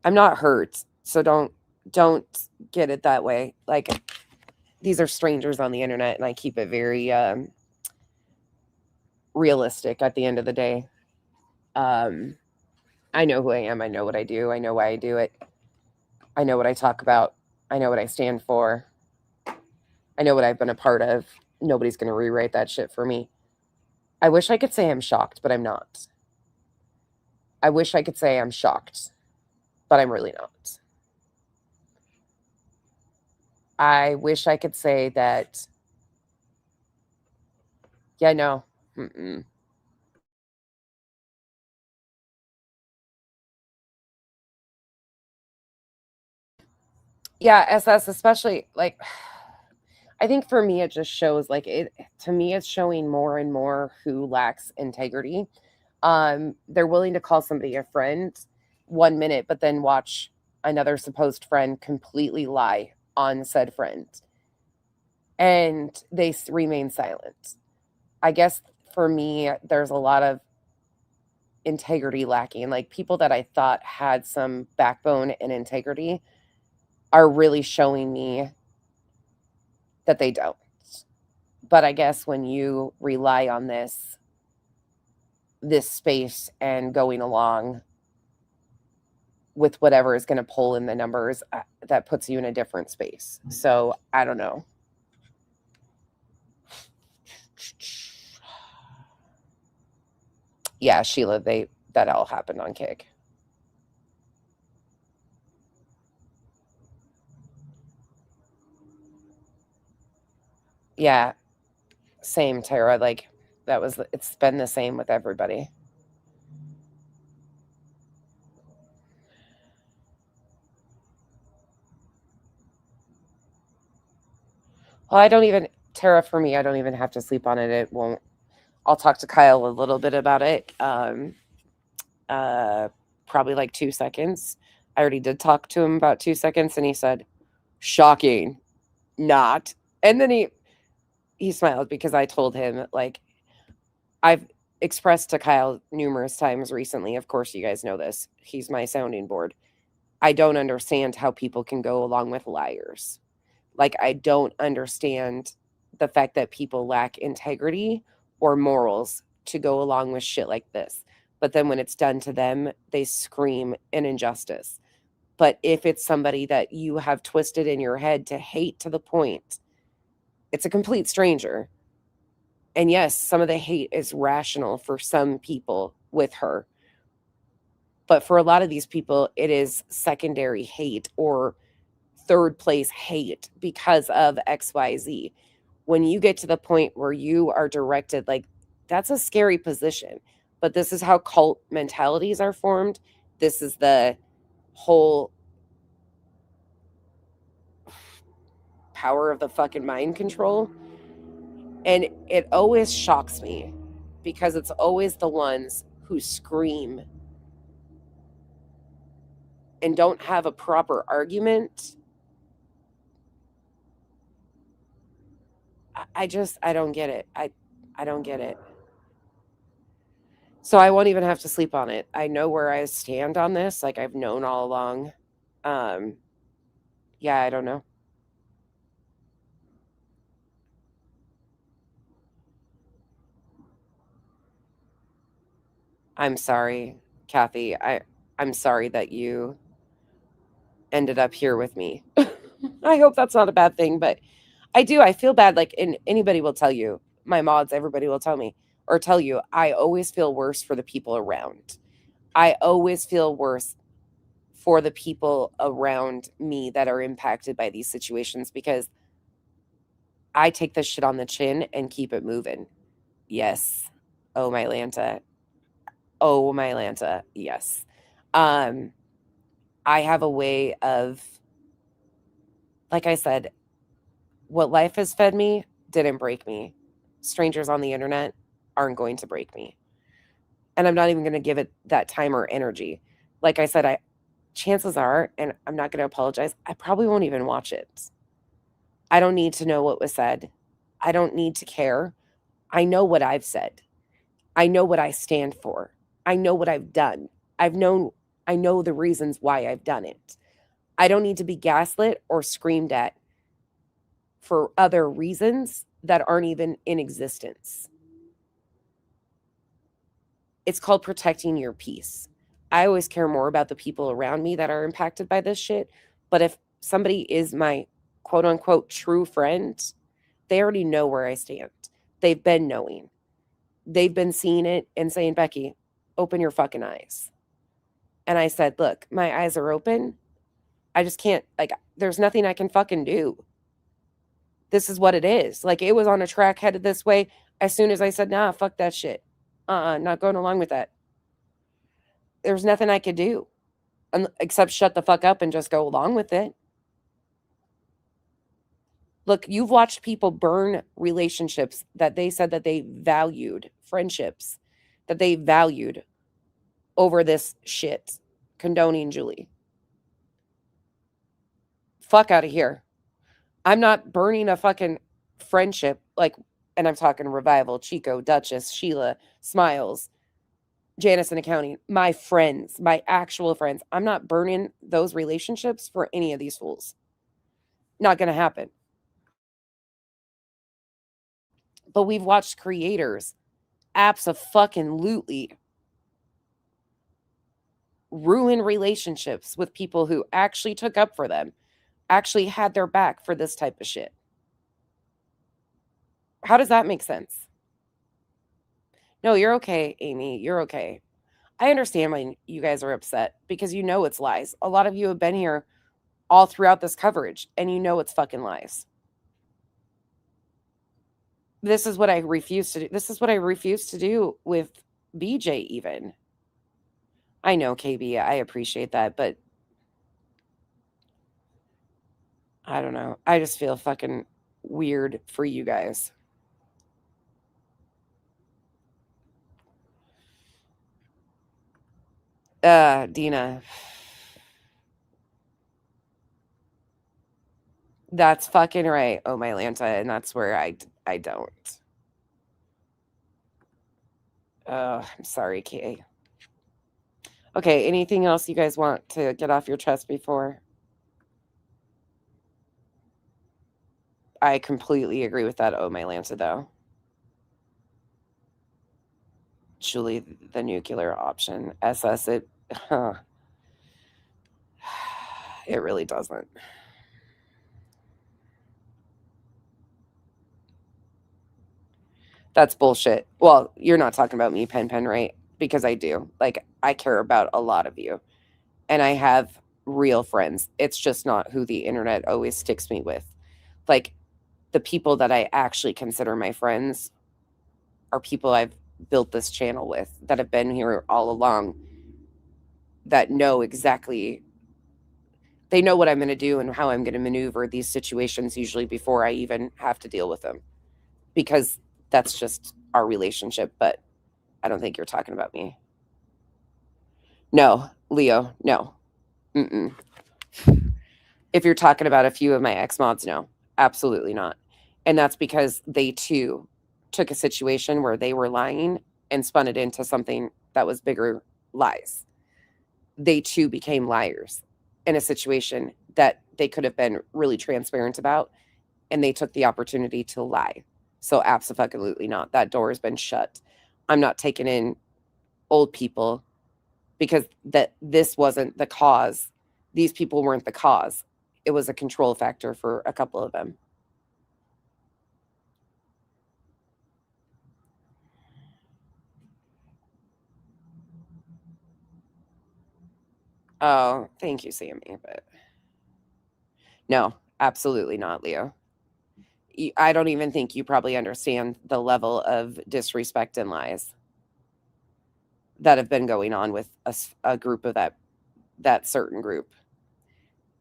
I'm not hurt, so don't get it that way. Like, these are strangers on the internet, and I keep it very realistic at the end of the day. I know who I am. I know what I do. I know why I do it. I know what I talk about. I know what I stand for. I know what I've been a part of. Nobody's going to rewrite that shit for me. I wish I could say I'm shocked, but I'm not. I wish I could say I'm shocked, but I'm really not. I wish I could say that, yeah, no. Mm-mm. Yeah, SS, especially, like, I think for me, it just shows, like, to me, it's showing more and more who lacks integrity. They're willing to call somebody a friend 1 minute, but then watch another supposed friend completely lie on said friend. And they remain silent. I guess for me, there's a lot of integrity lacking. Like people that I thought had some backbone and integrity are really showing me that they don't. But I guess when you rely on this space and going along with whatever is going to pull in the numbers, that puts you in a different space. So I don't know. Yeah, Sheila, that all happened on Kick. Yeah, same, Tara. Like it's been the same with everybody. Well, Tara, for me, I don't even have to sleep on it. It won't. I'll talk to Kyle a little bit about it. Probably like 2 seconds. I already did talk to him about 2 seconds, and he said, "Shocking, not." And then he smiled because I told him, like, I've expressed to Kyle numerous times recently. Of course, you guys know this. He's my sounding board. I don't understand how people can go along with liars. Like, I don't understand the fact that people lack integrity or morals to go along with shit like this. But then when it's done to them, they scream an injustice. But if it's somebody that you have twisted in your head to hate to the point, it's a complete stranger. And yes, some of the hate is rational for some people with her. But for a lot of these people, it is secondary hate or third place hate because of XYZ. When you get to the point where you are directed, like, that's a scary position. But this is how cult mentalities are formed. This is the whole power of the fucking mind control. And it always shocks me because it's always the ones who scream and don't have a proper argument. I don't get it. I don't get it. So I won't even have to sleep on it. I know where I stand on this. Like, I've known all along. Yeah, I don't know. I'm sorry, Kathy. I'm sorry that you ended up here with me. I hope that's not a bad thing, but I feel bad. Like, and anybody will tell you, my mods, everybody will tell me or tell you, I always feel worse for the people around. I always feel worse for the people around me that are impacted by these situations because I take this shit on the chin and keep it moving. Yes. Oh, my Lanta. Oh, my Lanta. Yes. I have a way of, like I said, what life has fed me didn't break me. Strangers on the internet aren't going to break me. And I'm not even going to give it that time or energy. Like I said, chances are, and I'm not going to apologize, I probably won't even watch it. I don't need to know what was said. I don't need to care. I know what I've said. I know what I stand for. I know what I've done. I know the reasons why I've done it. I don't need to be gaslit or screamed at for other reasons that aren't even in existence. It's called protecting your peace. I always care more about the people around me that are impacted by this shit. But if somebody is my quote unquote true friend, they already know where I stand. They've been knowing. They've been seeing it and saying, Becky, open your fucking eyes. And I said, look, my eyes are open. I just can't, like, there's nothing I can fucking do. This is what it is. Like, it was on a track headed this way. As soon as I said, nah, fuck that shit. Not going along with that. There's nothing I could do except shut the fuck up and just go along with it. Look, you've watched people burn relationships that they said that they valued, friendships that they valued over this shit. Condoning Julie. Fuck out of here. I'm not burning a fucking friendship, like, and I'm talking Revival, Chico, Duchess, Sheila, Smiles, Janice in accounting, my friends, my actual friends. I'm not burning those relationships for any of these fools. Not going to happen. But we've watched creators abso-fucking-lutely ruin relationships with people who actually took up for them, actually had their back for this type of shit. How does that make sense? No, you're okay, Amy. You're okay. I understand when you guys are upset because you know it's lies. A lot of you have been here all throughout this coverage and you know it's fucking lies. This is what I refuse to do. This is what I refuse to do with BJ even. I know, KB, I appreciate that, but I don't know. I just feel fucking weird for you guys. Dina. That's fucking right. Oh, my Lanta, and that's where I don't. I'm sorry, Kay. Okay, anything else you guys want to get off your chest before? I completely agree with that. Oh, my Lanta, though. Julie, the nuclear option. SS, it really doesn't. That's bullshit. Well, you're not talking about me, Pen, right? Because I do. Like, I care about a lot of you. And I have real friends. It's just not who the internet always sticks me with. Like, the people that I actually consider my friends are people I've built this channel with, that have been here all along, that know exactly, they know what I'm going to do and how I'm going to maneuver these situations usually before I even have to deal with them. Because that's just our relationship, but I don't think you're talking about me. No, Leo, no. Mm-mm. If you're talking about a few of my ex-mods, no, absolutely not. And that's because they too took a situation where they were lying and spun it into something that was bigger lies. They too became liars in a situation that they could have been really transparent about, and they took the opportunity to lie. So absolutely not. That door has been shut. I'm not taking in old people because this wasn't the cause. These people weren't the cause. It was a control factor for a couple of them. Oh, thank you, Sammy. But no, absolutely not, Leo. I don't even think you probably understand the level of disrespect and lies that have been going on with a group of that certain group.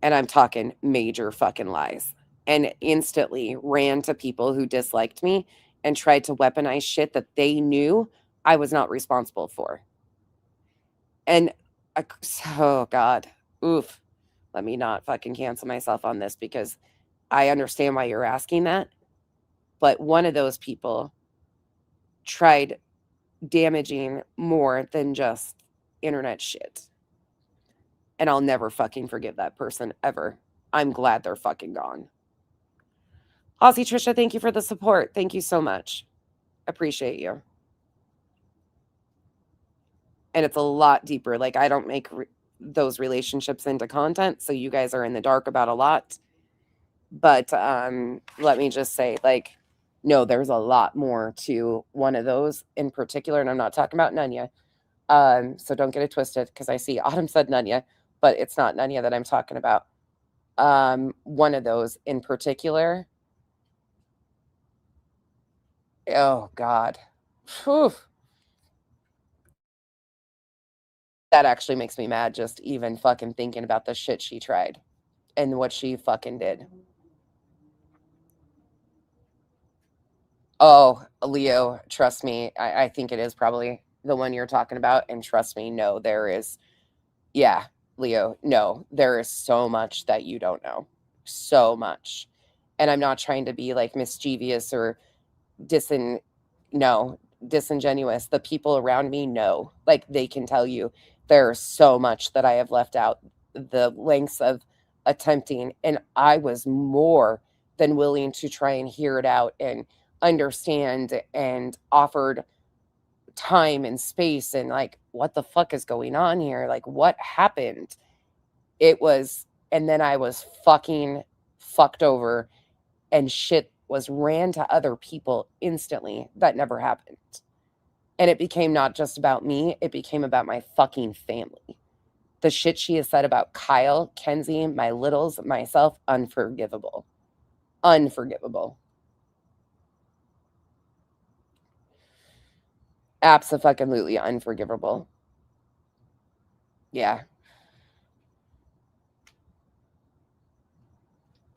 And I'm talking major fucking lies. And instantly ran to people who disliked me and tried to weaponize shit that they knew I was not responsible for. And oh God, oof. Let me not fucking cancel myself on this because I understand why you're asking that. But one of those people tried damaging more than just internet shit. And I'll never fucking forgive that person ever. I'm glad they're fucking gone. Aussie Trisha, thank you for the support. Thank you so much. Appreciate you. And it's a lot deeper. Like, I don't make those relationships into content, so you guys are in the dark about a lot. But let me just say, like, no, there's a lot more to one of those in particular, and I'm not talking about Nunya. So don't get it twisted, because I see Autumn said Nunya, but it's not Nunya that I'm talking about. One of those in particular. Oh, God. Whew. That actually makes me mad just even fucking thinking about the shit she tried and what she fucking did. Oh, Leo, trust me. I think it is probably the one you're talking about. And trust me, no, there is. Yeah, Leo, no, there is so much that you don't know. So much. And I'm not trying to be like mischievous or no, disingenuous. The people around me know, like they can tell you there's so much that I have left out, the lengths of attempting, and I was more than willing to try and hear it out and understand, and offered time and space, and like, what the fuck is going on here? Like, what happened? It was, and then I was fucking fucked over, and shit was ran to other people instantly. That never happened. And it became not just about me, it became about my fucking family. The shit she has said about Kyle, Kenzie, my littles, myself, unforgivable. Unforgivable. Abso-fucking-lutely unforgivable. Yeah.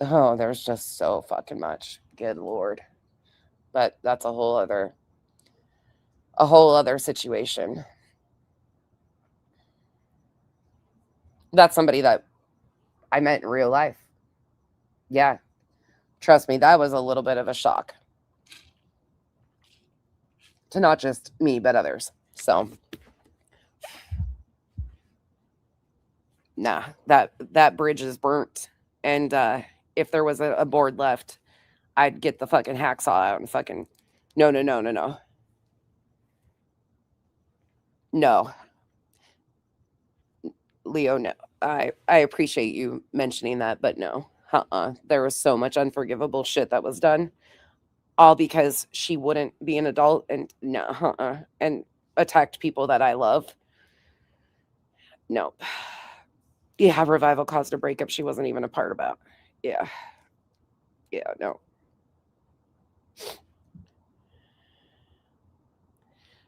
Oh, there's just so fucking much. Good Lord. But that's a whole other situation. That's somebody that I met in real life. Yeah. Trust me, that was a little bit of a shock. To not just me, but others. So, nah, that bridge is burnt. And if there was a board left, I'd get the fucking hacksaw out and fucking, no. No. Leo, no. I appreciate you mentioning that, but no. There was so much unforgivable shit that was done, all because she wouldn't be an adult, and no, and attacked people that I love. No. Yeah, Revival caused a breakup she wasn't even a part about. Yeah. Yeah, no.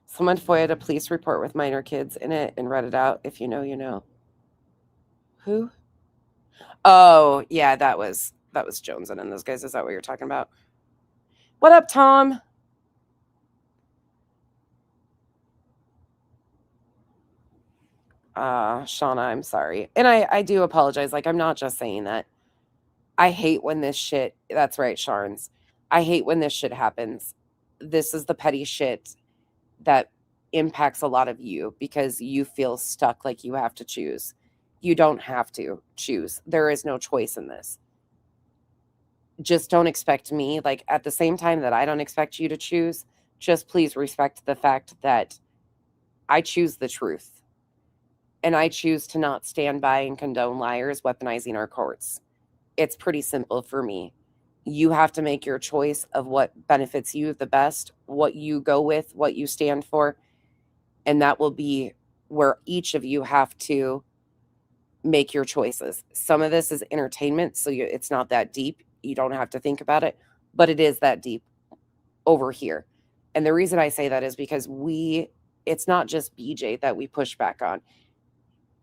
Someone FOIA'd a police report with minor kids in it and read it out. If you know, you know. Who? Oh, yeah, that was Jones and those guys. Is that what you're talking about? What up, Tom? Shauna, I'm sorry. And I do apologize. Like, I'm not just saying that. I hate when this shit, that's right, Sharns. I hate when this shit happens. This is the petty shit that impacts a lot of you because you feel stuck, like you have to choose. You don't have to choose. There is no choice in this. Just don't expect me, like, at the same time that I don't expect you to choose, just please respect the fact that I choose the truth. And I choose to not stand by and condone liars weaponizing our courts. It's pretty simple for me. You have to make your choice of what benefits you the best, what you go with, what you stand for. And that will be where each of you have to make your choices. Some of this is entertainment, so it's not that deep. You don't have to think about it, but it is that deep over here. And the reason I say that is because it's not just BJ that we push back on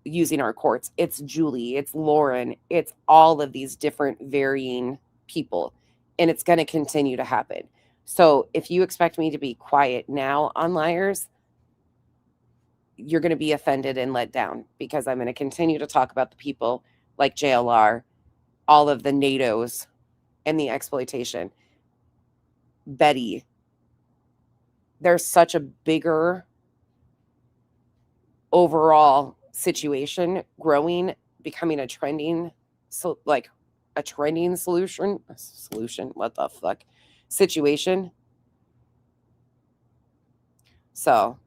using our courts. It's Julie, it's Lauren, it's all of these different varying people, and it's going to continue to happen. So if you expect me to be quiet now on liars, you're going to be offended and let down, because I'm going to continue to talk about the people like JLR, all of the NATOs, and the exploitation. Betty, there's such a bigger overall situation growing, becoming a trending, so like a trending solution, what the fuck, situation. So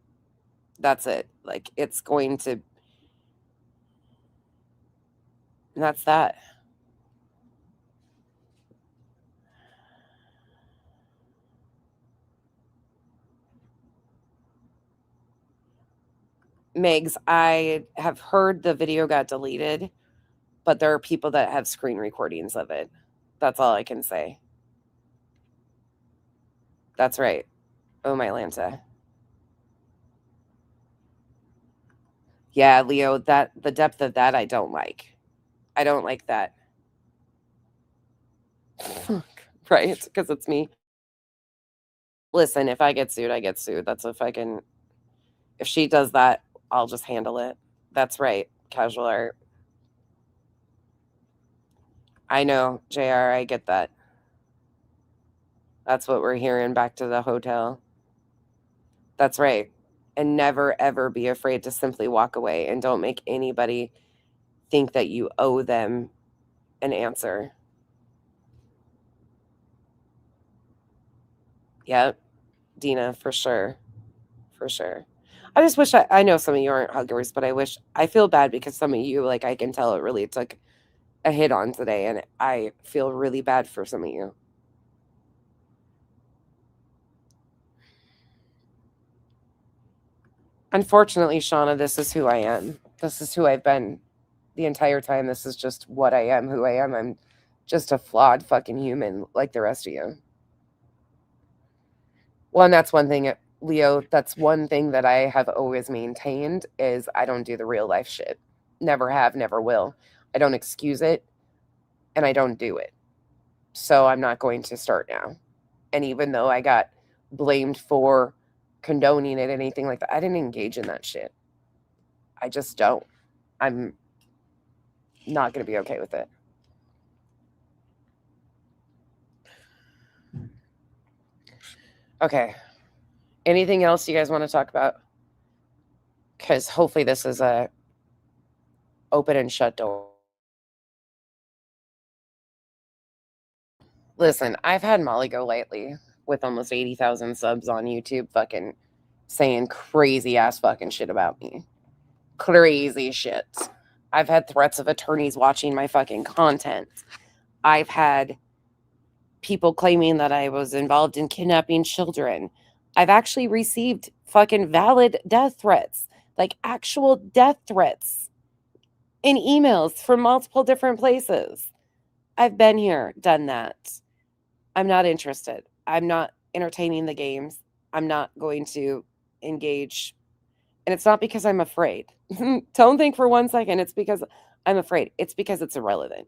that's it. Like, it's going to, and that's that. Megs, I have heard the video got deleted, but there are people that have screen recordings of it. That's all I can say. That's right. Oh, my Lanta. Yeah, Leo, that the depth of that I don't like. I don't like that. Right? Because it's me. Listen, if I get sued, I get sued. That's a fucking, if she does that, I'll just handle it. That's right, Casual Art. I know, JR, I get that. That's what we're hearing back to the hotel. That's right. And never, ever be afraid to simply walk away, and don't make anybody think that you owe them an answer. Yep, Dina, for sure. For sure. I just wish I know some of you aren't huggers, but I feel bad because some of you, like, I can tell it really took a hit on today, and I feel really bad for some of you. Unfortunately, Shauna, this is who I am. This is who I've been the entire time. This is just what I am, who I am. I'm just a flawed fucking human like the rest of you. Well, and that's one thing, Leo, that's one thing that I have always maintained is I don't do the real life shit. Never have, never will. I don't excuse it, and I don't do it. So I'm not going to start now. And even though I got blamed for condoning it, anything like that, I didn't engage in that shit. I just don't. I'm not going to be okay with it. Okay. Anything else you guys want to talk about? Because hopefully this is a open and shut door. Listen, I've had Molly go lately with almost 80,000 subs on YouTube fucking saying crazy ass fucking shit about me. Crazy shit. I've had threats of attorneys watching my fucking content. I've had people claiming that I was involved in kidnapping children. I've actually received fucking valid death threats, like actual death threats in emails from multiple different places. I've been here, done that. I'm not interested. I'm not entertaining the games. I'm not going to engage. And it's not because I'm afraid. Don't think for 1 second it's because I'm afraid. It's because it's irrelevant.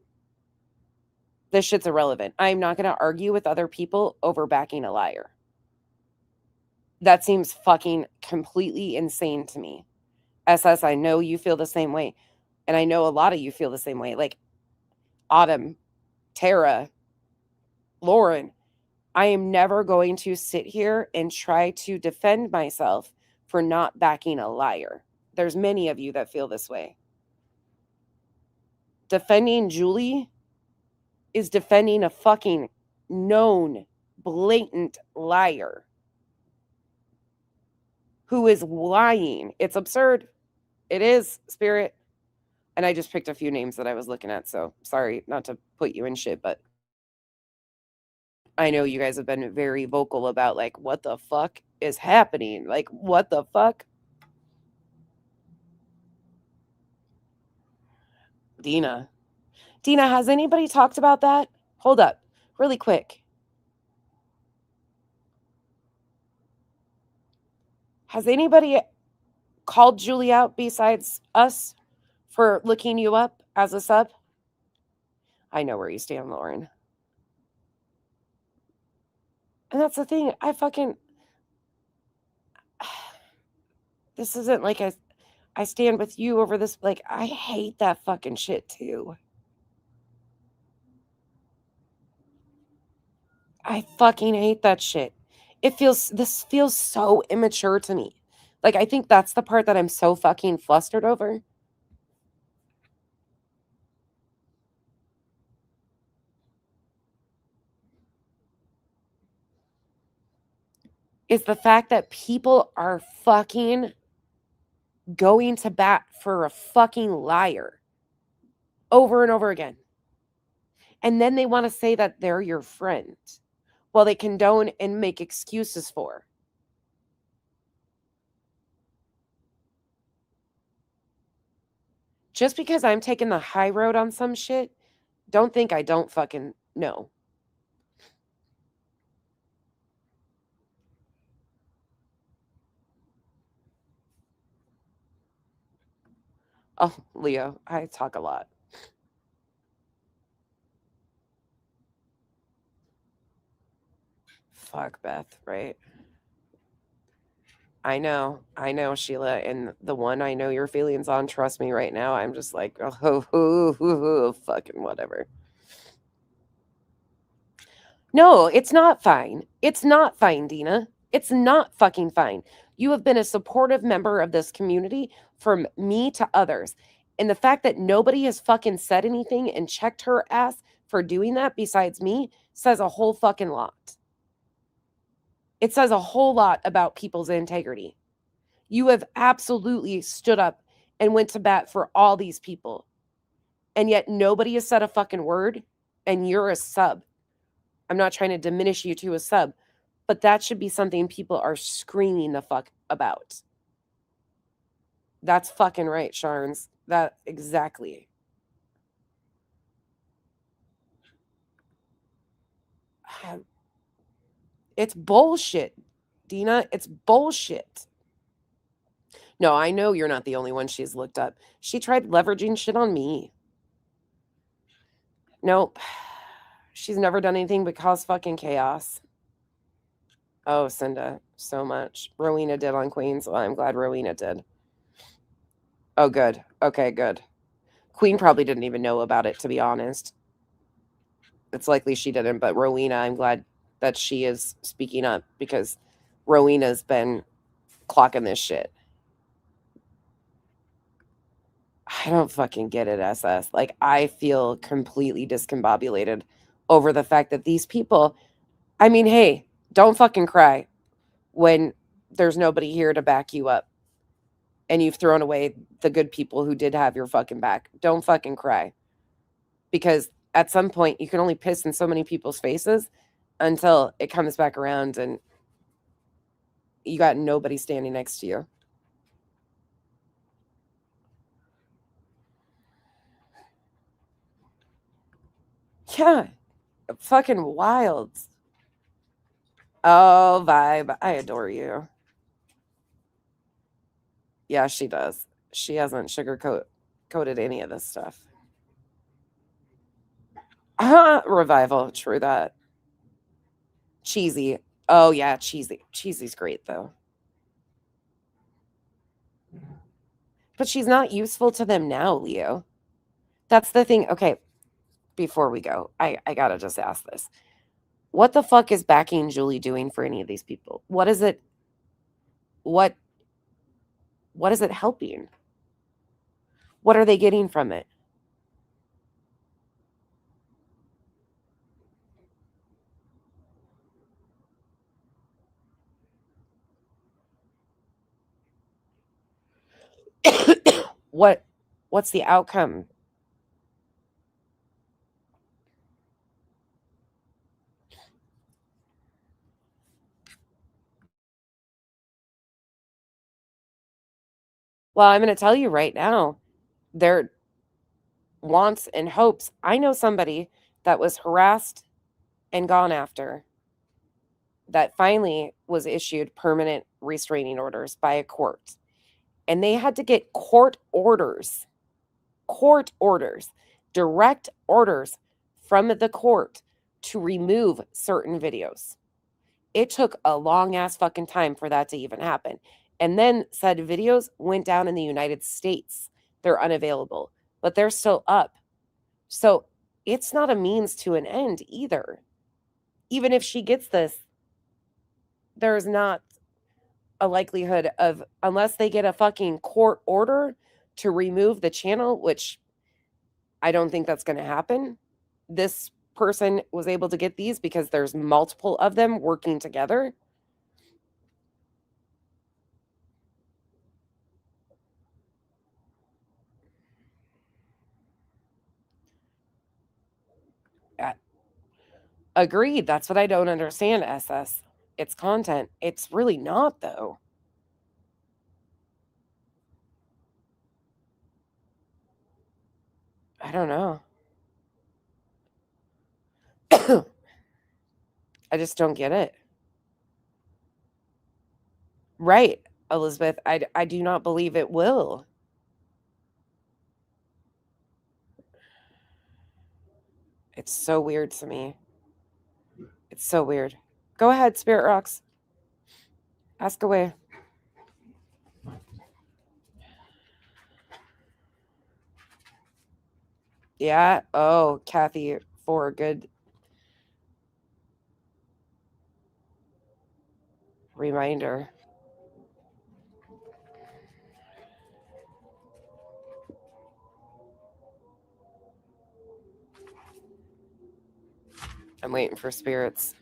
This shit's irrelevant. I'm not going to argue with other people over backing a liar. That seems fucking completely insane to me. SS, I know you feel the same way. And I know a lot of you feel the same way. Like Autumn, Tara, Lauren, I am never going to sit here and try to defend myself for not backing a liar. There's many of you that feel this way. Defending Julie is defending a fucking known, blatant liar who is lying. It's absurd. It is, Spirit. And I just picked a few names that I was looking at, so sorry not to put you in shit, but I know you guys have been very vocal about, like, what the fuck is happening? Like, what the fuck? Dina, has anybody talked about that? Hold up, really quick. Has anybody called Julie out besides us for looking you up as a sub? I know where you stand, Lauren. And that's the thing. This isn't like I stand with you over this. Like, I hate that fucking shit too. I fucking hate that shit. This feels so immature to me. Like, I think that's the part that I'm so fucking flustered over. Is the fact that people are fucking going to bat for a fucking liar over and over again. And then they want to say that they're your friend while they condone and make excuses for. Just because I'm taking the high road on some shit, don't think I don't fucking know. Oh, Leo, I talk a lot. Fuck, Beth, right? I know, Sheila, and the one I know your feelings on, trust me right now, I'm just like, oh, fucking whatever. No, it's not fine. It's not fine, Dina. It's not fucking fine. You have been a supportive member of this community from me to others. And the fact that nobody has fucking said anything and checked her ass for doing that besides me says a whole fucking lot. It says a whole lot about people's integrity. You have absolutely stood up and went to bat for all these people. And yet nobody has said a fucking word, and you're a sub. I'm not trying to diminish you to a sub, but that should be something people are screaming the fuck about. That's fucking right, Sharns. That exactly. It's bullshit, Dina. It's bullshit. No, I know you're not the only one she's looked up. She tried leveraging shit on me. Nope. She's never done anything but cause fucking chaos. Oh, Cinda, so much. Rowena did on Queens. Well, I'm glad Rowena did. Oh, good. Okay, good. Queen probably didn't even know about it, to be honest. It's likely she didn't, but Rowena, I'm glad that she is speaking up because Rowena's been clocking this shit. I don't fucking get it, SS. Like, I feel completely discombobulated over the fact that these people, I mean, hey, don't fucking cry when there's nobody here to back you up and you've thrown away the good people who did have your fucking back. Don't fucking cry. Because at some point, you can only piss in so many people's faces until it comes back around and you got nobody standing next to you. Yeah, fucking wild. Oh, Vibe, I adore you. Yeah, she does. She hasn't coated any of this stuff. Revival, true that. Cheesy. Oh, yeah, cheesy. Cheesy's great, though. But she's not useful to them now, Leo. That's the thing. Okay, before we go, I gotta just ask this. What the fuck is backing Julie doing for any of these people? What is it? What is it helping? What are they getting from it? What's the outcome? Well, I'm going to tell you right now, their wants and hopes. I know somebody that was harassed and gone after that finally was issued permanent restraining orders by a court. And they had to get court orders, direct orders from the court to remove certain videos. It took a long ass fucking time for that to even happen. And then said videos went down in the United States. They're unavailable, but they're still up. So it's not a means to an end either. Even if she gets this, there's not a likelihood of, unless they get a fucking court order to remove the channel, which I don't think that's going to happen. This person was able to get these because there's multiple of them working together. Agreed. That's what I don't understand, SS. It's content. It's really not, though. I don't know. I just don't get it. Right, Elizabeth. I do not believe it will. It's so weird to me. It's so weird. Go ahead, Spirit Rocks. Ask away. Yeah. Oh, Kathy, for good. Reminder. I'm waiting for spirits.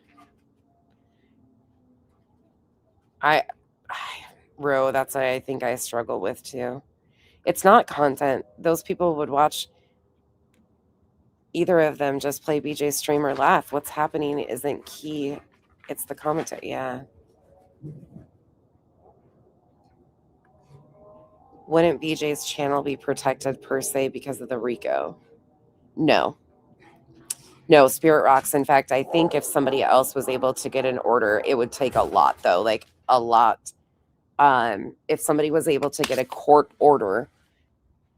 Ro, that's what I think I struggle with too. It's not content. Those people would watch either of them just play BJ's stream or laugh. What's happening isn't key. It's the commentary. Yeah. Wouldn't BJ's channel be protected per se because of the RICO? No. No, Spirit Rocks. In fact, I think if somebody else was able to get an order, it would take a lot, though. Like a lot. If somebody was able to get a court order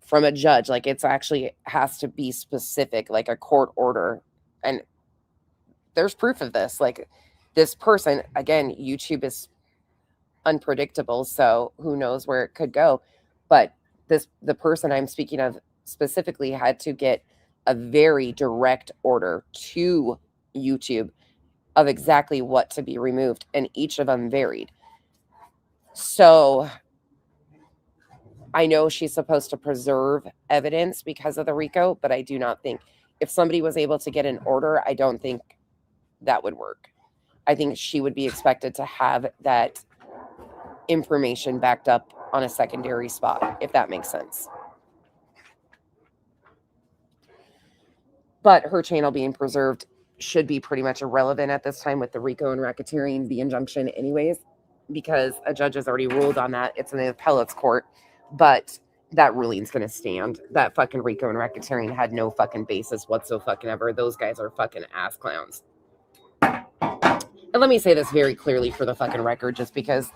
from a judge, like it's actually has to be specific, like a court order. And there's proof of this. Like this person, again, YouTube is unpredictable, so who knows where it could go. But the person I'm speaking of specifically had to get a very direct order to YouTube of exactly what to be removed, and each of them varied. So I know she's supposed to preserve evidence because of the RICO, but I do not think if somebody was able to get an order, I don't think that would work. I think she would be expected to have that information backed up on a secondary spot, if that makes sense. But her channel being preserved should be pretty much irrelevant at this time with the RICO and racketeering, the injunction anyways, because a judge has already ruled on that. It's in the appellate's court, but that ruling's going to stand. That fucking RICO and racketeering had no fucking basis whatsoever. Those guys are fucking ass clowns. And let me say this very clearly for the fucking record, just because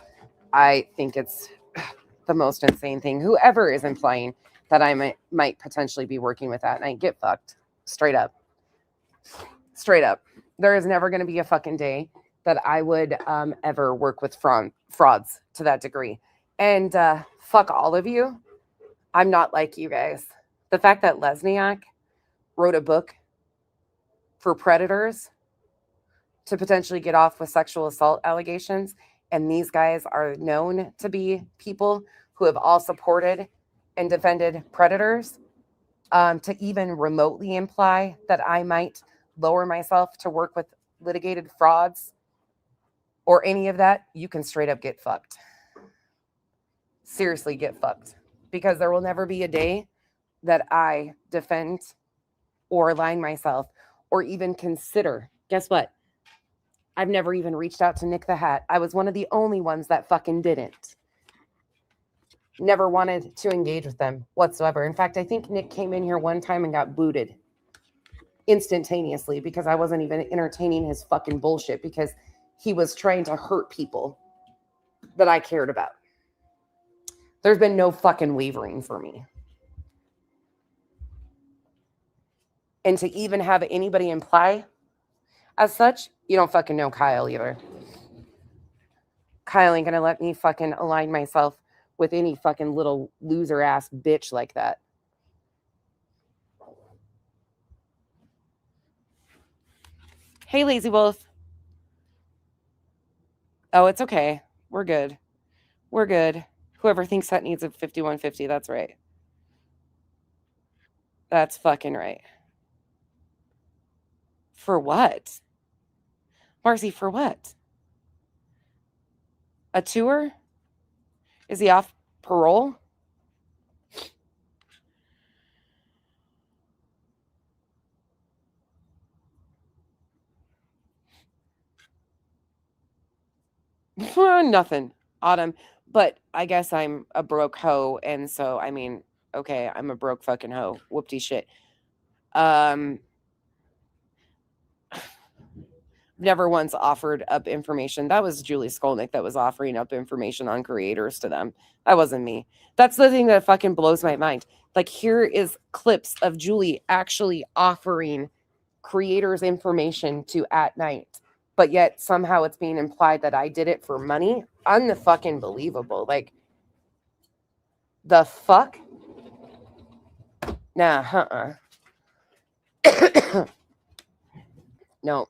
I think it's the most insane thing. Whoever is implying that I might potentially be working with that night, get fucked. Straight up. Straight up. There is never going to be a fucking day that I would ever work with frauds to that degree. And fuck all of you. I'm not like you guys. The fact that Lesniak wrote a book for predators to potentially get off with sexual assault allegations, and these guys are known to be people who have all supported and defended predators, to even remotely imply that I might lower myself to work with litigated frauds or any of that, you can straight up get fucked. Seriously, get fucked. Because there will never be a day that I defend or align myself or even consider. Guess what? I've never even reached out to Nick the Hat. I was one of the only ones that fucking didn't. Never wanted to engage with them whatsoever. In fact, I think Nick came in here one time and got booted instantaneously because I wasn't even entertaining his fucking bullshit because he was trying to hurt people that I cared about. There's been no fucking wavering for me. And to even have anybody imply as such, you don't fucking know Kyle either. Kyle ain't gonna let me fucking align myself with any fucking little loser ass bitch like that. Hey, Lazy Wolf. Oh, it's okay. We're good. We're good. Whoever thinks that needs a 5150, that's right. That's fucking right. For what? Marcy, for what? A tour? Is he off parole? Nothing. Autumn. But I guess I'm a broke hoe, and so, I mean, okay, I'm a broke fucking hoe. Whoopty shit. Never once offered up information. That was Julie Skolnick that was offering up information on creators to them. That wasn't me. That's the thing that fucking blows my mind. Like, here is clips of Julie actually offering creators information to at night, but yet somehow it's being implied that I did it for money. Unfucking believable. Like, the fuck? Nah, no.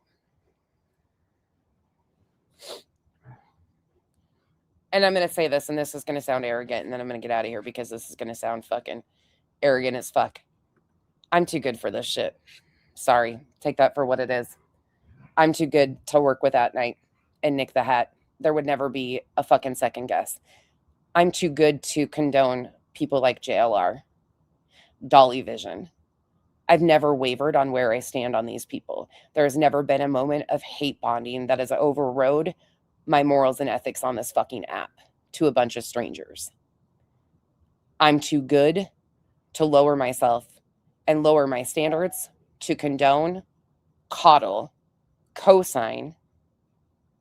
and I'm going to say this, and this is going to sound arrogant, and then I'm going to get out of here because this is going to sound fucking arrogant as fuck. I'm too good for this shit. Sorry. Take that for what it is. I'm too good to work with at night and Nick the Hat. There would never be a fucking second guess. I'm too good to condone people like JLR, Dolly Vision. I've never wavered on where I stand on these people. There's never been a moment of hate bonding that has overrode my morals and ethics on this fucking app to a bunch of strangers. I'm too good to lower myself and lower my standards to condone, coddle, co-sign,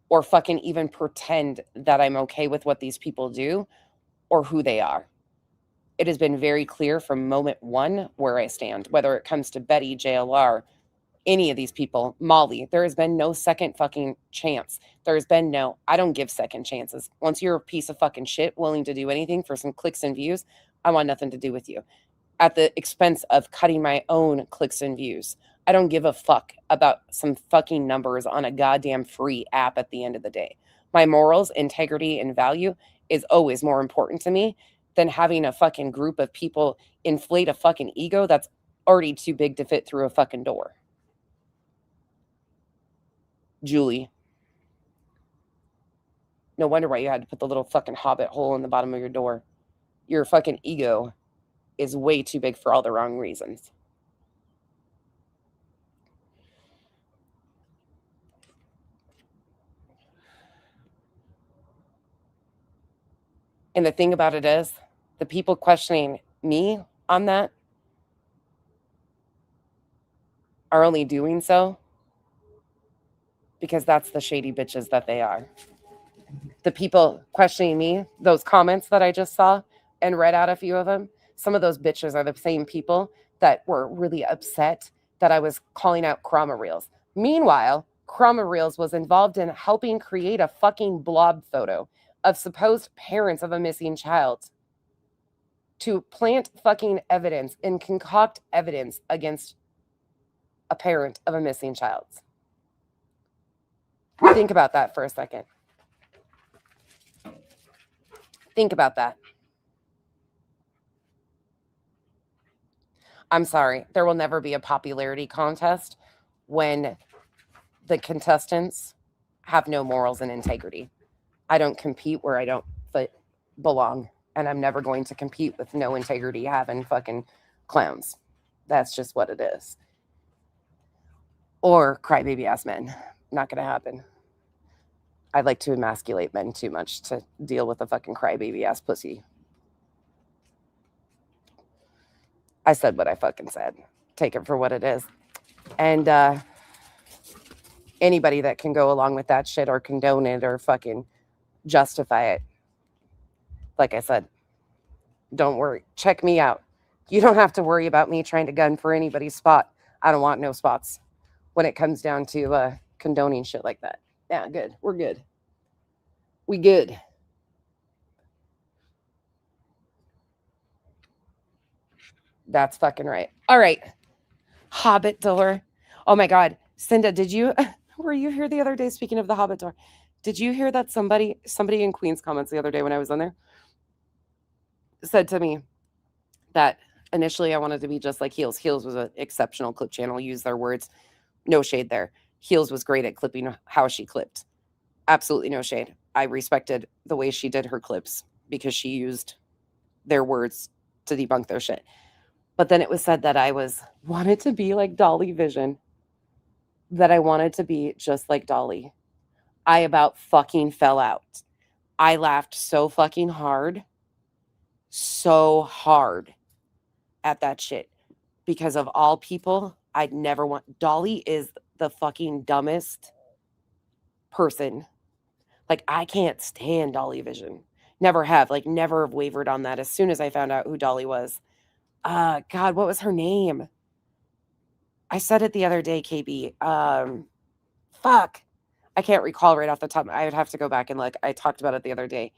or fucking even pretend that I'm okay with what these people do or who they are. It has been very clear from moment one where I stand, whether it comes to Betty, JLR, any of these people, Molly. There has been no second fucking chance. There has been no, I don't give second chances. Once you're a piece of fucking shit willing to do anything for some clicks and views, I want nothing to do with you. At the expense of cutting my own clicks and views. I don't give a fuck about some fucking numbers on a goddamn free app at the end of the day. My morals, integrity, and value is always more important to me than having a fucking group of people inflate a fucking ego that's already too big to fit through a fucking door. Julie. No wonder why you had to put the little fucking hobbit hole in the bottom of your door. Your fucking ego is way too big for all the wrong reasons. And the thing about it is, the people questioning me on that are only doing so because that's the shady bitches that they are. The people questioning me, those comments that I just saw and read out a few of them, some of those bitches are the same people that were really upset that I was calling out Chroma Reels. Meanwhile, Chroma Reels was involved in helping create a fucking blob photo of supposed parents of a missing child to plant fucking evidence and concoct evidence against a parent of a missing child. Think about that for a second. Think about that. I'm sorry. There will never be a popularity contest when the contestants have no morals and integrity. I don't compete where I don't belong. And I'm never going to compete with no integrity having fucking clowns. That's just what it is. Or crybaby ass men. Not going to happen. I like to emasculate men too much to deal with a fucking crybaby ass pussy. I said what I fucking said. Take it for what it is. And anybody that can go along with that shit or condone it or fucking justify it, like I said, don't worry. Check me out. You don't have to worry about me trying to gun for anybody's spot. I don't want no spots when it comes down to condoning shit like that. Yeah, good. We're good. We good. That's fucking right. All right. Hobbit door. Oh my God. Cinda, were you here the other day, speaking of the Hobbit door? Did you hear that somebody in Queen's comments the other day when I was on there said to me that initially I wanted to be just like Heels. Heels was an exceptional clip channel. Use their words. No shade there. Heels was great at clipping how she clipped. Absolutely no shade. I respected the way she did her clips because she used their words to debunk their shit. But then it was said that I wanted to be like Dolly Vision. That I wanted to be just like Dolly. I about fucking fell out. I laughed so fucking hard. So hard at that shit. Because of all people, I'd never want. Dolly is the fucking dumbest person. Like, I can't stand Dolly Vision. Never have. Like, never have wavered on that as soon as I found out who Dolly was. God, what was her name? I said it the other day, KB. Fuck. I can't recall right off the top. I would have to go back and look. I talked about it the other day.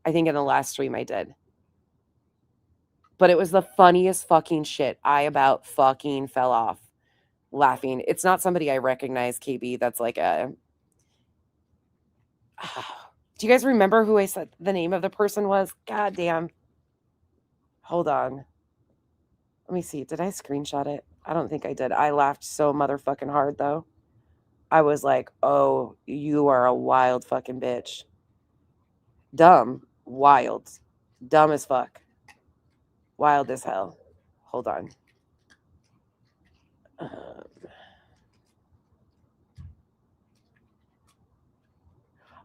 I think in the last stream I did. But it was the funniest fucking shit. I about fucking fell off laughing. It's not somebody I recognize, KB. That's like Do you guys remember who I said the name of the person was? God damn. Hold on. Let me see. Did I screenshot it? I don't think I did. I laughed so motherfucking hard, though. I was like, oh, you are a wild fucking bitch. Dumb. Wild. Dumb as fuck. Wild as hell. Hold on.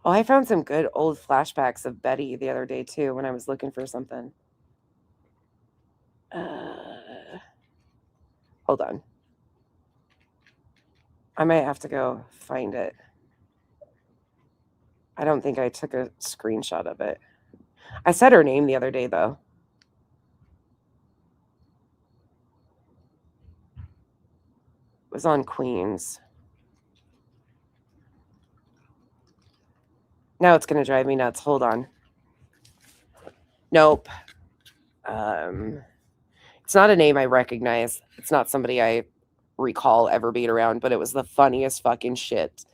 Oh, I found some good old flashbacks of Betty the other day, too, when I was looking for something. Hold on. I might have to go find it. I don't think I took a screenshot of it. I said her name the other day, though. It was on Queens. Now it's going to drive me nuts. Hold on. Nope. It's not a name I recognize. It's not somebody I recall ever being around, but it was the funniest fucking shit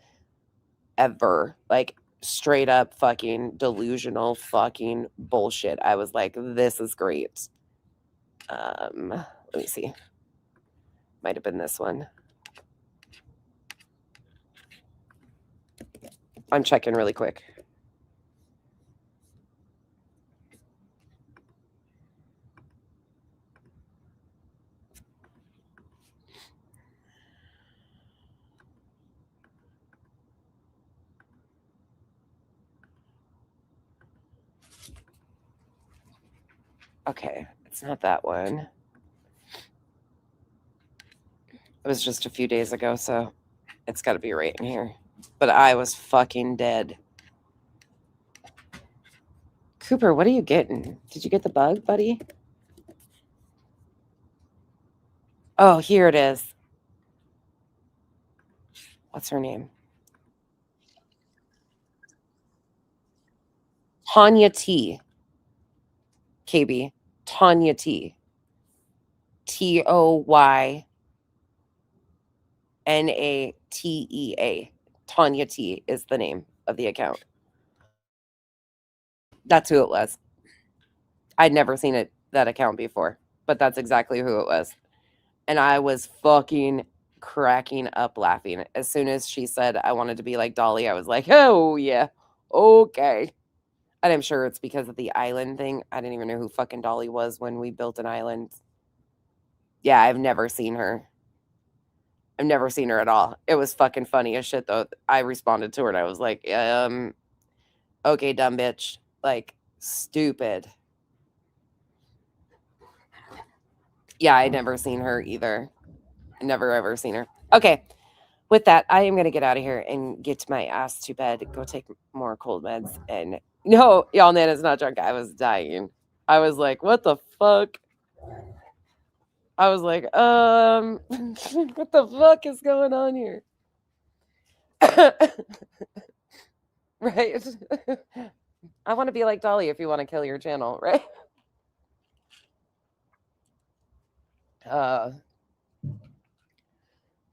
ever. Like, straight up fucking delusional fucking bullshit. I was like, this is great. Let me see. Might have been this one. I'm checking really quick. Okay, it's not that one. It was just a few days ago, so it's got to be right in here. But I was fucking dead. Cooper, what are you getting? Did you get the bug, buddy? Oh, here it is. What's her name? Tanya T. KB. Tanya T. TOYNATEA. Tanya T is the name of the account. That's who it was. I'd never seen that account before, but that's exactly who it was. And I was fucking cracking up laughing. As soon as she said I wanted to be like Dolly, I was like, oh, yeah, okay. And I'm sure it's because of the island thing. I didn't even know who fucking Dolly was when we built an island. Yeah, I've never seen her. I've never seen her at all. It was fucking funny as shit, though. I responded to her and I was like, okay, dumb bitch. Like, stupid. Yeah, I'd never seen her either. Never ever seen her. Okay. With that, I am going to get out of here and get my ass to bed, go take more cold meds. And no, y'all, Nana's not drunk. I was dying. I was like, what the fuck? I was like, what the fuck is going on here? Right? I want to be like Dolly if you want to kill your channel, right?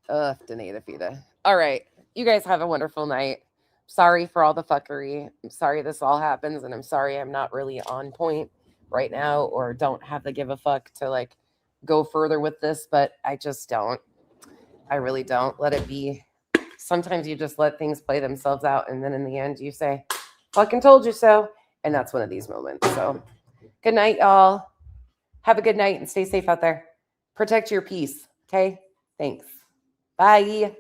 Danita Fida. All right. You guys have a wonderful night. Sorry for all the fuckery. I'm sorry this all happens, and I'm sorry I'm not really on point right now or don't have the give a fuck to like go further with this, but I just don't. I really don't. Let it be. Sometimes you just let things play themselves out, and then in the end you say, fucking told you so. And that's one of these moments. So good night, y'all. Have a good night and stay safe out there. Protect your peace. Okay? Thanks. Bye.